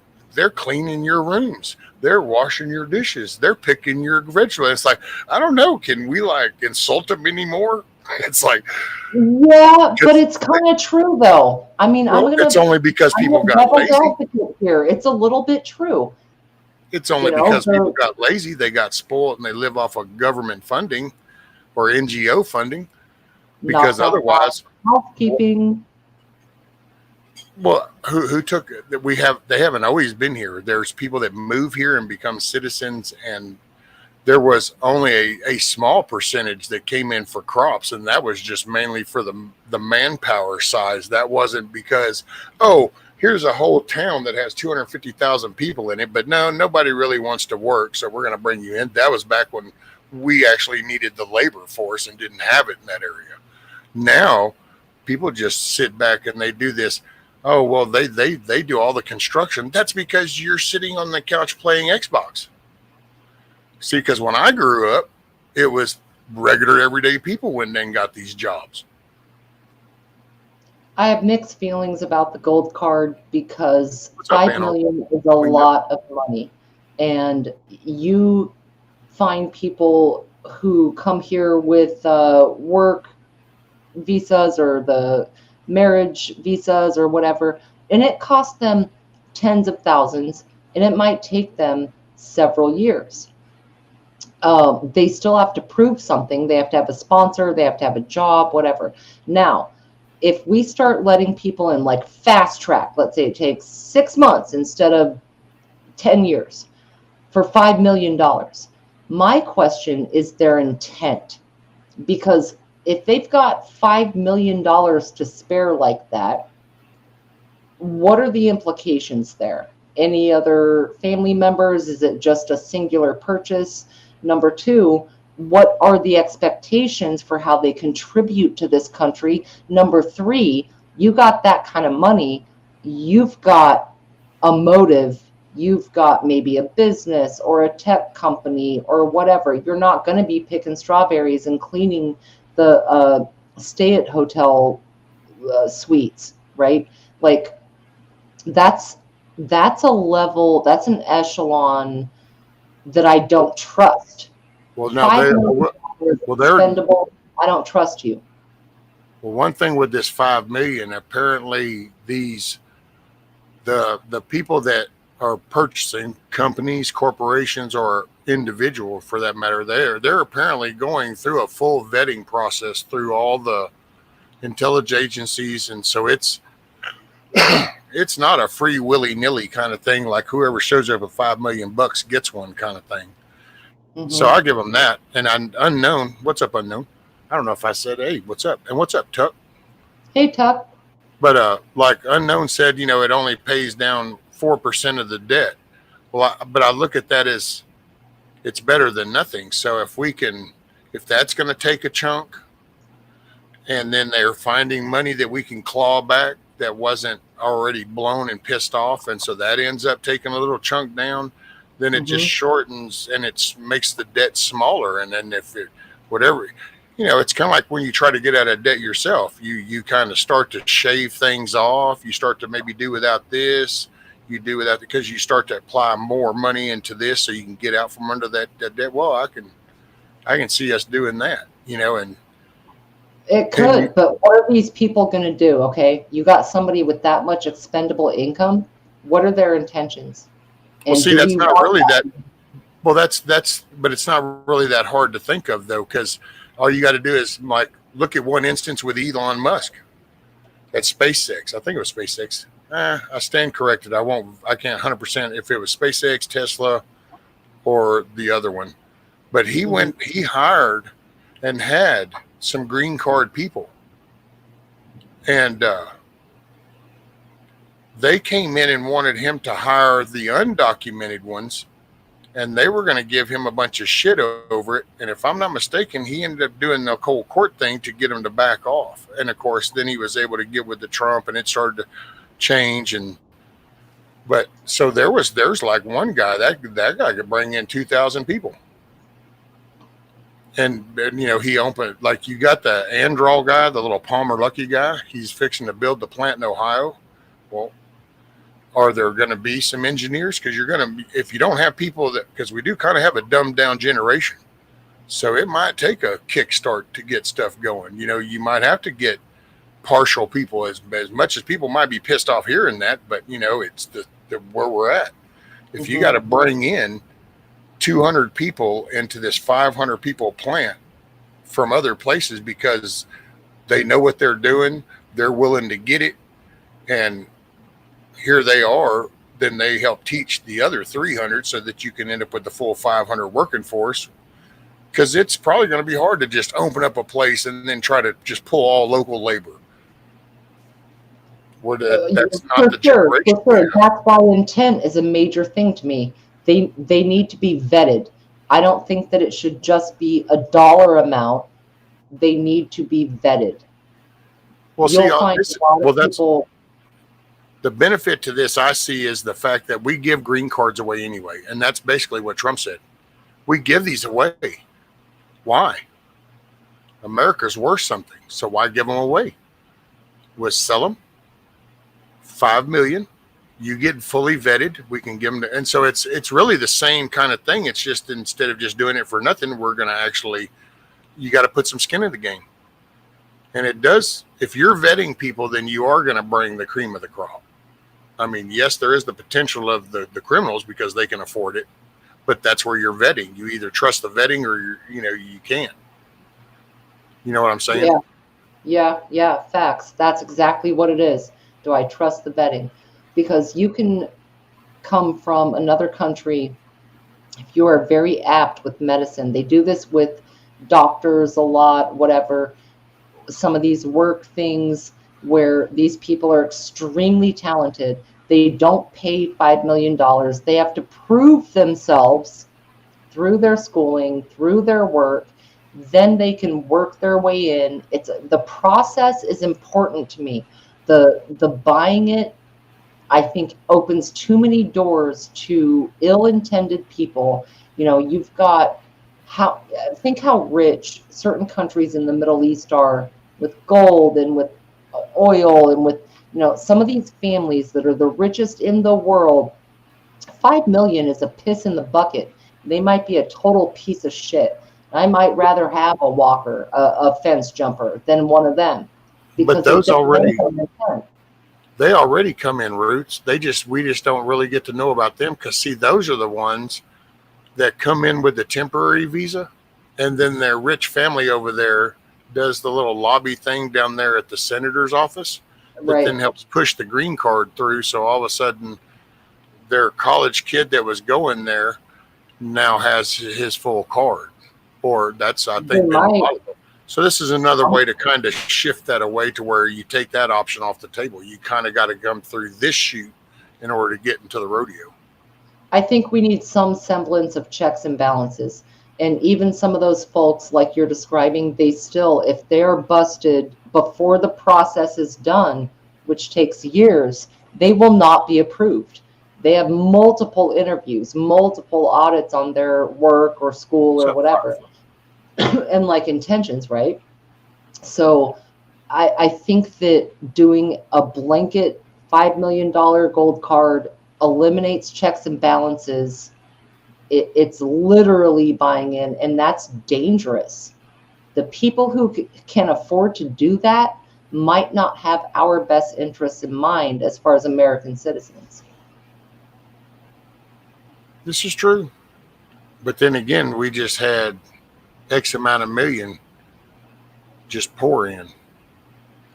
your rooms. They're washing your dishes. They're picking your vegetables. It's like, I don't know. Can we insult them anymore? It's like, yeah, but it's kind of true though. I mean, it's only because people got lazy. Here, it's a little bit true. It's only because people got lazy. They got spoiled, and they live off of government funding or NGO funding. Because otherwise, housekeeping. Well, who took it? They haven't always been here. There's people that move here and become citizens, and there was only a small percentage that came in for crops, and that was just mainly for the manpower size. That wasn't because, here's a whole town that has 250,000 people in it, but no, nobody really wants to work, so we're going to bring you in. That was back when we actually needed the labor force and didn't have it in that area. Now, people just sit back and they do this. Oh, well, they do all the construction. That's because you're sitting on the couch playing Xbox. See, because when I grew up, it was regular, everyday people went and got these jobs. I have mixed feelings about the gold card because What's up, 5 Anna? million is a We know. lot of money. And you find people who come here with work visas or the marriage visas or whatever, and it costs them tens of thousands, and it might take them several years. They still have to prove something. They have to have a sponsor, they have to have a job, whatever. Now, if we start letting people in like fast track, let's say it takes 6 months instead of 10 years for $5 million. My question is their intent. Because if they've got $5 million to spare like that, what are the implications there? Any other family members? Is it just a singular purchase? Number two, what are the expectations for how they contribute to this country? Number three, you got that kind of money, you've got a motive, you've got maybe a business or a tech company or whatever. You're not going to be picking strawberries and cleaning the stay at hotel suites, right? Like that's a level, that's an echelon that I don't trust. Well, no, $5 they million well they're expendable. I don't trust you. well. One thing with this 5 million, apparently the people that are purchasing, companies, corporations, or individual for that matter, they're apparently going through a full vetting process through all the intelligence agencies, and so it's not a free willy-nilly kind of thing, like whoever shows up with $5 million gets one kind of thing. So I give them that. And Unknown, what's up, Unknown? I don't know if I said, hey, what's up? And what's up, Tuck? Hey, Tuck. But like Unknown said, it only pays down 4% of the debt. Well, but I look at that as it's better than nothing. So if that's going to take a chunk, and then they're finding money that we can claw back that wasn't already blown and pissed off, and so that ends up taking a little chunk down, then it just shortens and it makes the debt smaller. And then if it whatever, it's kind of like when you try to get out of debt yourself, you kind of start to shave things off. You start to maybe do without this, you do without, because you start to apply more money into this so you can get out from under that debt. Well, I can see us doing that, and It could, but what are these people going to do? Okay, you got somebody with that much expendable income. What are their intentions? Well, And see, do that's we not want really that? well, but it's not really that hard to think of, though, because all you got to do is like look at one instance with Elon Musk at SpaceX. I think it was SpaceX. I stand corrected. I can't 100% if it was SpaceX, Tesla, or the other one. But he hired and had some green card people, and they came in and wanted him to hire the undocumented ones, and they were going to give him a bunch of shit over it. And if I'm not mistaken, he ended up doing the whole court thing to get him to back off. And of course, then he was able to get with the Trump, and it started to change. But so there's like one guy that guy could bring in 2,000 people. And he opened, like, you got the Androl guy, the little Palmer Luckey guy. He's fixing to build the plant in Ohio. Well, are there going to be some engineers? Because you're going to, if you don't have people because we do kind of have a dumbed down generation. So it might take a kickstart to get stuff going. You might have to get partial people, as much as people might be pissed off hearing that, but it's the where we're at. If you got to bring in 200 people into this 500 people plant from other places because they know what they're doing, they're willing to get it, and here they are, then they help teach the other 300 so that you can end up with the full 500 working force. Because it's probably going to be hard to just open up a place and then try to just pull all local labor. That's not the generation. For sure. That's why intent is a major thing to me. They need to be vetted. I don't think that it should just be a dollar amount. They need to be vetted. Well, people. The benefit to this I see is the fact that we give green cards away anyway. And that's basically what Trump said. We give these away. Why? America's worth something. So why give them away? was sell them, 5 million. You get fully vetted. We can give them, and so it's really the same kind of thing. It's just instead of just doing it for nothing, we're going to actually, you got to put some skin in the game. And it does, if you're vetting people, then you are going to bring the cream of the crop. I mean, yes, there is the potential of the criminals because they can afford it, but that's where you're vetting. You either trust the vetting or you can't. You know what I'm saying? Yeah, facts. That's exactly what it is. Do I trust the vetting? Because you can come from another country if you are very apt with medicine. They do this with doctors a lot, whatever. Some of these work things where these people are extremely talented. They don't pay $5 million. They have to prove themselves through their schooling, through their work. Then they can work their way in. It's the process is important to me. The buying it, I think, opens too many doors to ill-intended people. You've got think how rich certain countries in the Middle East are with gold and with oil and with some of these families that are the richest in the world. 5 million is a piss in the bucket. They might be a total piece of shit. I might rather have a walker, a fence jumper, than one of them, because But those already, intent. they already come in roots. We just don't really get to know about them because see, those are the ones that come in with the temporary visa, and then their rich family over there does the little lobby thing down there at the senator's office that then helps push the green card through. So all of a sudden, their college kid that was going there now has his full card, or that's I think been a lot of them. So this is another way to kind of shift that away to where you take that option off the table. You kind of got to come through this chute in order to get into the rodeo. I think we need some semblance of checks and balances. And even some of those folks, like you're describing, they still, if they're busted before the process is done, which takes years, they will not be approved. They have multiple interviews, multiple audits on their work or school or whatever, and like intentions, right? So I think that doing a blanket $5 million gold card eliminates checks and balances. It's literally buying in, and that's dangerous. The people who can afford to do that might not have our best interests in mind as far as American citizens. This is true. But then again, we just had X amount of million just pour in.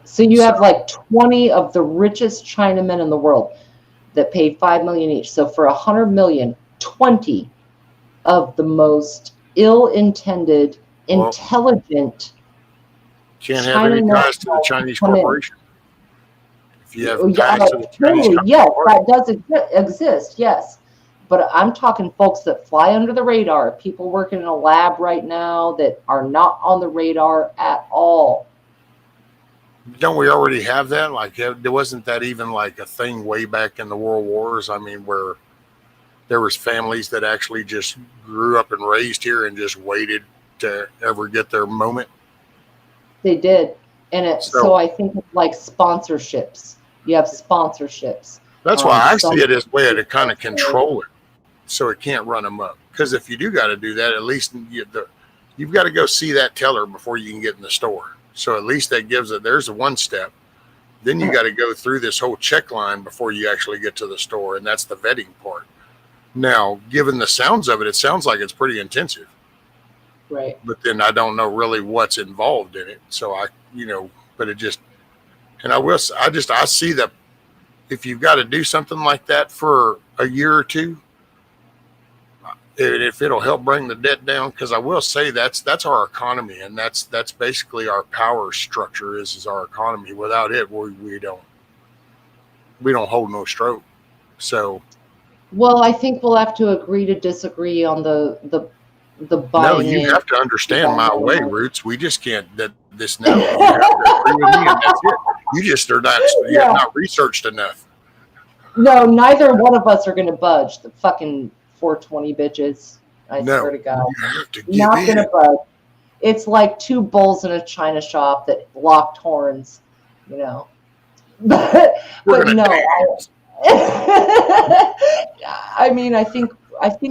So you have like 20 of the richest Chinamen in the world that paid 5 million each. So for 100 million, 20 of the most ill-intended, intelligent. Can't have any ties to the Chinese corporation. If you have ties to the Chinese corporation, yes, that does exist, yes. But I'm talking folks that fly under the radar, people working in a lab right now that are not on the radar at all. Don't we already have that? Like, wasn't that even like a thing way back in the World Wars? I mean, where there was families that actually just grew up and raised here and just waited to ever get their moment. They did. And so I think it's like sponsorships. You have sponsorships. That's why I see it as a way to kind of control it so it can't run them up. Because if you do got to do that, at least you've got to go see that teller before you can get in the store. So at least that gives there's a one step. Then you got to go through this whole check line before you actually get to the store. And that's the vetting part. Now, given the sounds of it, it sounds like it's pretty intensive. Right. But then I don't know really what's involved in it. So but it just, and I see that if you've got to do something like that for a year or two, if it'll help bring the debt down, because I will say that's our economy, and that's basically our power structure is our economy. Without it, we don't hold no stroke. So, well, I think we'll have to agree to disagree on the buying. No, you have to understand my way, Roots. We just can't no. You have to agree with me, and that's it. You just are not. You have not researched enough. No, neither one of us are going to budge. The fucking 420 bitches. I swear to God. You have to not going to budge. It's like two bulls in a china shop that locked horns, We're but gonna no, dance. I mean, I think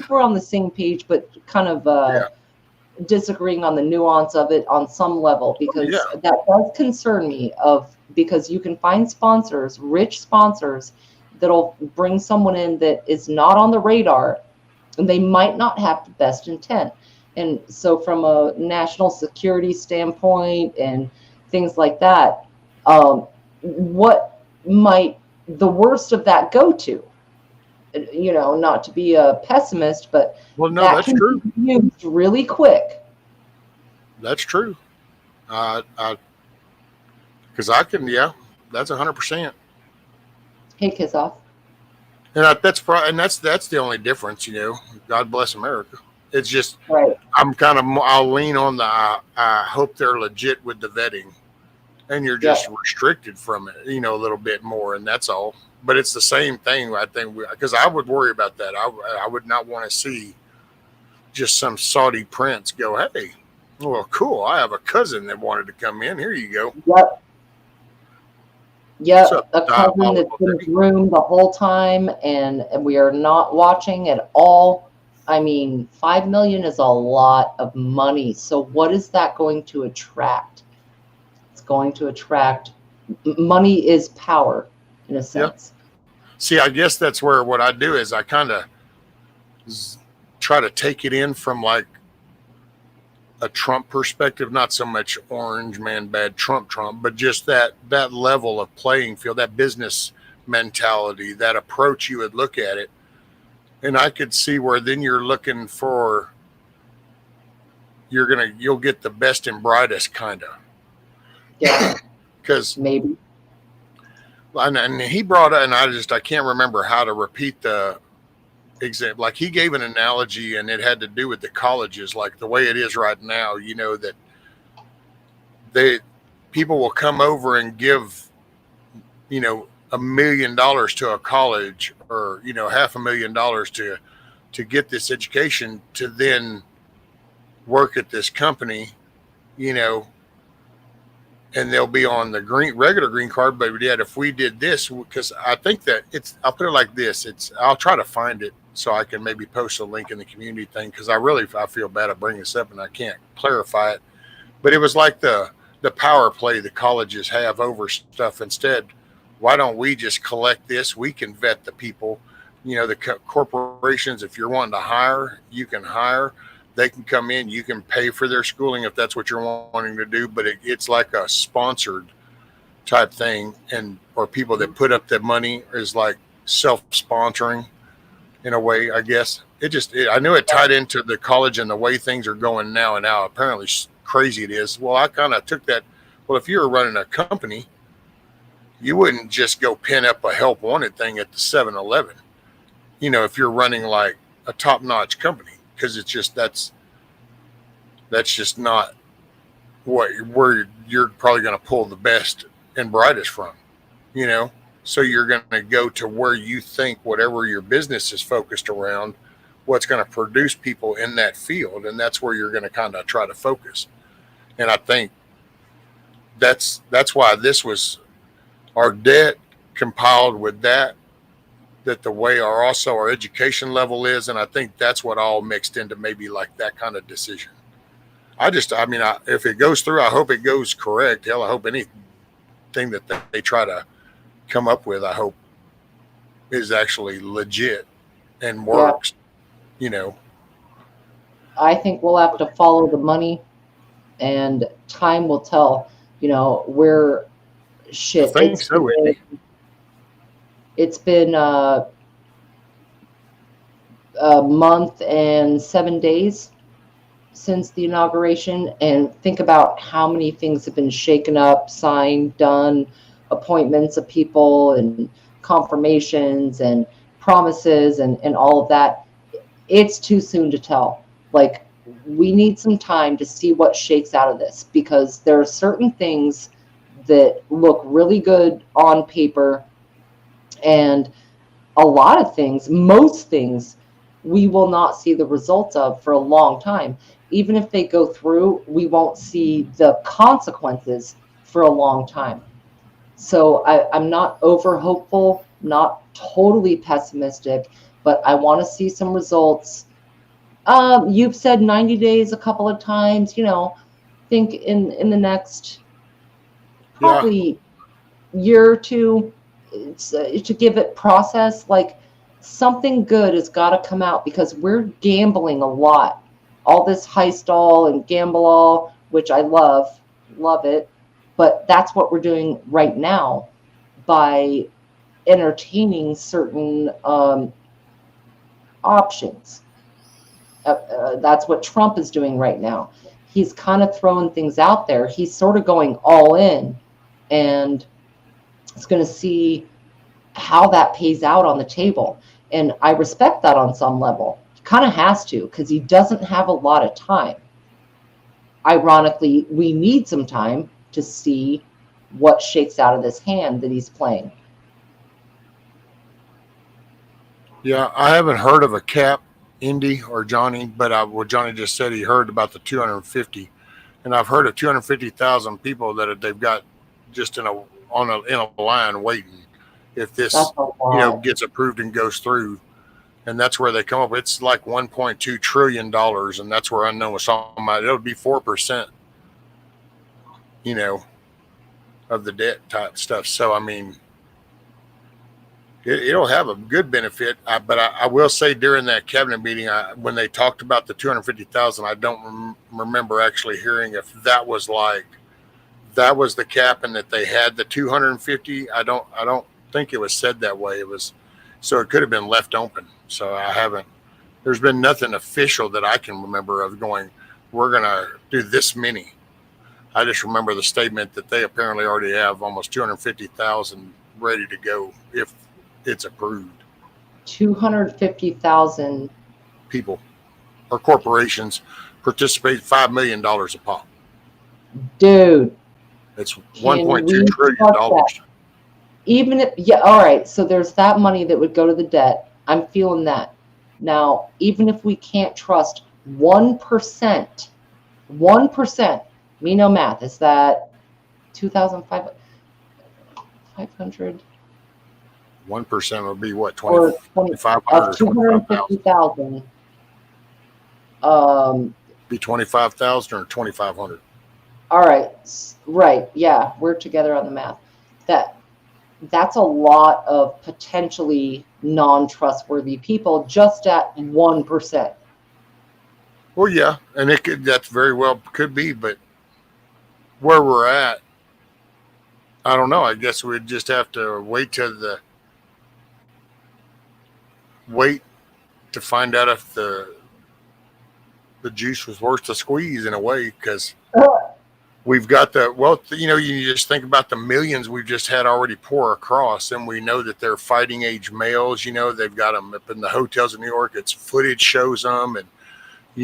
we're on the same page, but kind of Yeah. disagreeing on the nuance of it on some level, Yeah. because that does concern me. Because you can find sponsors, rich sponsors, that'll bring someone in that is not on the radar, and they might not have the best intent. And so, from a national security standpoint and things like that, what might the worst of that go to? Not to be a pessimist, but Well, no, that that's can true. be used really quick. That's true. Because I can, yeah, that's 100%. Hey, kiss off. And that's the only difference, God bless America. It's just Right. I'll lean on I hope they're legit with the vetting, and you're Yeah. just restricted from it, a little bit more, and that's all. But it's the same thing, I think, because I would worry about that. I would not want to see just some Saudi prince go, hey, well, cool. I have a cousin that wanted to come in. Here you go. Yep. What's up, A cousin that's been groomed the whole time, and we are not watching at all. I mean, 5 million is a lot of money. So what is that going to attract? It's going to attract money is power, in a sense. See, I guess that's where what I do is I kind of try to take it in from like a Trump perspective, not so much orange man bad Trump, but just that level of playing field, that business mentality, that approach. You would look at it, and I could see where then you're looking for you'll get the best and brightest kind of. Yeah. Because maybe. And he brought up, and I can't remember how to repeat the example. Like he gave an analogy, and it had to do with the colleges, like the way it is right now. That people will come over and give, $1 million to a college, or $500,000 to get this education, to then work at this company, and they'll be on the regular green card. But yet, if we did this, because I think that I'll put it like this. I'll try to find it so I can maybe post a link in the community thing, because I feel bad at bringing this up and I can't clarify it. But it was like the power play the colleges have over stuff. Instead, why don't we just collect this? We can vet the people, the corporations. If you're wanting to hire, you can hire. They can come in. You can pay for their schooling if that's what you're wanting to do. But it's like a sponsored type thing, or people that put up the money is like self-sponsoring in a way, I guess. I knew it tied into the college and the way things are going now, and how apparently crazy it is. Well, I kind of took that. Well, if you were running a company, you wouldn't just go pin up a help wanted thing at the 7-Eleven. If you're running like a top-notch company, because it's just that's just not where you're probably going to pull the best and brightest from. So you're going to go to where you think whatever your business is focused around, what's going to produce people in that field, and that's where you're going to kind of try to focus. And I think that's why this was our debt compiled with that the way our education level is. And I think that's what all mixed into maybe like that kind of decision. If it goes through, I hope it goes correct. Hell, I hope anything that they try to come up with, I hope is actually legit and works. I think we'll have to follow the money, and time will tell, where shit. I think so, Whitney. It's been a month and 7 days since the inauguration, and think about how many things have been shaken up, signed, done, appointments of people, and confirmations and promises, and all of that. It's too soon to tell. Like, we need some time to see what shakes out of this, because there are certain things that look really good on paper, and a lot of things, most things, we will not see the results of for a long time. Even if they go through, we won't see the consequences for a long time. So I'm not over hopeful, not totally pessimistic, but I want to see some results. You've said 90 days a couple of times, think in the next Yeah. probably year or two, to give it process, like something good has got to come out because we're gambling a lot. All this heist all and gamble all, which I love it, but that's what we're doing right now by entertaining certain options. That's what Trump is doing right now. He's kind of throwing things out there. He's sort of going all in, and it's going to see how that pays out on the table. And I respect that on some level. He kind of has to because he doesn't have a lot of time. Ironically, we need some time to see what shakes out of this hand that he's playing. Yeah, I haven't heard of a cap, Indy or Johnny, but what Johnny just said, he heard about the 250, and I've heard of 250,000 people that they've got just in a line waiting. If That's this a lot. gets approved and goes through, and that's where they come up. It's like 1.2 trillion dollars, and that's where I know something. It'll be 4%, of the debt type stuff. So I mean, it'll have a good benefit. But I will say during that cabinet meeting, when they talked about the 250,000, I don't remember actually hearing if that was the cap and that they had the 250. I don't think it was said that way. It was, so it could have been left open. So I haven't. There's been nothing official that I can remember of going, we're gonna do this many. I just remember the statement that they apparently already have almost 250,000 ready to go if it's approved. 250,000 People or corporations participate $5 million a pop. Dude, It's can 1.2 we trillion trust that? dollars. Even if, yeah, all right, so there's that money that would go to the debt. I'm feeling that. Now, even if we can't trust 1%, 1%, me no math, is that 2,500? 1% would be what, Or 20 2,500 of or 25,000? 250,000. Be 25,000 or 2,500. All right, right, yeah, we're together on the math. That's a lot of potentially non-trustworthy people just at 1%. Well, yeah, and that very well could be, but where we're at, I don't know. I guess we'd just have to wait to find out if the juice was worth the squeeze in a way, because we've got you just think about the millions we've just had already pour across, and we know that they're fighting age males. They've got them up in the hotels in New York. It's footage shows them, and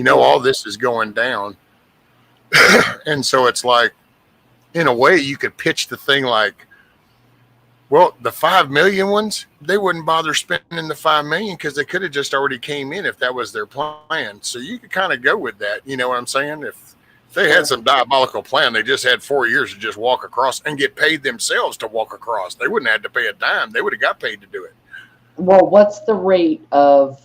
all this is going down. And so it's like, in a way, you could pitch the thing like, well, the 5 million ones, they wouldn't bother spending the 5 million because they could have just already came in if that was their plan. So you could kind of go with that. You know what I'm saying? If they had some diabolical plan, they just had 4 years to just walk across and get paid themselves to walk across. They wouldn't have to pay a dime. They would have got paid to do it. Well, what's the rate of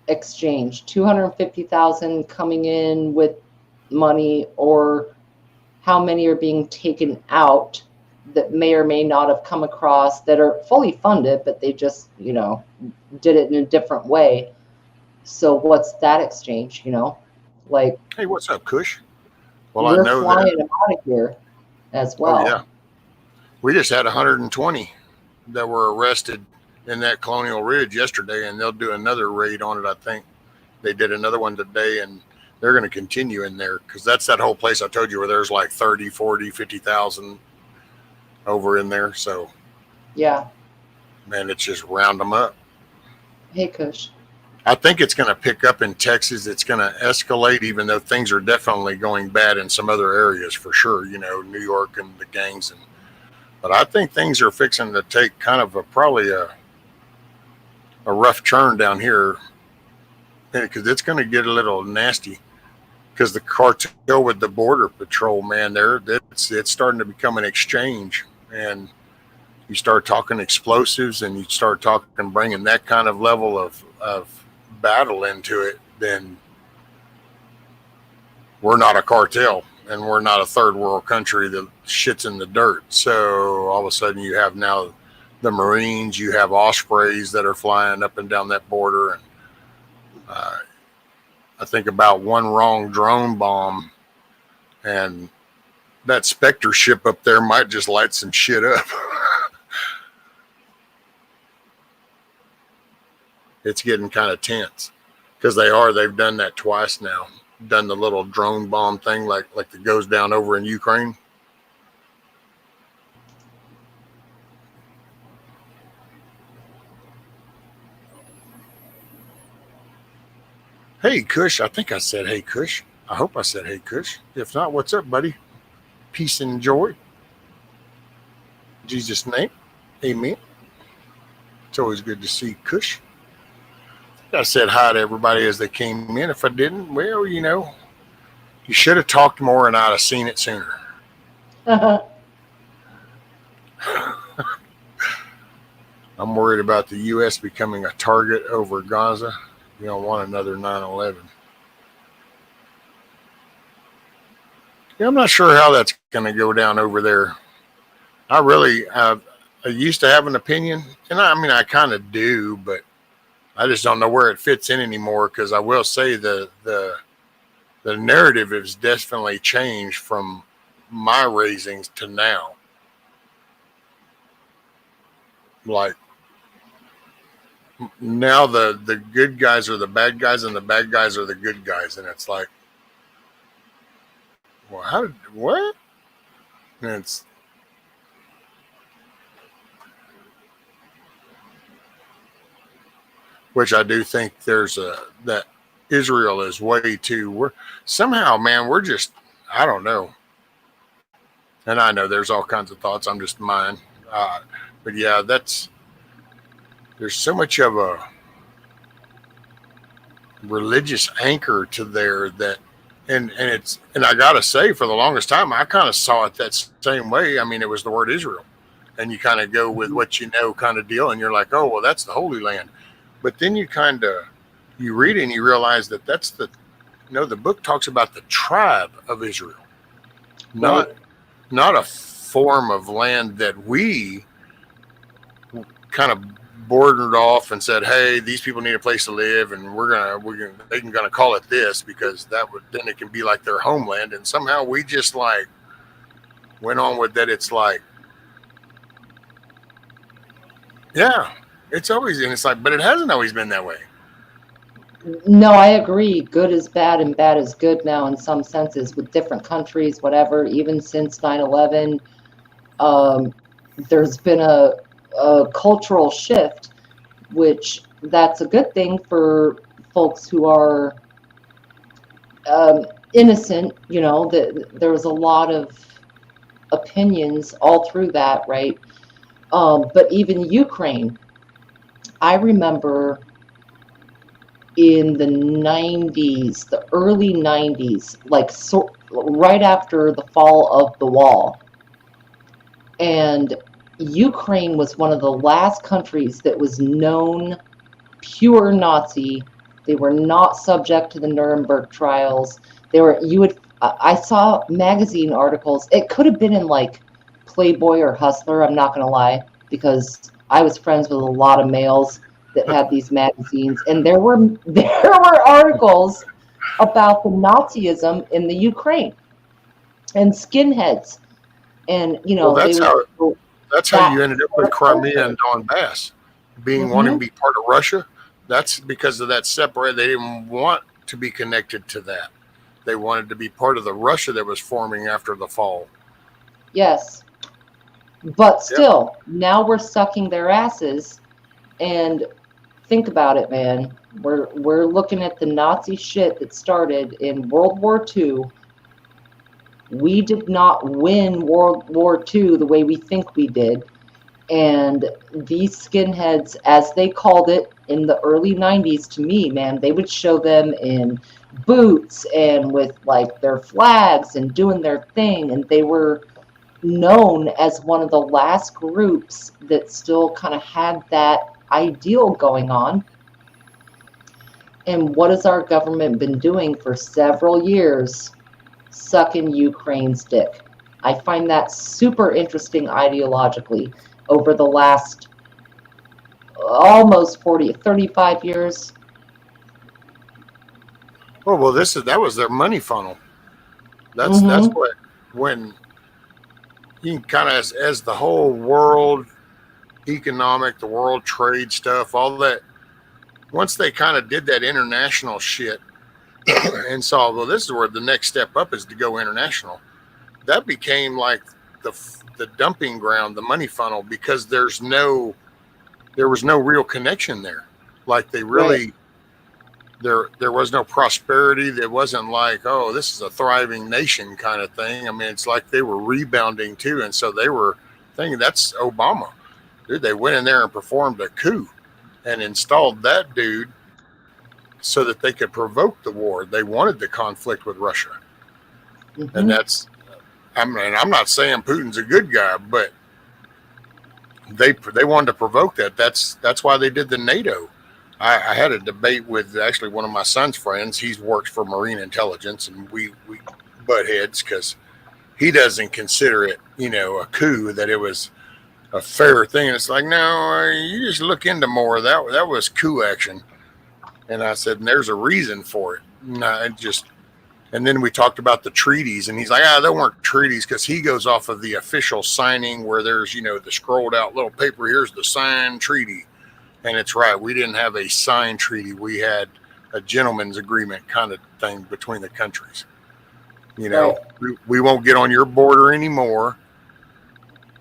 exchange? 250,000 coming in with money, or how many are being taken out that may or may not have come across that are fully funded, but they just, did it in a different way. So what's that exchange, Like, hey, what's up, Kush? Well, we're I know flying that. them out of here as well. Oh, yeah. We just had 120 that were arrested in that Colonial Ridge yesterday, and they'll do another raid on it, I think. They did another one today, and they're going to continue in there because that's that whole place I told you where there's like 30, 40, 50,000 over in there. So, yeah, man, it's just round them up. Hey, Kush. I think it's going to pick up in Texas. It's going to escalate, even though things are definitely going bad in some other areas for sure, New York and the gangs. But I think things are fixing to take kind of probably a rough turn down here, because it's going to get a little nasty. Because the cartel with the border patrol, man, it's starting to become an exchange, and you start talking explosives and you start talking bringing that kind of level of battle into it, then we're not a cartel and we're not a third world country that shits in the dirt. So all of a sudden you have now the Marines, you have Ospreys that are flying up and down that border. And I think about one wrong drone bomb and that Spectre ship up there might just light some shit up. It's getting kind of tense because they've done that twice now. Done the little drone bomb thing like that goes down over in Ukraine. Hey Kush, I think I said hey Kush. I hope I said hey Kush. If not, what's up, buddy? Peace and joy. In Jesus' name, amen. It's always good to see Kush. I said hi to everybody as they came in. If I didn't, well, you should have talked more and I'd have seen it sooner. I'm worried about the U.S. becoming a target over Gaza. You don't want another 9/11. Yeah, I'm not sure how that's going to go down over there. I used to have an opinion, and I kind of do, but I just don't know where it fits in anymore, because I will say the narrative has definitely changed from my raisings to now. Like, now the good guys are the bad guys and the bad guys are the good guys. And it's like, well, what? And which I do think that Israel is way too, somehow, man, we're just, I don't know. And I know there's all kinds of thoughts. I'm just mine. But yeah, there's so much of a religious anchor to there that, and I gotta say, for the longest time, I kind of saw it that same way. I mean, it was the word Israel, and you kind of go with what you know kind of deal. And you're like, oh, well, that's the Holy Land. But then you read it and you realize that that's the book talks about the tribe of Israel, not a form of land that we kind of bordered off and said, hey, these people need a place to live, and they can call it this, because then it can be like their homeland. And somehow we just like went on with that. It's like, yeah, it's always, and it's like, but it hasn't always been that way. No, I agree. Good is bad and bad is good now in some senses with different countries, whatever. Even since 9/11, there's been a cultural shift, which that's a good thing for folks who are innocent. There was a lot of opinions all through that, right? But even Ukraine, I remember in the 90s, the early 90s, right after the fall of the wall. And Ukraine was one of the last countries that was known pure Nazi. They were not subject to the Nuremberg trials. I saw magazine articles. It could have been in like Playboy or Hustler, I'm not going to lie, because I was friends with a lot of males that had these magazines, and there were articles about the Nazism in the Ukraine and skinheads, and well, that's how you ended up with Crimea and Donbass wanting to be part of Russia. That's because of that separate. They didn't want to be connected to that. They wanted to be part of the Russia that was forming after the fall. Yes, but still, now we're sucking their asses. And think about it, man. We're looking at the Nazi shit that started in World War II. We did not win World War II the way we think we did. And these skinheads, as they called it in the early 90s, to me, man, they would show them in boots and with like their flags and doing their thing. And they were known as one of the last groups that still kind of had that ideal going on. And what has our government been doing for several years? Sucking Ukraine's dick. I find that super interesting ideologically over the last almost 35 years. Oh well, that was their money funnel. That's Mhm. what when you kind of as the whole world economic, the world trade stuff, all that. Once they kind of did that international shit and saw, well, this is where the next step up is to go international. That became like the dumping ground, the money funnel, because there was no real connection there. Like they really there was no prosperity. There wasn't like, oh, this is a thriving nation kind of thing. I mean, it's like they were rebounding too, and so they were thinking that's Obama, dude. They went in there and performed a coup and installed that dude so that they could provoke the war. They wanted the conflict with Russia, and that's. I mean, I'm not saying Putin's a good guy, but they wanted to provoke that. That's why they did the NATO. I had a debate with actually one of my son's friends. He works for Marine Intelligence, and we butt heads because he doesn't consider it, a coup, that it was a fair thing. And it's like, no, you just look into more. That was coup action. And I said, and there's a reason for it. And then we talked about the treaties, and he's like, they weren't treaties, because he goes off of the official signing where there's, the scrolled out little paper. Here's the signed treaty. And it's right. We didn't have a signed treaty. We had a gentleman's agreement kind of thing between the countries. Right. We won't get on your border anymore.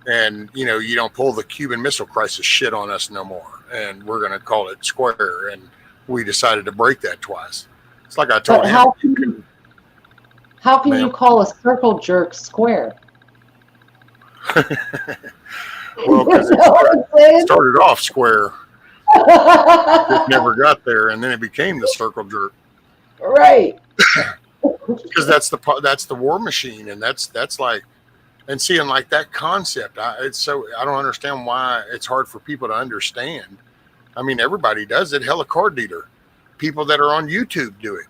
And, you don't pull the Cuban Missile Crisis shit on us no more. And we're going to call it square. And we decided to break that twice. It's like I told But him. how can you call a circle jerk square? Well, because it started off square. It never got there, and then it became the circle jerk. Right. Because that's the war machine, and that's like, and seeing like that concept. I don't understand why it's hard for people to understand. I mean, everybody does it. Hell, a car dealer, people that are on YouTube do it.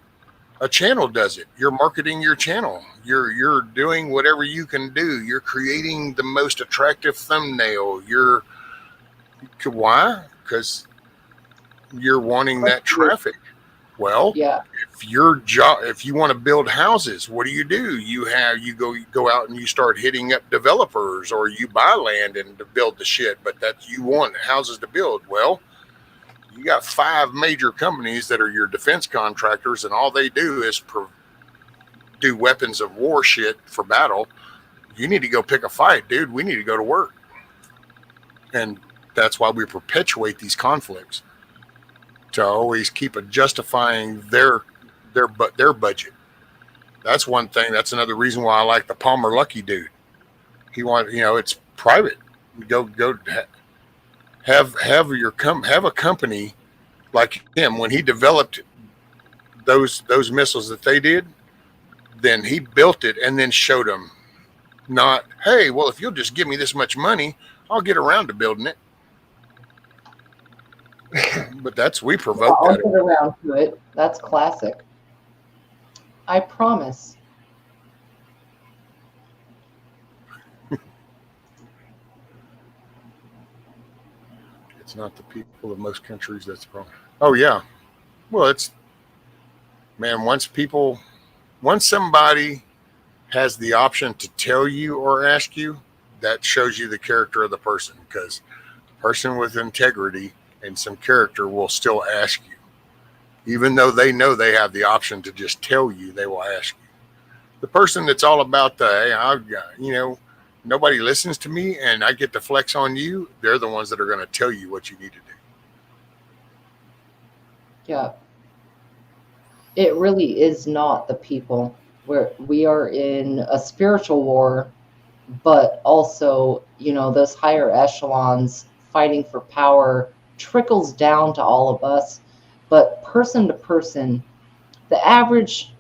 A channel does it. You're marketing your channel. You're doing whatever you can do. You're creating the most attractive thumbnail. Why? Because you're wanting that traffic. Well, yeah. if you want to build houses, what do? You go out and you start hitting up developers, or you buy land and to build the shit. But you want houses to build. Well, you got 5 major companies that are your defense contractors, and all they do is do weapons of war shit for battle. You need to go pick a fight, dude. We need to go to work. And that's why we perpetuate these conflicts, to always keep justifying their budget. That's one thing. That's another reason why I like the Palmer Luckey dude. He it's private. Go have a company like him. When he developed those missiles that they did, then he built it and then showed them. Not, hey, well, if you'll just give me this much money, I'll get around to building it. But we provoked I'll that. get around to it. That's classic. I promise. It's not the people of most countries that's the problem. Oh yeah. Well, once somebody has the option to tell you or ask you, that shows you the character of the person, because a person with integrity and some character will still ask you. Even though they know they have the option to just tell you, they will ask you. The person that's all about nobody listens to me and I get to flex on you, they're the ones that are going to tell you what you need to do. Yeah. It really is not the people. We are in a spiritual war, but also, those higher echelons fighting for power trickles down to all of us. But person to person, the average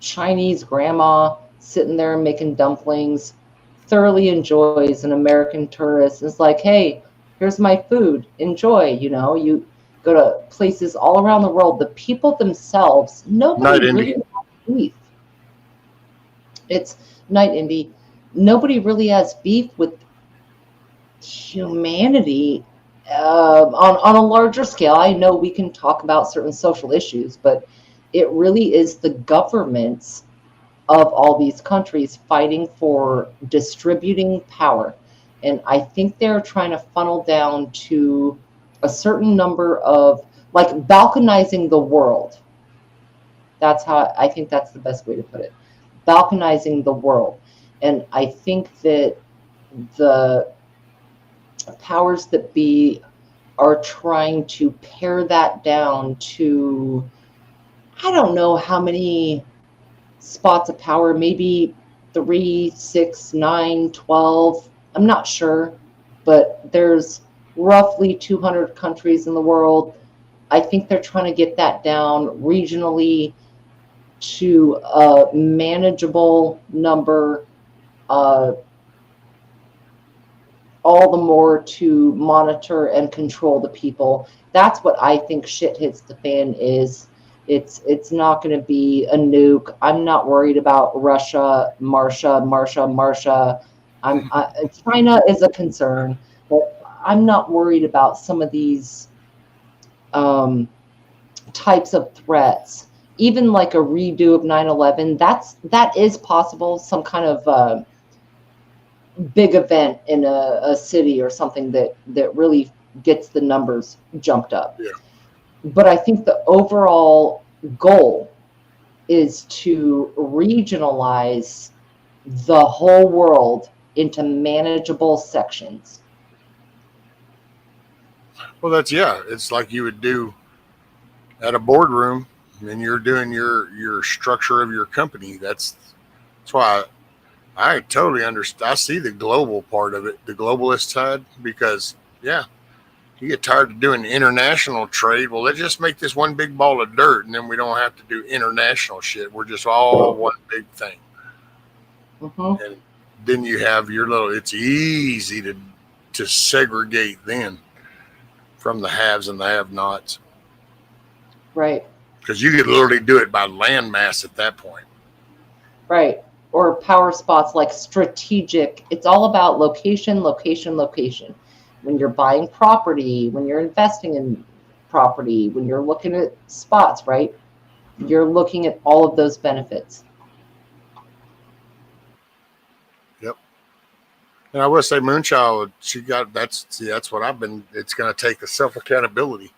Chinese grandma sitting there making dumplings thoroughly enjoys an American tourist. It's like, hey, here's my food, enjoy. You go to places all around the world. The people themselves, nobody Night Indy. really has beef. It's Night Indy. Nobody really has beef with humanity on a larger scale. I know we can talk about certain social issues, but it really is the governments of all these countries fighting for distributing power. And I think they're trying to funnel down to a certain number of, like, balkanizing the world. That's how I think that's the best way to put it. Balkanizing the world. And I think that the powers that be are trying to pare that down to, I don't know how many spots of power, maybe 3, 6, 9, 12. I'm not sure, but there's roughly 200 countries in the world. I think they're trying to get that down regionally to a manageable number, all the more to monitor and control the people. That's what I think shit hits the fan is. It's not going to be a nuke. I'm not worried about Russia, Marsha. China is a concern, but I'm not worried about some of these types of threats. Even like a redo of 9/11, that is possible. Some kind of big event in a city or something that really gets the numbers jumped up. Yeah. But I think the overall goal is to regionalize the whole world into manageable sections. Well, it's like you would do at a boardroom, and you're doing your structure of your company. That's why I totally understand. I see the global part of it, the globalist side, because you get tired of doing international trade. Well, let's just make this one big ball of dirt, and then we don't have to do international shit. We're just all one big thing. Mm-hmm. And then you have your little. It's easy to segregate then from the haves and the have-nots, Right. because you could literally do it by landmass at that point. Right. Or power spots like strategic. It's all about location, location, location. When you're buying property, when you're investing in property, when you're looking at spots, right? You're looking at all of those benefits. Yep. And I will say, Moonchild, that's what I've been. It's going to take the self accountability.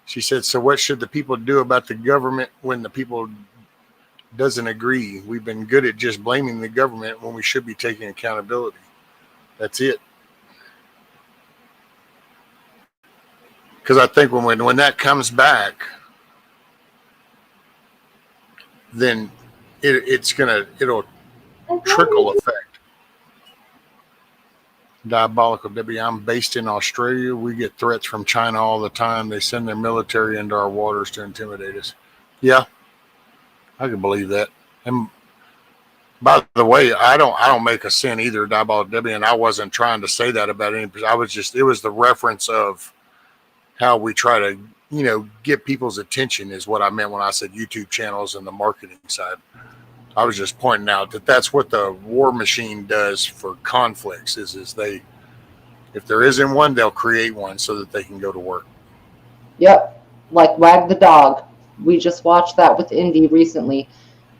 She said, "So what should the people do about the government when the people doesn't agree? We've been good at just blaming the government when we should be taking accountability. That's it." Because I think when that comes back, then it'll trickle effect. Diabolical Debbie, I'm based in Australia. We get threats from China all the time. They send their military into our waters to intimidate us. Yeah, I can believe that. And by the way, I don't make a sin either, Diabolical Debbie, and I wasn't trying to say that about any. I was just, it was the reference of how we try to, get people's attention is what I meant when I said YouTube channels and the marketing side. I was just pointing out that that's what the war machine does for conflicts is they, if there isn't one, they'll create one so that they can go to work. Yep. Like Wag the Dog. We just watched that with Indy recently.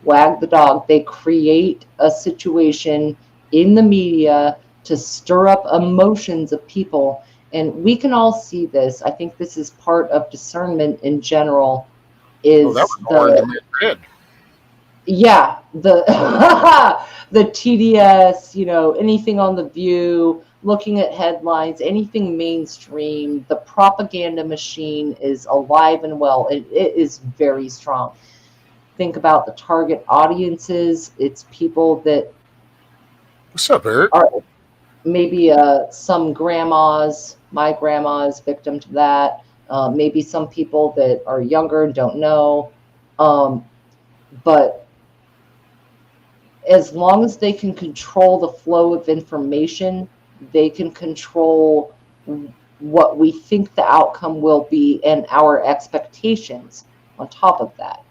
Wag the Dog. They create a situation in the media to stir up emotions of people. And we can all see this. I think this is part of discernment in general. Is that was orange and red. Yeah, the the TDS, anything on The View, looking at headlines, anything mainstream, the propaganda machine is alive and well. It is very strong. Think about the target audiences. It's people that What's up, Eric? are maybe some grandmas. My grandma is victim to that. Maybe some people that are younger and don't know. But as long as they can control the flow of information, they can control what we think the outcome will be and our expectations on top of that.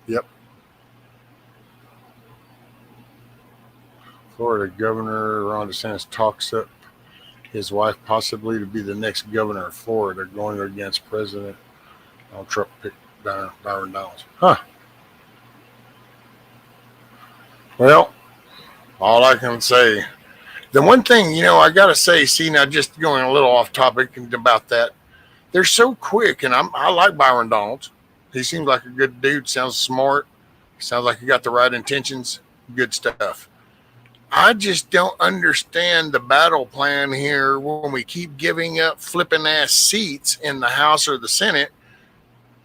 Yep. Florida Governor Ron DeSantis talks up his wife possibly to be the next governor of Florida, going against President Donald Trump. Picked Byron Donalds. Huh. Well, all I can say, the one thing, I got to say, see, now just going a little off topic about that, they're so quick, and I like Byron Donalds. He seems like a good dude, sounds smart, sounds like he got the right intentions, good stuff. I just don't understand the battle plan here when we keep giving up flipping ass seats in the House or the Senate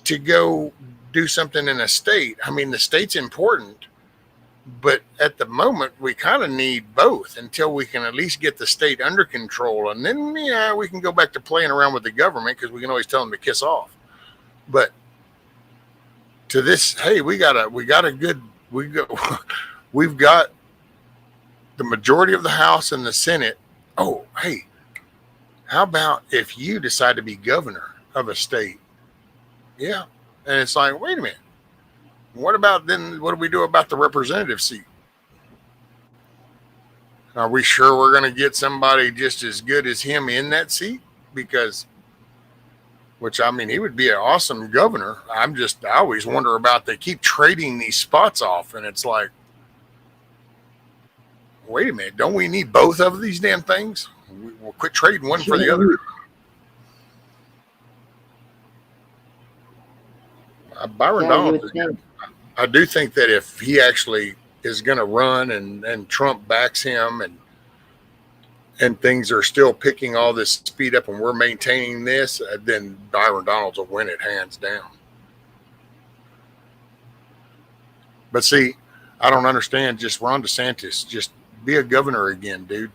to go do something in a state. I mean, the state's important, but at the moment we kind of need both until we can at least get the state under control. And then, we can go back to playing around with the government because we can always tell them to kiss off. But to this, hey, we've got the majority of the House and the Senate. Oh, hey, how about if you decide to be governor of a state? Yeah. And it's like, wait a minute. What about then? What do we do about the representative seat? Are we sure we're going to get somebody just as good as him in that seat? Because, he would be an awesome governor. I always wonder about, they keep trading these spots off, and it's like, wait a minute, don't we need both of these damn things? We'll quit trading one for the other. Byron Donalds, I do think that if he actually is going to run and Trump backs him and things are still picking all this speed up and we're maintaining this, then Byron Donalds will win it hands down. But see, I don't understand just Ron DeSantis. Just be a governor again, dude.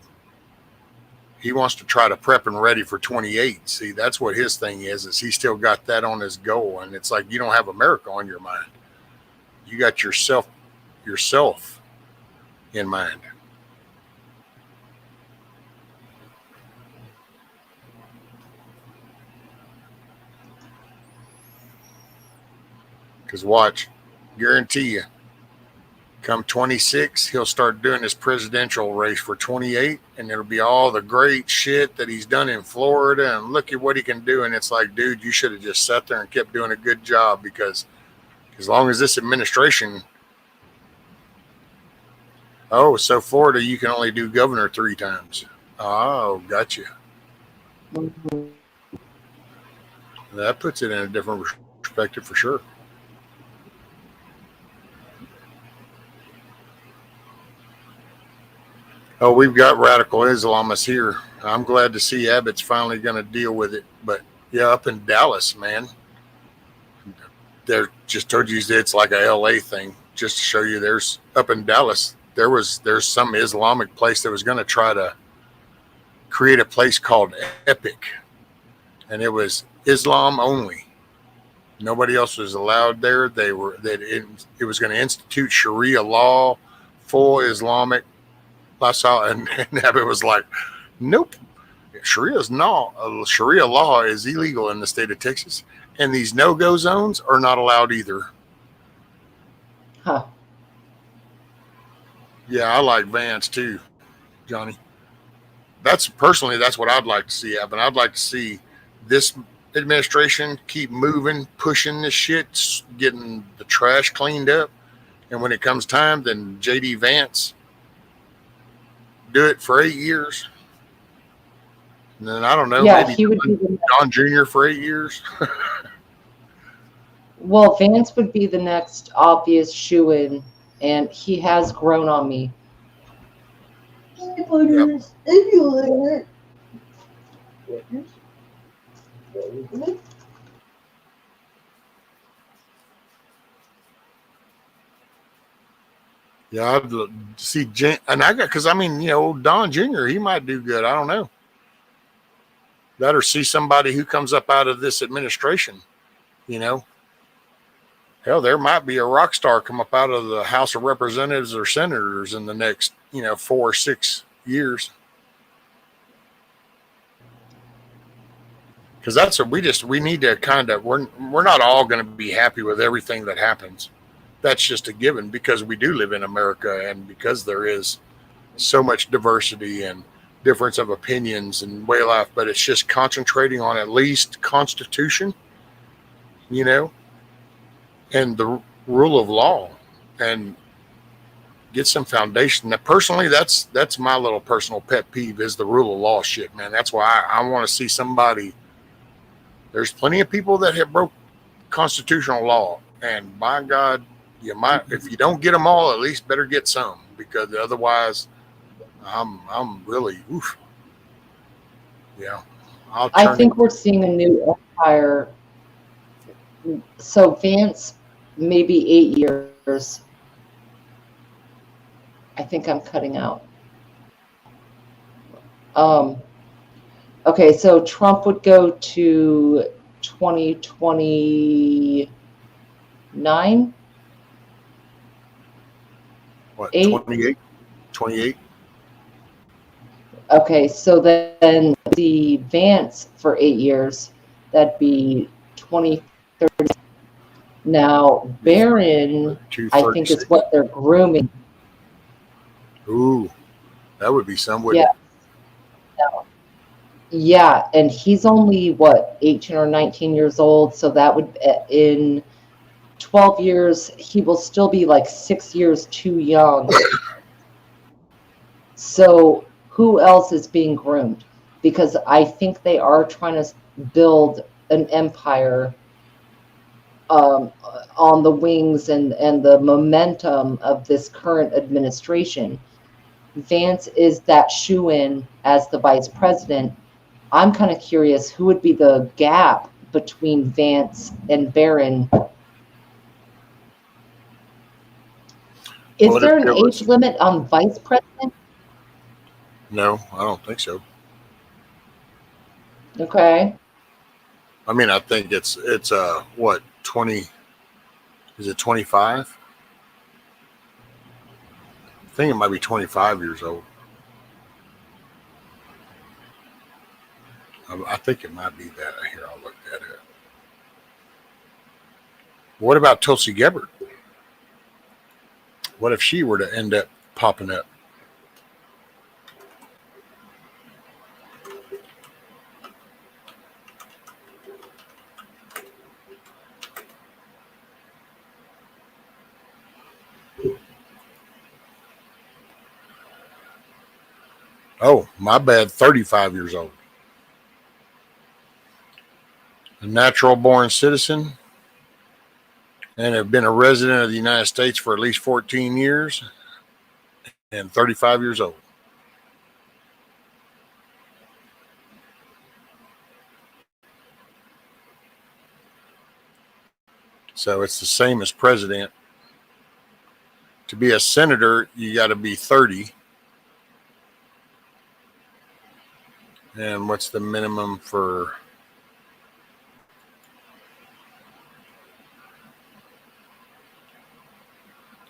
He wants to try to prep and ready for 28. See, that's what his thing is he still got that on his goal. And it's like, you don't have America on your mind. You got yourself in mind. Because watch, guarantee you, come 26, he'll start doing his presidential race for 28, and it'll be all the great shit that he's done in Florida, and look at what he can do. And it's like, dude, you should have just sat there and kept doing a good job, because as long as this administration, so Florida, you can only do governor 3 times. Oh, gotcha. Mm-hmm. That puts it in a different perspective for sure. Oh, we've got radical Islamists here. I'm glad to see Abbott's finally going to deal with it. But yeah, up in Dallas, man, they're just told you it's like a LA thing. Just to show you, there's up in Dallas, there's some Islamic place that was going to try to create a place called Epic, and it was Islam only. Nobody else was allowed there. It was going to institute Sharia law, full Islamic. I saw, and Abbott was like, nope, Sharia law is illegal in the state of Texas, and these no-go zones are not allowed either. Huh. Yeah, I like Vance too, Johnny. That's what I'd like to see happen. I'd like to see this administration keep moving, pushing this shit, getting the trash cleaned up, and when it comes time, then JD Vance do it for 8 years. And then I don't know, maybe he would be Don Jr. for 8 years. Well, Vance would be the next obvious shoo-in, and he has grown on me. Yep. Yeah, I'd see, and Don Jr., he might do good. I don't know. That or see somebody who comes up out of this administration, Hell, there might be a rock star come up out of the House of Representatives or senators in the next, 4 or 6 years. Because that's what we need to kind of, we're not all going to be happy with everything that happens. That's just a given because we do live in America and because there is so much diversity and difference of opinions and way of life. But it's just concentrating on at least Constitution, and the rule of law, and get some foundation. Now, personally, that's my little personal pet peeve is the rule of law shit, man. That's why I want to see somebody. There's plenty of people that have broke constitutional law, and by God, you might, if you don't get them all, at least better get some, because otherwise, I'm really oof. Yeah, I think we're seeing a new empire. So Vance, maybe 8 years. I think I'm cutting out. Okay, so Trump would go to 2029. What, 8? 28? Okay, so then the Vance for 8 years, that'd be 2030. Now, Barron, I think, is what they're grooming. Ooh, that would be some, Yeah. Yeah, and he's only, what, 18 or 19 years old, so that would, in 12 years, he will still be like 6 years too young. So who else is being groomed? Because I think they are trying to build an empire on the wings and the momentum of this current administration. Vance is that shoe-in as the vice president. I'm kind of curious who would be the gap between Vance and Barron. Is there an age limit on vice president? No, I don't think so. Okay. I mean, I think it's what, 20? Is it 25? I think it might be 25 years old. I think it might be that. Here, I'll look that up. What about Tulsi Gabbard? What if she were to end up popping up? Oh, my bad, 35 years old. A natural born citizen and have been a resident of the United States for at least 14 years and 35 years old. So it's the same as president. To be a senator, you got to be 30. And what's the minimum for?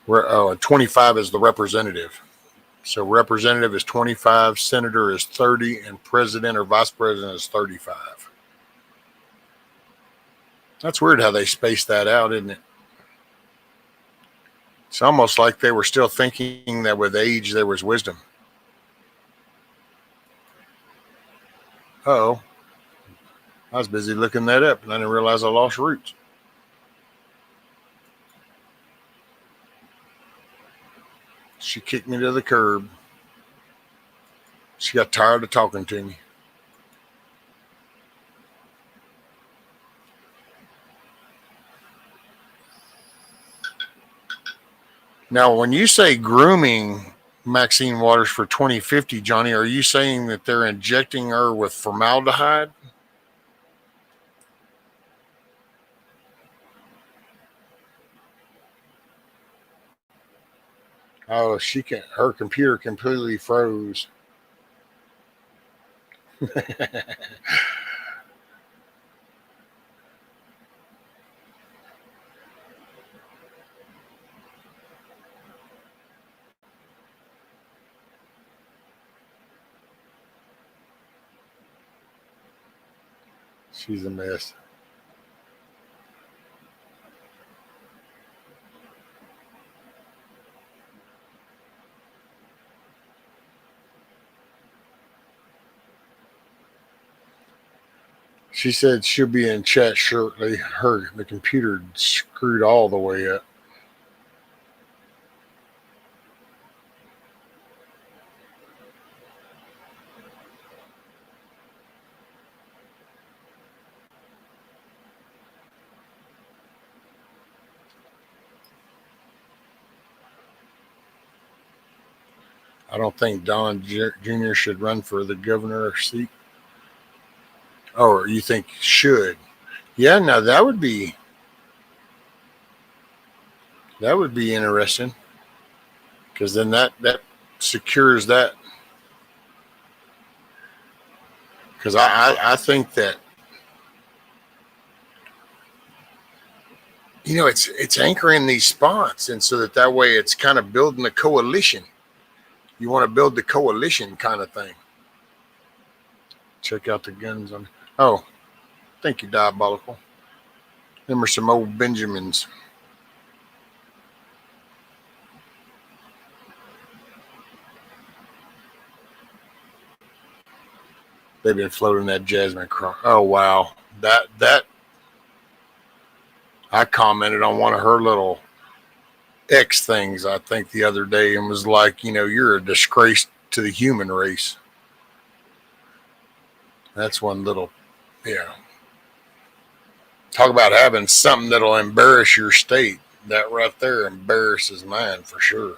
25 is the representative. So representative is 25, senator is 30, and president or vice president is 35. That's weird how they spaced that out, isn't it? It's almost like they were still thinking that with age there was wisdom. Uh-oh. I was busy looking that up and I didn't realize I lost roots. She kicked me to the curb. She got tired of talking to me. Now, when you say grooming Maxine Waters for 2050, Johnny, are you saying that they're injecting her with formaldehyde? Oh, her computer completely froze. She's a mess. She said she'll be in chat shortly. The computer screwed all the way up. I don't think Don Jr. should run for the governor seat. Or you think should? Yeah, now that would be interesting, because then that secures that. Because I think that, you know, it's anchoring these spots, and so that way it's kind of building a coalition. You want to build the coalition kind of thing. Check out the guns on. Oh, thank you, Diabolical. Them are some old Benjamins. They've been floating that Jasmine Cross. Oh wow, that I commented on one of her little X things, I think, the other day, and was like, you know, you're a disgrace to the human race. That's one little, yeah. Talk about having something that'll embarrass your state. That right there embarrasses mine for sure.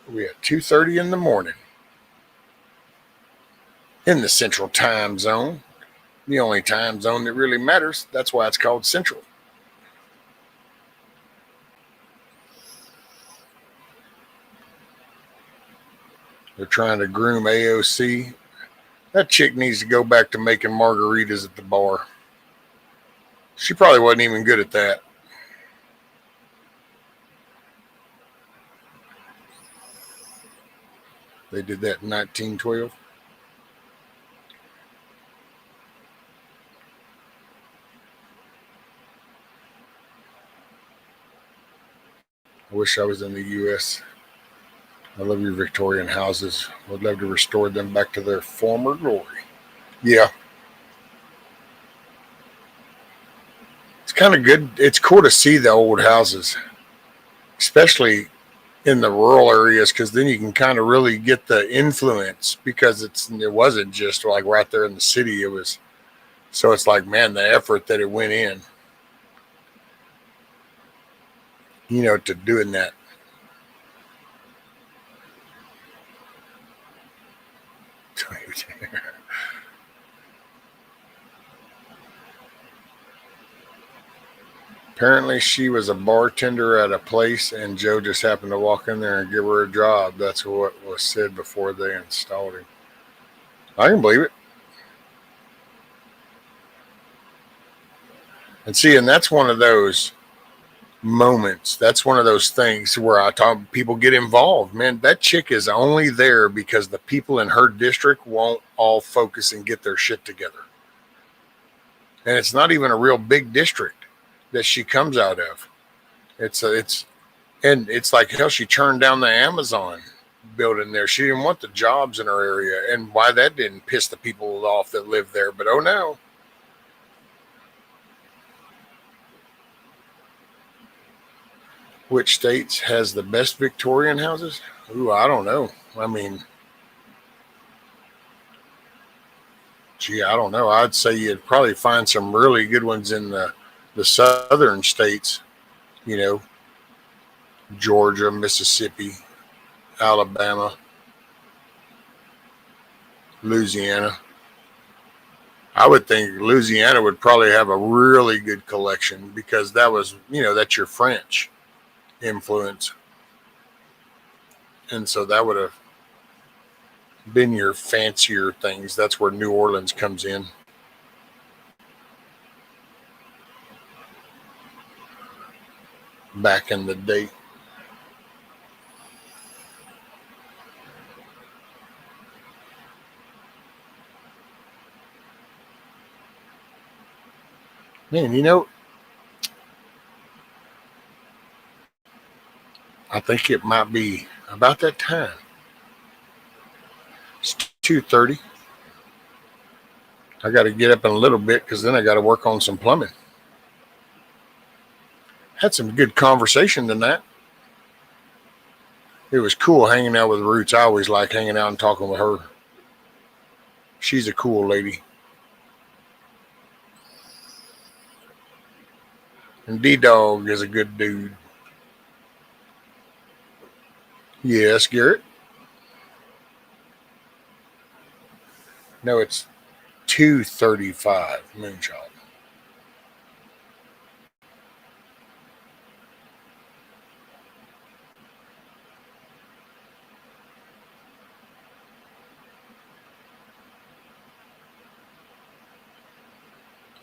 We at 2:30 in the morning in the Central Time Zone, the only time zone that really matters. That's why it's called Central. They're trying to groom AOC. That chick needs to go back to making margaritas at the bar. She probably wasn't even good at that. They did that in 1912. I wish I was in the U.S. I love your Victorian houses. Would love to restore them back to their former glory. Yeah. It's kind of good. It's cool to see the old houses, especially in the rural areas, because then you can kind of really get the influence, because it wasn't just like right there in the city. It was, so it's like, man, the effort that it went in, you know, to doing that. Apparently she was a bartender at a place, and Joe just happened to walk in there and give her a job. That's what was said before they installed him. I can believe it. And see, and that's one of those moments. That's one of those things where I talk, people get involved. Man, that chick is only there because the people in her district won't all focus and get their shit together. And it's not even a real big district that she comes out of. It's like, hell, she turned down the Amazon building there. She didn't want the jobs in her area, and why that didn't piss the people off that live there. But oh no. Which states has the best Victorian houses? Ooh, I don't know. I mean, gee, I don't know. I'd say you'd probably find some really good ones in the southern states, you know, Georgia, Mississippi, Alabama, Louisiana. I would think Louisiana would probably have a really good collection, because that was, you know, that's your French influence. And so that would have been your fancier things. That's where New Orleans comes in. back in the day. Man, you know, I think it might be about that time. It's 2:30. I got to get up in a little bit because then I got to work on some plumbing. Had some good conversation tonight. It was cool hanging out with Roots. I always like hanging out and talking with her. She's a cool lady. And D-Dog is a good dude. Yes, Garrett? No, it's 2:35 Moonshot.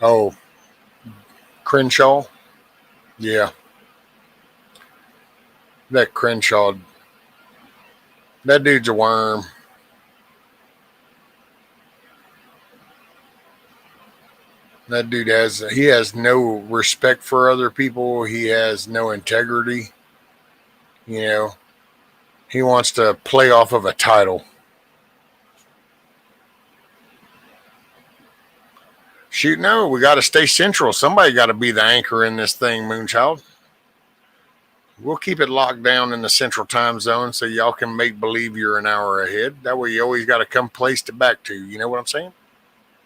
Oh, Crenshaw? Yeah. That Crenshaw, that dude's a worm. That dude has no respect for other people. He has no integrity. You know, he wants to play off of a title. Shoot, no, we got to stay central. Somebody got to be the anchor in this thing, Moonchild. We'll keep it locked down in the central time zone so y'all can make believe you're an hour ahead. That way you always got to come placed it back to. You know what I'm saying?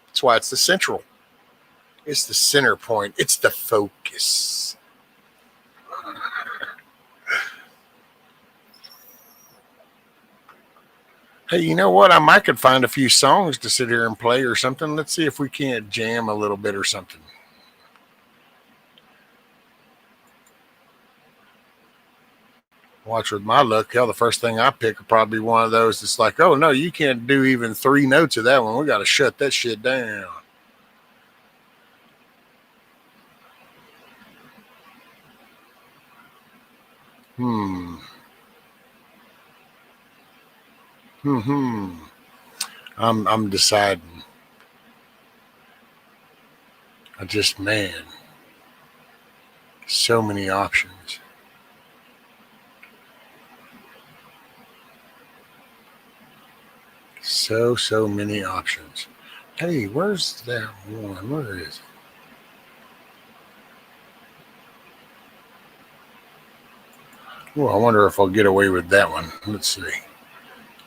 That's why it's the central. It's the center point. It's the focus. Hey, you know what? I might could find a few songs to sit here and play or something. Let's see if we can't jam a little bit or something. Watch with my luck. Hell, the first thing I pick will probably be one of those that's like, oh, no, you can't do even 3 notes of that one. We got to shut that shit down. I'm deciding. Man, so many options. So many options. Hey, where's that one? Where is it? Oh, I wonder if I'll get away with that one. Let's see.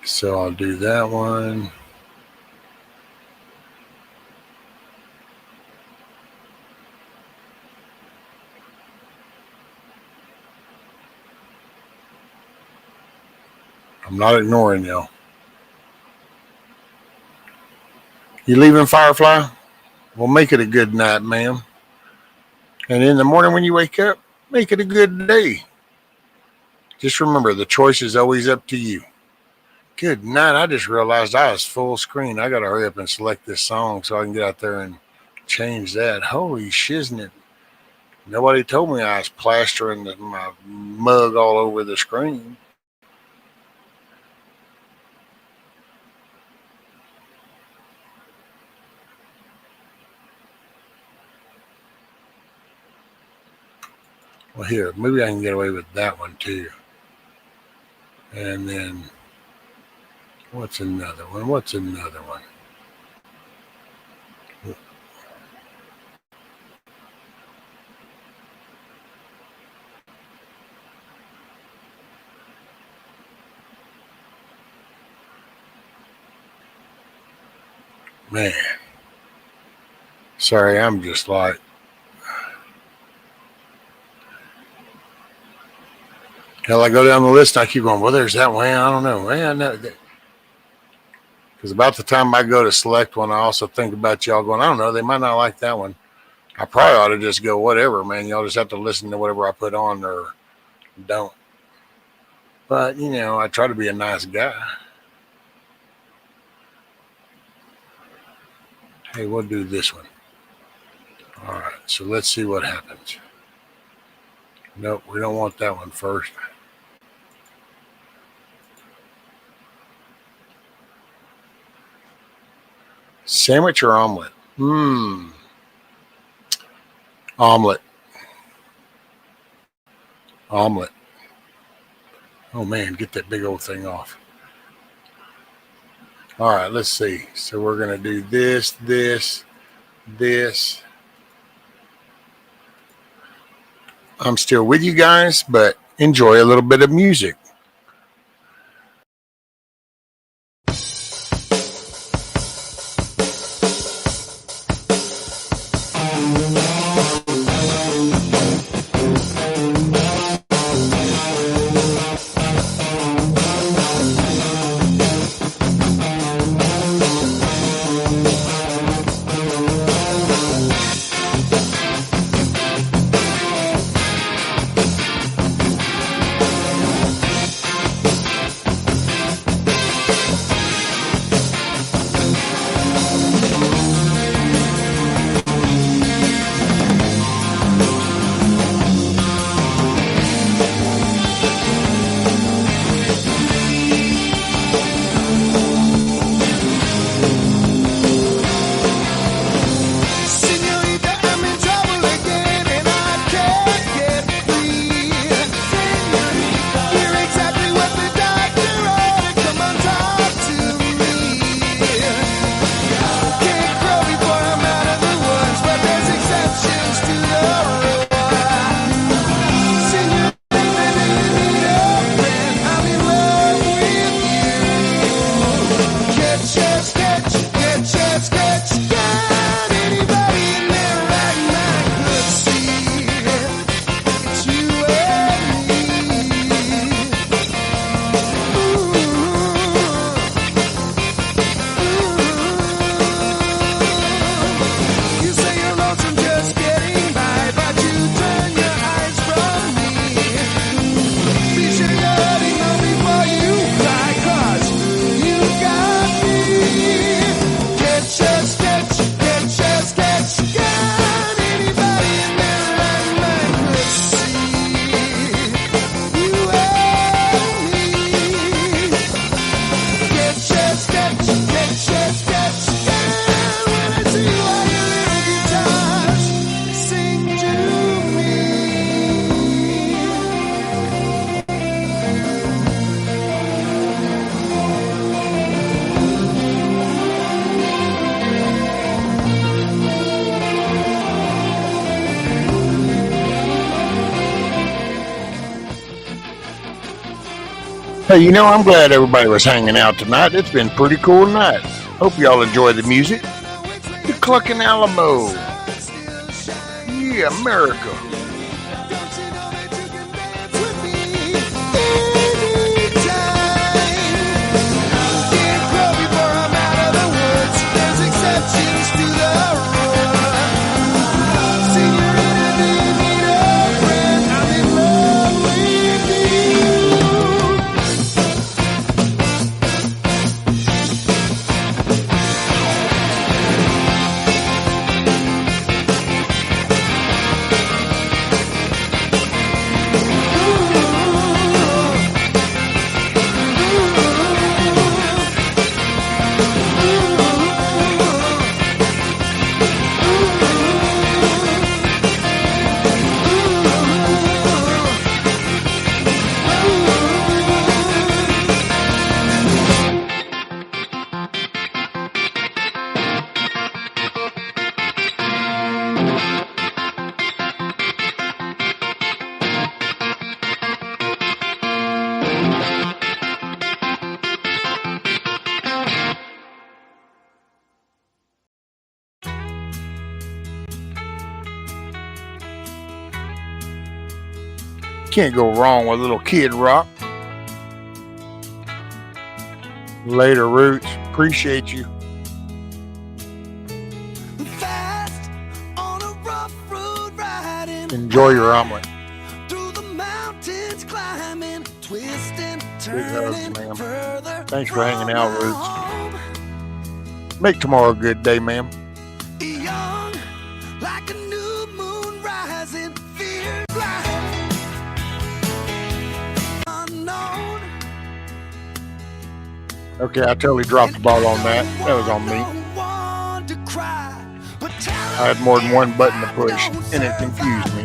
So I'll do that one. I'm not ignoring y'all. You leaving, Firefly? Well, make it a good night, ma'am. And in the morning when you wake up, make it a good day. Just remember, the choice is always up to you. Good night. I just realized I was full screen. I got to hurry up and select this song so I can get out there and change that. Holy shiznit. Nobody told me I was plastering my mug all over the screen. Well, here, maybe I can get away with that one too. And then, what's another one? Man. Sorry, I'm just like, hell, I go down the list and I keep going, well, there's that one. I don't know. Man, because about the time I go to select one, I also think about y'all going, I don't know, they might not like that one. I probably ought to just go, whatever, man. Y'all just have to listen to whatever I put on or don't. But, you know, I try to be a nice guy. Hey, we'll do this one. All right, so let's see what happens. Nope, we don't want that one first. Sandwich or omelet? Omelet. Omelet. Oh man, get that big old thing off. All right, let's see. So we're going to do this, this, this. I'm still with you guys, but enjoy a little bit of music. Hey, I'm glad everybody was hanging out tonight. It's been a pretty cool night. Hope y'all enjoy the music. The Cluckin Alamo. Yeah, America. Can't go wrong with a little kid rock. Later, Roots. Appreciate you. Enjoy your omelet. Big hugs, ma'am. Thanks for hanging out, Roots. Make tomorrow a good day, ma'am. Young, like a new moon rising, fear blind. Okay, I totally dropped the ball on that. That was on me. I had more than one button to push, and it confused me.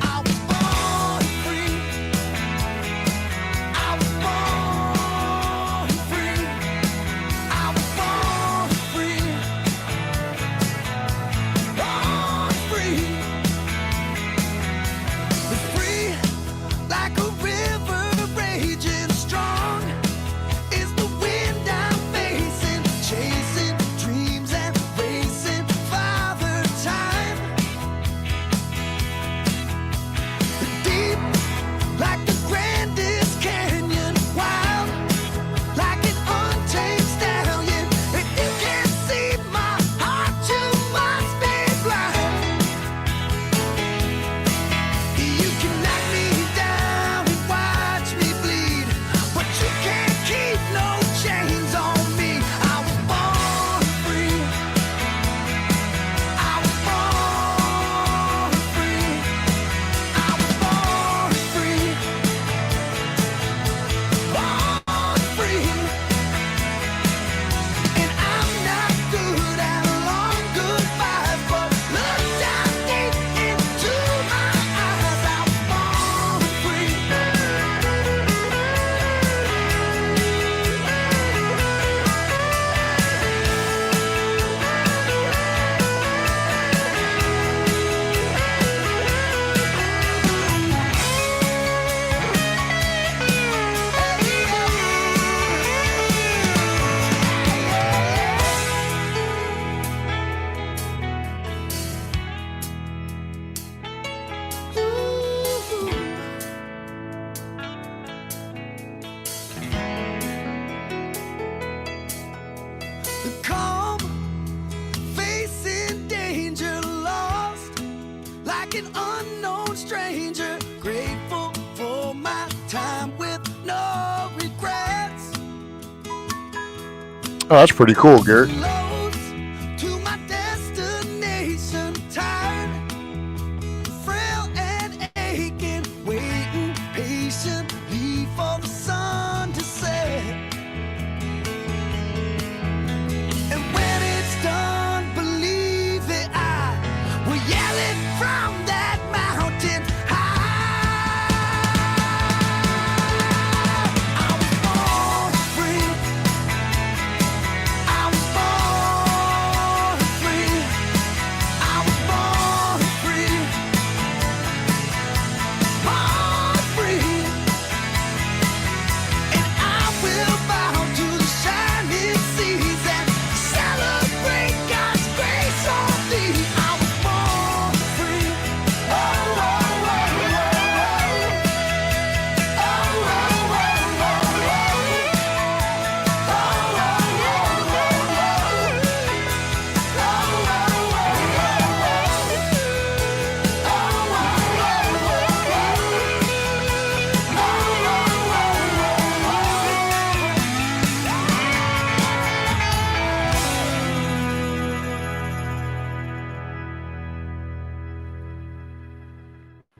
Oh, that's pretty cool, Garrett.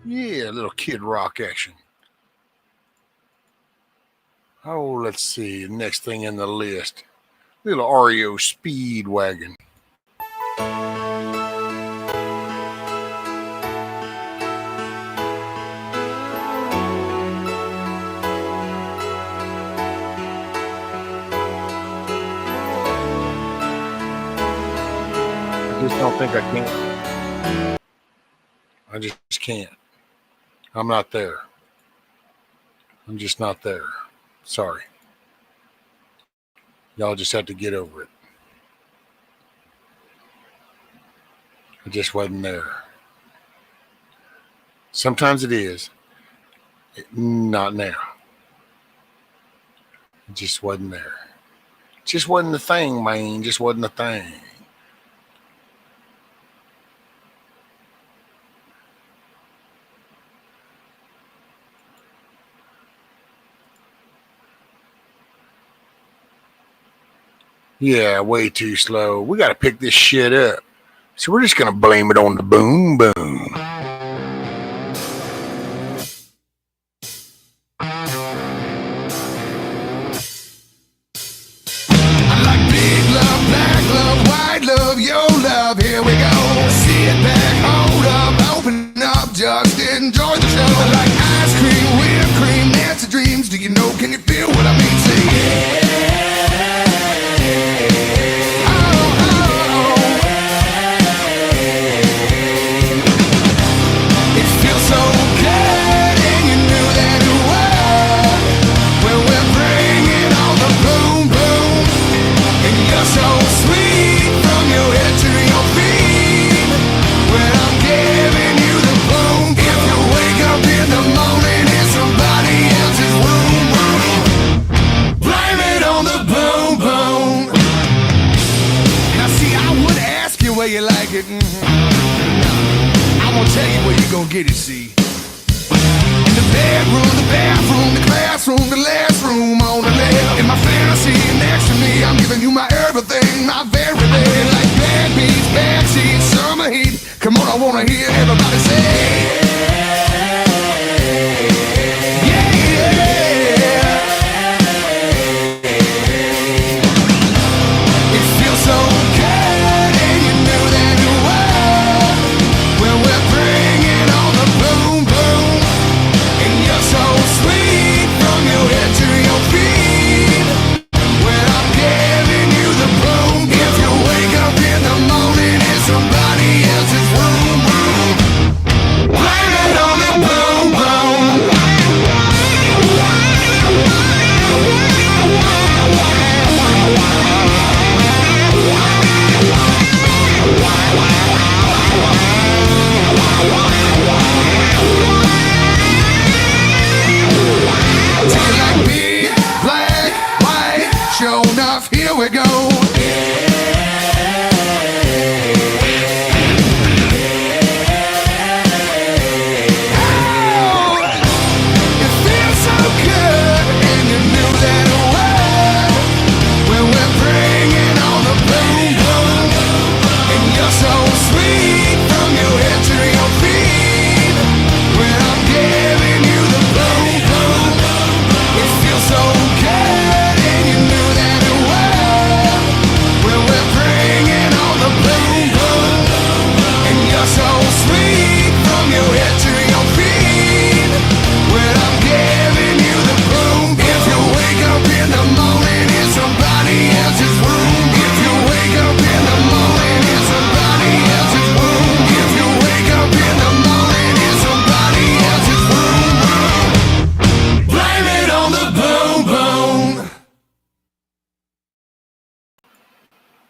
Yeah, a little Kid Rock action. Oh, let's see. Next thing in the list. Little REO Speedwagon. I just don't think I can. I just can't. I'm not there. I'm just not there. Sorry. Y'all just have to get over it. I just wasn't there. Sometimes it is. Not now. It just wasn't there. Just wasn't the thing, man. Just wasn't the thing. Yeah, way too slow. We got to pick this shit up. So we're just going to blame it on the boom boom. way you like it. I'm gonna tell you where you gonna get it, see. In the bedroom, the bathroom, the classroom, the last room on the left. In my fantasy, next to me, I'm giving you my everything, my very best. Like bad beats, bad seeds, summer heat. Come on, I wanna hear everybody say. Here we go.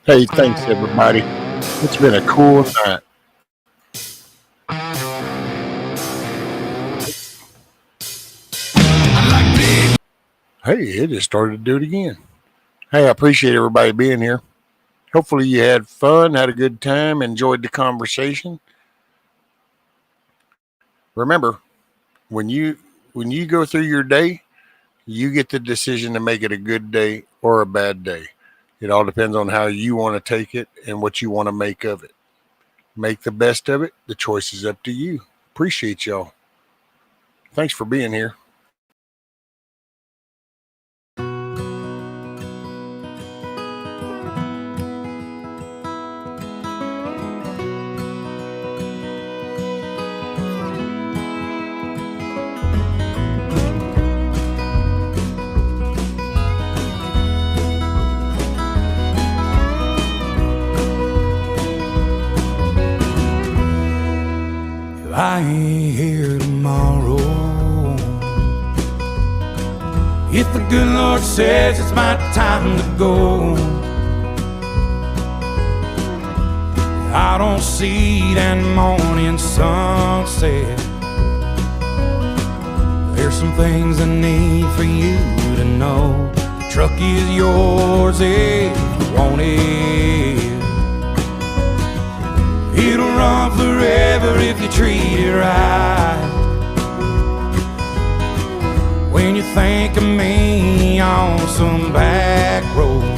Hey, thanks everybody. It's been a cool night. Hey, it just started to do it again. Hey, I appreciate everybody being here. Hopefully you had fun, had a good time, enjoyed the conversation. Remember, when you go through your day, you get the decision to make it a good day or a bad day. It all depends on how you want to take it and what you want to make of it. Make the best of it. The choice is up to you. Appreciate y'all. Thanks for being here. I ain't here tomorrow. If the good Lord says it's my time to go, I don't see that morning sunset. There's some things I need for you to know. The truck is yours if you want it. It'll run forever if you treat it right. When you think of me on some back road,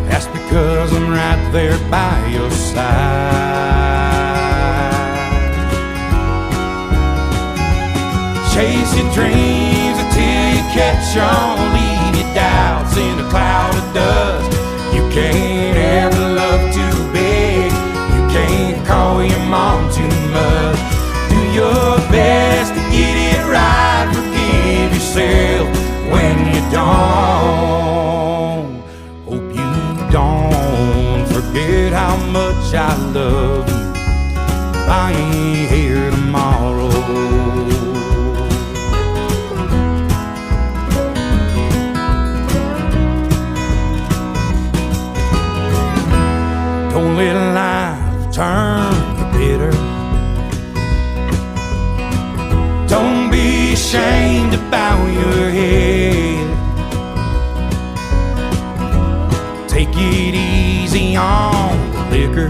that's because I'm right there by your side. Chase your dreams until you catch on. Leave your doubts in a cloud of dust. You can't ever love too big. You can't call your mom too much. Do your best to get it right. Forgive yourself when you don't. Hope you don't forget how much I love you. I ain't here tomorrow. Don't let life turn you bitter. Don't be ashamed to bow your head. Take it easy on the liquor.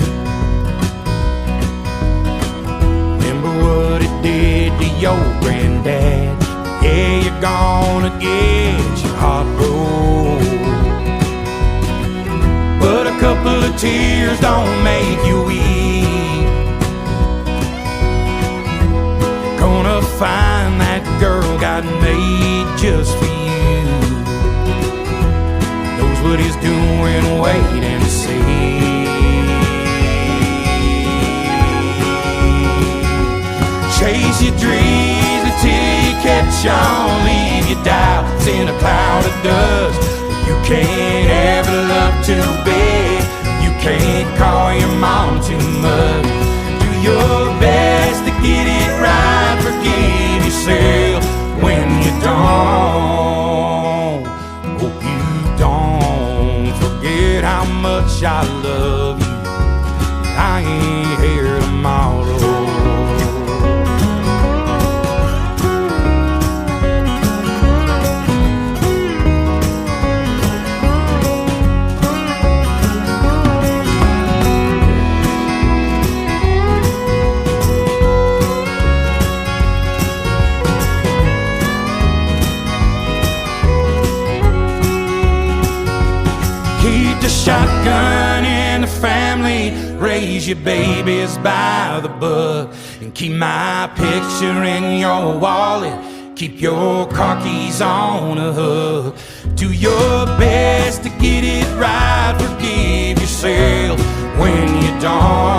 Remember what it did to your granddad. Yeah, you're gonna get your heart broke, but a couple of tears don't make you weep. Gonna find that girl got made just for you. Knows what he's doing, wait and see. Chase your dreams until you catch on. Leave your doubts in a cloud of dust. You can't ever love too big. You can't call your mom too much. Do your best to get it right. Forgive yourself when you don't. Hope you don't forget how much I love you. I ain't here tomorrow. Keep the shotgun in the family, raise your babies by the book, and keep my picture in your wallet, keep your car keys on a hook. Do your best to get it right, forgive yourself when you don't.